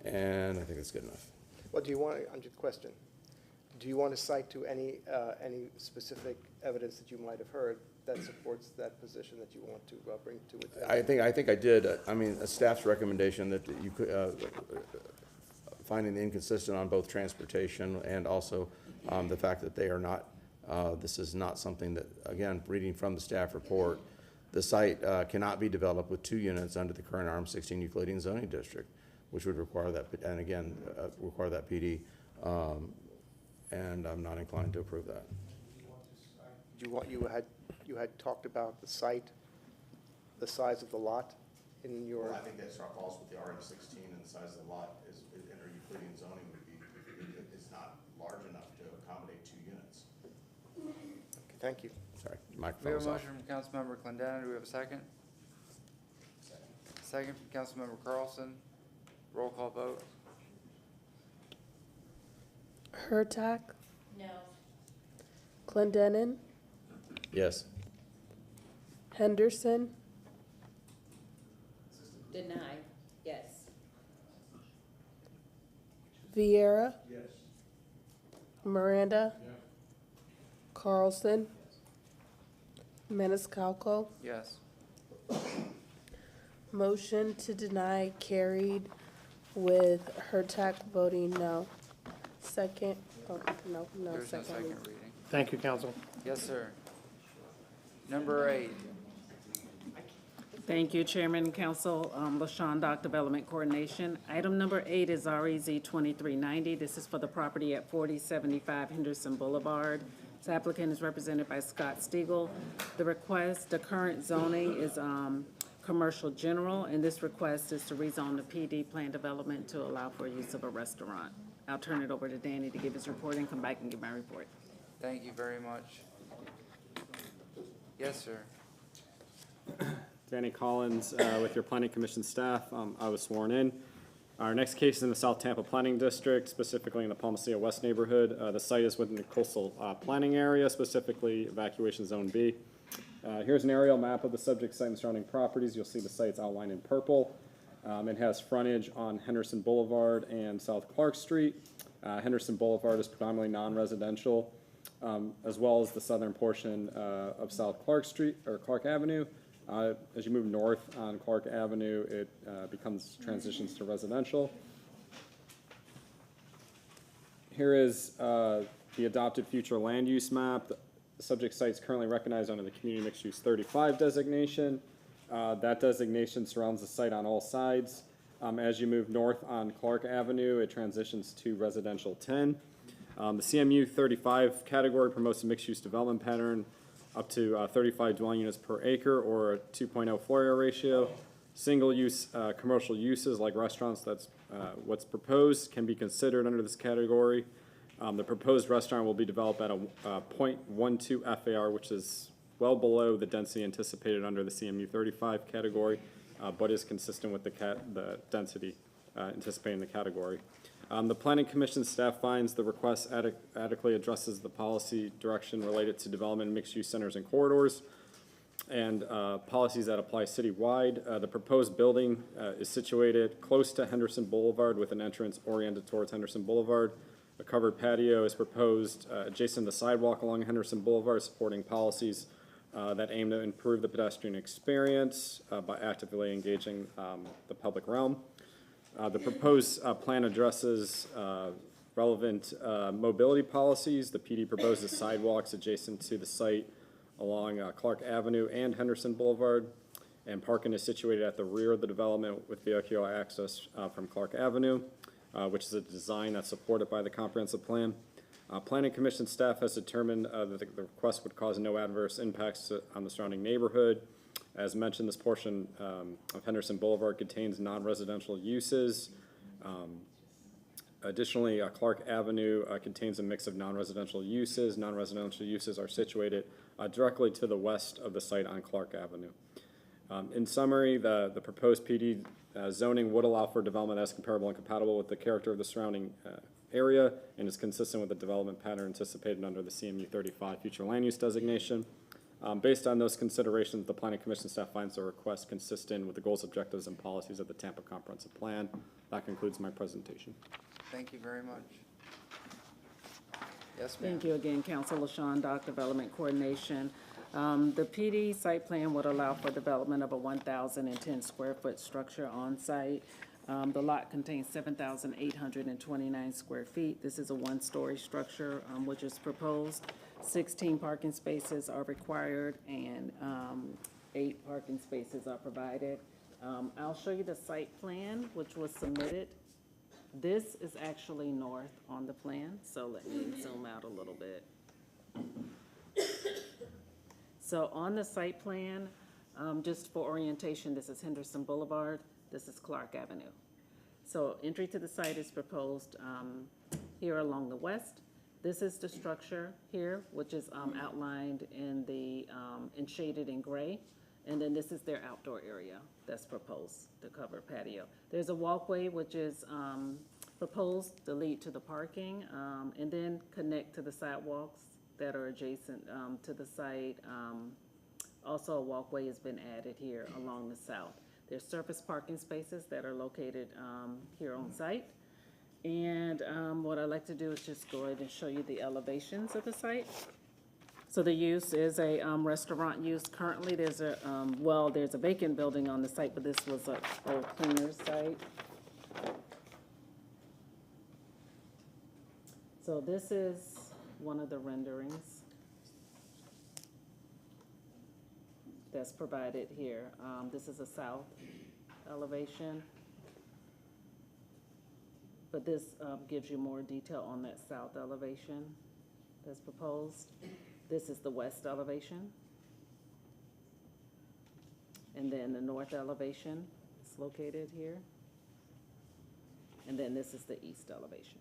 And I think that's good enough. Well, do you want, I'm just question, do you want to cite to any specific evidence that you might have heard that supports that position that you want to bring to it? I think I did. I mean, a staff's recommendation that you could finding the inconsistent on both transportation and also the fact that they are not, this is not something that, again, reading from the staff report, the site cannot be developed with 2 units under the current RM16 Euclidean zoning district, which would require that, and again, require that PD, and I'm not inclined to approve that. You had talked about the site, the size of the lot in your. Well, I think that falls with the RM16, and the size of the lot is, under Euclidean zoning would be, it's not large enough to accommodate 2 units. Okay, thank you. Sorry, We have microphone's a off. motion from Councilmember Clendenin. Do we have a second? Second from Councilmember Carlson. Roll call vote. Hurtak, No. Clendenin, Yes. Henderson, Deny, yes. Vieira. Miranda. Carlson. Maniscalco. Yes. Motion to deny carried with Hurtak voting no. Second, no, There's no second. second reading. Thank you, council. Yes, sir. Number 8. Thank you, Chairman and Council. LaShawn Dock Development Coordination. Item number 8 is REZ 2390. This is for the property at 4075 Henderson Boulevard. This applicant is represented by Scott Stiegel. The current zoning is commercial general, and this request is to rezone the PD plan development to allow for use of a restaurant. I'll turn it over to Danny to give his report and come back and give my report. Thank you very much. Yes, sir. Danny Collins, with your Planning Commission staff. I was sworn in. Our next case is in the South Tampa Planning District, specifically in the Palmacia West neighborhood. The site is within the coastal planning area, specifically evacuation zone B. Here's an aerial map of the subject site and surrounding properties. You'll see the site's outlined in purple. It has frontage on Henderson Boulevard and South Clark Street. Henderson Boulevard is predominantly non-residential, as well as the southern portion of South Clark Street, or Clark Avenue. As you move north on Clark Avenue, it transitions to residential. Here is the adopted future land use map. The subject site is currently recognized under the Community Mixed Use 35 designation. That designation surrounds the site on all sides. As you move north on Clark Avenue, it transitions to residential 10. The CMU 35 category promotes a mixed-use development pattern up to 35 dwelling units per acre or a 2.0 floor area ratio. Single-use commercial uses like restaurants, that's what's proposed, can be considered under this category. The proposed restaurant will be developed at a 0.12 FAR, which is well below the density anticipated under the CMU 35 category, but is consistent with the density anticipated in the category. The Planning Commission staff finds the request adequately addresses the policy direction related to development in mixed-use centers and corridors and policies that apply citywide. The proposed building is situated close to Henderson Boulevard with an entrance oriented towards Henderson Boulevard. A covered patio is proposed adjacent to the sidewalk along Henderson Boulevard, supporting policies that aim to improve the pedestrian experience by actively engaging the public realm. The proposed plan addresses relevant mobility policies. The PD proposes sidewalks adjacent to the site along Clark Avenue and Henderson Boulevard, and parking is situated at the rear of the development with vehicular access from Clark Avenue, which is a design that's supported by the comprehensive plan. Planning Commission staff has determined that the request would cause no adverse impacts on the surrounding neighborhood. As mentioned, this portion of Henderson Boulevard contains non-residential uses. Additionally, Clark Avenue contains a mix of non-residential uses. Non-residential uses are situated directly to the west of the site on Clark Avenue. In summary, the proposed PD zoning would allow for development as comparable and compatible with the character of the surrounding area and is consistent with the development pattern anticipated under the CMU 35 future land use designation. Based on those considerations, the Planning Commission staff finds the request consistent with the goals, objectives, and policies of the Tampa Comprehensive Plan. That concludes my presentation. Thank you very much. Yes, ma'am. Thank you again, Council. LaShawn Dock Development Coordination. The PD site plan would allow for development of a 1,010 square foot structure on site. The lot contains 7,829 square feet. This is a one-story structure, which is proposed. 16 parking spaces are required, and 8 parking spaces are provided. I'll show you the site plan, which was submitted. This is actually north on the plan, so let me zoom out a little bit. So on the site plan, just for orientation, this is Henderson Boulevard, this is Clark Avenue. So entry to the site is proposed here along the west. This is the structure here, which is outlined in the, and shaded in gray. And then this is their outdoor area that's proposed, the covered patio. There's a walkway which is proposed to lead to the parking, and then connect to the sidewalks that are adjacent to the site. Also, a walkway has been added here along the south. There's surface parking spaces that are located here on site. And what I'd like to do is just go ahead and show you the elevations of the site. So the use is a restaurant use. Currently, there's a, there's a vacant building on the site, but this was a old cleaner's site. So this is one of the renderings that's provided here. This is a south elevation, but this gives you more detail on that south elevation that's proposed. This is the west elevation. And then the north elevation is located here. And then this is the east elevation.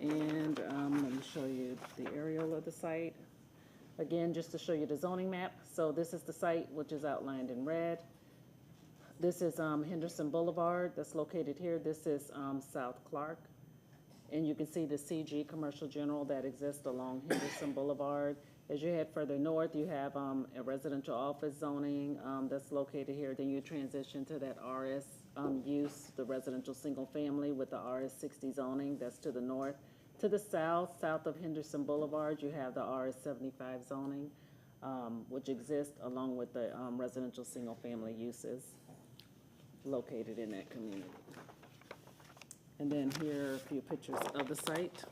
And let me show you the aerial of the site. Again, just to show you the zoning map. So this is the site, which is outlined in red. This is Henderson Boulevard that's located here. This is South Clark. And you can see the CG Commercial General that exists along Henderson Boulevard. As you head further north, you have a residential office zoning that's located here. Then you transition to that RS use, the residential single family with the RS 60 zoning that's to the north. To the south of Henderson Boulevard, you have the RS 75 zoning, which exists along with the residential single family uses located in that community. And then here are a few pictures of the site.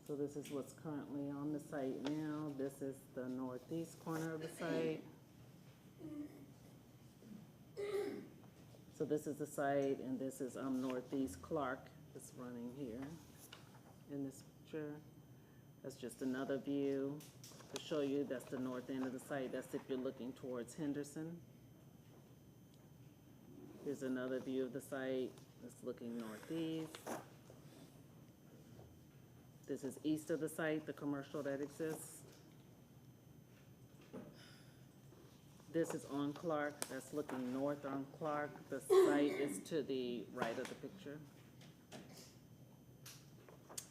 So this is what's currently on the site now. This is the northeast corner of the site. So this is the site, and this is northeast Clark that's running here in this picture. That's just another view to show you that's the north end of the site. That's if you're looking towards Henderson. Here's another view of the site that's looking northeast. This is east of the site, the commercial that exists. This is on Clark, that's looking north on Clark. The site is to the right of the picture.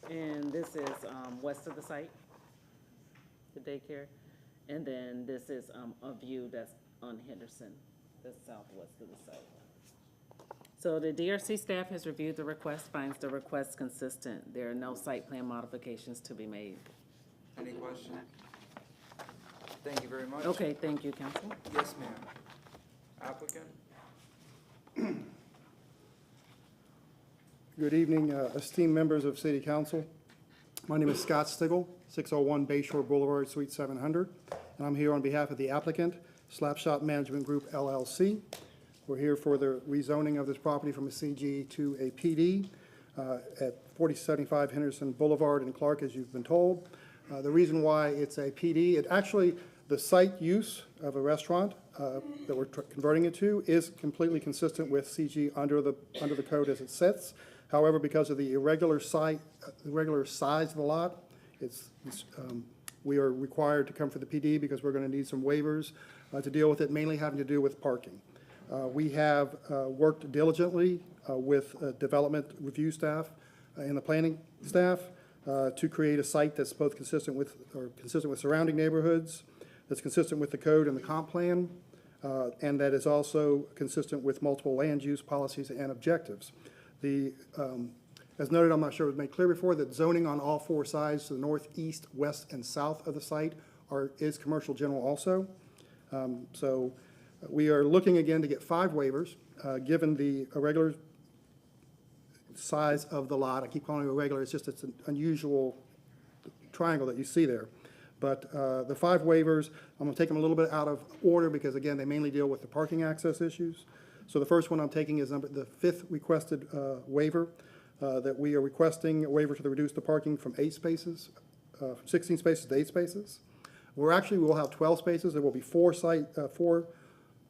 And this is west of the site, the daycare. And then this is a view that's on Henderson, that's southwest of the site. So the DRC staff has reviewed the request, finds the request consistent. There are no site plan modifications to be made. Any questions? Thank you very much. Okay, thank you, council. Yes, ma'am. Applicant? Good evening, esteemed members of City Council. My name is Scott Stigl, 601 Bayshore Boulevard, Suite 700, and I'm here on behalf of the applicant, Slapshot Management Group LLC. We're here for the rezoning of this property from a CG to a PD at 4075 Henderson Boulevard in Clark, as you've been told. The reason why it's a PD, the site use of a restaurant that we're converting it to is completely consistent with CG under the code as it sits. However, because of the irregular size of the lot, we are required to come for the PD because we're going to need some waivers to deal with it, mainly having to do with parking. We have worked diligently with development review staff and the planning staff to create a site that's both consistent with surrounding neighborhoods, that's consistent with the code and the comp plan, and that is also consistent with multiple land use policies and objectives. As noted, I'm not sure it was made clear before, that zoning on all 4 sides to the north, east, west, and south of the site is commercial general also. So we are looking again to get 5 waivers, given the irregular size of the lot. I keep calling it irregular, it's an unusual triangle that you see there. But the 5 waivers, I'm going to take them a little bit out of order because, again, they mainly deal with the parking access issues. So the first one I'm taking is the 5th requested waiver, that we are requesting a waiver to reduce the parking from 8 spaces, from 16 spaces to 8 spaces. We'll have 12 spaces. There will be 4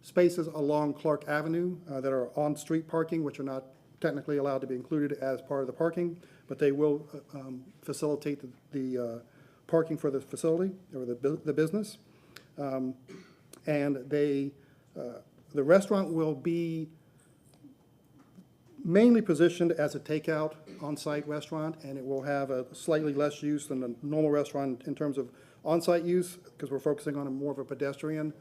spaces along Clark Avenue that are on-street parking, which are not technically allowed to be included as part of the parking, but they will facilitate the parking for the facility or the business. And the restaurant will be mainly positioned as a takeout on-site restaurant, and it will have a slightly less use than a normal restaurant in terms of on-site use, because we're focusing on more of a pedestrian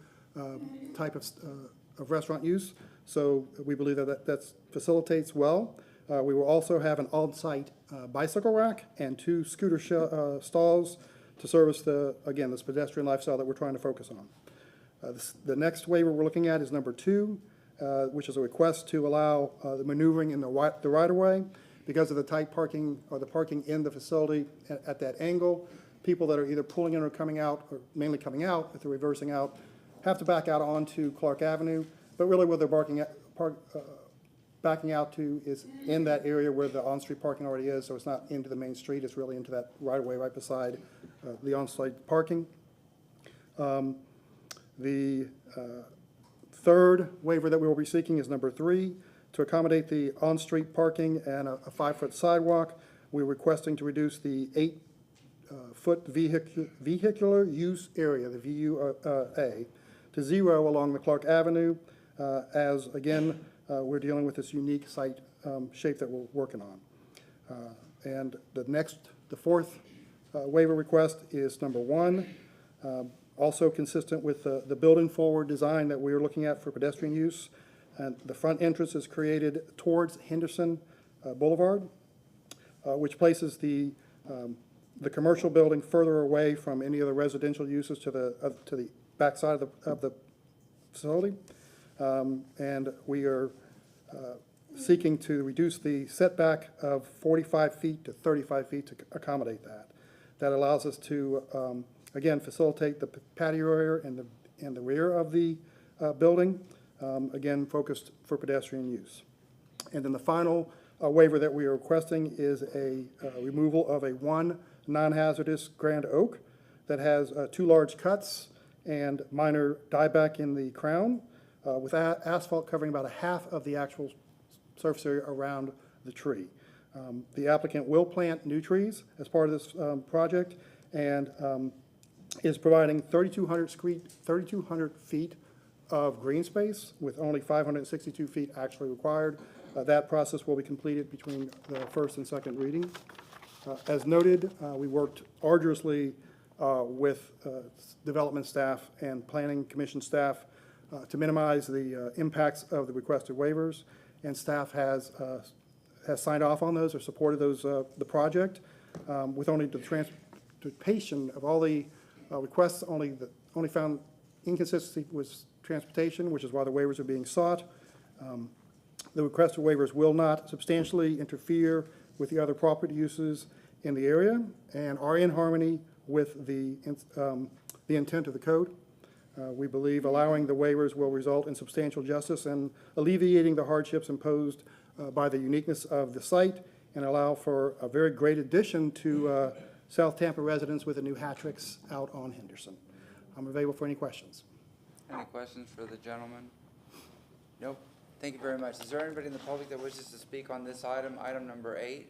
type of restaurant use. So we believe that facilitates well. We will also have an on-site bicycle rack and 2 scooter stalls to service this pedestrian lifestyle that we're trying to focus on. The next waiver we're looking at is number 2, which is a request to allow the maneuvering in the right-of-way because of the tight parking or the parking in the facility at that angle. People that are either pulling in or coming out, or mainly coming out, if they're reversing out, have to back out onto Clark Avenue. But really where they're backing out to is in that area where the on-street parking already is, so it's not into the main street, it's really into that right-of-way right beside the on-site parking. The third waiver that we will be seeking is number 3. To accommodate the on-street parking and a 5-foot sidewalk, we're requesting to reduce the 8-foot vehicular use area, the VUA, to 0 along the Clark Avenue, as again, we're dealing with this unique site shape that we're working on. And the fourth waiver request is number 1, also consistent with the building forward design that we are looking at for pedestrian use. And the front entrance is created towards Henderson Boulevard, which places the commercial building further away from any of the residential uses to the backside of the facility. And we are seeking to reduce the setback of 45 feet to 35 feet to accommodate that. That allows us to, again, facilitate the patio area and the rear of the building, again, focused for pedestrian use. And then the final waiver that we are requesting is a removal of a 1 non-hazardous grand oak that has 2 large cuts and minor dieback in the crown, with asphalt covering about a half of the actual surface area around the tree. The applicant will plant new trees as part of this project and is providing 3,200 feet of green space with only 562 feet actually required. That process will be completed between the first and second reading. As noted, we worked arduously with development staff and planning commission staff to minimize the impacts of the requested waivers, and staff has signed off on those or supported those the project with only the transportation of all the requests. Only found inconsistency was transportation, which is why the waivers are being sought. The requested waivers will not substantially interfere with the other property uses in the area and are in harmony with the intent of the code. We believe allowing the waivers will result in substantial justice and alleviating the hardships imposed by the uniqueness of the site and allow for a very great addition to South Tampa residents with a new Hatrix out on Henderson. I'm available for any questions. Any questions for the gentleman? Nope. Thank you very much. Is there anybody in the public that wishes to speak on this item, item number 8?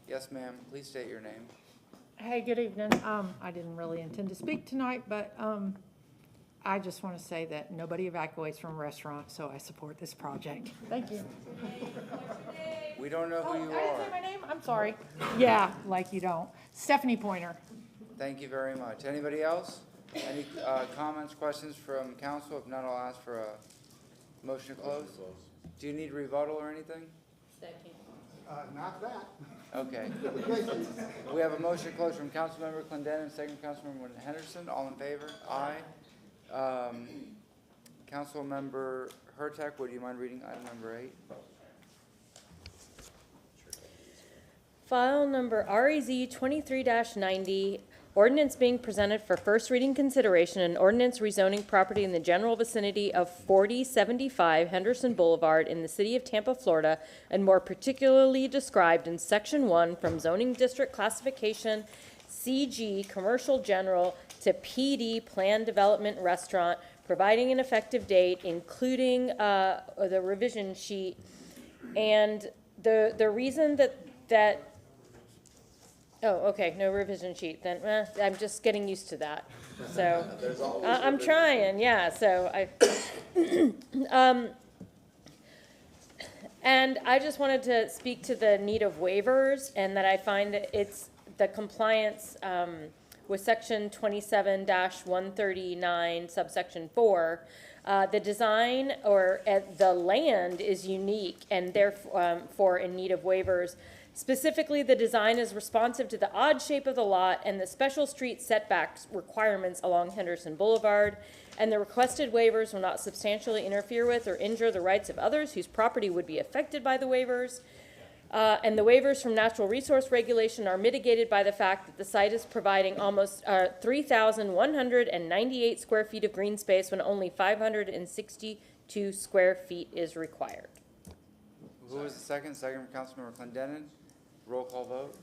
Yes, ma'am. Please state your name. Hey, good evening. I didn't really intend to speak tonight, but I just want to say that nobody evacuates from restaurants, so I support this project. Thank you. We don't know who you I didn't are. say my name? I'm sorry. Yeah, like you don't. Stephanie Pointer. Thank you very much. Anybody else? Any comments, questions from council? If not, I'll ask for a motion to close. Do you need rebuttal or anything? Second. Not that. Okay. We have a motion closed from Councilmember Clendenin, second from Councilmember Henderson. All in favor? Aye. Councilmember Hurtak, would you mind reading item number 8? File number REZ 23-90, ordinance being presented for first reading consideration, an ordinance rezoning property in the general vicinity of 4075 Henderson Boulevard in the city of Tampa, Florida, and more particularly described in Section 1 from zoning district classification CG Commercial General to PD Planned Development Restaurant, providing an effective date, including the revision sheet. And the reason that oh, okay, no revision sheet, then I'm just getting used to that. So, I'm trying, yeah, so and I just wanted to speak to the need of waivers, and that I find that it's the compliance with section 27-139 subsection 4. The design or the land is unique and therefore in need of waivers. Specifically, the design is responsive to the odd shape of the lot and the special street setbacks requirements along Henderson Boulevard, and the requested waivers will not substantially interfere with or injure the rights of others whose property would be affected by the waivers. And the waivers from natural resource regulation are mitigated by the fact that the site is providing almost 3,198 square feet of green space when only 562 square feet is required. Who was the second? Second from Councilmember Clendenin. Roll call vote.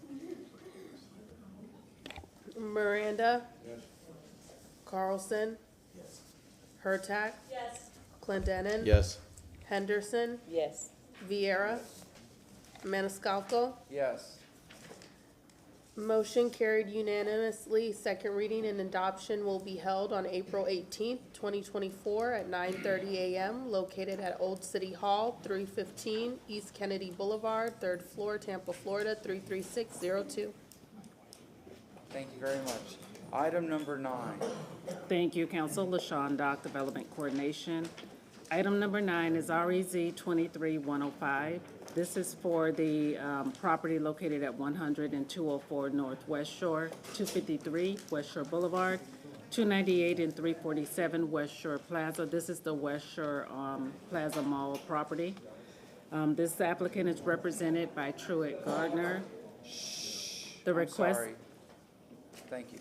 Miranda. Yes. Carlson. Yes. Hurtak. Yes. Clendenin. Yes. Henderson. Yes. Vieira. Maniscalco. Yes. Motion carried unanimously. Second reading and adoption will be held on April 18th, 2024 at 9:30 a.m. located at Old City Hall, 315 East Kennedy Boulevard, 3rd floor, Tampa, Florida, 33602. Thank you very much. Item number 9. Thank you, Council. LaShawn Dock, Development Coordination. Item number 9 is REZ 23105. This is for the property located at 100 and 204 North Westshore, 253 Westshore Boulevard, 298 and 347 Westshore Plaza. This is the Westshore Plaza Mall property. This applicant is represented by Truett Gardner. The request. Sorry. Thank you.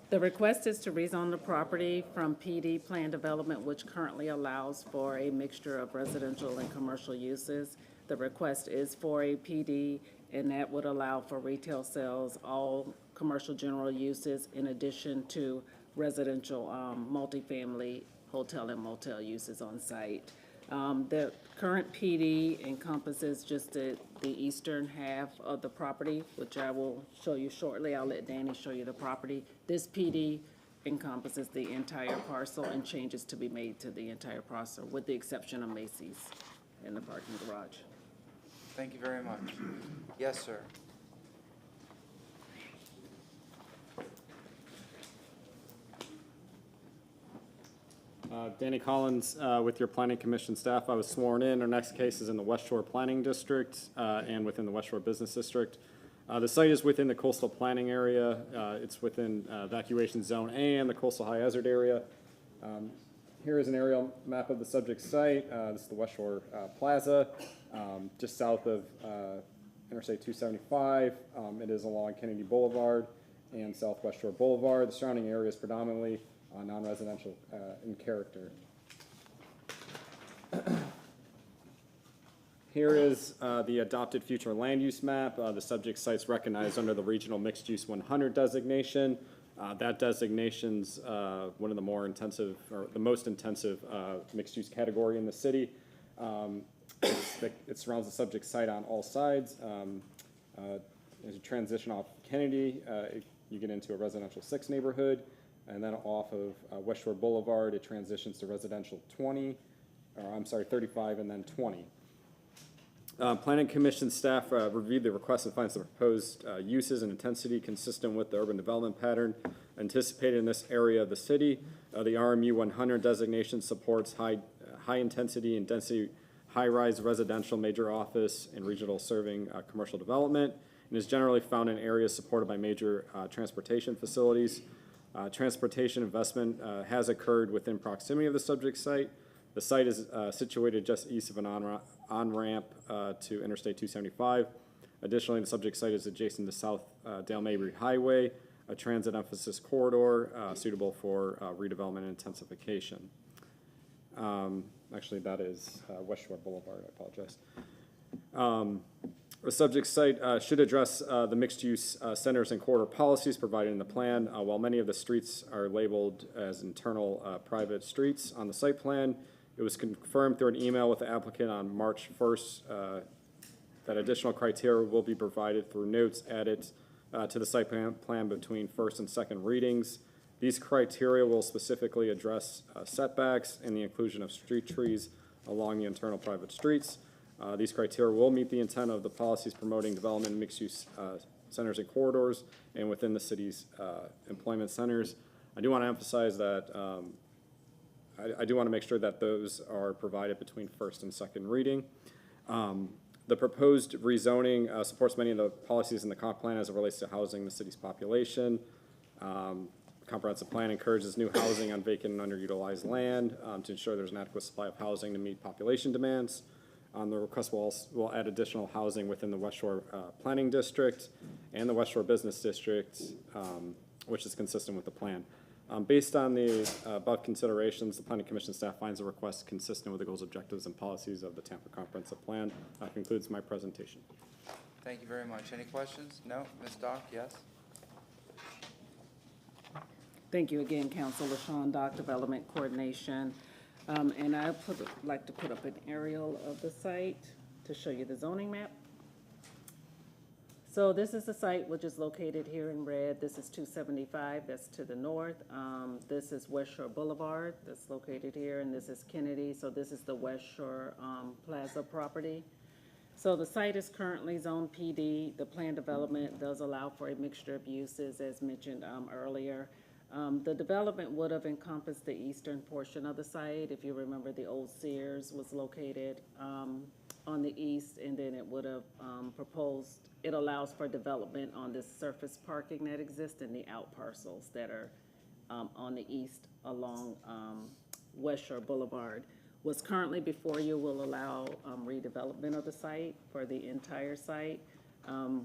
The request is to rezone the property from PD Planned Development, which currently allows for a mixture of residential and commercial uses. The request is for a PD, and that would allow for retail sales, all commercial general uses, in addition to residential, multifamily, hotel and motel uses on site. The current PD encompasses just the eastern half of the property, which I will show you shortly. I'll let Danny show you the property. This PD encompasses the entire parcel, and changes to be made to the entire parcel, with the exception of Macy's in the parking garage. Thank you very much. Yes, sir. Danny Collins, with your Planning Commission staff. I was sworn in. Our next case is in the Westshore Planning District and within the Westshore Business District. The site is within the coastal planning area. It's within evacuation zone A and the coastal high hazard area. Here is an aerial map of the subject site. This is the Westshore Plaza, just south of Interstate 275. It is along Kennedy Boulevard and South Westshore Boulevard. The surrounding area is predominantly non-residential in character. Here is the adopted future land use map. The subject site's recognized under the Regional Mixed Use 100 designation. That designation's one of the more intensive, or the most intensive mixed use category in the city. It surrounds the subject site on all sides. As you transition off Kennedy, you get into a residential 6 neighborhood. And then off of Westshore Boulevard, it transitions to residential 35 and then 20. Planning Commission staff reviewed the request and finds the proposed uses and intensity consistent with the urban development pattern anticipated in this area of the city. The RMU 100 designation supports high intensity and density high-rise residential, major office, and regional serving commercial development. and is generally found in areas supported by major transportation facilities. Transportation investment has occurred within proximity of the subject site. The site is situated just east of an on-ramp to Interstate 275. Additionally, the subject site is adjacent to South Dale Mabry Highway, a transit emphasis corridor suitable for redevelopment and intensification. Actually, that is Westshore Boulevard, I apologize. The subject site should address the mixed-use centers and corridor policies provided in the plan. While many of the streets are labeled as internal private streets on the site plan, it was confirmed through an email with the applicant on March 1st that additional criteria will be provided through notes added to the site plan between first and second readings. These criteria will specifically address setbacks and the inclusion of street trees along the internal private streets. These criteria will meet the intent of the policies promoting development in mixed-use centers and corridors and within the city's employment centers. I do want to emphasize that I do want to make sure that those are provided between first and second reading. The proposed rezoning supports many of the policies in the comp plan as it relates to housing the city's population. Comprehensive plan encourages new housing on vacant and underutilized land to ensure there's an adequate supply of housing to meet population demands. The request will add additional housing within the Westshore Planning District and the Westshore Business District, which is consistent with the plan. Based on the above considerations, the Planning Commission staff finds the request consistent with the goals, objectives, and policies of the Tampa Comprehensive Plan. That concludes my presentation. Thank you very much. Any questions? No? Ms. Dock, yes? Thank you again, Council. LaShawn Dock, Development Coordination. And I like to put up an aerial of the site to show you the zoning map. So this is the site which is located here in red. This is 275, that's to the north. This is Westshore Boulevard, that's located here, and this is Kennedy. So this is the Westshore Plaza property. So the site is currently zone PD. The planned development does allow for a mixture of uses as mentioned earlier. The development would have encompassed the eastern portion of the site. If you remember, the old Sears was located on the east, and then it would have proposed, it allows for development on this surface parking that exists in the out parcels that are on the east along Westshore Boulevard. What's currently before you will allow redevelopment of the site for the entire site,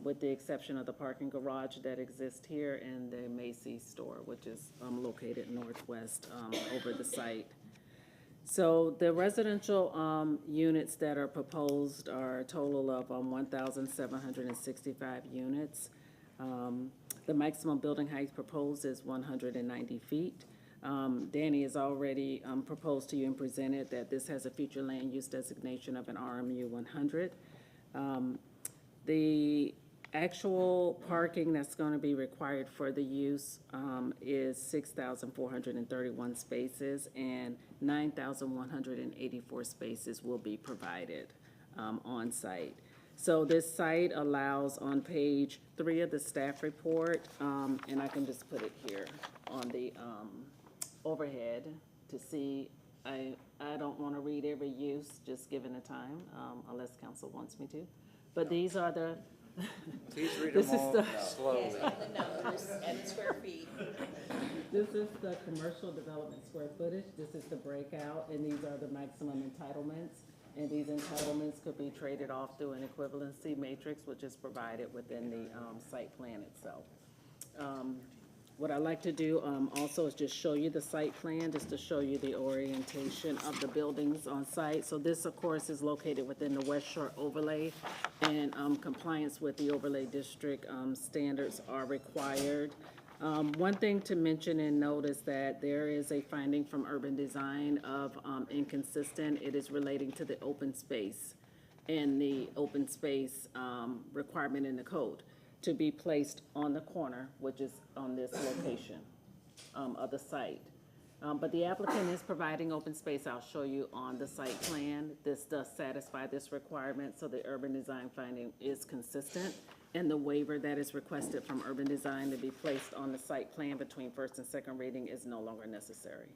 with the exception of the parking garage that exists here and the Macy's store, which is located northwest over the site. So the residential units that are proposed are a total of 1,765 units. The maximum building height proposed is 190 feet. Danny has already proposed to you and presented that this has a future land use designation of an RMU 100. The actual parking that's going to be required for the use is 6,431 spaces, and 9,184 spaces will be provided on site. So this site allows on page 3 of the staff report, and I can just put it here on the overhead to see. I don't want to read every use, just given the time, unless council wants me to. But these are the. Please read them all slowly. Yes, and the numbers and the square feet. This is the commercial development square footage. This is the breakout, and these are the maximum entitlements. And these entitlements could be traded off through an equivalency matrix, which is provided within the site plan itself. What I like to do also is just show you the site plan, just to show you the orientation of the buildings on site. So this, of course, is located within the Westshore overlay, and compliance with the overlay district standards are required. One thing to mention and note is that there is a finding from urban design of inconsistent. It is relating to the open space and the open space requirement in the code to be placed on the corner, which is on this location of the site. But the applicant is providing open space. I'll show you on the site plan. This does satisfy this requirement, so the urban design finding is consistent. And the waiver that is requested from urban design to be placed on the site plan between first and second reading is no longer necessary.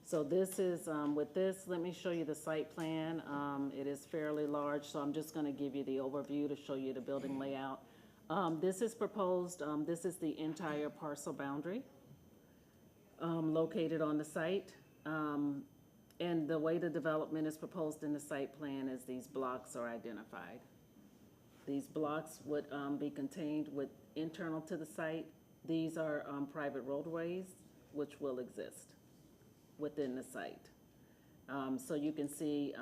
So this is, with this, let me show you the site plan. It is fairly large, so I'm just gonna give you the overview to show you the building layout. This is proposed, this is the entire parcel boundary, located on the site. And the way the development is proposed in the site plan is these blocks are identified. These blocks would be contained with internal to the site. These are private roadways, which will exist within the site. So you can see,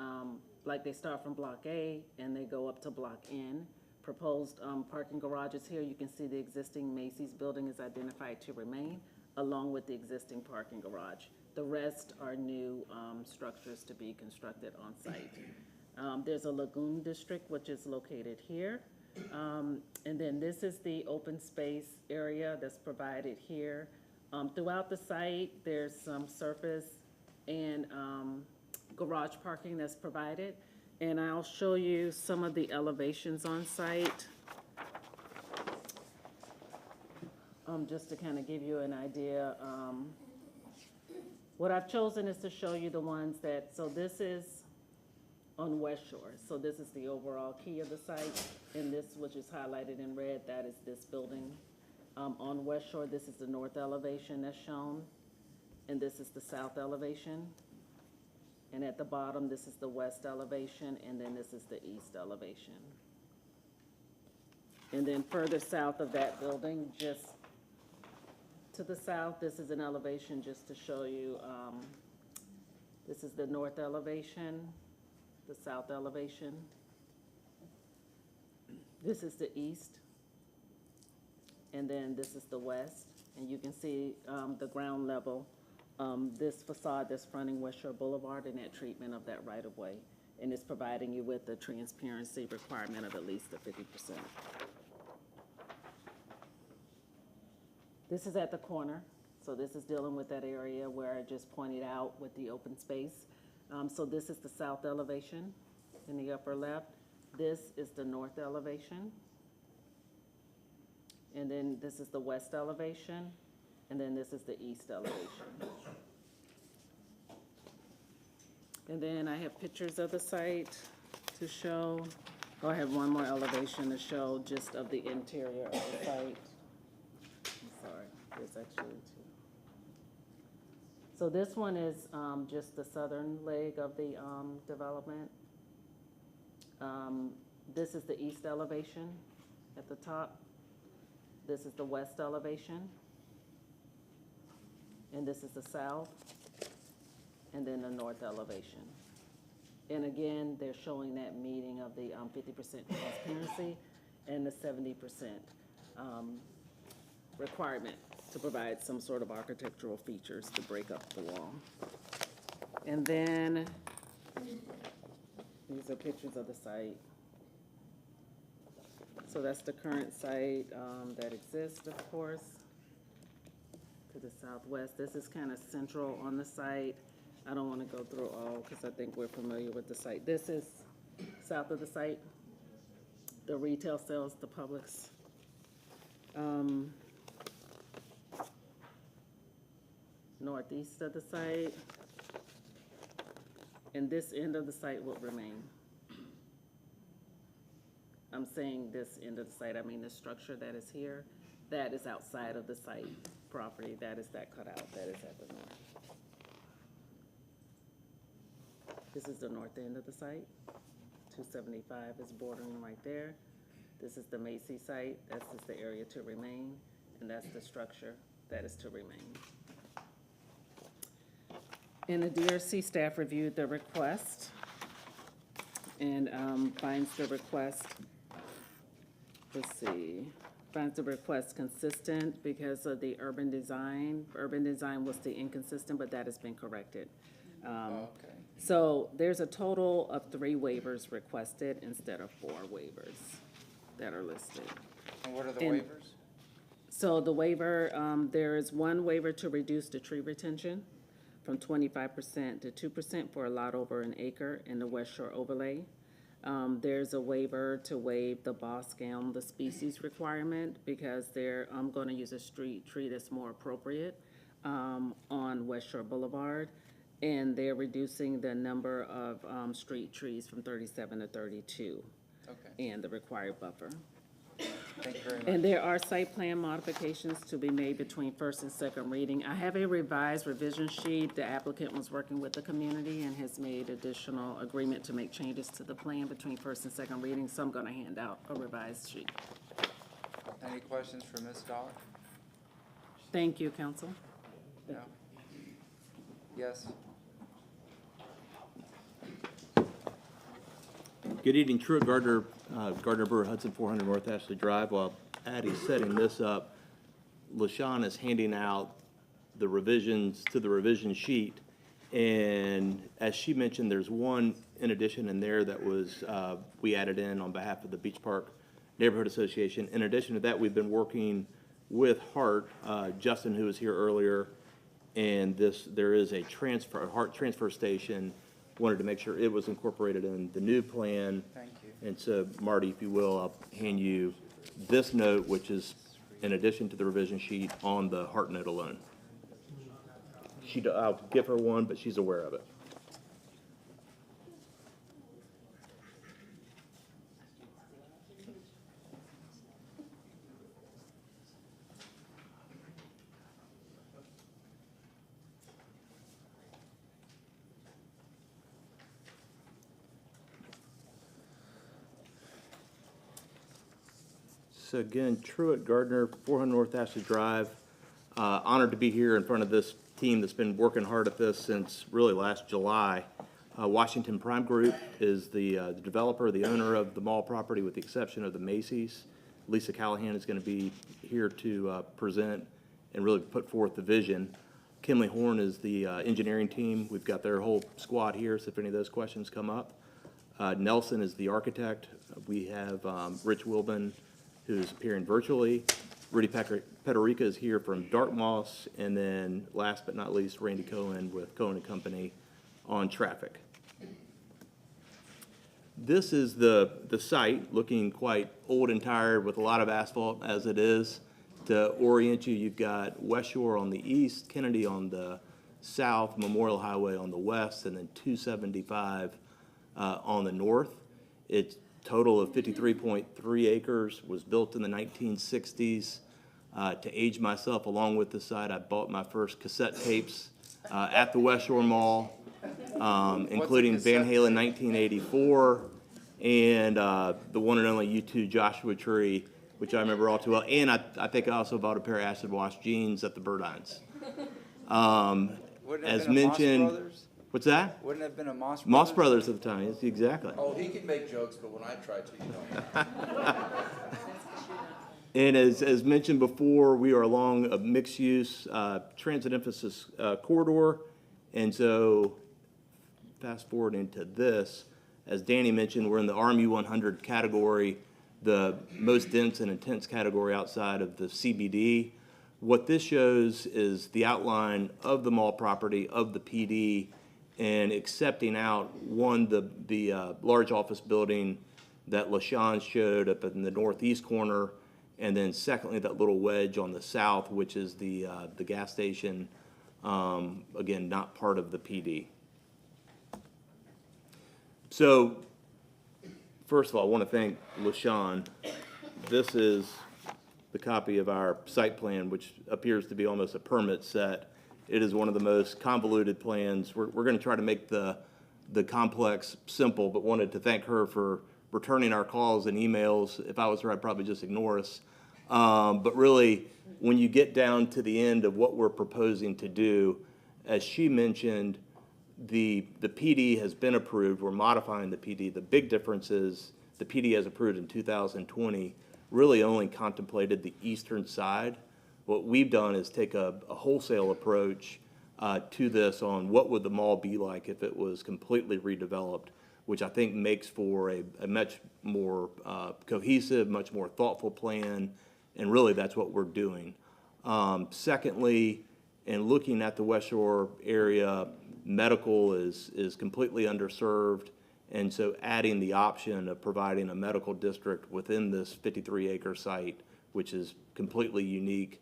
like they start from Block A and they go up to Block N. Proposed parking garages here. You can see the existing Macy's building is identified to remain, along with the existing parking garage. The rest are new structures to be constructed on site. There's a lagoon district, which is located here. And then this is the open space area that's provided here. Throughout the site, there's some surface and garage parking that's provided. And I'll show you some of the elevations on site. Just to kind of give you an idea. What I've chosen is to show you the ones that, so this is on Westshore. So this is the overall key of the site, and this, which is highlighted in red, that is this building. On Westshore, this is the north elevation that's shown, and this is the south elevation. And at the bottom, this is the west elevation, and then this is the east elevation. And then further south of that building, just to the south, this is an elevation just to show you, this is the north elevation, the south elevation. This is the east, and then this is the west. And you can see the ground level, this facade that's fronting Westshore Boulevard and that treatment of that right-of-way. And it's providing you with the transparency requirement of at least the 50%. This is at the corner, so this is dealing with that area where I just pointed out with the open space. So this is the south elevation in the upper left. This is the north elevation. And then this is the west elevation. And then this is the east elevation. And then I have pictures of the site to show. Oh, I have one more elevation to show just of the interior of the site. Sorry, there's actually two. So this one is just the southern leg of the development. This is the east elevation at the top. This is the west elevation. And this is the south. And then the north elevation. And again, they're showing that meeting of the 50% transparency and the 70% requirement to provide some sort of architectural features to break up the wall. And then these are pictures of the site. So that's the current site that exists, of course, to the southwest. This is kind of central on the site. I don't want to go through all because I think we're familiar with the site. This is south of the site, the retail sales, the Publix. Northeast of the site, and this end of the site will remain. I'm saying this end of the site, I mean the structure that is here, that is outside of the site property, that is that cutout, that is at the north. This is the north end of the site. 275 is bordering right there. This is the Macy's site, that's just the area to remain, and that's the structure that is to remain. And the DRC staff reviewed the request and finds the request, finds the request consistent because of the urban design. Urban design was the inconsistent, but that has been corrected. Okay. So there's a total of 3 waivers requested instead of 4 waivers that are listed. And what are the waivers? So the waiver, there is one waiver to reduce the tree retention from 25% to 2% for a lot over an acre in the Westshore overlay. There's a waiver to waive the bosque elm, the species requirement, because they're going to use a street tree that's more appropriate on Westshore Boulevard. And they're reducing the number of street trees from 37 to 32. Okay, And the required buffer. thank you very much. And there are site plan modifications to be made between first and second reading. I have a revised revision sheet. The applicant was working with the community and has made additional agreement to make changes to the plan between first and second reading, so I'm gonna hand out a revised sheet. Any questions for Ms. Dollar? Thank you, council. No? Yes? Good evening, Truett Gardner, Gardner Brewer, Hudson 400 North Ashley Drive. While Addie's setting this up, LaShawn is handing out the revisions to the revision sheet. And as she mentioned, there's one in addition in there that was, we added in on behalf of the Beach Park Neighborhood Association. In addition to that, we've been working with Hart, Justin, who was here earlier, and there is a Hart transfer station. Wanted to make sure it was incorporated in the new plan. Thank you. And so, Marty, if you will, I'll hand you this note, which is in addition to the revision sheet on the Hart note alone. I'll give her one, but she's aware of it. So again, Truett Gardner, 400 North Ashley Drive. Honored to be here in front of this team that's been working hard at this since really last July. Washington Prime Group is the developer, the owner of the mall property, with the exception of the Macy's. Lisa Callahan is going to be here to present and really put forth the vision. Kinley Horn is the engineering team. We've got their whole squad here, so if any of those questions come up. Nelson is the architect. We have Rich Wilbin, who's appearing virtually. Rudy Pederica is here from Dartmouth, and then last but not least, Randy Cohen with Cohen & Company on traffic. This is the site, looking quite old and tired with a lot of asphalt as it is. To orient you, you've got Westshore on the east, Kennedy on the south, Memorial Highway on the west, and then 275 on the north. It's total of 53.3 acres, was built in the 1960s. To age myself along with the site, I bought my first cassette tapes at the Westshore Mall, including Van Halen 1984 and the one and only U2 Joshua Tree, which I remember all too well. And I think I also bought a pair of acid wash jeans at the Burdines. As mentioned, what's that? Wouldn't it have been a Moss Brothers? Moss Brothers at the time, yes, exactly. Oh, he can make jokes, but when I try to, you don't. And as mentioned before, we are along a mixed-use transit emphasis corridor. And so fast forwarding to this, as Danny mentioned, we're in the RMU 100 category, the most dense and intense category outside of the CBD. What this shows is the outline of the mall property, of the PD, and accepting out, one, the large office building that LaShawn showed up in the northeast corner, and then secondly, that little wedge on the south, which is the gas station, again, not part of the PD. So, first of all, I want to thank LaShawn. This is the copy of our site plan, which appears to be almost a permit set. It is one of the most convoluted plans. We're going to try to make the complex simple, but wanted to thank her for returning our calls and emails. If I was her, I'd probably just ignore us. But really, when you get down to the end of what we're proposing to do, as she mentioned, the PD has been approved. We're modifying the PD. The big difference is the PD as approved in 2020 really only contemplated the eastern side. What we've done is take a wholesale approach to this on what would the mall be like if it was completely redeveloped, which I think makes for a much more cohesive, much more thoughtful plan, and really that's what we're doing. Secondly, in looking at the Westshore area, medical is completely underserved, and so adding the option of providing a medical district within this 53-acre site, which is completely unique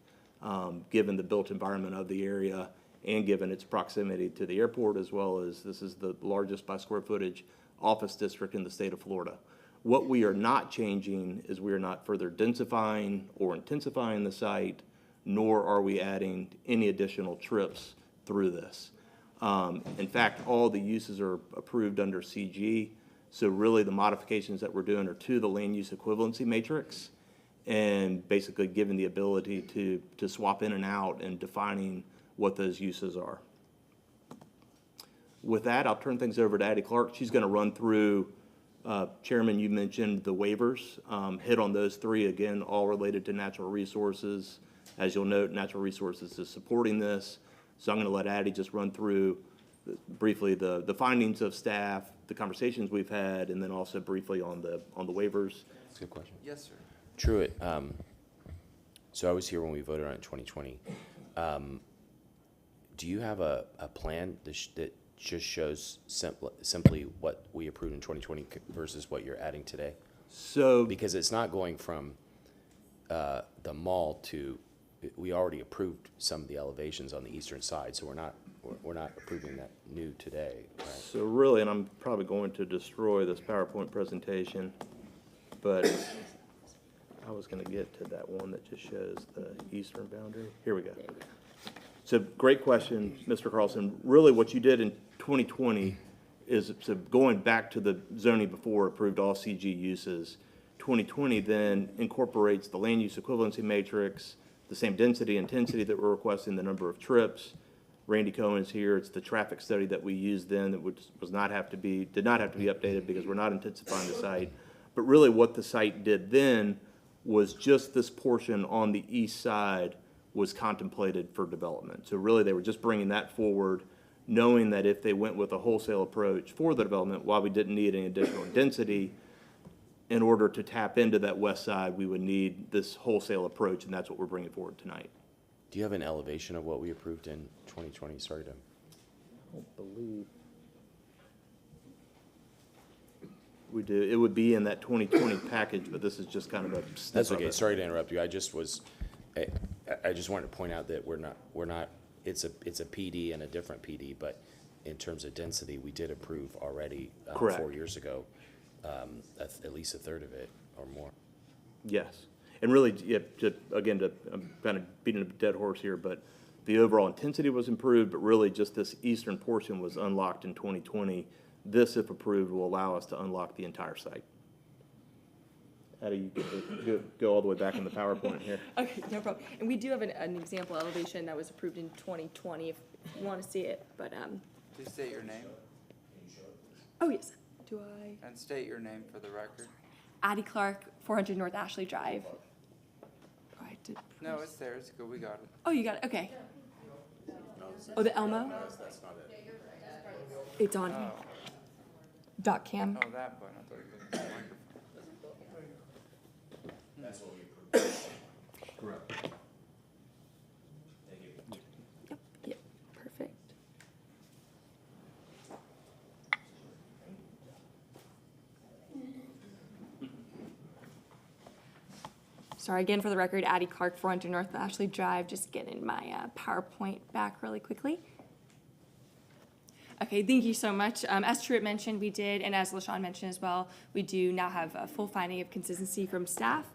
given the built environment of the area and given its proximity to the airport, as well as this is the largest by square footage office district in the state of Florida. What we are not changing is we are not further densifying or intensifying the site, nor are we adding any additional trips through this. In fact, all the uses are approved under CG, so really the modifications that we're doing are to the land use equivalency matrix, and basically giving the ability to swap in and out and defining what those uses are. With that, I'll turn things over to Addie Clark. She's going to run through, Chairman, you mentioned the waivers, hit on those three, again, all related to natural resources. As you'll note, natural resources is supporting this. So I'm going to let Addie just run through briefly the findings of staff, the conversations we've had, and then also briefly on the waivers. That's a good question. Yes, sir. Truett, so I was here when we voted on it in 2020. Do you have a plan that just shows simply what we approved in 2020 versus what you're adding today? So, because it's not going from the mall to, we already approved some of the elevations on the eastern side, so we're not approving that new today, right? So really, and I'm probably going to destroy this PowerPoint presentation, but I was going to get to that one that just shows the eastern boundary. Here we go. So great question, Mr. Carlson. Really what you did in 2020 is, so going back to the zoning before, approved all CG uses. 2020 then incorporates the land use equivalency matrix, the same density, intensity that we're requesting, the number of trips. Randy Cohen's here. It's the traffic study that we used then that did not have to be updated because we're not intensifying the site. But really what the site did then was just this portion on the east side was contemplated for development. So really they were just bringing that forward, knowing that if they went with a wholesale approach for the development, while we didn't need any additional density, in order to tap into that west side, we would need this wholesale approach, and that's what we're bringing forward tonight. Do you have an elevation of what we approved in 2020? Sorry to. I don't believe we do. It would be in that 2020 package, but this is just kind of a step. That's okay. Sorry to interrupt you. I just wanted to point out that we're not. It's a PD and a different PD, but in terms of density, we did approve already 4 years ago, at least a third of it or more. Yes, and really, yeah, I'm kind of beating a dead horse here, but the overall intensity was improved, but really just this eastern portion was unlocked in 2020. This, if approved, will allow us to unlock the entire site. How do you go all the way back in the PowerPoint here? Okay, no problem. And we do have an example elevation that was approved in 2020 if you want to see it, but Please state your name. oh yes, do I? And state your name for the record. Addie Clark, 400 North Ashley Drive. Oh, I did. No, it's there. It's good. We got it. Oh, you got it. Okay. Oh, the Elmo. That's not it. It's on here. Dot cam. Oh, that button. I thought you put the microphone. That's what we approved. Correct. Thank you. Yep. Perfect. Sorry again for the record, Addie Clark, 400 North Ashley Drive. Just getting my PowerPoint back really quickly. Okay, thank you so much. As Truett mentioned, we did, and as LaShawn mentioned as well, we do now have a full finding of consistency from staff.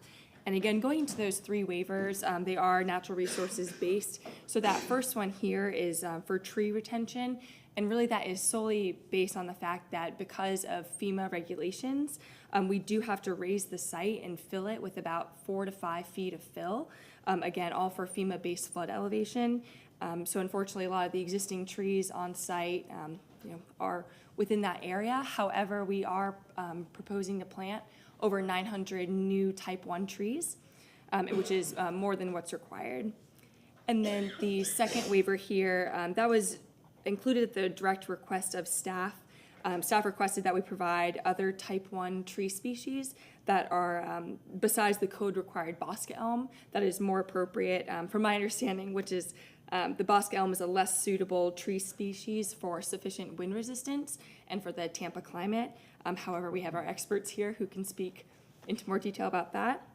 And again, going into those three waivers, they are natural resources based. So that first one here is for tree retention. And really that is solely based on the fact that because of FEMA regulations, we do have to raise the site and fill it with about 4 to 5 feet of fill. Again, all for FEMA-based flood elevation. So unfortunately, a lot of the existing trees on site are within that area. However, we are proposing to plant over 900 new type 1 trees, which is more than what's required. And then the second waiver here, that was included at the direct request of staff. Staff requested that we provide other type 1 tree species that are, besides the code required Bosque elm, that is more appropriate, from my understanding, which is the Bosque elm is a less suitable tree species for sufficient wind resistance and for the Tampa climate. However, we have our experts here who can speak into more detail about that.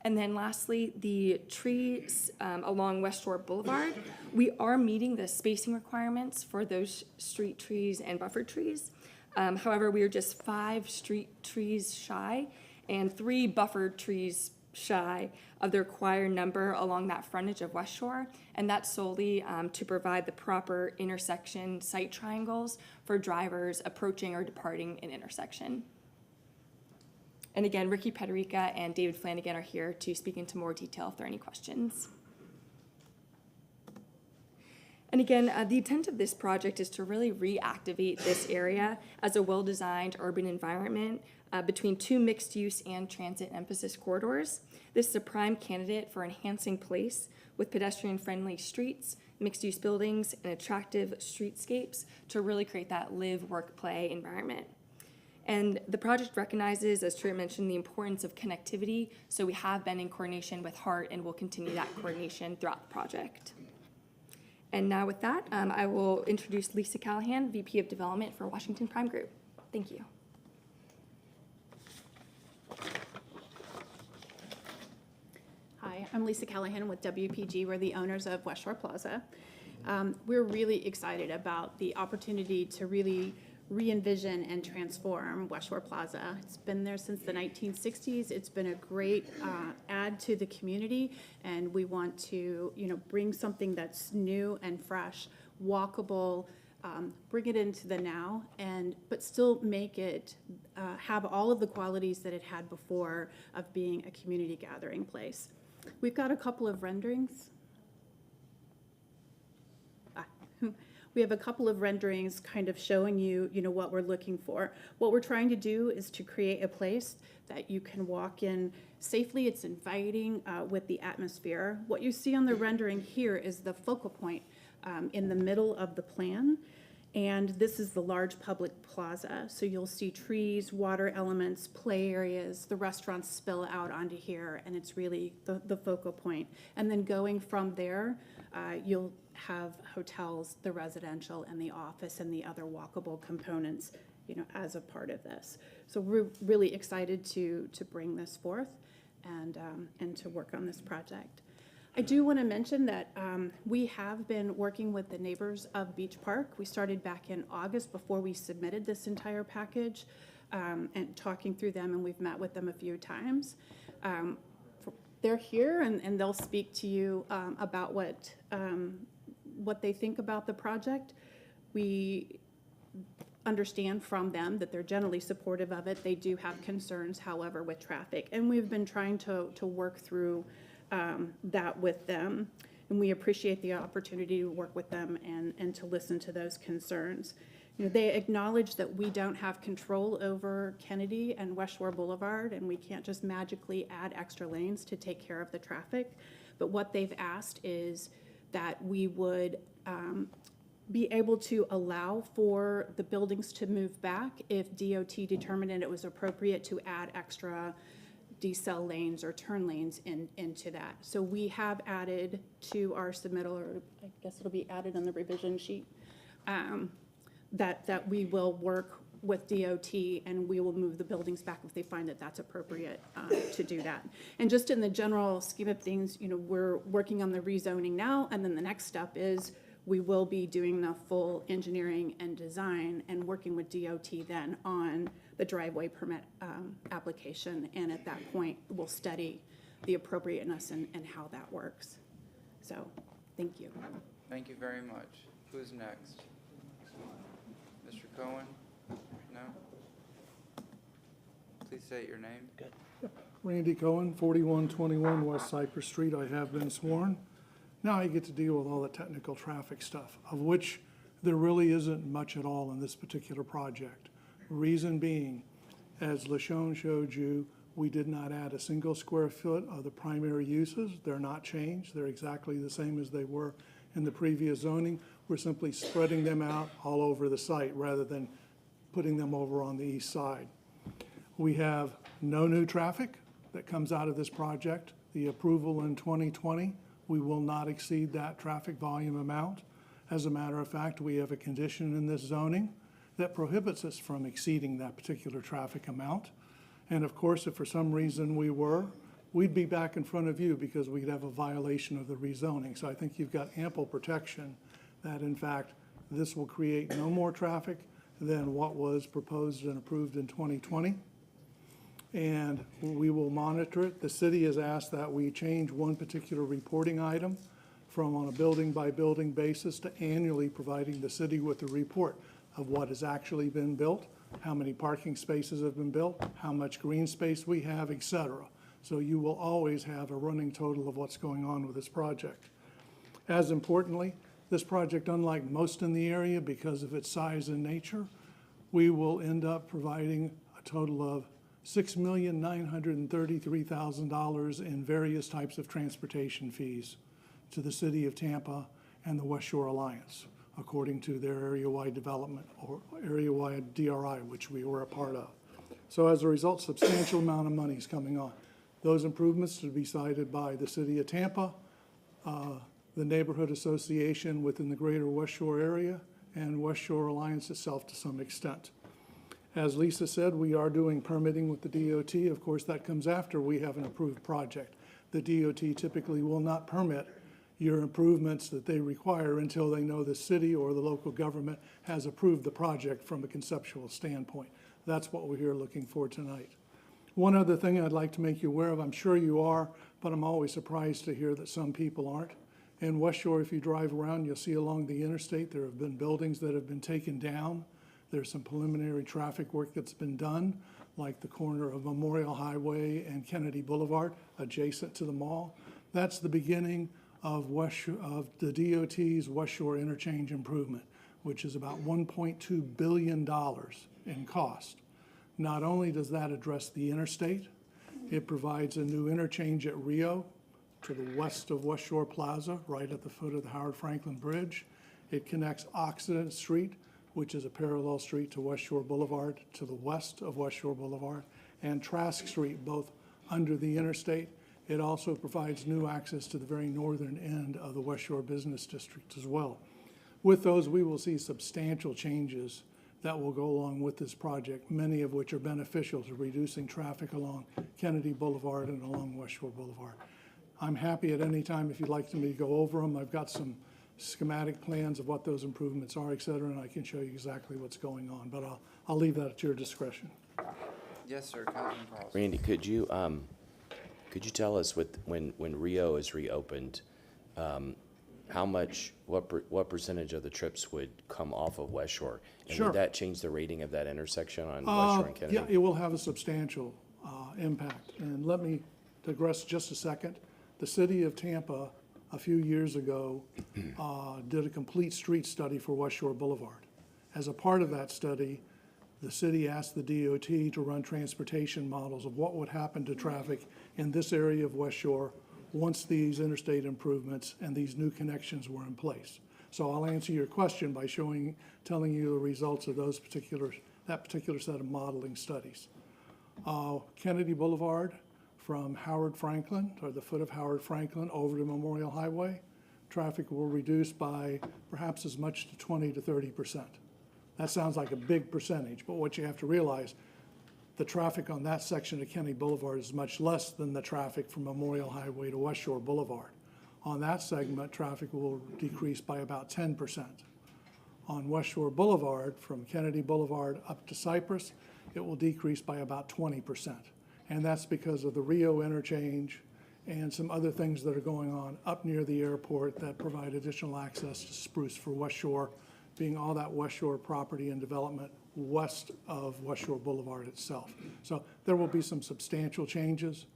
And then lastly, the trees along Westshore Boulevard, we are meeting the spacing requirements for those street trees and buffer trees. However, we are just 5 street trees shy and 3 buffer trees shy of the required number along that frontage of Westshore, and that's solely to provide the proper intersection sight triangles for drivers approaching or departing an intersection. And again, Ricky Pederica and David Flanagan are here to speak into more detail if there are any questions. And again, the intent of this project is to really reactivate this area as a well-designed urban environment between 2 mixed-use and transit emphasis corridors. This is a prime candidate for enhancing place with pedestrian-friendly streets, mixed-use buildings, and attractive streetscapes to really create that live, work, play environment. And the project recognizes, as Stuart mentioned, the importance of connectivity, so we have been in coordination with HART and will continue that coordination throughout the project. And now with that, I will introduce Lisa Callahan, VP of Development for Washington Prime Group. Thank you. Hi, I'm Lisa Callahan with WPG. We're the owners of Westshore Plaza. We're really excited about the opportunity to really re-envision and transform Westshore Plaza. It's been there since the 1960s. It's been a great add to the community, and we want to, bring something that's new and fresh, walkable, bring it into the now, but still make it have all of the qualities that it had before of being a community gathering place. We've got a couple of renderings. We have a couple of renderings kind of showing you, what we're looking for. What we're trying to do is to create a place that you can walk in safely. It's inviting with the atmosphere. What you see on the rendering here is the focal point in the middle of the plan. And this is the large public plaza. So you'll see trees, water elements, play areas, the restaurants spill out onto here, and it's really the focal point. And then going from there, you'll have hotels, the residential, and the office, and the other walkable components, as a part of this. So we're really excited to bring this forth and to work on this project. I do want to mention that we have been working with the neighbors of Beach Park. We started back in August before we submitted this entire package and talking through them, and we've met with them a few times. They're here, and they'll speak to you about what they think about the project. We understand from them that they're generally supportive of it. They do have concerns, however, with traffic, and we've been trying to work through that with them, and we appreciate the opportunity to work with them and to listen to those concerns. They acknowledge that we don't have control over Kennedy and Westshore Boulevard, and we can't just magically add extra lanes to take care of the traffic. But what they've asked is that we would be able to allow for the buildings to move back if DOT determined it was appropriate to add extra decel lanes or turn lanes into that. So we have added to our submittal, or I guess it'll be added on the revision sheet, that we will work with DOT and we will move the buildings back if they find that that's appropriate to do that. And just in the general scheme of things, we're working on the rezoning now, and then the next step is we will be doing the full engineering and design and working with DOT then on the driveway permit application, and at that point we'll study the appropriateness and how that works. So, thank you. Thank you very much. Who's next? Mr. Cohen? No? Please state your name. Good. Randy Cohen, 4121 West Cypress Street. I have been sworn. Now I get to deal with all the technical traffic stuff, of which there really isn't much at all in this particular project. Reason being, as LaShawn showed you, we did not add a single square foot of the primary uses. They're not changed. They're exactly the same as they were in the previous zoning. We're simply spreading them out all over the site rather than putting them over on the east side. We have no new traffic that comes out of this project. The approval in 2020, we will not exceed that traffic volume amount. As a matter of fact, we have a condition in this zoning that prohibits us from exceeding that particular traffic amount. And of course, if for some reason we were, we'd be back in front of you because we'd have a violation of the rezoning. So I think you've got ample protection that in fact, this will create no more traffic than what was proposed and approved in 2020. And we will monitor it. The city has asked that we change one particular reporting item from on a building-by-building basis to annually providing the city with a report of what has actually been built, how many parking spaces have been built, how much green space we have, et cetera. So you will always have a running total of what's going on with this project. As importantly, this project, unlike most in the area because of its size and nature, we will end up providing a total of $6,933,000 in various types of transportation fees to the city of Tampa and the Westshore Alliance, according to their area-wide development or area-wide DRI, which we were a part of. So as a result, substantial amount of money is coming on. Those improvements to be cited by the city of Tampa, the neighborhood association within the greater Westshore area, and Westshore Alliance itself to some extent. As Lisa said, we are doing permitting with the DOT. Of course, that comes after we have an approved project. The DOT typically will not permit your improvements that they require until they know the city or the local government has approved the project from a conceptual standpoint. That's what we're here looking for tonight. One other thing I'd like to make you aware of, I'm sure you are, but I'm always surprised to hear that some people aren't. In Westshore, if you drive around, you'll see along the interstate, there have been buildings that have been taken down. There's some preliminary traffic work that's been done, like the corner of Memorial Highway and Kennedy Boulevard, adjacent to the mall. That's the beginning of the DOT's Westshore interchange improvement, which is about $1.2 billion in cost. Not only does that address the interstate, it provides a new interchange at Rio to the west of Westshore Plaza, right at the foot of the Howard Franklin Bridge. It connects Occident Street, which is a parallel street to Westshore Boulevard, to the west of Westshore Boulevard, and Trask Street, both under the interstate. It also provides new access to the very northern end of the Westshore Business District as well. With those, we will see substantial changes that will go along with this project, many of which are beneficial to reducing traffic along Kennedy Boulevard and along Westshore Boulevard. I'm happy at any time if you'd like me to go over them. I've got some schematic plans of what those improvements are, et cetera, and I can show you exactly what's going on, but I'll leave that at your discretion. Yes, sir, Councilman Carlson. Randy, could you tell us when Rio is reopened, what percentage of the trips would come off of Westshore? And Sure. would that change the rating of that intersection on Westshore and Kennedy? Yeah, it will have a substantial impact. And let me digress just a second. The city of Tampa, a few years ago, did a complete street study for Westshore Boulevard. As a part of that study, the city asked the DOT to run transportation models of what would happen to traffic in this area of Westshore once these interstate improvements and these new connections were in place. So I'll answer your question by telling you the results of that particular set of modeling studies. Kennedy Boulevard from Howard Franklin, or the foot of Howard Franklin, over to Memorial Highway, traffic will reduce by perhaps as much to 20 to 30%. That sounds like a big percentage, but what you have to realize, the traffic on that section of Kennedy Boulevard is much less than the traffic from Memorial Highway to Westshore Boulevard. On that segment, traffic will decrease by about 10%. On Westshore Boulevard, from Kennedy Boulevard up to Cypress, it will decrease by about 20%. And that's because of the Rio interchange and some other things that are going on up near the airport that provide additional access to Spruce for Westshore, being all that Westshore property and development west of Westshore Boulevard itself. So there will be some substantial changes.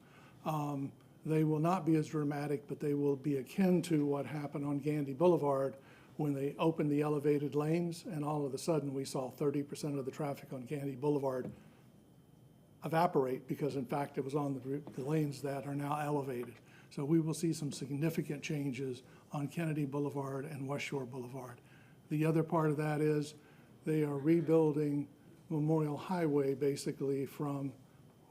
They will not be as dramatic, but they will be akin to what happened on Gandy Boulevard when they opened the elevated lanes, and all of a sudden we saw 30% of the traffic on Gandy Boulevard evaporate because in fact it was on the lanes that are now elevated. So we will see some significant changes on Kennedy Boulevard and Westshore Boulevard. The other part of that is they are rebuilding Memorial Highway basically from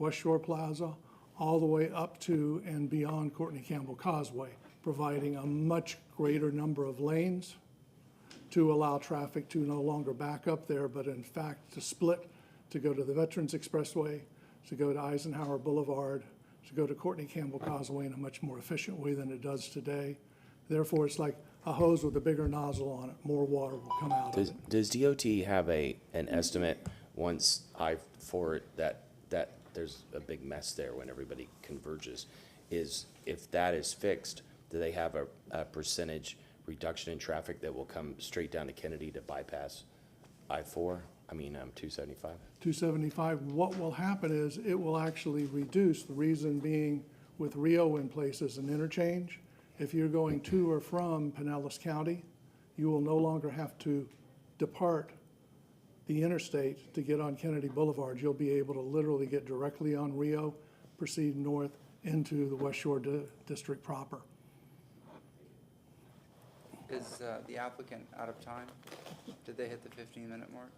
Westshore Plaza all the way up to and beyond Courtney Campbell Causeway, providing a much greater number of lanes to allow traffic to no longer back up there, but in fact to split, to go to the Veterans Expressway, to go to Eisenhower Boulevard, to go to Courtney Campbell Causeway in a much more efficient way than it does today. Therefore, it's like a hose with a bigger nozzle on it. More water will come out of it. Does DOT have an estimate once I-4 that there's a big mess there when everybody converges? If that is fixed, do they have a percentage reduction in traffic that will come straight down to Kennedy to bypass I-4? 275? 275, what will happen is it will actually reduce, the reason being with Rio in place as an interchange. If you're going to or from Pinellas County, you will no longer have to depart the interstate to get on Kennedy Boulevard. You'll be able to literally get directly on Rio, proceed north into the Westshore district proper. Is the applicant out of time? Did they hit the 15-minute mark?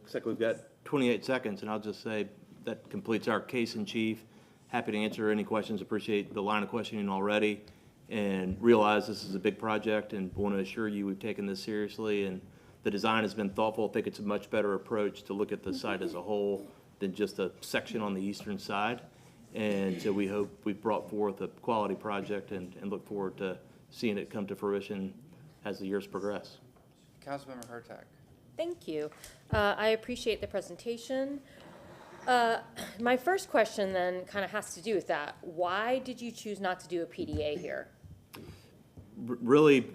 Looks like we've got 28 seconds, and I'll just say that completes our case in chief. Happy to answer any questions. Appreciate the line of questioning already, and realize this is a big project, and want to assure you we've taken this seriously, and the design has been thoughtful. I think it's a much better approach to look at the site as a whole than just a section on the eastern side. And so we hope we've brought forth a quality project and look forward to seeing it come to fruition as the years progress. Councilmember Hurtak. Thank you. I appreciate the presentation. My first question then kind of has to do with that. Why did you choose not to do a PDA here? Really,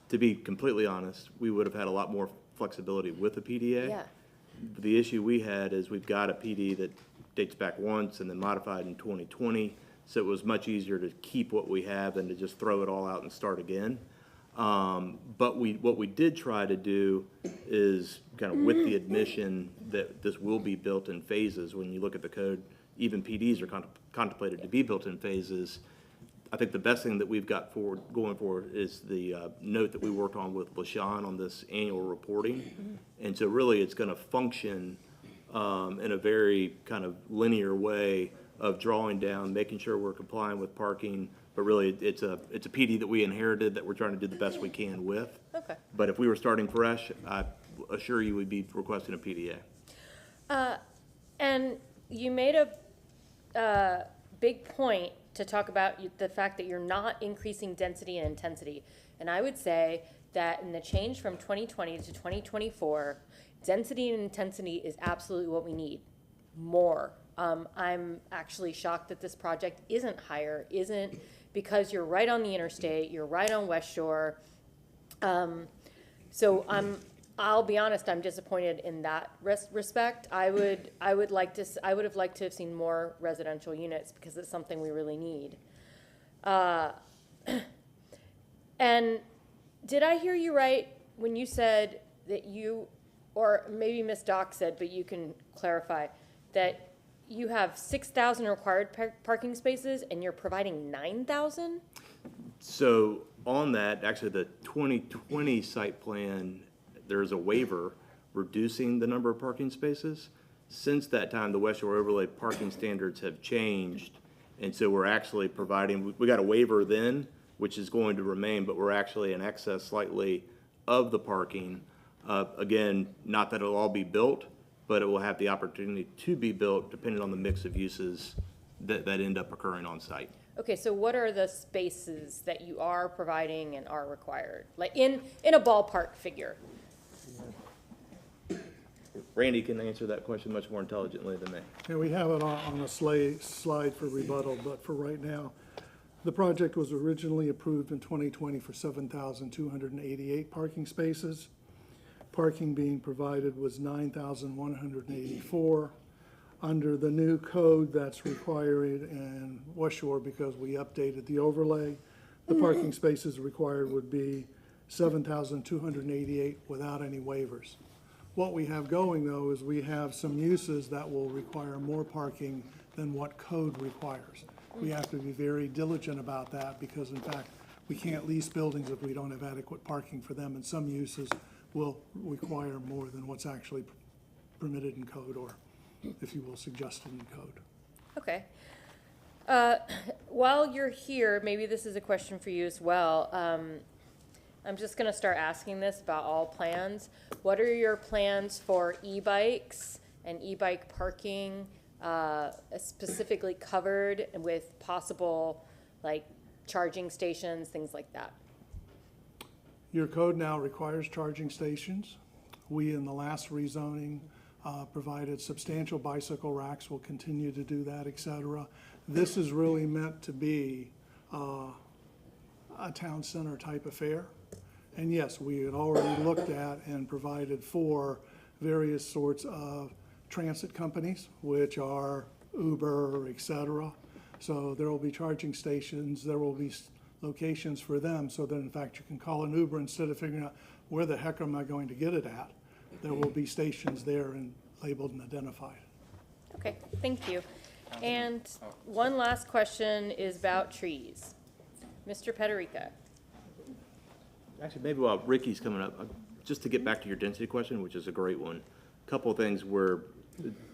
to be completely honest, we would have had a lot more flexibility with a PDA. Yeah. The issue we had is we've got a PD that dates back once and then modified in 2020, so it was much easier to keep what we have than to just throw it all out and start again. But what we did try to do is kind of with the admission that this will be built in phases. When you look at the code, even PDs are contemplated to be built in phases. I think the best thing that we've got going forward is the note that we worked on with LaShawn on this annual reporting. And so really it's going to function in a very kind of linear way of drawing down, making sure we're complying with parking, but really it's a PD that we inherited that we're trying to do the best we can with. Okay. But if we were starting fresh, I assure you we'd be requesting a PDA. And you made a big point to talk about the fact that you're not increasing density and intensity. And I would say that in the change from 2020 to 2024, density and intensity is absolutely what we need. More. I'm actually shocked that this project isn't higher, because you're right on the interstate, you're right on Westshore. So I'll be honest, I'm disappointed in that respect. I would have liked to have seen more residential units because it's something we really need. And did I hear you right when you said that you, or maybe Ms. Dock said, but you can clarify, that you have 6,000 required parking spaces and you're providing 9,000? So on that, actually the 2020 site plan, there's a waiver reducing the number of parking spaces. Since that time, the Westshore overlay parking standards have changed. And so we're actually providing, we got a waiver then, which is going to remain, but we're actually in excess slightly of the parking. Again, not that it'll all be built, but it will have the opportunity to be built depending on the mix of uses that end up occurring on site. Okay, so what are the spaces that you are providing and are required? Like in a ballpark figure? Randy can answer that question much more intelligently than me. Yeah, we have it on a slide for rebuttal, but for right now, the project was originally approved in 2020 for 7,288 parking spaces. Parking being provided was 9,184. Under the new code that's required in Westshore, because we updated the overlay, the parking spaces required would be 7,288 without any waivers. What we have going, though, is we have some uses that will require more parking than what code requires. We have to be very diligent about that because, in fact, we can't lease buildings if we don't have adequate parking for them, and some uses will require more than what's actually permitted in code, or, if you will, suggested in code. Okay. While you're here, maybe this is a question for you as well. I'm just going to start asking this about all plans. What are your plans for e-bikes and e-bike parking specifically covered with possible, like, charging stations, things like that? Your code now requires charging stations. We, in the last rezoning, provided substantial bicycle racks. We'll continue to do that, et cetera. This is really meant to be a town center type affair. And yes, we had already looked at and provided for various sorts of transit companies, which are Uber, et cetera. So there will be charging stations, there will be locations for them, so that in fact you can call an Uber instead of figuring out where the heck am I going to get it at. There will be stations there and labeled and identified. Okay, thank you. And one last question is about trees. Mr. Pederica. Actually, maybe while Ricky's coming up, just to get back to your density question, which is a great one. A couple of things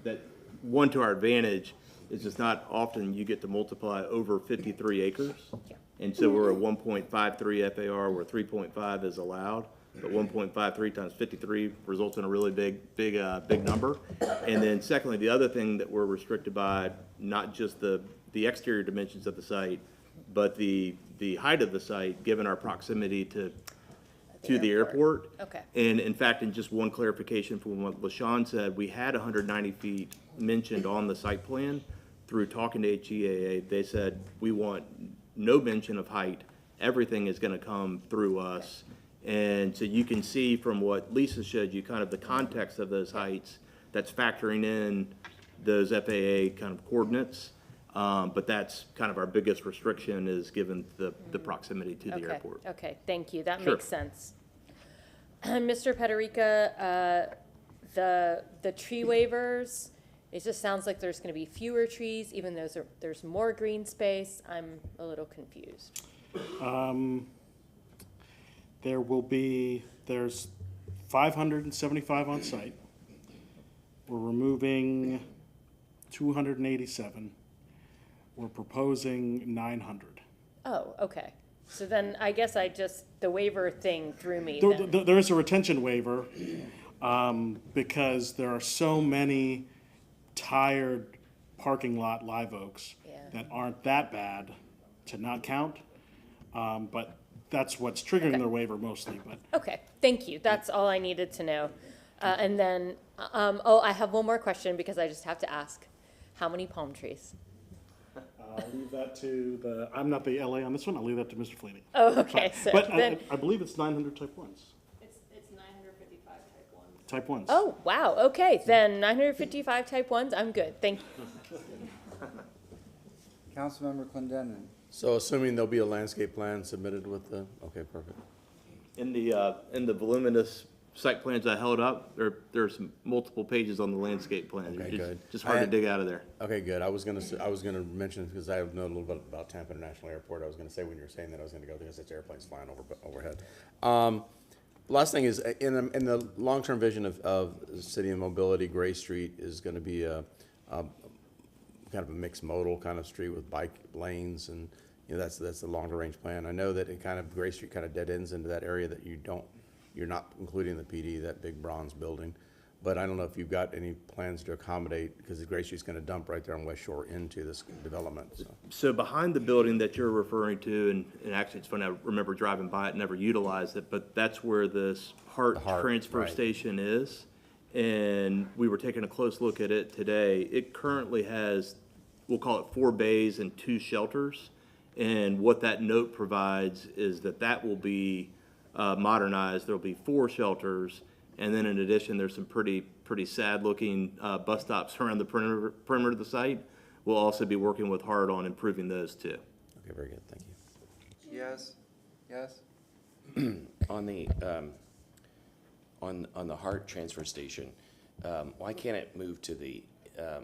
that one to our advantage is it's not often you get to multiply over 53 acres. And so we're at 1.53 FAR, where 3.5 is allowed, but 1.53 times 53 results in a really big number. And then secondly, the other thing that we're restricted by, not just the exterior dimensions of the site, but the height of the site, given our proximity to the airport. Okay. And in fact, in just one clarification from what LaShawn said, we had 190 feet mentioned on the site plan. Through talking to HEAA, they said, we want no mention of height. Everything is going to come through us. And so you can see from what Lisa showed you, kind of the context of those heights, that's factoring in those FAA kind of coordinates. But that's kind of our biggest restriction, is given the proximity to the airport. Okay, thank you. That Sure. makes sense. Mr. Pederica, the tree waivers, it just sounds like there's going to be fewer trees, even though there's more green space. I'm a little confused. There's 575 on site. We're removing 287. We're proposing 900. Oh, okay. So then I guess the waiver thing threw me. then. There is a retention waiver because there are so many tired parking lot live oaks that aren't that bad to not count. But that's what's triggering the waiver mostly. But Okay, thank you. That's all I needed to know. And then, I have one more question because I just have to ask. How many palm trees? I'll leave that to I'm not the LA on this one, I'll leave that to Mr. Fleeny. Oh, okay. So But then, I believe it's 900 type 1s. It's 955 type 1. Type 1s. oh, wow, okay. Then 955 type 1s, I'm good. Thank you. Councilmember Clendenin. So assuming there'll be a landscape plan submitted with the, okay, perfect. In the voluminous site plans I held up, there's multiple pages on the landscape plan. Okay, It's good. just hard to dig out of there. Okay, good. I was gonna mention, because I know a little bit about Tampa International Airport. I was gonna say when you were saying that, I was gonna go because it's airplanes flying overhead. Last thing is, in the long-term vision of city and mobility, Gray Street is gonna be a kind of a mixed modal kind of street with bike lanes, and that's the longer range plan. I know that Gray Street kind of dead ends into that area that you're not including the PD, that big bronze building. But I don't know if you've got any plans to accommodate, because the Gray Street's going to dump right there on Westshore into this development. So behind the building that you're referring to, and actually it's funny, I remember driving by it, never utilized it, but that's where this Hart transfer right. station is. And we were taking a close look at it today. It currently has, we'll call it 4 bays and 2 shelters. And what that note provides is that will be modernized. There'll be 4 shelters. And then in addition, there's some pretty sad looking bus stops around the perimeter of the site. We'll also be working with Hart on improving those too. Okay, very good, thank you. Yes? On the Hart transfer station, why can't it move to the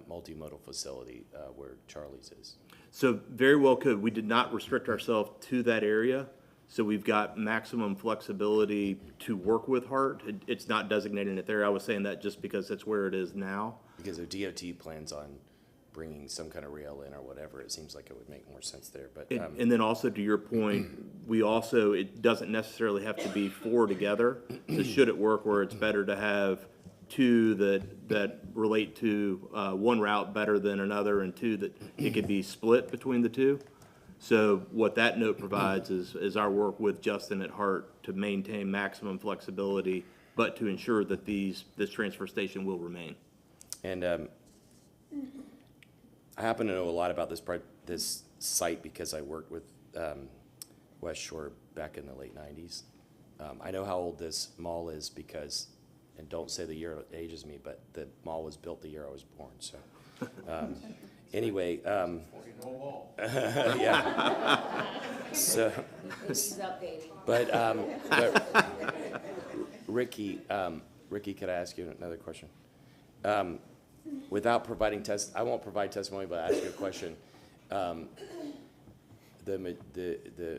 multimodal facility where Charlie's is? So very well could. We did not restrict ourselves to that area. So we've got maximum flexibility to work with Hart. It's not designating it there. I was saying that just because that's where it is now. Because if DOT plans on bringing some kind of rail in or whatever, it seems like it would make more sense there. But And then also to your point, it doesn't necessarily have to be 4 together. So should it work where it's better to have two that relate to one route better than another, and two that it could be split between the two. So what that note provides is our work with Justin at Hart to maintain maximum flexibility, but to ensure that this transfer station will remain. And I happen to know a lot about this site because I worked with Westshore back in the late 90s. I know how old this mall is because, and don't say the year it ages me, but the mall was built the year I was born. So anyway, yeah. So, but Ricky, could I ask you another question? Without providing I won't provide testimony, but I'll ask you a question. The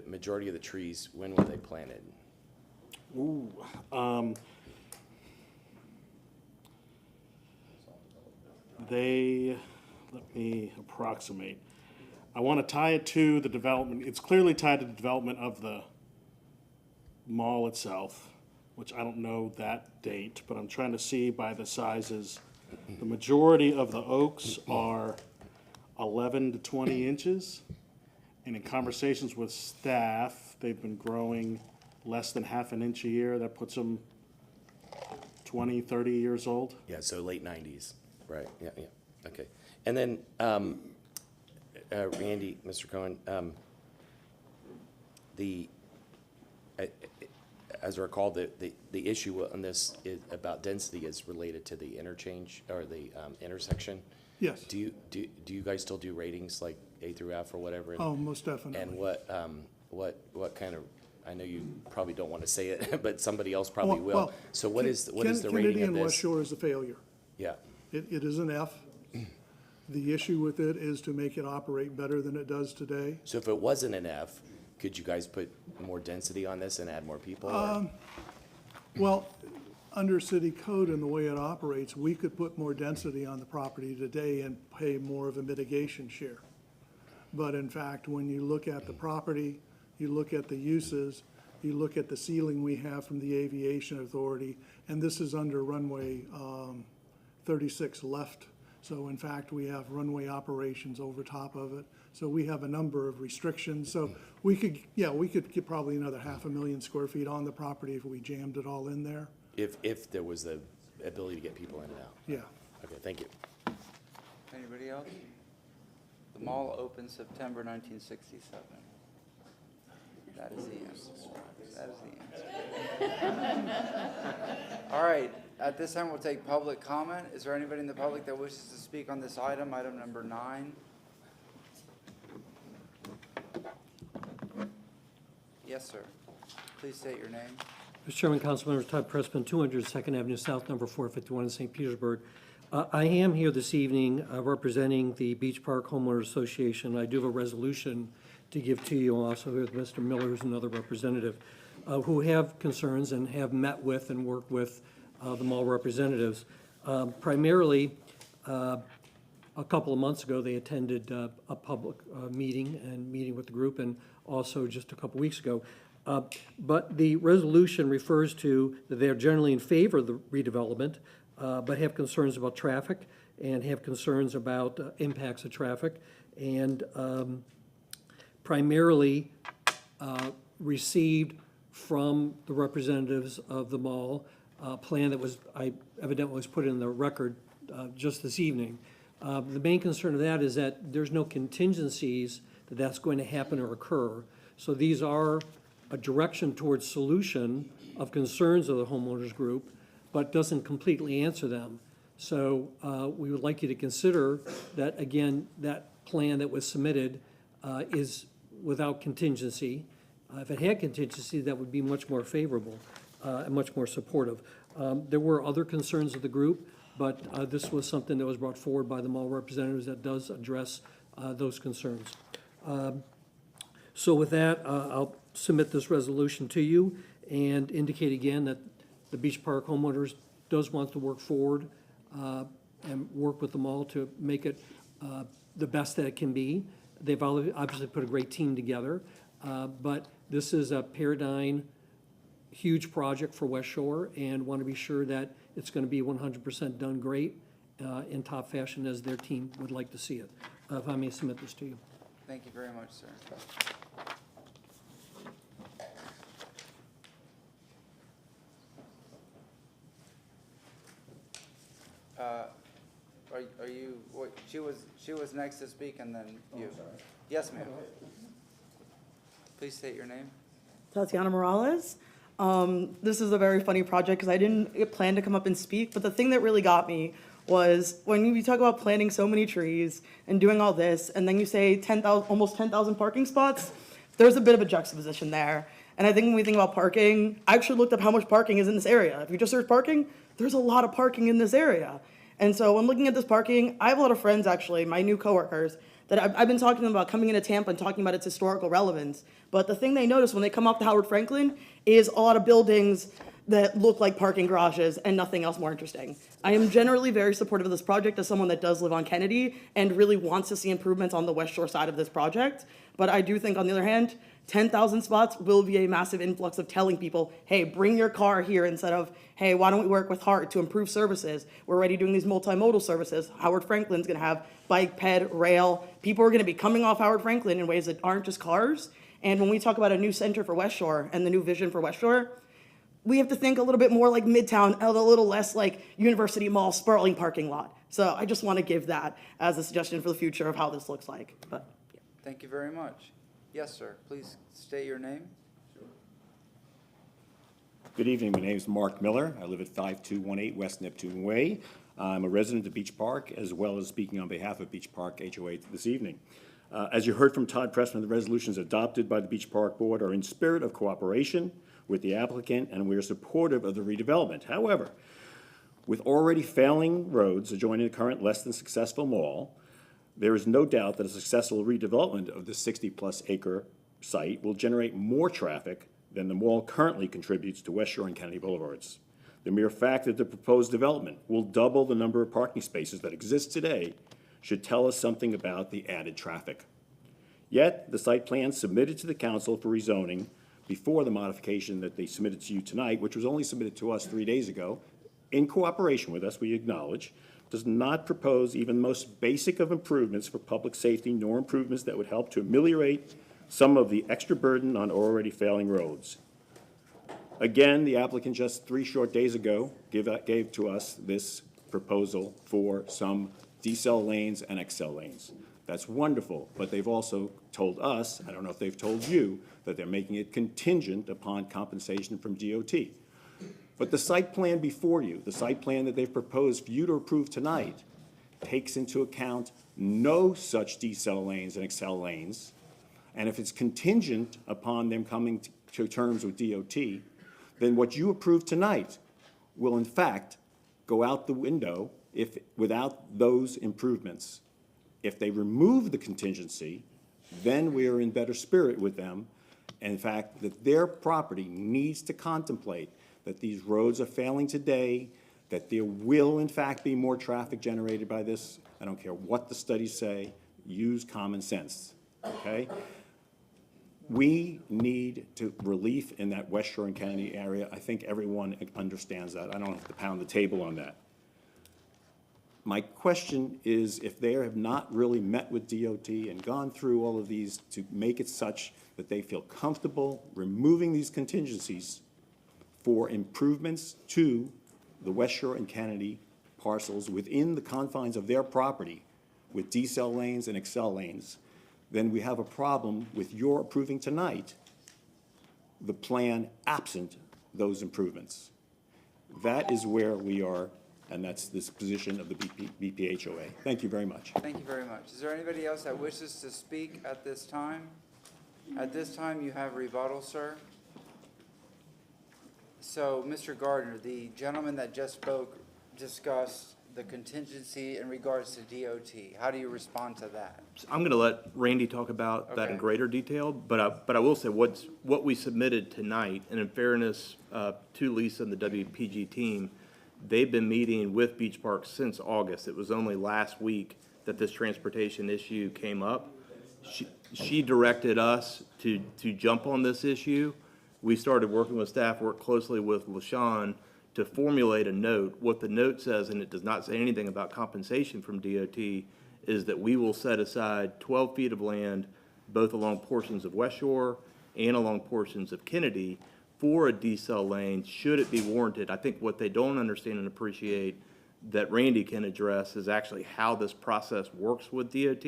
majority of the trees, when were they planted? Ooh, let me approximate. I want to tie it to the development. It's clearly tied to the development of the mall itself, which I don't know that date, but I'm trying to see by the sizes. The majority of the oaks are 11 to 20 inches. And in conversations with staff, they've been growing less than half an inch a year. That puts them 20, 30 years old. Yeah, so late 90s, right? Yeah, okay. And then, Randy, Mr. Cohen, as I recall, the issue on this about density is related to the interchange or the intersection. Yes. Do you guys still do ratings like A through F or whatever? Oh, most definitely. And what kind of, I know you probably don't want to say it, but somebody else probably will. Well, So what is the rating Kennedy of and this? Westshore is a failure. Yeah. It is an F. The issue with it is to make it operate better than it does today. So if it wasn't an F, could you guys put more density on this and add more people? or- Well, under city code and the way it operates, we could put more density on the property today and pay more of a mitigation share. But in fact, when you look at the property, you look at the uses, you look at the ceiling we have from the Aviation Authority, and this is under runway 36 left. So in fact, we have runway operations over top of it. So we have a number of restrictions. So we could get probably another 500,000 square feet on the property if we jammed it all in there. If there was the ability to get people in and out? Yeah. Okay, thank you. Anybody else? The mall opened September 1967. That is the answer. That is the answer. All right, at this time, we'll take public comment. Is there anybody in the public that wishes to speak on this item number 9? Yes, sir. Please state your name. Mr. Chairman, Council members, Todd Pressman, 200 2nd Avenue South, number 451 in St. Petersburg. I am here this evening representing the Beach Park Homeowners Association. I do have a resolution to give to you, also with Mr. Miller, who's another representative, who have concerns and have met with and worked with the mall representatives. Primarily, a couple of months ago, they attended a public meeting with the group, and also just a couple weeks ago. But the resolution refers to that they're generally in favor of the redevelopment, but have concerns about traffic and have concerns about impacts of traffic, and primarily received from the representatives of the mall a plan that was, evidently was put in the record just this evening. The main concern of that is that there's no contingencies that that's going to happen or occur. So these are a direction towards solution of concerns of the homeowners group, but doesn't completely answer them. So we would like you to consider that, again, that plan that was submitted is without contingency. If it had contingency, that would be much more favorable and much more supportive. There were other concerns of the group, but this was something that was brought forward by the mall representatives that does address those concerns. So with that, I'll submit this resolution to you and indicate again that the Beach Park homeowners does want to work forward and work with the mall to make it the best that it can be. They've obviously put a great team together, but this is a paradigm huge project for Westshore and want to be sure that it's going to be 100% done great in top fashion as their team would like to see it. If I may submit this to you. Thank you very much, sir. Are you, what, she was next to speak and then you. Yes, ma'am. Please state your name. Tatiana Morales. This is a very funny project because I didn't plan to come up and speak, but the thing that really got me was when you talk about planting so many trees and doing all this, and then you say 10,000, almost 10,000 parking spots, there's a bit of a juxtaposition there. And I think when we think about parking, I actually looked up how much parking is in this area. If you just search parking, there's a lot of parking in this area. And so when looking at this parking, I have a lot of friends, actually, my new coworkers, that I've been talking to them about coming into Tampa and talking about its historical relevance. But the thing they notice when they come off the Howard Franklin is a lot of buildings that look like parking garages and nothing else more interesting. I am generally very supportive of this project as someone that does live on Kennedy and really wants to see improvements on the West Shore side of this project. But I do think, on the other hand, 10,000 spots will be a massive influx of telling people, hey, bring your car here, instead of, hey, why don't we work with HART to improve services? We're already doing these multimodal services. Howard Franklin's gonna have bike, ped, rail. People are gonna be coming off Howard Franklin in ways that aren't just cars. And when we talk about a new center for West Shore and the new vision for West Shore, we have to think a little bit more like Midtown, a little less like University Mall sprawling parking lot. So I just want to give that as a suggestion for the future of how this looks like. But yeah. Thank you very much. Yes, sir. Please state your name. Good evening. My name is Mark Miller. I live at 5218 West Neptune Way. I'm a resident of Beach Park, as well as speaking on behalf of Beach Park HOA this evening. As you heard from Todd Pressman, the resolutions adopted by the Beach Park Board are in spirit of cooperation with the applicant, and we are supportive of the redevelopment. However, with already failing roads adjoining the current less than successful mall, there is no doubt that a successful redevelopment of the 60-plus acre site will generate more traffic than the mall currently contributes to West Shore and Kennedy Boulevards. The mere fact that the proposed development will double the number of parking spaces that exist today should tell us something about the added traffic. Yet, the site plan submitted to the council for rezoning before the modification that they submitted to you tonight, which was only submitted to us 3 days ago, in cooperation with us, we acknowledge, does not propose even the most basic of improvements for public safety, nor improvements that would help to ameliorate some of the extra burden on already failing roads. Again, the applicant just 3 short days ago gave to us this proposal for some decel lanes and XL lanes. That's wonderful, but they've also told us, I don't know if they've told you, that they're making it contingent upon compensation from DOT. But the site plan before you, the site plan that they've proposed for you to approve tonight, takes into account no such decel lanes and XL lanes. And if it's contingent upon them coming to terms with DOT, then what you approve tonight will in fact go out the window if without those improvements. If they remove the contingency, then we are in better spirit with them. And in fact, that their property needs to contemplate that these roads are failing today, that there will in fact be more traffic generated by this. I don't care what the studies say, use common sense, okay? We need relief in that West Shore and Kennedy area. I think everyone understands that. I don't have to pound the table on that. My question is, if they have not really met with DOT and gone through all of these to make it such that they feel comfortable removing these contingencies for improvements to the West Shore and Kennedy parcels within the confines of their property with decel lanes and XL lanes, then we have a problem with your approving tonight the plan absent those improvements. That is where we are. And that's this position of the BPHOA. Thank you very much. Thank you very much. Is there anybody else that wishes to speak at this time? At this time, you have rebuttal, sir. So, Mr. Gardner, the gentleman that just spoke discussed the contingency in regards to DOT. How do you respond to that? I'm going to let Randy talk about that in greater detail, but I will say what we submitted tonight, and in fairness to Lisa and the WPG team, they've been meeting with Beach Park since August. It was only last week that this transportation issue came up. She directed us to jump on this issue. we started working with staff, worked closely with LaShawn to formulate a note. What the note says, and it does not say anything about compensation from DOT, is that we will set aside 12 feet of land, both along portions of Westshore and along portions of Kennedy, for a decel lane, should it be warranted. I think what they don't understand and appreciate that Randy can address is actually how this process works with DOT.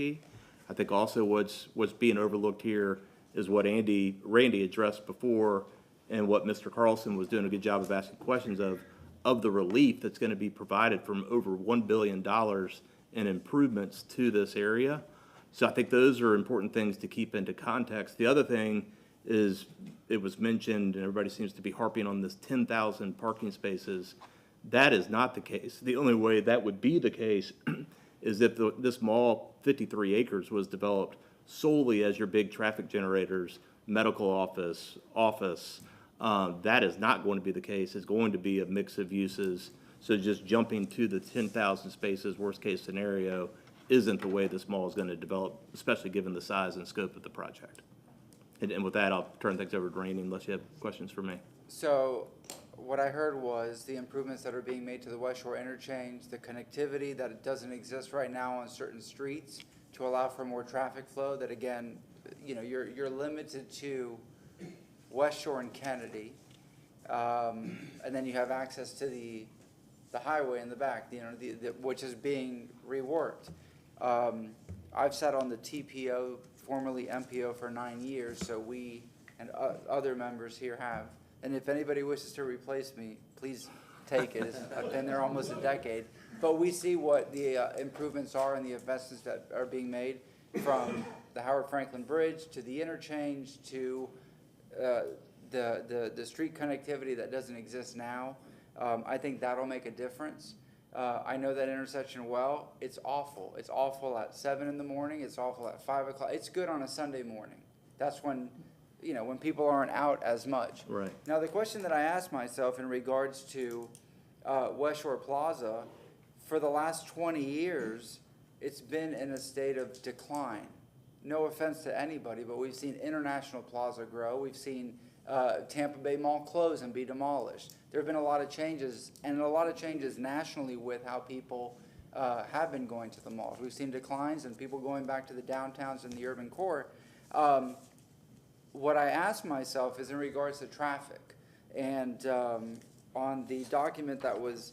I think also what's being overlooked here is what Randy addressed before, and what Mr. Carlson was doing a good job of asking questions of the relief that's going to be provided from over $1 billion in improvements to this area. So I think those are important things to keep into context. The other thing is, it was mentioned, and everybody seems to be harping on this 10,000 parking spaces. That is not the case. The only way that would be the case is if this mall, 53 acres, was developed solely as your big traffic generators, medical office. That is not going to be the case. It's going to be a mix of uses. So just jumping to the 10,000 spaces, worst case scenario, isn't the way this mall is going to develop, especially given the size and scope of the project. And with that, I'll turn things over to Randy unless you have questions for me. So what I heard was the improvements that are being made to the Westshore interchange, the connectivity that doesn't exist right now on certain streets to allow for more traffic flow, that again, you know, you're limited to Westshore and Kennedy, and then you have access to the highway in the back, you know, which is being reworked. I've sat on the TPO, formerly MPO, for 9 years, so we and other members here have. And if anybody wishes to replace me, please take it. I've been there almost a decade. But we see what the improvements are and the investments that are being made, from the Howard Franklin Bridge to the interchange to the street connectivity that doesn't exist now. I think that'll make a difference. I know that intersection well. It's awful. It's awful at 7 in the morning. It's awful at 5 o'clock. It's good on a Sunday morning. That's when, you know, when people aren't out as much. Right. Now, the question that I asked myself in regards to Westshore Plaza, for the last 20 years, it's been in a state of decline. No offense to anybody, but we've seen International Plaza grow. We've seen Tampa Bay Mall close and be demolished. There have been a lot of changes, and a lot of changes nationally with how people have been going to the malls. We've seen declines and people going back to the downtowns and the urban core. What I asked myself is in regards to traffic. And on the document that was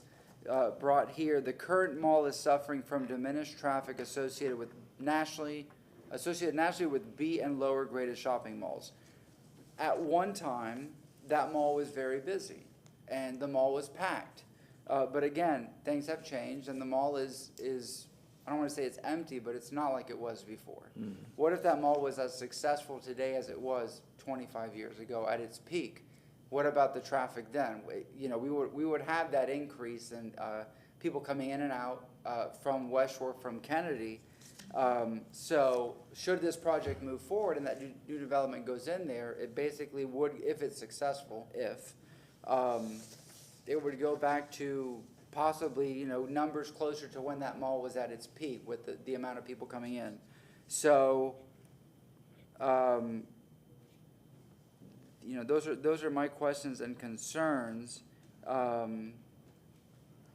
brought here, the current mall is suffering from diminished traffic associated nationally with B and lower graded shopping malls. At one time, that mall was very busy, and the mall was packed. But again, things have changed, and the mall is I don't want to say it's empty, but it's not like it was before. Mm. What if that mall was as successful today as it was 25 years ago at its peak? What about the traffic then? You know, we would have that increase in people coming in and out from Westshore, from Kennedy. So should this project move forward and that new development goes in there, it basically would, if it's successful, it would go back to possibly, you know, numbers closer to when that mall was at its peak with the amount of people coming in. So, you know, those are my questions and concerns. Now,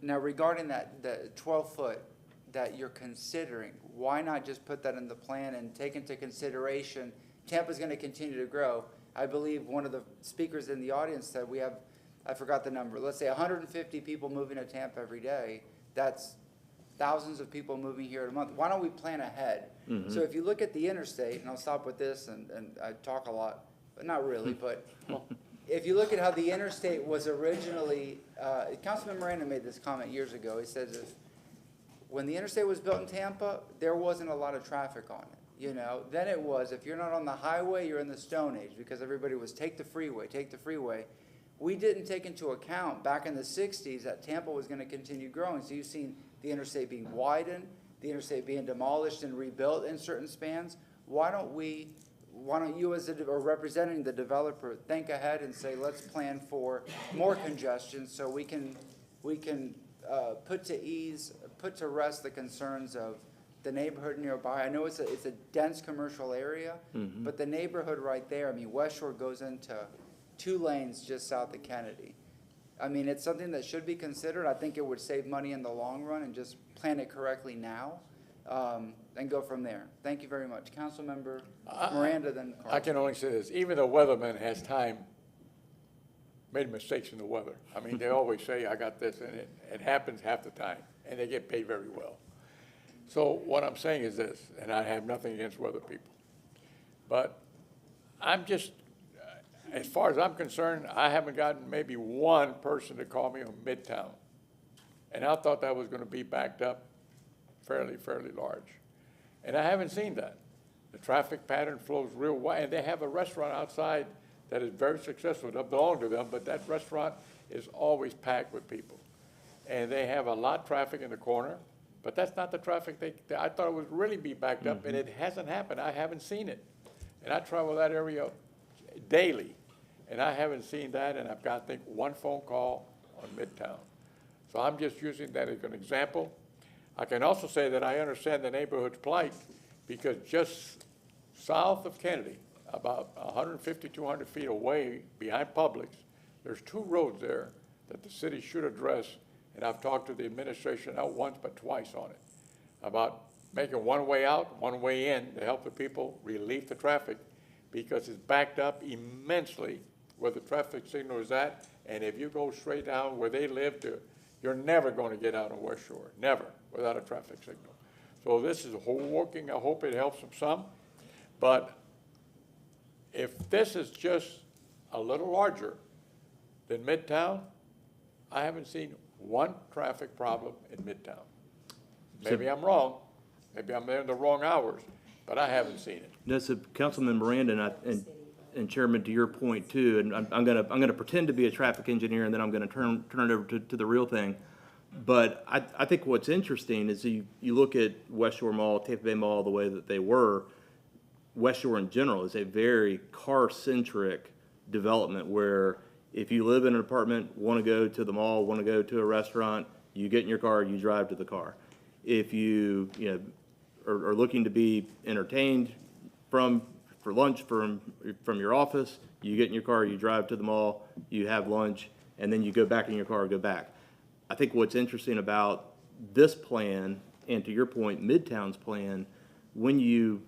regarding the 12-foot that you're considering, why not just put that in the plan and take into consideration Tampa's going to continue to grow? I believe one of the speakers in the audience said we have, I forgot the number, let's say 150 people moving to Tampa every day. That's thousands of people moving here in a month. Why don't we plan ahead? Mm-hmm. So if you look at the interstate, and I'll stop with this, and I talk a lot, but not really, but if you look at how the interstate was originally, Councilman Miranda made this comment years ago. He says when the interstate was built in Tampa, there wasn't a lot of traffic on it. You know, then it was, if you're not on the highway, you're in the Stone Age, because everybody was take the freeway, take the freeway. We didn't take into account back in the 60s that Tampa was going to continue growing. So you've seen the interstate being widened, the interstate being demolished and rebuilt in certain spans. Why don't you as or representing the developer think ahead and say, let's plan for more congestion so we can put to rest the concerns of the neighborhood nearby. I know it's a dense commercial area, mm-hmm. but the neighborhood right there, I mean, Westshore goes into 2 lanes just south of Kennedy. I mean, it's something that should be considered. I think it would save money in the long run and just plan it correctly now, and go from there. Thank you very much. Councilmember Miranda, then Carl. I can only say this, even the weatherman has made mistakes in the weather. I mean, they always say, I got this, and it happens half the time, and they get paid very well. So what I'm saying is this, and I have nothing against weather people, but I'm just, as far as I'm concerned, I haven't gotten maybe one person to call me on Midtown. And I thought that was gonna be backed up fairly large. And I haven't seen that. The traffic pattern flows real wide, and they have a restaurant outside that is very successful. It doesn't belong to them, but that restaurant is always packed with people. And they have a lot of traffic in the corner, but that's not the traffic I thought it would really be backed up, and it hasn't happened. I haven't seen it. And I travel that area daily, and I haven't seen that, and I've got, I think, one phone call on Midtown. So I'm just using that as an example. I can also say that I understand the neighborhood's plight, because just south of Kennedy, about 150, 200 feet away behind Publix, there's 2 roads there that the city should address, and I've talked to the administration not once but twice on it, about making one way out, one way in to help the people relieve the traffic, because it's backed up immensely where the traffic signal is at, and if you go straight down where they live, you're never going to get out on Westshore, never, without a traffic signal. So this is working. I hope it helps them some, but if this is just a little larger than Midtown, I haven't seen one traffic problem in Midtown. Maybe I'm wrong. Maybe I'm there in the wrong hours, but I haven't seen it. No, so Councilman Miranda and Chairman, to your point too, and I'm gonna pretend to be a traffic engineer, and then I'm gonna turn it over to the real thing. But I think what's interesting is you look at Westshore Mall, Tampa Bay Mall, the way that they were. Westshore in general is a very car-centric development where if you live in an apartment, want to go to the mall, want to go to a restaurant, you get in your car, you drive to the car. If you are looking to be entertained for lunch from your office, you get in your car, you drive to the mall, you have lunch, and then you go back in your car, go back. I think what's interesting about this plan, and to your point, Midtown's plan, when you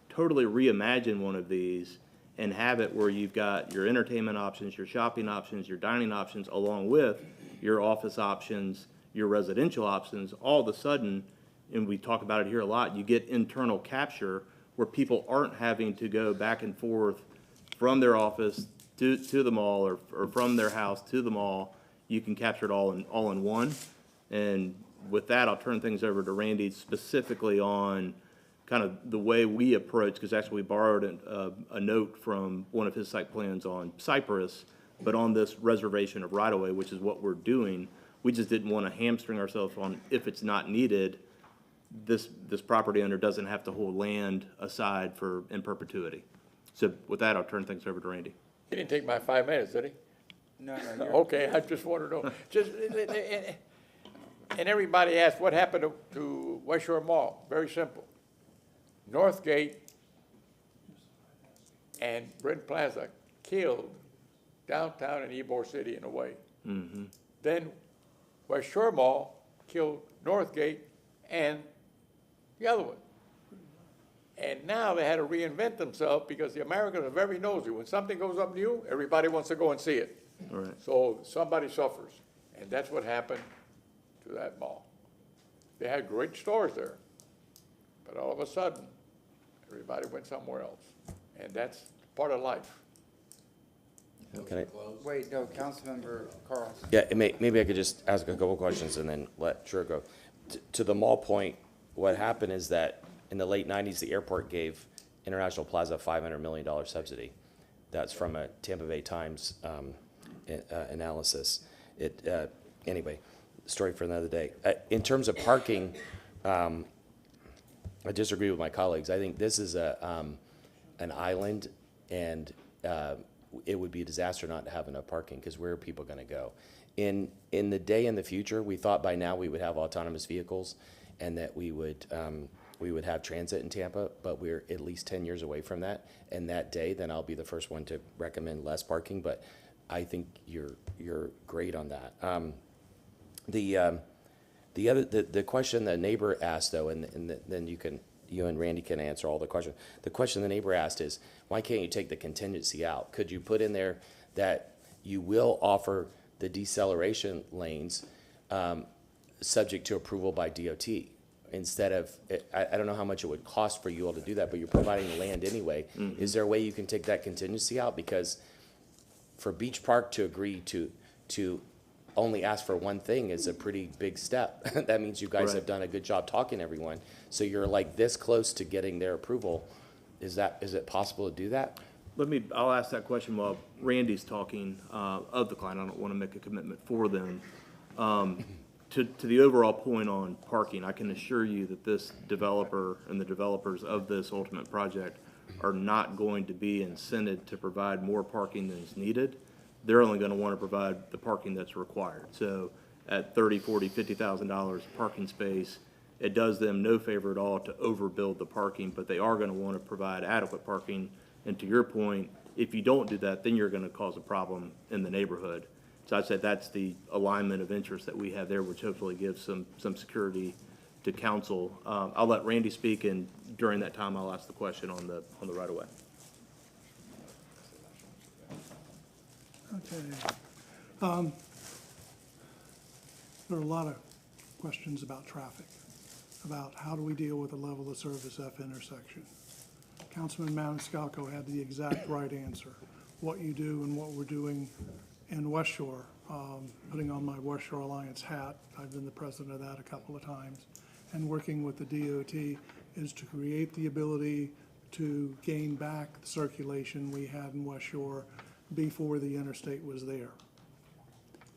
totally reimagine one of these and have it where you've got your entertainment options, your shopping options, your dining options, along with your office options, your residential options, all of a sudden, and we talk about it here a lot, you get internal capture where people aren't having to go back and forth from their office to the mall or from their house to the mall. You can capture it all in one. And with that, I'll turn things over to Randy specifically on kind of the way we approach, because actually we borrowed a note from one of his site plans on Cypress, but on this reservation of right-of-way, which is what we're doing. We just didn't want to hamstring ourselves on if it's not needed, this property owner doesn't have to hold land aside in perpetuity. So with that, I'll turn things over to Randy. He didn't take my 5 minutes, did he? No. Okay, I just want to know. And everybody asked, what happened to Westshore Mall? Very simple. Northgate and Brent Plaza killed downtown and Ybor City in a way. Mm-hmm. Then Westshore Mall killed Northgate and the other one. And now they had to reinvent themselves because the Americans are very nosy. When something goes up new, everybody wants to go and see it. All right. So somebody suffers. And that's what happened to that mall. They had great stores there. But all of a sudden, everybody went somewhere else. And that's part of life. Can I? Wait, no, Councilmember Carlson. Yeah, maybe I could just ask a couple questions and then let Sure go. To the mall point, what happened is that in the late 90s, the airport gave International Plaza a $500 million subsidy. That's from a Tampa Bay Times analysis. Anyway, story for another day. In terms of parking, I disagree with my colleagues. I think this is an island, and it would be a disaster not to have enough parking, because where are people going to go? In the day in the future, we thought by now we would have autonomous vehicles, and that we would we would have transit in Tampa, but we're at least 10 years away from that. And that day, then I'll be the first one to recommend less parking, but I think you're great on that. The question the neighbor asked though, and then you and Randy can answer all the questions. The question the neighbor asked is, why can't you take the contingency out? Could you put in there that you will offer the deceleration lanes subject to approval by DOT? Instead of, I don't know how much it would cost for you all to do that, but you're providing the land anyway. Mhm. Is there a way you can take that contingency out? Because for Beach Park to agree to only ask for one thing is a pretty big step. That means you guys Right. have done a good job talking to everyone. So you're like this close to getting their approval. Is it possible to do that? I'll ask that question while Randy's talking of the client. I don't want to make a commitment for them. To the overall point on parking, I can assure you that this developer and the developers of this ultimate project are not going to be incented to provide more parking than is needed. They're only going to want to provide the parking that's required. So at $30,000, $40,000, $50,000 parking space, it does them no favor at all to overbuild the parking, but they are going to want to provide adequate parking. And to your point, if you don't do that, then you're going to cause a problem in the neighborhood. So I'd say that's the alignment of interest that we have there, which hopefully gives some security to council. I'll let Randy speak, and during that time, I'll ask the question on the right-of-way. Okay. There are a lot of questions about traffic, about how do we deal with the level of service F intersection. Councilman Maniscalco had the exact right answer. What you do and what we're doing in Westshore, putting on my Westshore Alliance hat, I've been the president of that a couple of times, and working with the DOT is to create the ability to gain back the circulation we had in Westshore before the interstate was there.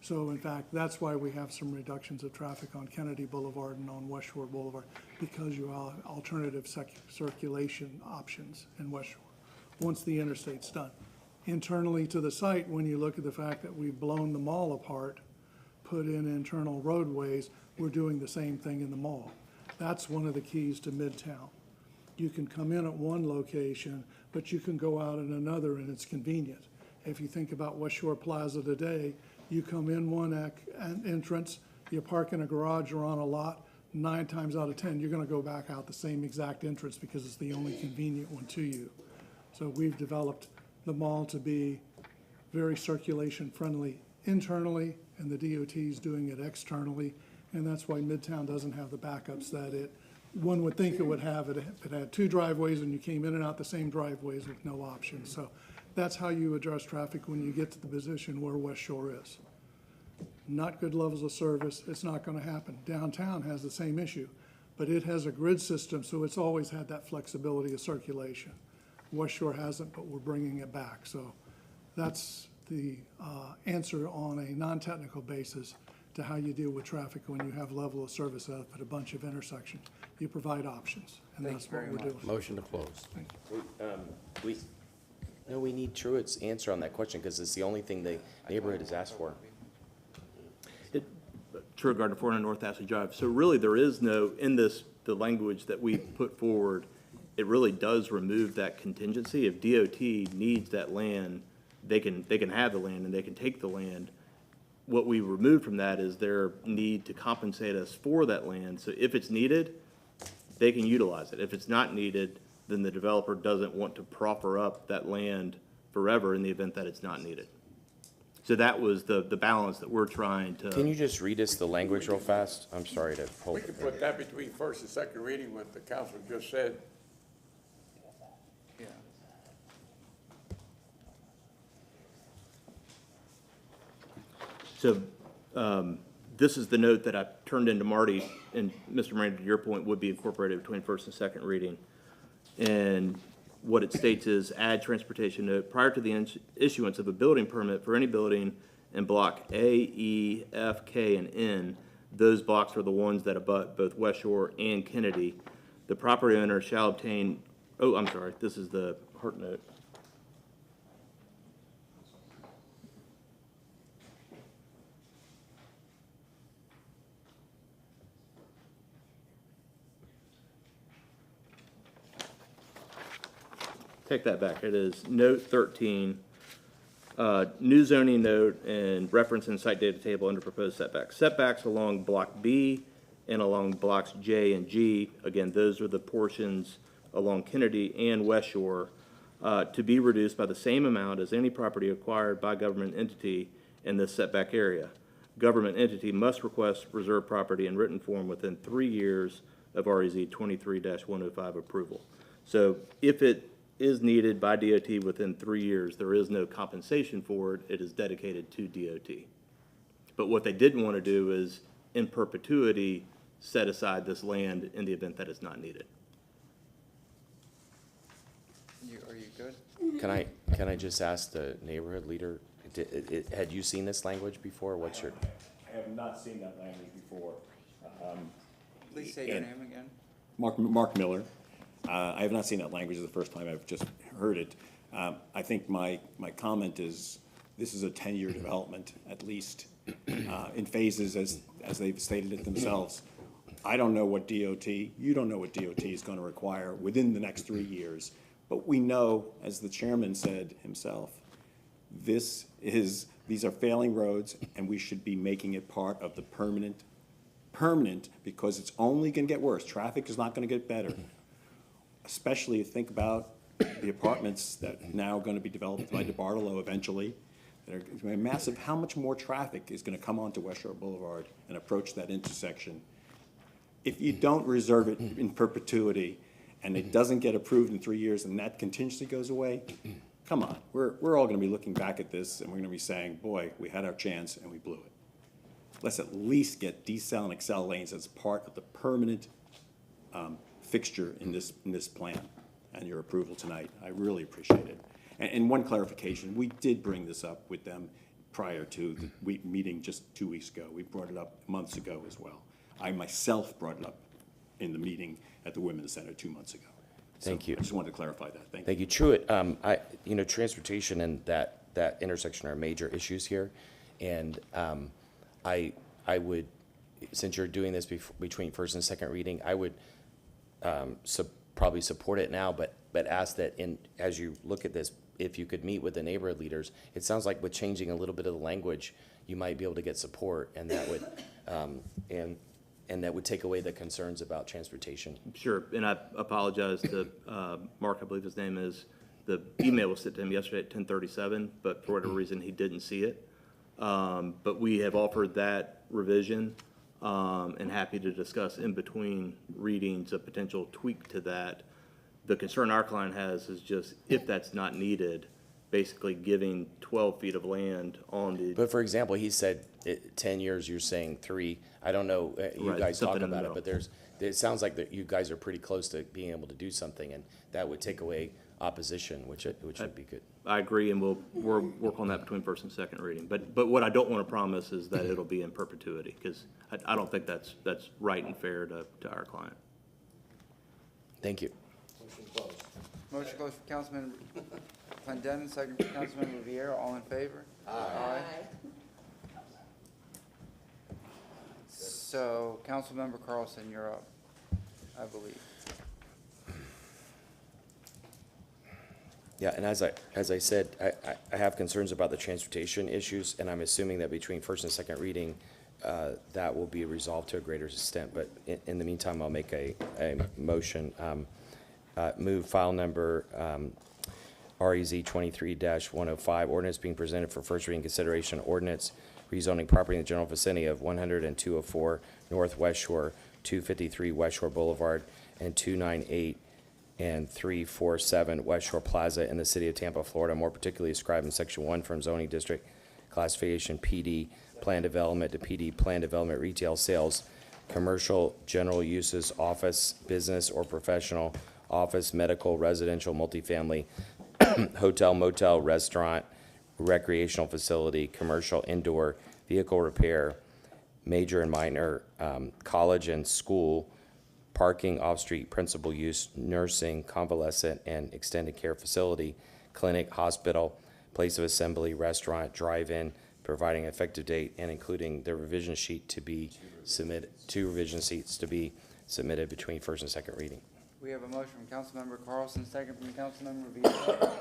So in fact, that's why we have some reductions of traffic on Kennedy Boulevard and on Westshore Boulevard, because you have alternative circulation options in Westshore, once the interstate's done. Internally to the site, when you look at the fact that we've blown the mall apart, put in internal roadways, we're doing the same thing in the mall. That's one of the keys to Midtown. You can come in at one location, but you can go out in another, and it's convenient. If you think about Westshore Plaza today, you come in one entrance, you park in a garage or on a lot, 9 times out of 10, you're gonna go back out the same exact entrance because it's the only convenient one to you. So we've developed the mall to be very circulation friendly internally, and the DOT's doing it externally, and that's why Midtown doesn't have the backups that one would think it would have if it had 2 driveways and you came in and out the same driveways with no options. So that's how you address traffic when you get to the position where Westshore is. Not good levels of service, it's not gonna happen. Downtown has the same issue, but it has a grid system, so it's always had that flexibility of circulation. Westshore hasn't, but we're bringing it back. So that's the answer on a non-technical basis to how you deal with traffic when you have level of service up at a bunch of intersections. You provide options, and that's what we're doing. Motion to close. We need Truitt's answer on that question, because it's the only thing the neighborhood has asked for. Truett Gardner, 400 North Ashley Drive. So really, there is no, in this, the language that we put forward, it really does remove that contingency. If DOT needs that land, they can have the land and they can take the land. What we removed from that is their need to compensate us for that land. So if it's needed, they can utilize it. If it's not needed, then the developer doesn't want to proffer up that land forever in the event that it's not needed. So that was the balance that we're trying to. Can you just read us the language real fast? I'm sorry to hold. We can put that between first and second reading, what the council just said. So this is the note that I turned into Marty, and Mr. Miranda, to your point, would be incorporated between first and second reading. And what it states is, add transportation note, prior to the issuance of a building permit for any building in block A, E, F, K, and N, those blocks are the ones that abut both Westshore and Kennedy. The property owner shall obtain, oh, I'm sorry, this is the Hart note. Take that back. It is note 13, new zoning note and reference in site data table under proposed setbacks. Setbacks along block B and along blocks J and G, again, those are the portions along Kennedy and Westshore, to be reduced by the same amount as any property acquired by government entity in this setback area. Government entity must request reserved property in written form within 3 years of REZ 23-105 approval. So if it is needed by DOT within 3 years, there is no compensation for it. It is dedicated to DOT. But what they didn't want to do is, in perpetuity, set aside this land in the event that it's not needed. Are you good? Can I just ask the neighborhood leader, had you seen this language before? What's your? I have not seen that language before. Please say your name again. Mark Miller. I have not seen that language. It's the first time I've just heard it. I think my comment is, this is a 10-year development, at least, in phases as they've stated it themselves. I don't know what DOT, you don't know what DOT is going to require within the next 3 years. But we know, as the chairman said himself, these are failing roads, and we should be making it part of the permanent, because it's only going to get worse. Traffic is not going to get better. Especially think about the apartments that are now going to be developed by DeBartolo eventually. That are going to be massive. How much more traffic is going to come onto Westshore Boulevard and approach that intersection? If you don't reserve it in perpetuity and it doesn't get approved in 3 years and that contingency goes away, come on. We're all going to be looking back at this and we're going to be saying, boy, we had our chance and we blew it. Let's at least get decel and excel lanes as part of the permanent fixture in this plan and your approval tonight. I really appreciate it. And one clarification, we did bring this up with them prior to the meeting just 2 weeks ago. We brought it up months ago as well. I myself brought it up in the meeting at the Women's Center 2 months ago. Thank you. I just wanted to clarify that. Thank you. Thank you. Truett, transportation and that intersection are major issues here. And I would, since you're doing this between first and second reading, I would probably support it now, but ask that as you look at this, if you could meet with the neighborhood leaders. It sounds like with changing a little bit of the language, you might be able to get support, and that would and that would take away the concerns about transportation. Sure, and I apologize to Mark, I believe his name is. The email was sent to him yesterday at 10:37, but for whatever reason, he didn't see it. But we have offered that revision and happy to discuss in between readings a potential tweak to that. The concern our client has is just if that's not needed, basically giving 12 feet of land on the. But for example, he said 10 years, you're saying 3. I don't know, you Right, guys talk something in the about it, middle. but it sounds like that you guys are pretty close to being able to do something, and that would take away opposition, which would be good. I agree, and we'll work on that between first and second reading. But what I don't want to promise is that it'll be in perpetuity, because I don't think that's right and fair to our client. Thank you. Motion closed for Councilman Clendenin, second for Councilman Riviera. All in favor? Aye. So, Councilmember Carlson, you're up, I believe. Yeah, and as I said, I have concerns about the transportation issues, and I'm assuming that between first and second reading, that will be resolved to a greater extent. But in the meantime, I'll make a motion. Move file number REZ 23-105, ordinance being presented for first reading consideration, ordinance rezoning property in the general vicinity of 100 and 204 North Westshore, 253 Westshore Boulevard, and 298 and 347 Westshore Plaza in the city of Tampa, Florida, more particularly described in section 1 from zoning district classification PD plan development to PD plan development retail sales, commercial general uses, office, business, or professional, office, medical, residential, multifamily, hotel, motel, restaurant, recreational facility, commercial, indoor, vehicle repair, major and minor, college and school, parking, off-street, principal use, nursing, convalescent, and extended care facility, clinic, hospital, place of assembly, restaurant, drive-in, providing an effective date, and including the revision sheet to be submitted, 2 revision sheets to be submitted between first and second reading. We have a motion from Councilmember Carlson, second from Councilmember Vieira.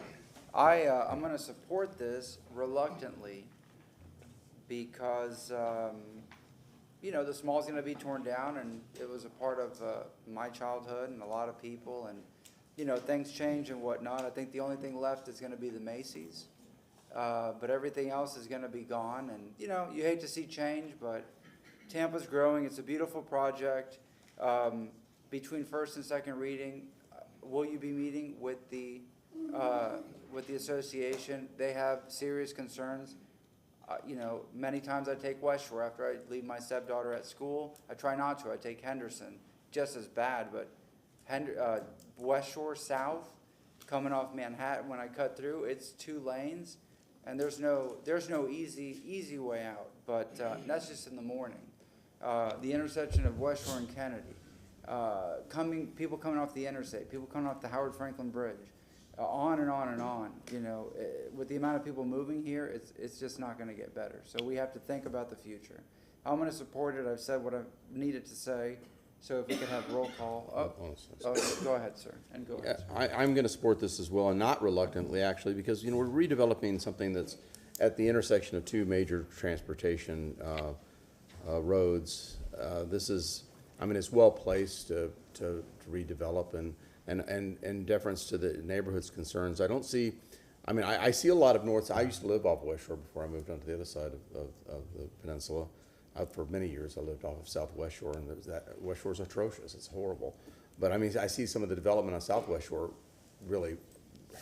I'm gonna support this reluctantly because, you know, the small's gonna be torn down, and it was a part of my childhood and a lot of people, and, you know, things change and whatnot. I think the only thing left is gonna be the Macy's, but everything else is gonna be gone, and, you know, you hate to see change, but Tampa's growing. It's a beautiful project. Between first and second reading, will you be meeting with the association? They have serious concerns. You know, many times I take Westshore after I leave my stepdaughter at school. I try not to. I take Henderson, just as bad, but Westshore South, coming off Manhattan, when I cut through, it's 2 lanes, and there's no easy way out. But that's just in the morning. The intersection of Westshore and Kennedy. People coming off the interstate, people coming off the Howard Franklin Bridge, on and on and on. You know, with the amount of people moving here, it's just not going to get better. So we have to think about the future. I'm going to support it. I've said what I needed to say. So if we could have roll call. Go ahead, sir. And go ahead. Yeah, I'm going to support this as well, and not reluctantly, actually, because, you know, we're redeveloping something that's at the intersection of 2 major transportation roads. This is, I mean, it's well placed to redevelop and deference to the neighborhood's concerns. I don't see, I mean, I see a lot of north. I used to live off Westshore before I moved onto the other side of the peninsula. For many years, I lived off of South Westshore, and Westshore's atrocious. It's horrible. But I mean, I see some of the development on South Westshore really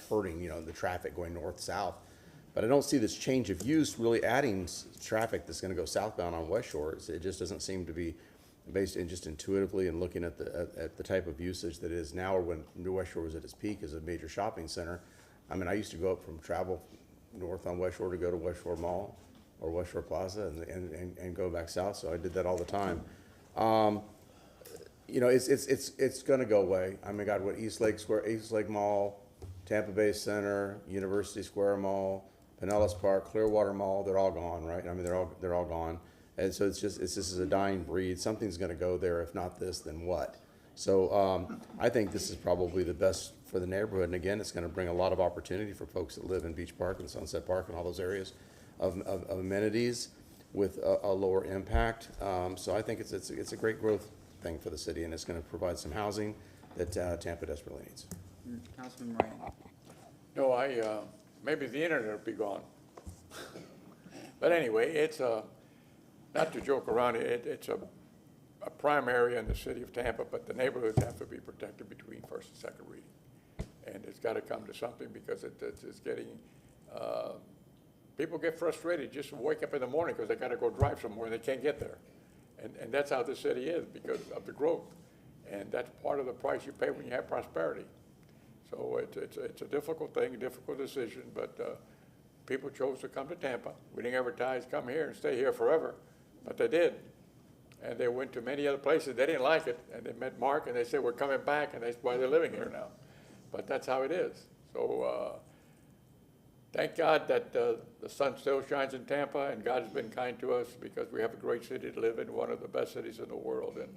hurting, you know, the traffic going north-south. But I don't see this change of use really adding traffic that's going to go southbound on Westshore. It just doesn't seem to be based in just intuitively and looking at the type of usage that it is now, or when New Westshore was at its peak as a major shopping center. I mean, I used to go up from travel north on Westshore to go to Westshore Mall or Westshore Plaza and go back south, so I did that all the time. You know, it's going to go away. I mean, what East Lake Mall, Tampa Bay Center, University Square Mall, Pinellas Park, Clearwater Mall, they're all gone, right? I mean, they're all gone. And so it's just this is a dying breed. Something's going to go there. If not this, then what? So I think this is probably the best for the neighborhood. And again, it's going to bring a lot of opportunity for folks that live in Beach Park and Sunset Park and all those areas of amenities with a lower impact. So I think it's a great growth thing for the city, and it's going to provide some housing that Tampa desperately needs. Councilman Moran. No, maybe the internet will be gone. But anyway, it's not to joke around, it's a prime area in the city of Tampa, but the neighborhoods have to be protected between first and second reading. And it's got to come to something because it's getting, people get frustrated just to wake up in the morning because they got to go drive somewhere and they can't get there. And that's how the city is because of the growth. And that's part of the price you pay when you have prosperity. So it's a difficult thing, a difficult decision, but people chose to come to Tampa. We didn't advertise, come here and stay here forever, but they did. And they went to many other places. They didn't like it, and they met Mark, and they said, we're coming back, and that's why they're living here now. But that's how it is. So thank God that the sun still shines in Tampa, and God has been kind to us because we have a great city to live in, one of the best cities in the world. And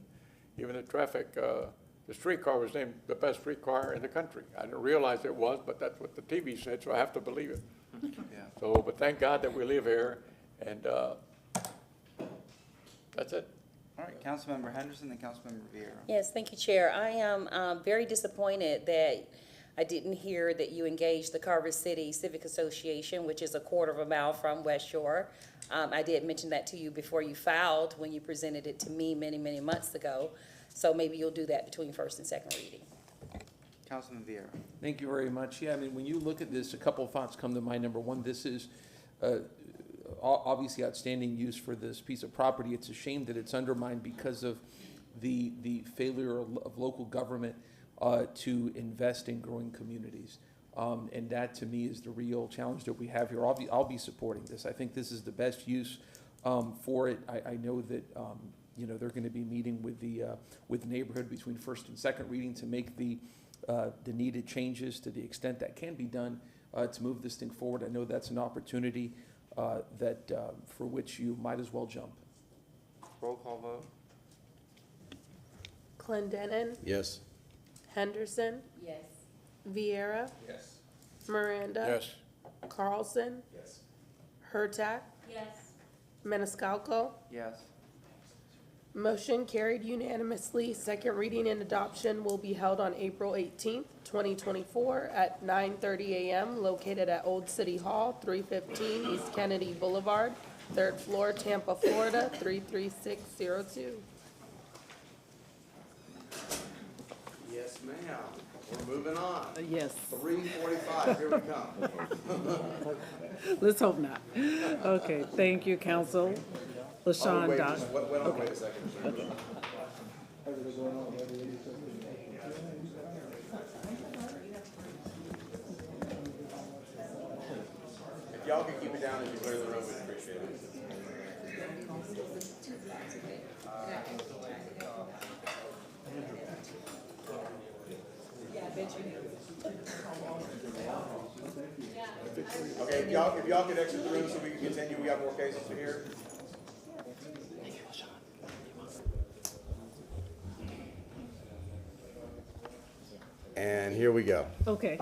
even the traffic, the streetcar was named the best streetcar in the country. I didn't realize it was, but that's what the TV said, so I have to believe it. Yeah. So, but thank God that we live here, and that's it. All right, Councilmember Henderson and Councilmember Vieira. Yes, thank you, Chair. I am very disappointed that I didn't hear that you engaged the Carver City Civic Association, which is a quarter of a mile from Westshore. I did mention that to you before you filed when you presented it to me many, many months ago. So maybe you'll do that between first and second reading. Councilman Vieira. Thank you very much. Yeah, I mean, when you look at this, a couple of thoughts come to mind. Number one, this is obviously outstanding use for this piece of property. It's a shame that it's undermined because of the failure of local government to invest in growing communities. And that, to me, is the real challenge that we have here. I'll be supporting this. I think this is the best use for it. I know that you know, they're going to be meeting with the neighborhood between first and second reading to make the needed changes to the extent that can be done to move this thing forward. I know that's an opportunity that for which you might as well jump. Roll call vote. Clendenin. Yes. Henderson, Yes. Vieira, Yes. Miranda. Yes. Carlson, Yes. Hurtak, Yes. Maniscalco. Yes. Motion carried unanimously. Second reading and adoption will be held on April 18th, 2024 at 9:30 a.m. located at Old City Hall, 315 East Kennedy Boulevard, 3rd floor, Tampa, Florida, 33602. Yes, ma'am. We're moving on. Yes. 3:45, here we come. Let's hope not. Okay, thank you, Council. LaShawn Wait, Doc. wait a second. If y'all could keep it down as you clear the room, we'd appreciate it. Okay, if y'all could exit the room so we can continue, we got more cases to hear. And here we go. Okay.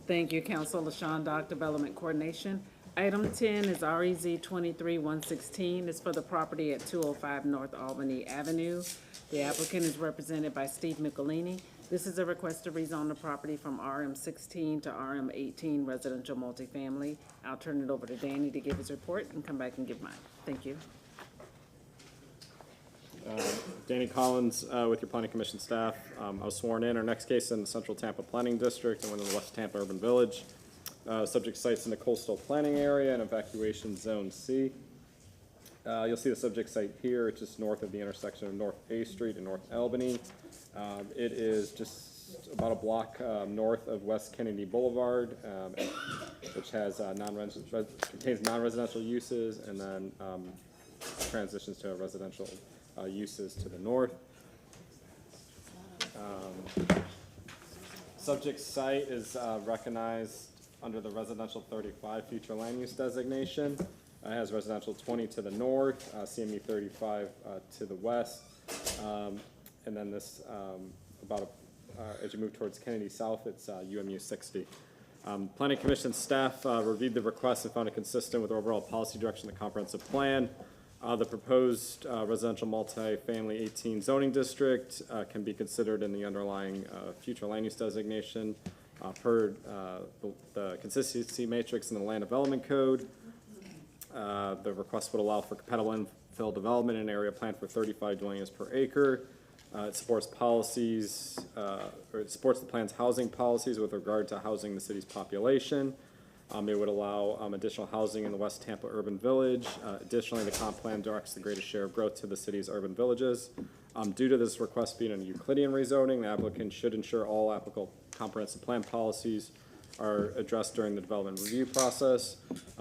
Thank you, Council. LaShawn Doc, Development Coordination. Item 10 is REZ 23-116. It's for the property at 205 North Albany Avenue. The applicant is represented by Steve Michelini. This is a request to rezone the property from RM16 to RM18 residential multifamily. I'll turn it over to Danny to give his report and come back and give mine. Thank you. Danny Collins with your Planning Commission staff. I was sworn in. Our next case in the Central Tampa Planning District and within the West Tampa Urban Village. Subject sites in the coastal planning area and evacuation zone C. You'll see the subject site here. It's just north of the intersection of North A Street and North Albany. It is just about a block north of West Kennedy Boulevard, which has contains non-residential uses and then transitions to residential uses to the north. Subject site is recognized under the residential 35 future land use designation. It has residential 20 to the north, CME 35 to the west, and then this as you move towards Kennedy South, it's UMU 60. Planning Commission staff reviewed the request and found it consistent with overall policy direction of the comprehensive plan. The proposed residential multifamily 18 zoning district can be considered in the underlying future land use designation per the consistency matrix in the land development code. The request would allow for compatible infill development in an area planned for 35 dwelling units per acre. It supports policies, or it supports the plan's housing policies with regard to housing the city's population. It would allow additional housing in the West Tampa Urban Village. Additionally, the comp plan directs the greatest share of growth to the city's urban villages. Due to this request being a Euclidean rezoning, the applicant should ensure all applicable comprehensive plan policies are addressed during the development review process.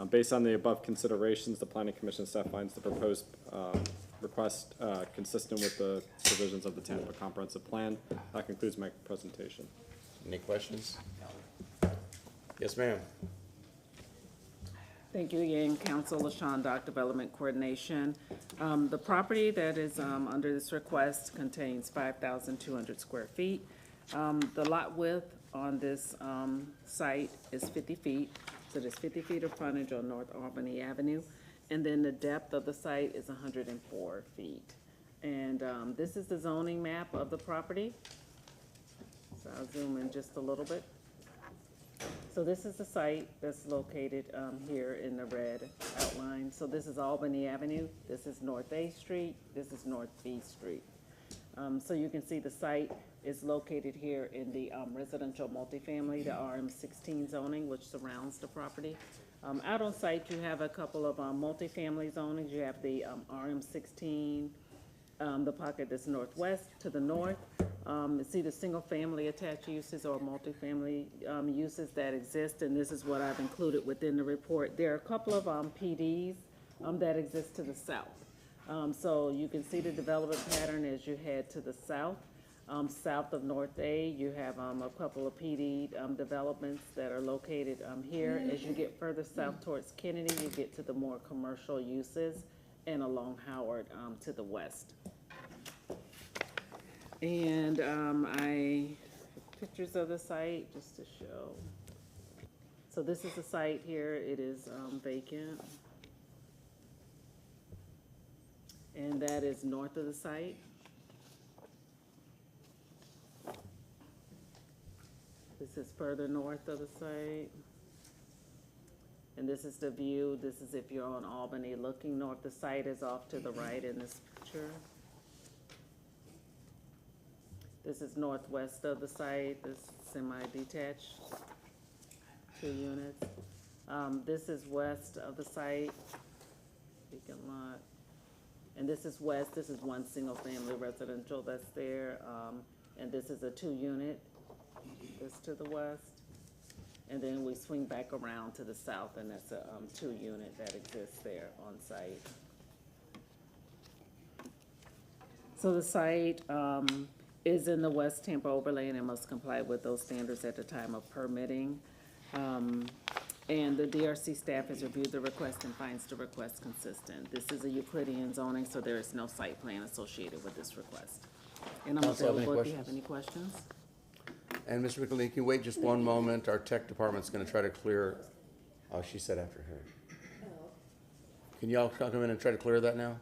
Based on the above considerations, the Planning Commission staff finds the proposed request consistent with the provisions of the Tampa Comprehensive Plan. That concludes my presentation. Any questions? Yes, ma'am. Thank you again, Council. LaShawn Doc, Development Coordination. The property that is under this request contains 5,200 square feet. The lot width on this site is 50 feet, so there's 50 feet of frontage on North Albany Avenue, and then the depth of the site is 104 feet. And this is the zoning map of the property. So I'll zoom in just a little bit. So this is the site that's located here in the red outline. So this is Albany Avenue, this is North A Street, this is North B Street. So you can see the site is located here in the residential multifamily, the RM16 zoning, which surrounds the property. Out on site, you have a couple of multifamily zonings. You have the RM16, the pocket that's northwest to the north. See the single-family attached uses or multifamily uses that exist, and this is what I've included within the report. There are a couple of PDs that exist to the south. So you can see the development pattern as you head to the south. South of North A, you have a couple of PD developments that are located here. As you get further south towards Kennedy, you get to the more commercial uses, and along Howard to the west. And I pictures of the site, just to show. So this is the site here, it is vacant. And that is north of the site. This is further north of the site. And this is the view, this is if you're on Albany looking north, the site is off to the right in this picture. This is northwest of the site, this semi-detached 2 units. This is west of the site, vacant lot. And this is west, this is one single-family residential that's there. And this is a 2-unit, this to the west. And then we swing back around to the south, and that's a 2-unit that exists there on site. So the site is in the West Tampa overlay, and it must comply with those standards at the time of permitting. And the DRC staff has reviewed the request and finds the request consistent. This is a Euclidean zoning, so there is no site plan associated with this request. And I'm available if you have any questions. And Mr. McLean, can you wait just one moment? Our tech department's gonna try to clear, oh, she said after her. Can y'all come in and try to clear that now?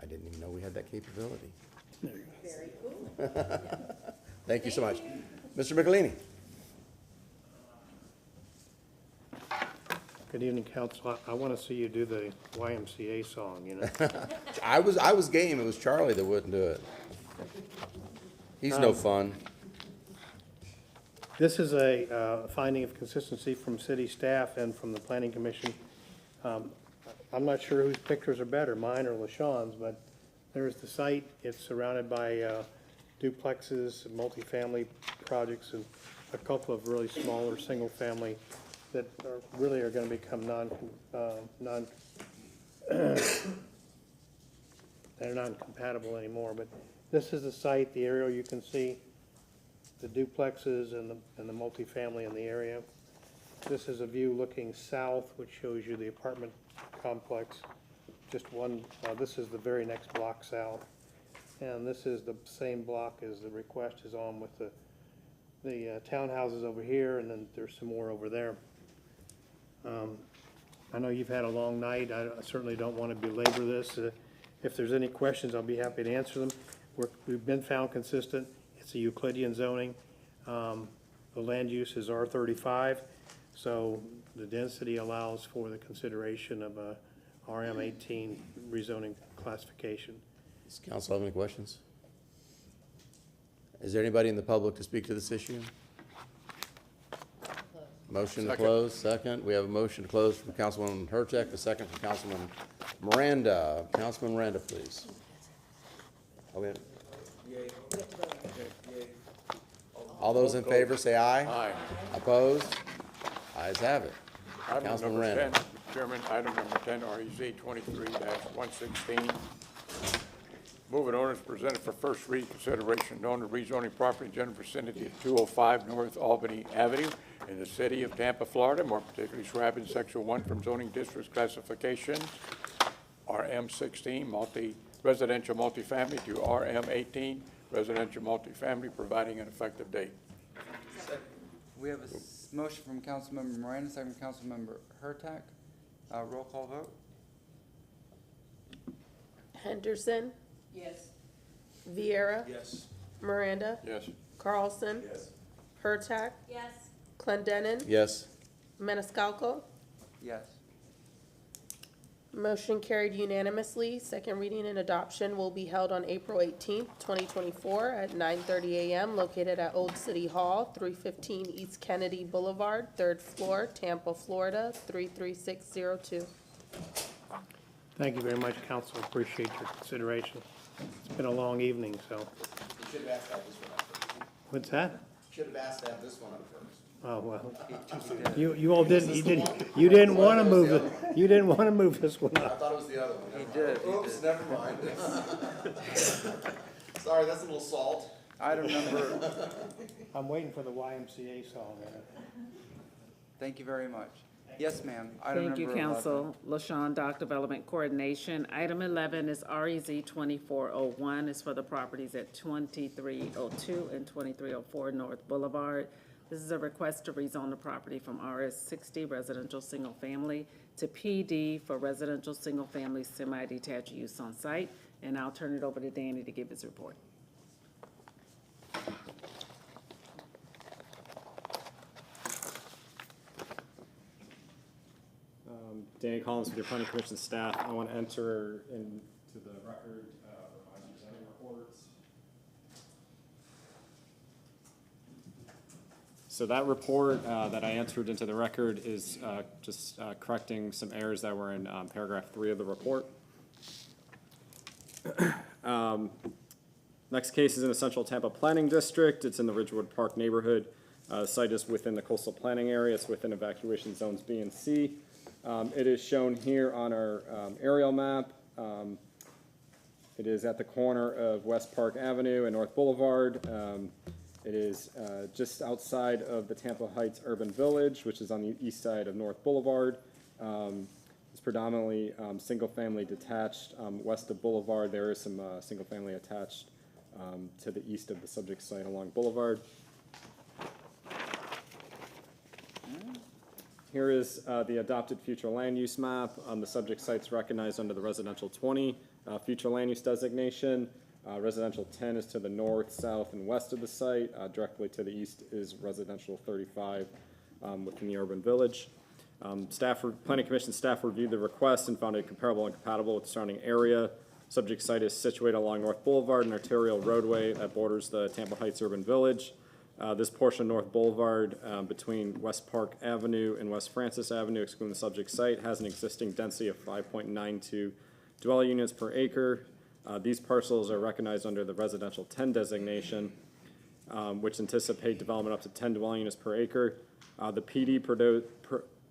I didn't even know we had that capability. Very cool. Thank you so much. Mr. McElhaney. Good evening, council. I want to see you do the YMCA song, you know. I was game. It was Charlie that wouldn't do it. He's no fun. This is a finding of consistency from city staff and from the planning commission. I'm not sure whose pictures are better, mine or LaShawn's, but there's the site. It's surrounded by duplexes, multifamily projects, and a couple of really smaller single-family that really are going to become they're non-compatible anymore. But this is the site, the aerial you can see, the duplexes and the multifamily in the area. This is a view looking south, which shows you the apartment complex. Just one, this is the very next block south. And this is the same block as the request is on with the townhouses over here, and then there's some more over there. I know you've had a long night. I certainly don't want to belabor this. If there's any questions, I'll be happy to answer them. We've been found consistent. It's a Euclidean zoning. The land use is R35, so the density allows for the consideration of a RM18 rezoning classification. Does council have any questions? Is there anybody in the public to speak to this issue? Motion to close, second. We have a motion to close from Councilwoman Hurtak, a second from Councilman Miranda. Councilman Miranda, please. All those in favor say aye. Aye. Opposed? Ayes have it. Item Councilman number Miranda. 10, Mr. Chairman, item number 10, REZ 23-116. Move an ordinance presented for first reading consideration known to rezoning property in general vicinity of 205 North Albany Avenue in the city of Tampa, Florida, more particularly described in section 1 from zoning districts classification, RM16, residential multifamily, to RM18, residential multifamily, providing an effective date. We have a motion from Councilmember Miranda, second from Councilmember Hurtak. Roll call vote. Henderson, Yes. Vieira, Yes. Miranda, Yes. Carlson, Yes. Hurtak, Yes. Clendenin, Yes. Maniscalco. Yes. Motion carried unanimously. Second reading and adoption will be held on April 18th, 2024 at 9:30 a.m. located at Old City Hall, 315 East Kennedy Boulevard, 3rd floor, Tampa, Florida, 33602. Thank you very much, council. Appreciate your consideration. It's been a long evening, so. You should have asked to have this one up first. What's that? Should have asked to have this one up first. Oh, well. You all didn't, you didn't want to move it. You didn't want to move this one I up. thought it was the other one. He did. Oops, never mind. Sorry, that's a little salt. Item number, I'm waiting for the YMCA song. Thank you very much. Yes, ma'am. Item Thank you, number 11. Council. LaShawn, Dock Development Coordination. Item 11 is REZ 2401. It's for the properties at 2302 and 2304 North Boulevard. This is a request to rezone the property from RS 60 residential single family to PD for residential single family semi-detached use on site. And I'll turn it over to Danny to give his report. Danny Collins with your planning commission staff. I want to enter into the record revised zoning reports. So that report that I entered into the record is just correcting some errors that were in paragraph 3 of the report. Next case is in the Central Tampa Planning District. It's in the Ridgewood Park neighborhood. The site is within the coastal planning area. It's within evacuation zones B and C. It is shown here on our aerial map. It is at the corner of West Park Avenue and North Boulevard. It is just outside of the Tampa Heights Urban Village, which is on the east side of North Boulevard. It's predominantly single-family detached. West of Boulevard, there is some single-family attached to the east of the subject site along Boulevard. Here is the adopted future land use map. The subject site's recognized under the residential 20 future land use designation. Residential 10 is to the north, south, and west of the site. Directly to the east is residential 35 within the urban village. Planning Commission staff reviewed the request and found it comparable and compatible with the surrounding area. Subject site is situated along North Boulevard, an arterial roadway that borders the Tampa Heights Urban Village. This portion of North Boulevard between West Park Avenue and West Francis Avenue, excluding the subject site, has an existing density of 5.92 dwelling units per acre. These parcels are recognized under the residential 10 designation, which anticipate development up to 10 dwelling units per acre. The PD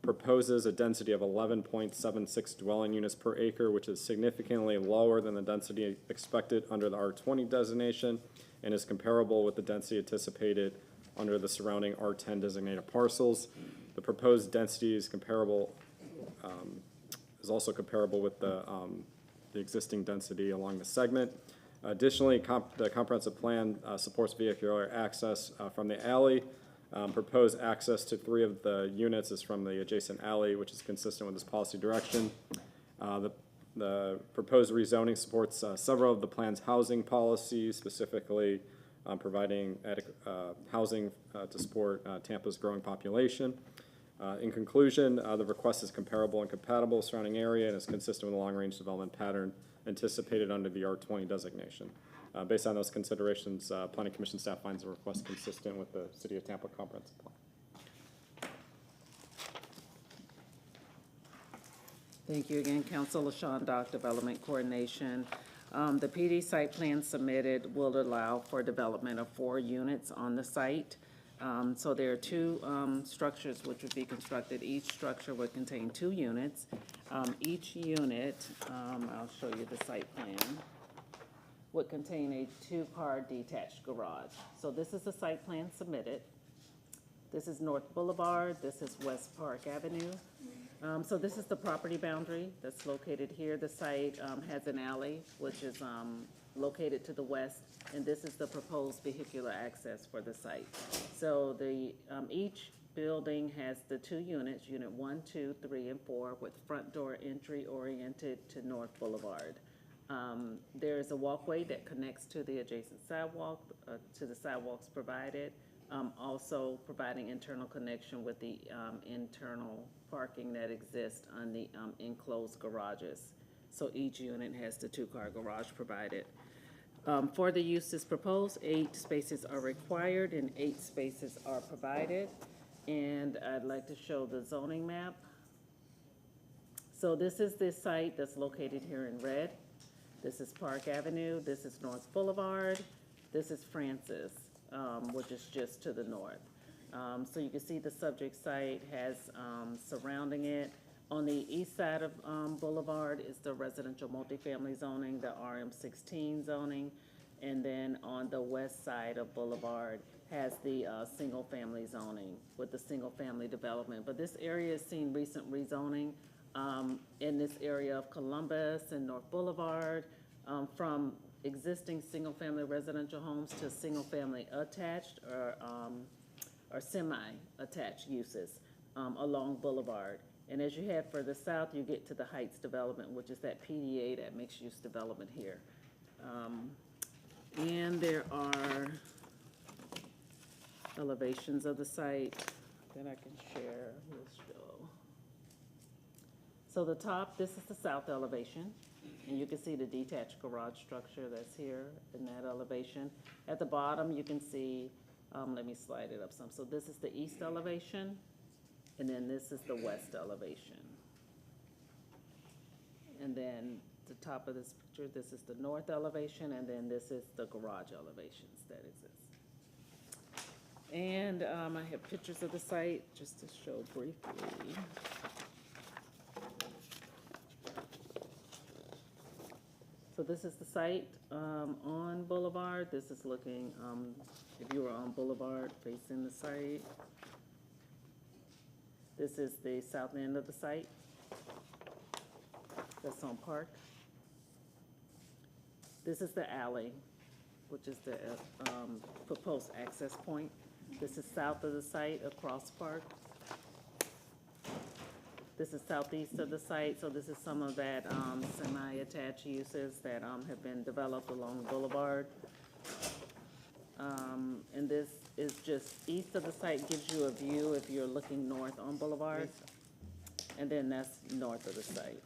proposes a density of 11.76 dwelling units per acre, which is significantly lower than the density expected under the R20 designation and is comparable with the density anticipated under the surrounding R10 designated parcels. The proposed density is comparable, is also comparable with the existing density along the segment. Additionally, the comprehensive plan supports vehicular access from the alley. Proposed access to 3 of the units is from the adjacent alley, which is consistent with this policy direction. The proposed rezoning supports several of the plan's housing policies, specifically providing housing to support Tampa's growing population. In conclusion, the request is comparable and compatible with surrounding area and is consistent with the long-range development pattern anticipated under the R20 designation. Based on those considerations, Planning Commission staff finds the request consistent with the City of Tampa comprehensive plan. Thank you again, Council. LaShawn, Dock Development Coordination. The PD site plan submitted will allow for development of 4 units on the site. So there are 2 structures which would be constructed. Each structure would contain 2 units. Each unit, I'll show you the site plan, would contain a 2-car detached garage. So this is the site plan submitted. This is North Boulevard. This is West Park Avenue. So this is the property boundary that's located here. The site has an alley, which is located to the west, and this is the proposed vehicular access for the site. So the each building has the 2 units, unit 1, 2, 3, and 4, with front door entry oriented to North Boulevard. There is a walkway that connects to the adjacent sidewalk, to the sidewalks provided. Also providing internal connection with the internal parking that exists on the enclosed garages. So each unit has the 2-car garage provided. For the uses proposed, 8 spaces are required and 8 spaces are provided. And I'd like to show the zoning map. So this is the site that's located here in red. This is Park Avenue. This is North Boulevard. This is Francis, which is just to the north. So you can see the subject site has surrounding it. On the east side of Boulevard is the residential multifamily zoning, the RM16 zoning. And then on the west side of Boulevard has the single-family zoning with the single-family development. But this area has seen recent rezoning in this area of Columbus and North Boulevard, from existing single-family residential homes to single-family attached or semi-attached uses along Boulevard. And as you head further south, you get to the Heights development, which is that PDA, that mixed-use development here. And there are elevations of the site that I can share. Let's go. So the top, this is the south elevation, and you can see the detached garage structure that's here in that elevation. At the bottom, you can see, let me slide it up some. So this is the east elevation, and then this is the west elevation. And then the top of this picture, this is the north elevation, and then this is the garage elevations that exist. And I have pictures of the site just to show briefly. So this is the site on Boulevard. This is looking, if you were on Boulevard facing the site. This is the south end of the site. That's on Park. This is the alley, which is the proposed access point. This is south of the site across Park. This is southeast of the site, so this is some of that semi-attached uses that have been developed along Boulevard. And this is just east of the site, gives you a view if you're looking north on Boulevard. And then that's north of the site.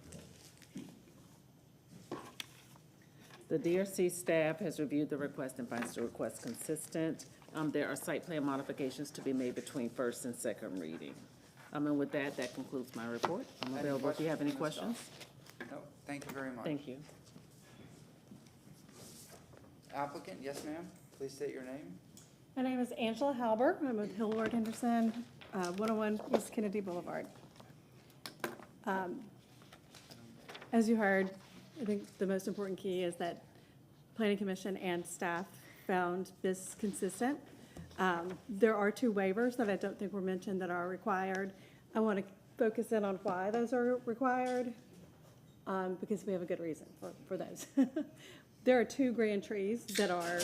The DRC staff has reviewed the request and finds the request consistent. There are site plan modifications to be made between first and second reading. And with that, that concludes my report. I'm available if you have any questions. No, thank you very much. Thank you. Applicant, yes, ma'am. Please state your name. My name is Angela Halber. I'm with Hillward Henderson, 101 East Kennedy Boulevard. As you heard, I think the most important key is that Planning Commission and staff found this consistent. There are 2 waivers that I don't think were mentioned that are required. I want to focus in on why those are required, because we have a good reason for those. There are 2 grand trees that are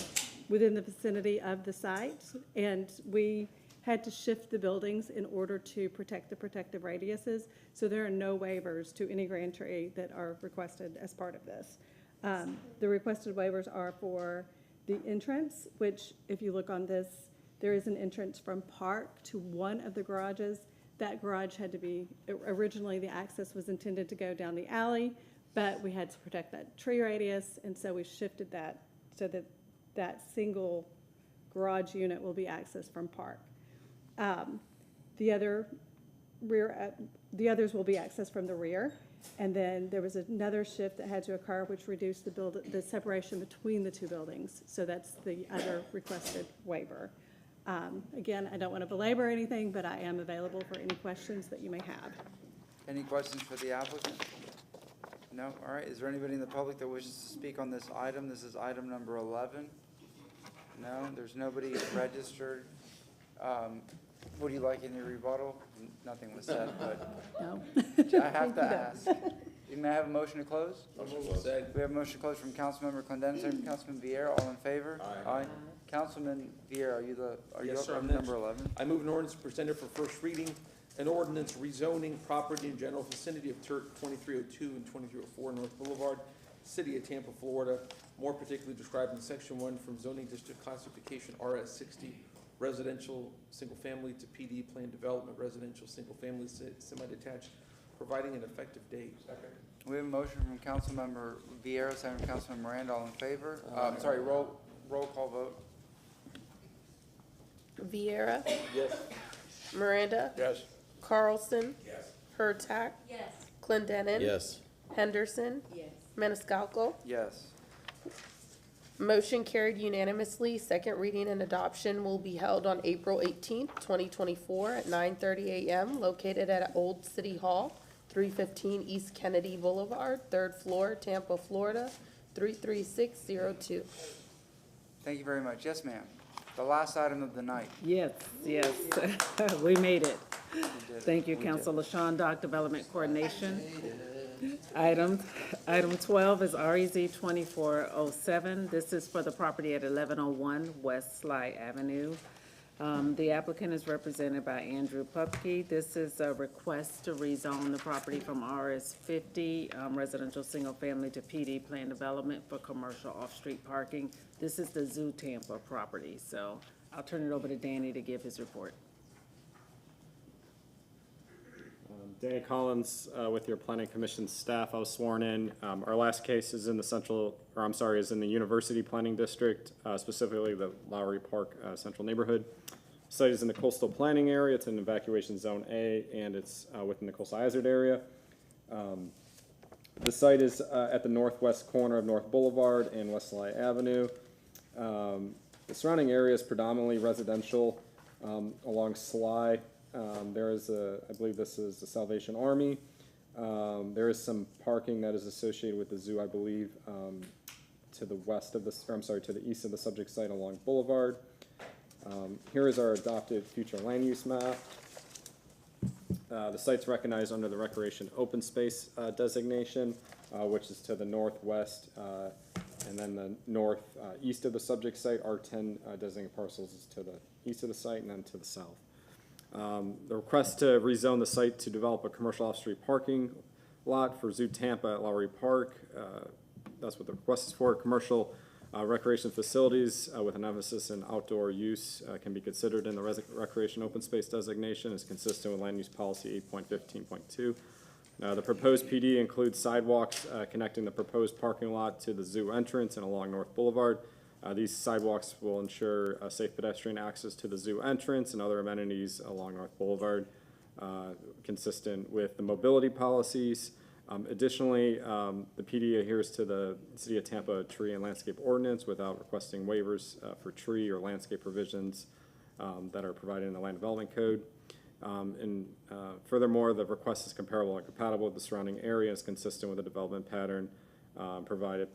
within the vicinity of the site, and we had to shift the buildings in order to protect the protective radiuses. So there are no waivers to any grand tree that are requested as part of this. The requested waivers are for the entrance, which if you look on this, there is an entrance from Park to one of the garages. That garage had to be, originally the access was intended to go down the alley, but we had to protect that tree radius, and so we shifted that so that that single garage unit will be accessed from Park. The others will be accessed from the rear, and then there was another shift that had to occur which reduced the separation between the 2 buildings. So that's the other requested waiver. Again, I don't want to belabor anything, but I am available for any questions that you may have. Any questions for the applicant? No? All right. Is there anybody in the public that wishes to speak on this item? This is item number 11. No? There's nobody registered. Would you like any rebuttal? Nothing was said, but No. I have to ask. You may I have a motion to close? We have a motion to close from Councilmember Clendenin, second from Councilman Vieira. All in favor? Aye. Councilman Vieira, are you up on number 11? I move an ordinance presented for first reading, an ordinance rezoning property in general vicinity of Turk 2302 and 2304 North Boulevard, City of Tampa, Florida, more particularly described in Section 1 from zoning district classification RS 60, residential single-family to PD plan development, residential single-family semi-detached, providing an effective date. Second. We have a motion from Councilmember Vieira, second from Councilman Miranda. All in favor? Roll call vote. Vieira. Yes. Miranda. Yes. Carlson. Yes. Hurtak. Yes. Clendenin. Yes. Henderson. Yes. Maniscalco. Yes. Motion carried unanimously. Second reading and adoption will be held on April 18th, 2024 at 9:30 a.m. located at Old City Hall, 315 East Kennedy Boulevard, 3rd floor, Tampa, Florida, 33602. Thank you very much. Yes, ma'am. The last item of the night. Yes, yes, we made it. did. Thank you, We Council LaShawn, Dock Development Coordination. Item 12 is REZ 2407. This is for the property at 1101 West Sligh Avenue. The applicant is represented by Andrew Pupke. This is a request to rezone the property from RS 50, residential single-family, to PD plan development for commercial off-street parking. This is the Zoo Tampa property, so I'll turn it over to Danny to give his report. Danny Collins, with your planning commission staff. I was sworn in. Our last case is in the is in the University Planning District, specifically the Lowry Park Central Neighborhood. Site is in the coastal planning area. It's in evacuation zone A, and it's within the coastal hazard area. The site is at the northwest corner of North Boulevard and West Sligh Avenue. The surrounding area is predominantly residential along Sligh. There is I believe this is the Salvation Army. There is some parking that is associated with the zoo, I believe, to the west of to the east of the subject site along Boulevard. Here is our adopted future land use map. The site's recognized under the recreation open space designation, which is to the northwest, and then the northeast of the subject site. R10 designated parcels is to the east of the site and then to the south. The request to rezone the site to develop a commercial off-street parking lot for Zoo Tampa at Lowry Park. That's what the request is for. Commercial recreation facilities with an emphasis in outdoor use can be considered in the recreation open space designation, is consistent with land use policy 8.15.2. The proposed PD includes sidewalks connecting the proposed parking lot to the zoo entrance and along North Boulevard. These sidewalks will ensure safe pedestrian access to the zoo entrance and other amenities along North Boulevard, consistent with the mobility policies. Additionally, the PD adheres to the City of Tampa Tree and Landscape Ordinance without requesting waivers for tree or landscape provisions that are provided in the Land Development Code. Furthermore, the request is comparable and compatible with the surrounding area, is consistent with the development pattern provided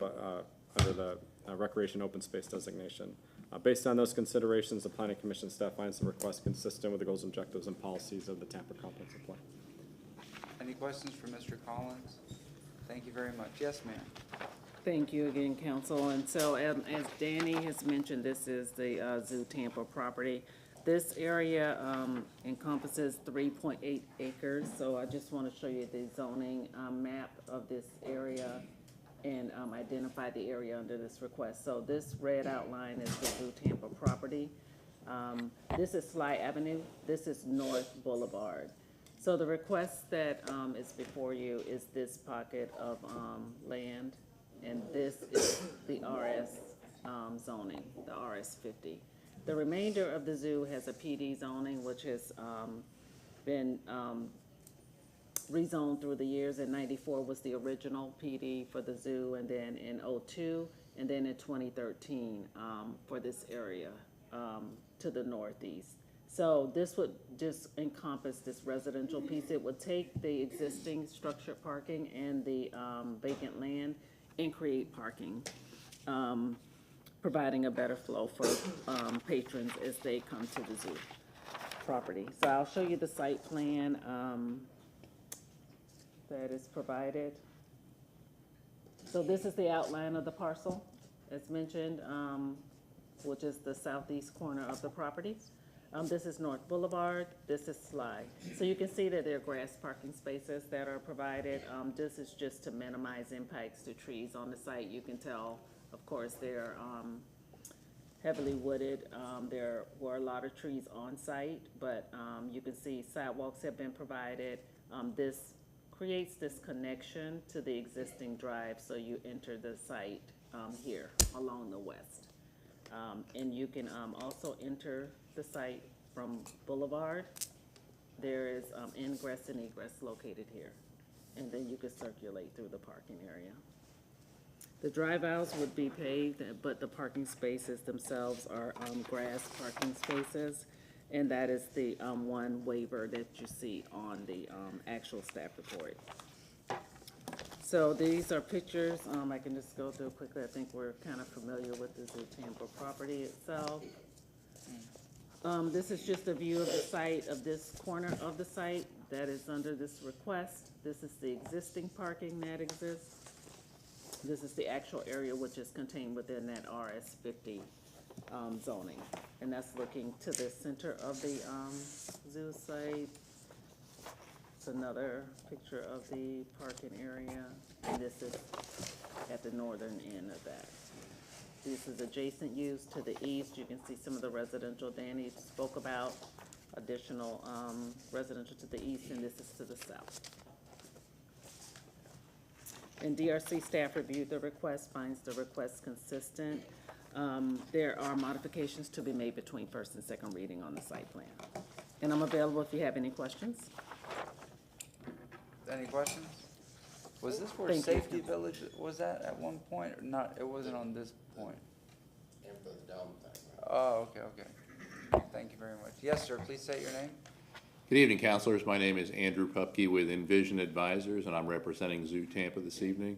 under the recreation open space designation. Based on those considerations, the Planning Commission staff finds the request consistent with the goals, objectives, and policies of the Tampa Comprehensive Plan. Any questions for Mr. Collins? Thank you very much. Yes, ma'am. Thank you again, Council. And so, as Danny has mentioned, this is the Zoo Tampa property. This area encompasses 3.8 acres, so I just want to show you the zoning map of this area and identify the area under this request. So this red outline is the Zoo Tampa property. This is Sligh Avenue. This is North Boulevard. So the request that is before you is this pocket of land, and this is the RS zoning, the RS 50. The remainder of the zoo has a PD zoning, which has been rezoned through the years. In '94 was the original PD for the zoo, and then in '02, and then in 2013 for this area to the northeast. So this would just encompass this residential piece. It would take the existing structured parking and the vacant land and create parking, providing a better flow for patrons as they come to the zoo property. So I'll show you the site plan that is provided. So this is the outline of the parcel, as mentioned, which is the southeast corner of the property. This is North Boulevard, this is Sligh. So you can see that there are grass parking spaces that are provided. This is just to minimize impacts to trees on the site. You can tell, of course, they're heavily wooded. There were a lot of trees on site, but you can see sidewalks have been provided. This creates this connection to the existing drive, so you enter the site here along the west. And you can also enter the site from Boulevard. There is ingress and egress located here. And then you can circulate through the parking area. The drive aisles would be paved, but the parking spaces themselves are grass parking spaces. And that is the one waiver that you see on the actual staff report. So these are pictures, I can just go through quickly. I think we're kind of familiar with the Zoo Tampa property itself. This is just a view of the site, of this corner of the site that is under this request. This is the existing parking that exists. This is the actual area which is contained within that RS50 zoning. And that's looking to the center of the zoo site. It's another picture of the parking area, and this is at the northern end of that. This is adjacent use to the east. You can see some of the residential Danny spoke about, additional residential to the east, and this is to the south. And DRC staff reviewed the request, finds the request consistent. There are modifications to be made between first and second reading on the site plan. And I'm available if you have any questions. Any questions? Was this where Thank you. Safety Village was at one point, or not? It wasn't on this point. Oh, okay, okay. Thank you very much. Yes, sir, please state your name. Good evening, councilors. My name is Andrew Pupke with Envision Advisors, and I'm representing Zoo Tampa this evening.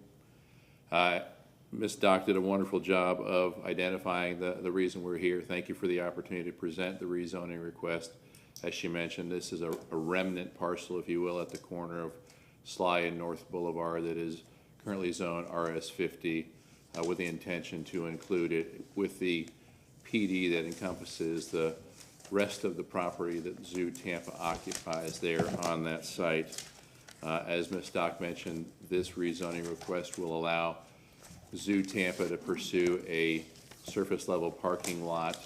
Ms. Dock did a wonderful job of identifying the reason we're here. Thank you for the opportunity to present the rezoning request. As she mentioned, this is a remnant parcel, if you will, at the corner of Sligh and North Boulevard that is currently zoned RS50 with the intention to include it with the PD that encompasses the rest of the property that Zoo Tampa occupies there on that site. As Ms. Dock mentioned, this rezoning request will allow Zoo Tampa to pursue a surface level parking lot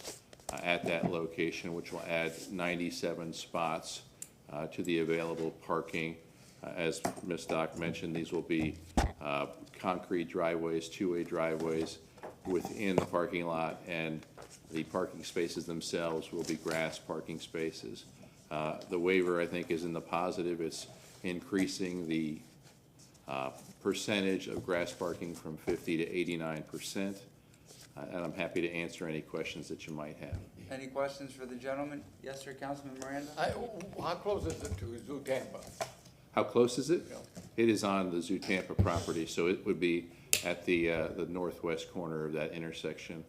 at that location, which will add 97 spots to the available parking. As Ms. Dock mentioned, these will be concrete driveways, two-way driveways within the parking lot, and the parking spaces themselves will be grass parking spaces. The waiver, I think, is in the positive. It's increasing the percentage of grass parking from 50 to 89%. And I'm happy to answer any questions that you might have. Any questions for the gentleman? Yes, sir, Councilman Miranda? How close is it to Zoo Tampa? How close is it? It is on the Zoo Tampa property, so it would be at the northwest corner of that intersection.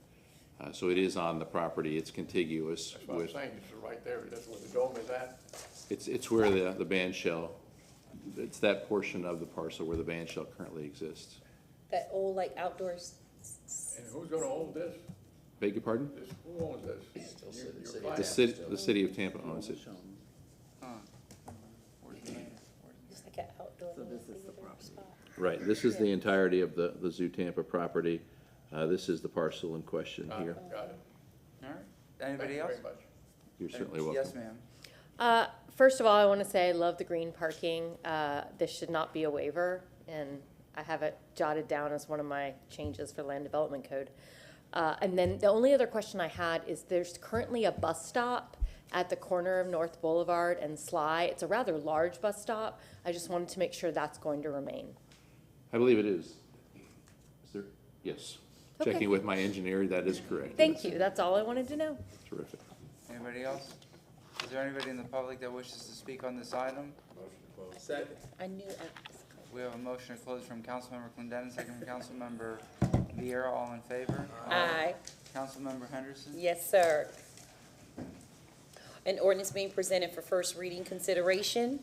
So it is on the property. It's contiguous. That's what I'm saying, it's right there, that's where the dome is at. It's where the band shell, it's that portion of the parcel where the band shell currently exists. That old, like, outdoors. And who's gonna own this? Beg your pardon? Who owns this? The city of Tampa owns it. It's like an outdoor. So this is the property. Right, this is the entirety of the Zoo Tampa property. This is the parcel in question here. Got it. All right. Anybody else? Very much. You're certainly welcome. Yes, ma'am. First of all, I want to say I love the green parking. This should not be a waiver, and I have it jotted down as one of my changes for land development code. And then the only other question I had is there's currently a bus stop at the corner of North Boulevard and Sligh. It's a rather large bus stop. I just wanted to make sure that's going to remain. I believe it is. Is there? Yes. Okay. Checking with my engineer, that is correct. Thank you. That's all I wanted to know. Terrific. Anybody else? Is there anybody in the public that wishes to speak on this item? Second. I knew. We have a motion to close from Councilmember Clendenin, second from Councilmember Vieira. All in favor? Aye. Councilmember Henderson? Yes, sir. An ordinance being presented for first reading consideration.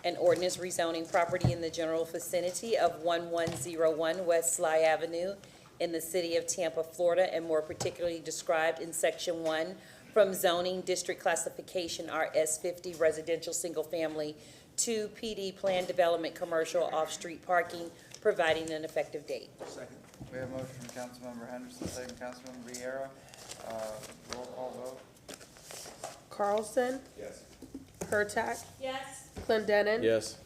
An ordinance rezoning property in the general vicinity of 1101 West Sligh Avenue in the city of Tampa, Florida, and more particularly described in section 1 from zoning district classification RS50 residential single family to PD plan development commercial off-street parking, providing an effective date. Second. We have a motion from Councilmember Henderson, second Councilmember Vieira. Roll call vote. Carlson? Yes. Hurtak? Yes. Clendenin? Yes.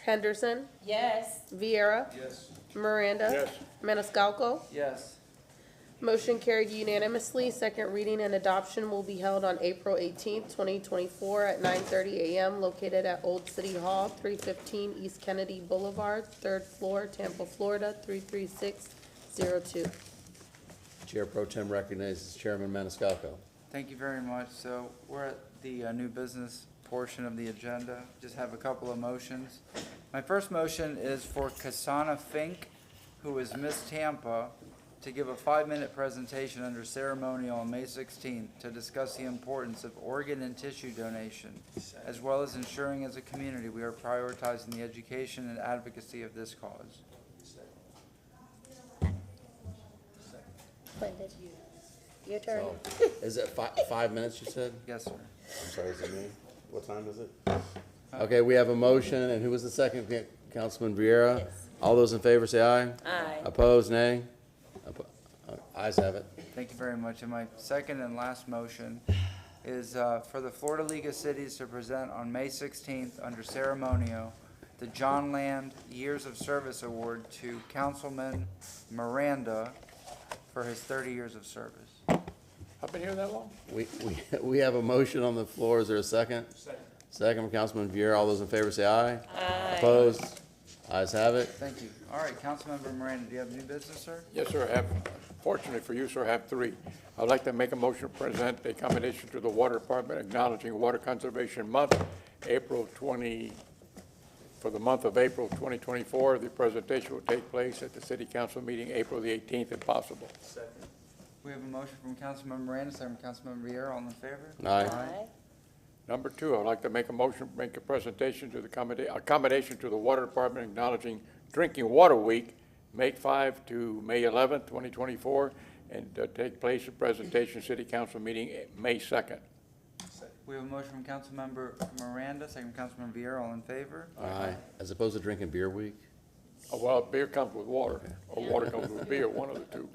Henderson? Yes. Vieira? Yes. Miranda? Yes. Maniscalco? Yes. Motion carried unanimously. Second reading and adoption will be held on April 18th, 2024 at 9:30 a.m. located at Old City Hall, 315 East Kennedy Boulevard, 3rd floor, Tampa, Florida, 33602. Chair Pro Tem recognizes Chairman Maniscalco. Thank you very much. So we're at the new business portion of the agenda. Just have a couple of motions. My first motion is for Kasana Fink, who is Miss Tampa, to give a 5-minute presentation under ceremonial on May 16th to discuss the importance of organ and tissue donation, as well as ensuring as a community we are prioritizing the education and advocacy of this cause. Your turn. So, is it 5 minutes, you said? Yes, sir. I'm sorry, is it me? What time is it? Okay, we have a motion, and who was the second? Councilman Vieira? Yes. All those in favor say aye. Aye. Opposed, nay? Ayes have it. Thank you very much. And my second and last motion is for the Florida League of Cities to present on May 16th under ceremonial the John Land Years of Service Award to Councilman Miranda for his 30 years of service. I've been here that long? We have a motion on the floor. Is there a second? Second from Councilman Vieira. All those in favor say aye. Aye. Opposed? Ayes have it. Thank you. All right, Councilmember Miranda, do you have new business, sir? Yes, sir, I have, fortunately for you, sir, I have 3. I'd like to make a motion to present a commendation to the Water Department acknowledging Water Conservation Month, for the month of April 2024. The presentation will take place at the City Council meeting April the 18th, if possible. We have a motion from Councilmember Miranda, second from Councilmember Vieira. All in favor? Aye. Number 2, I'd like to make a motion, make a presentation to the accommodation to the Water Department acknowledging Drinking Water Week, May 5 to May 11, 2024, and take place at presentation City Council meeting May 2nd. We have a motion from Councilmember Miranda, second from Councilmember Vieira. All in favor? Aye. As opposed to drinking beer week? Well, beer comes with water, or water comes with beer, one of the two.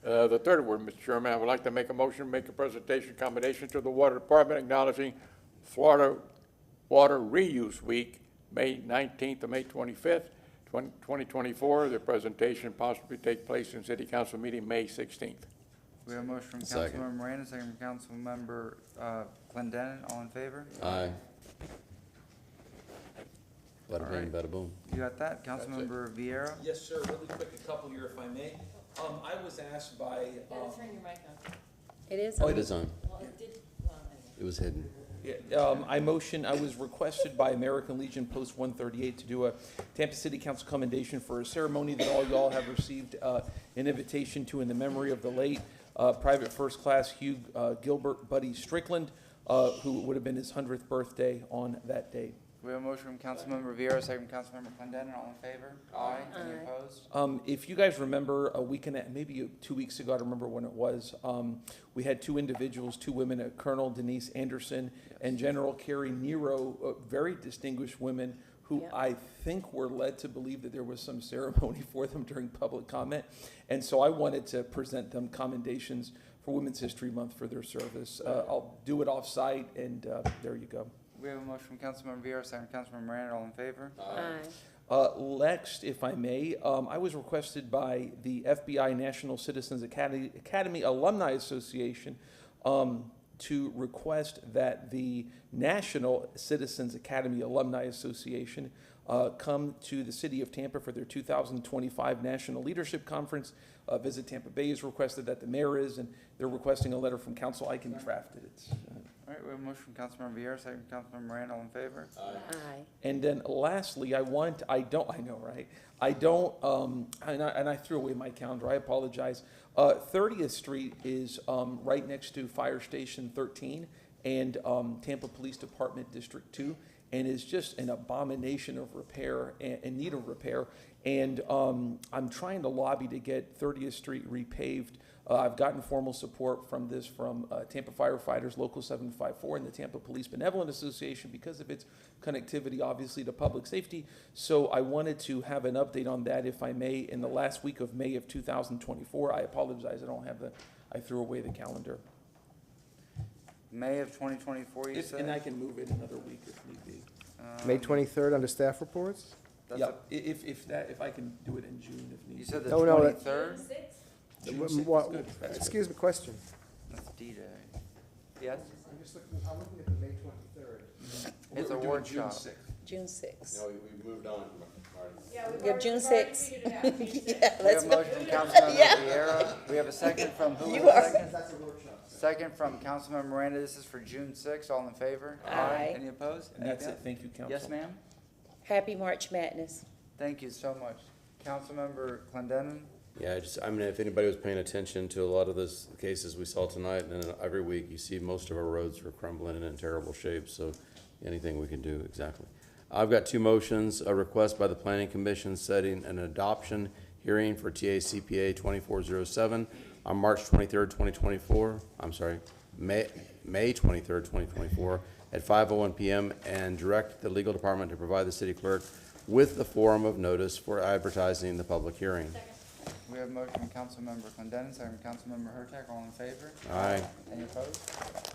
The third word, Mr. Chairman, I would like to make a motion, make a presentation accommodation to the Water Department acknowledging Florida Water Reuse Week, May 19th to May 25th, 2024. The presentation possibly take place in City Council meeting May 16th. We have a motion from Second. Councilmember Miranda, second from Councilmember Clendenin. All in favor? Aye. Bada bing, bada boom. You got that? Councilmember Vieira? Yes, sir, really quick, a couple here if I may. I was asked by, Turn your mic on. It is? Oh, it is on. Well, it did, well, anyway. It was hidden. I was requested by American Legion Post 138 to do a Tampa City Council commendation for a ceremony that all y'all have received an invitation to in the memory of the late Private First Class Hugh Gilbert Buddy Strickland, who would have been his 100th birthday on that date. We have a motion from Councilmember Vieira, second from Councilmember Clendenin. All in favor? Aye. Any opposed? If you guys remember a week and maybe 2 weeks ago, I don't remember when it was, we had 2 individuals, 2 women, Colonel Denise Anderson and General Carrie Nero, very distinguished women who Yep. I think were led to believe that there was some ceremony for them during public comment. And so I wanted to present them commendations for Women's History Month for their service. I'll do it off-site, and there you go. We have a motion from Councilmember Vieira, second from Councilmember Miranda. All in favor? Aye. Next, if I may, I was requested by the FBI National Citizens Academy Alumni Association to request that the National Citizens Academy Alumni Association come to the city of Tampa for their 2025 National Leadership Conference. Visit Tampa Bay is requested, that the mayor is, and they're requesting a letter from council. I can draft it. It's, All right, we have a motion from Councilmember Vieira, second from Councilmember Miranda. All in favor? Aye. And then lastly, and I threw away my calendar, I apologize. 30th Street is right next to Fire Station 13 and Tampa Police Department District 2, and is just an abomination of repair and in need of repair. And I'm trying to lobby to get 30th Street repaved. I've gotten formal support from Tampa Firefighters Local 754 and the Tampa Police Benevolent Association because of its connectivity, obviously, to public safety. So I wanted to have an update on that, if I may, in the last week of May of 2024. I apologize, I threw away the calendar. May of 2024, you said? And I can move it another week if need be. May 23rd under staff reports? That's Yeah, if I can do it in June if need be. You said the No, no, 23rd? June 6th is What- good. That's Excuse me, question. That's D-Day. Yes? I'm looking at the May 23rd. It's a We're doing June workshop. 6th. June 6th. No, we moved on, Marty. We have June 6th. Yeah, We have let's a go. motion from Councilmember Yeah. Vieira. We have a second from who? You was the are- second? That's a workshop. Second from Councilmember Miranda. This is for June 6th. All in favor? Aye. Any opposed? And that's Any it. Thank you, council. Yes, ma'am? Happy March Madness. Thank you so much. Councilmember Clendenin? Yeah, I mean, if anybody was paying attention to a lot of the cases we saw tonight, and every week, you see most of our roads are crumbling and in terrible shape, so anything we can do, exactly. I've got two motions, a request by the Planning Commission setting an adoption hearing for TACPA 2407 on March 23rd, 2024, May 23rd, 2024, at 5:01 PM, and direct the legal department to provide the city clerk with the form of notice for advertising the public hearing. We have a motion from Councilmember Clendenin, second from Councilmember Hurtak. All in favor? Aye. Any opposed?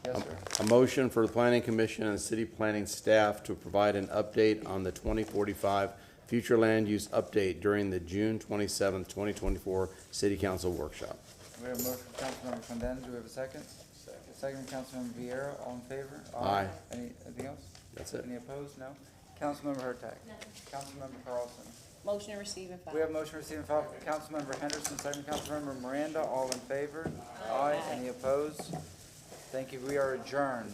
Yes, sir. A motion for the Planning Commission and the city planning staff to provide an update on the 2045 future land use update during the June 27th, 2024 City Council workshop. We have a motion from Councilmember Clendenin. Do we have a second? Second from Councilmember Vieira. All in favor? Aye. Anything else? That's it. Any opposed? No. Councilmember Hurtak. Councilmember Carlson. Motion to receive and file. We have motion receiving file from Councilmember Henderson, second from Councilmember Miranda. All in favor? Aye. Any opposed? Thank you. We are adjourned.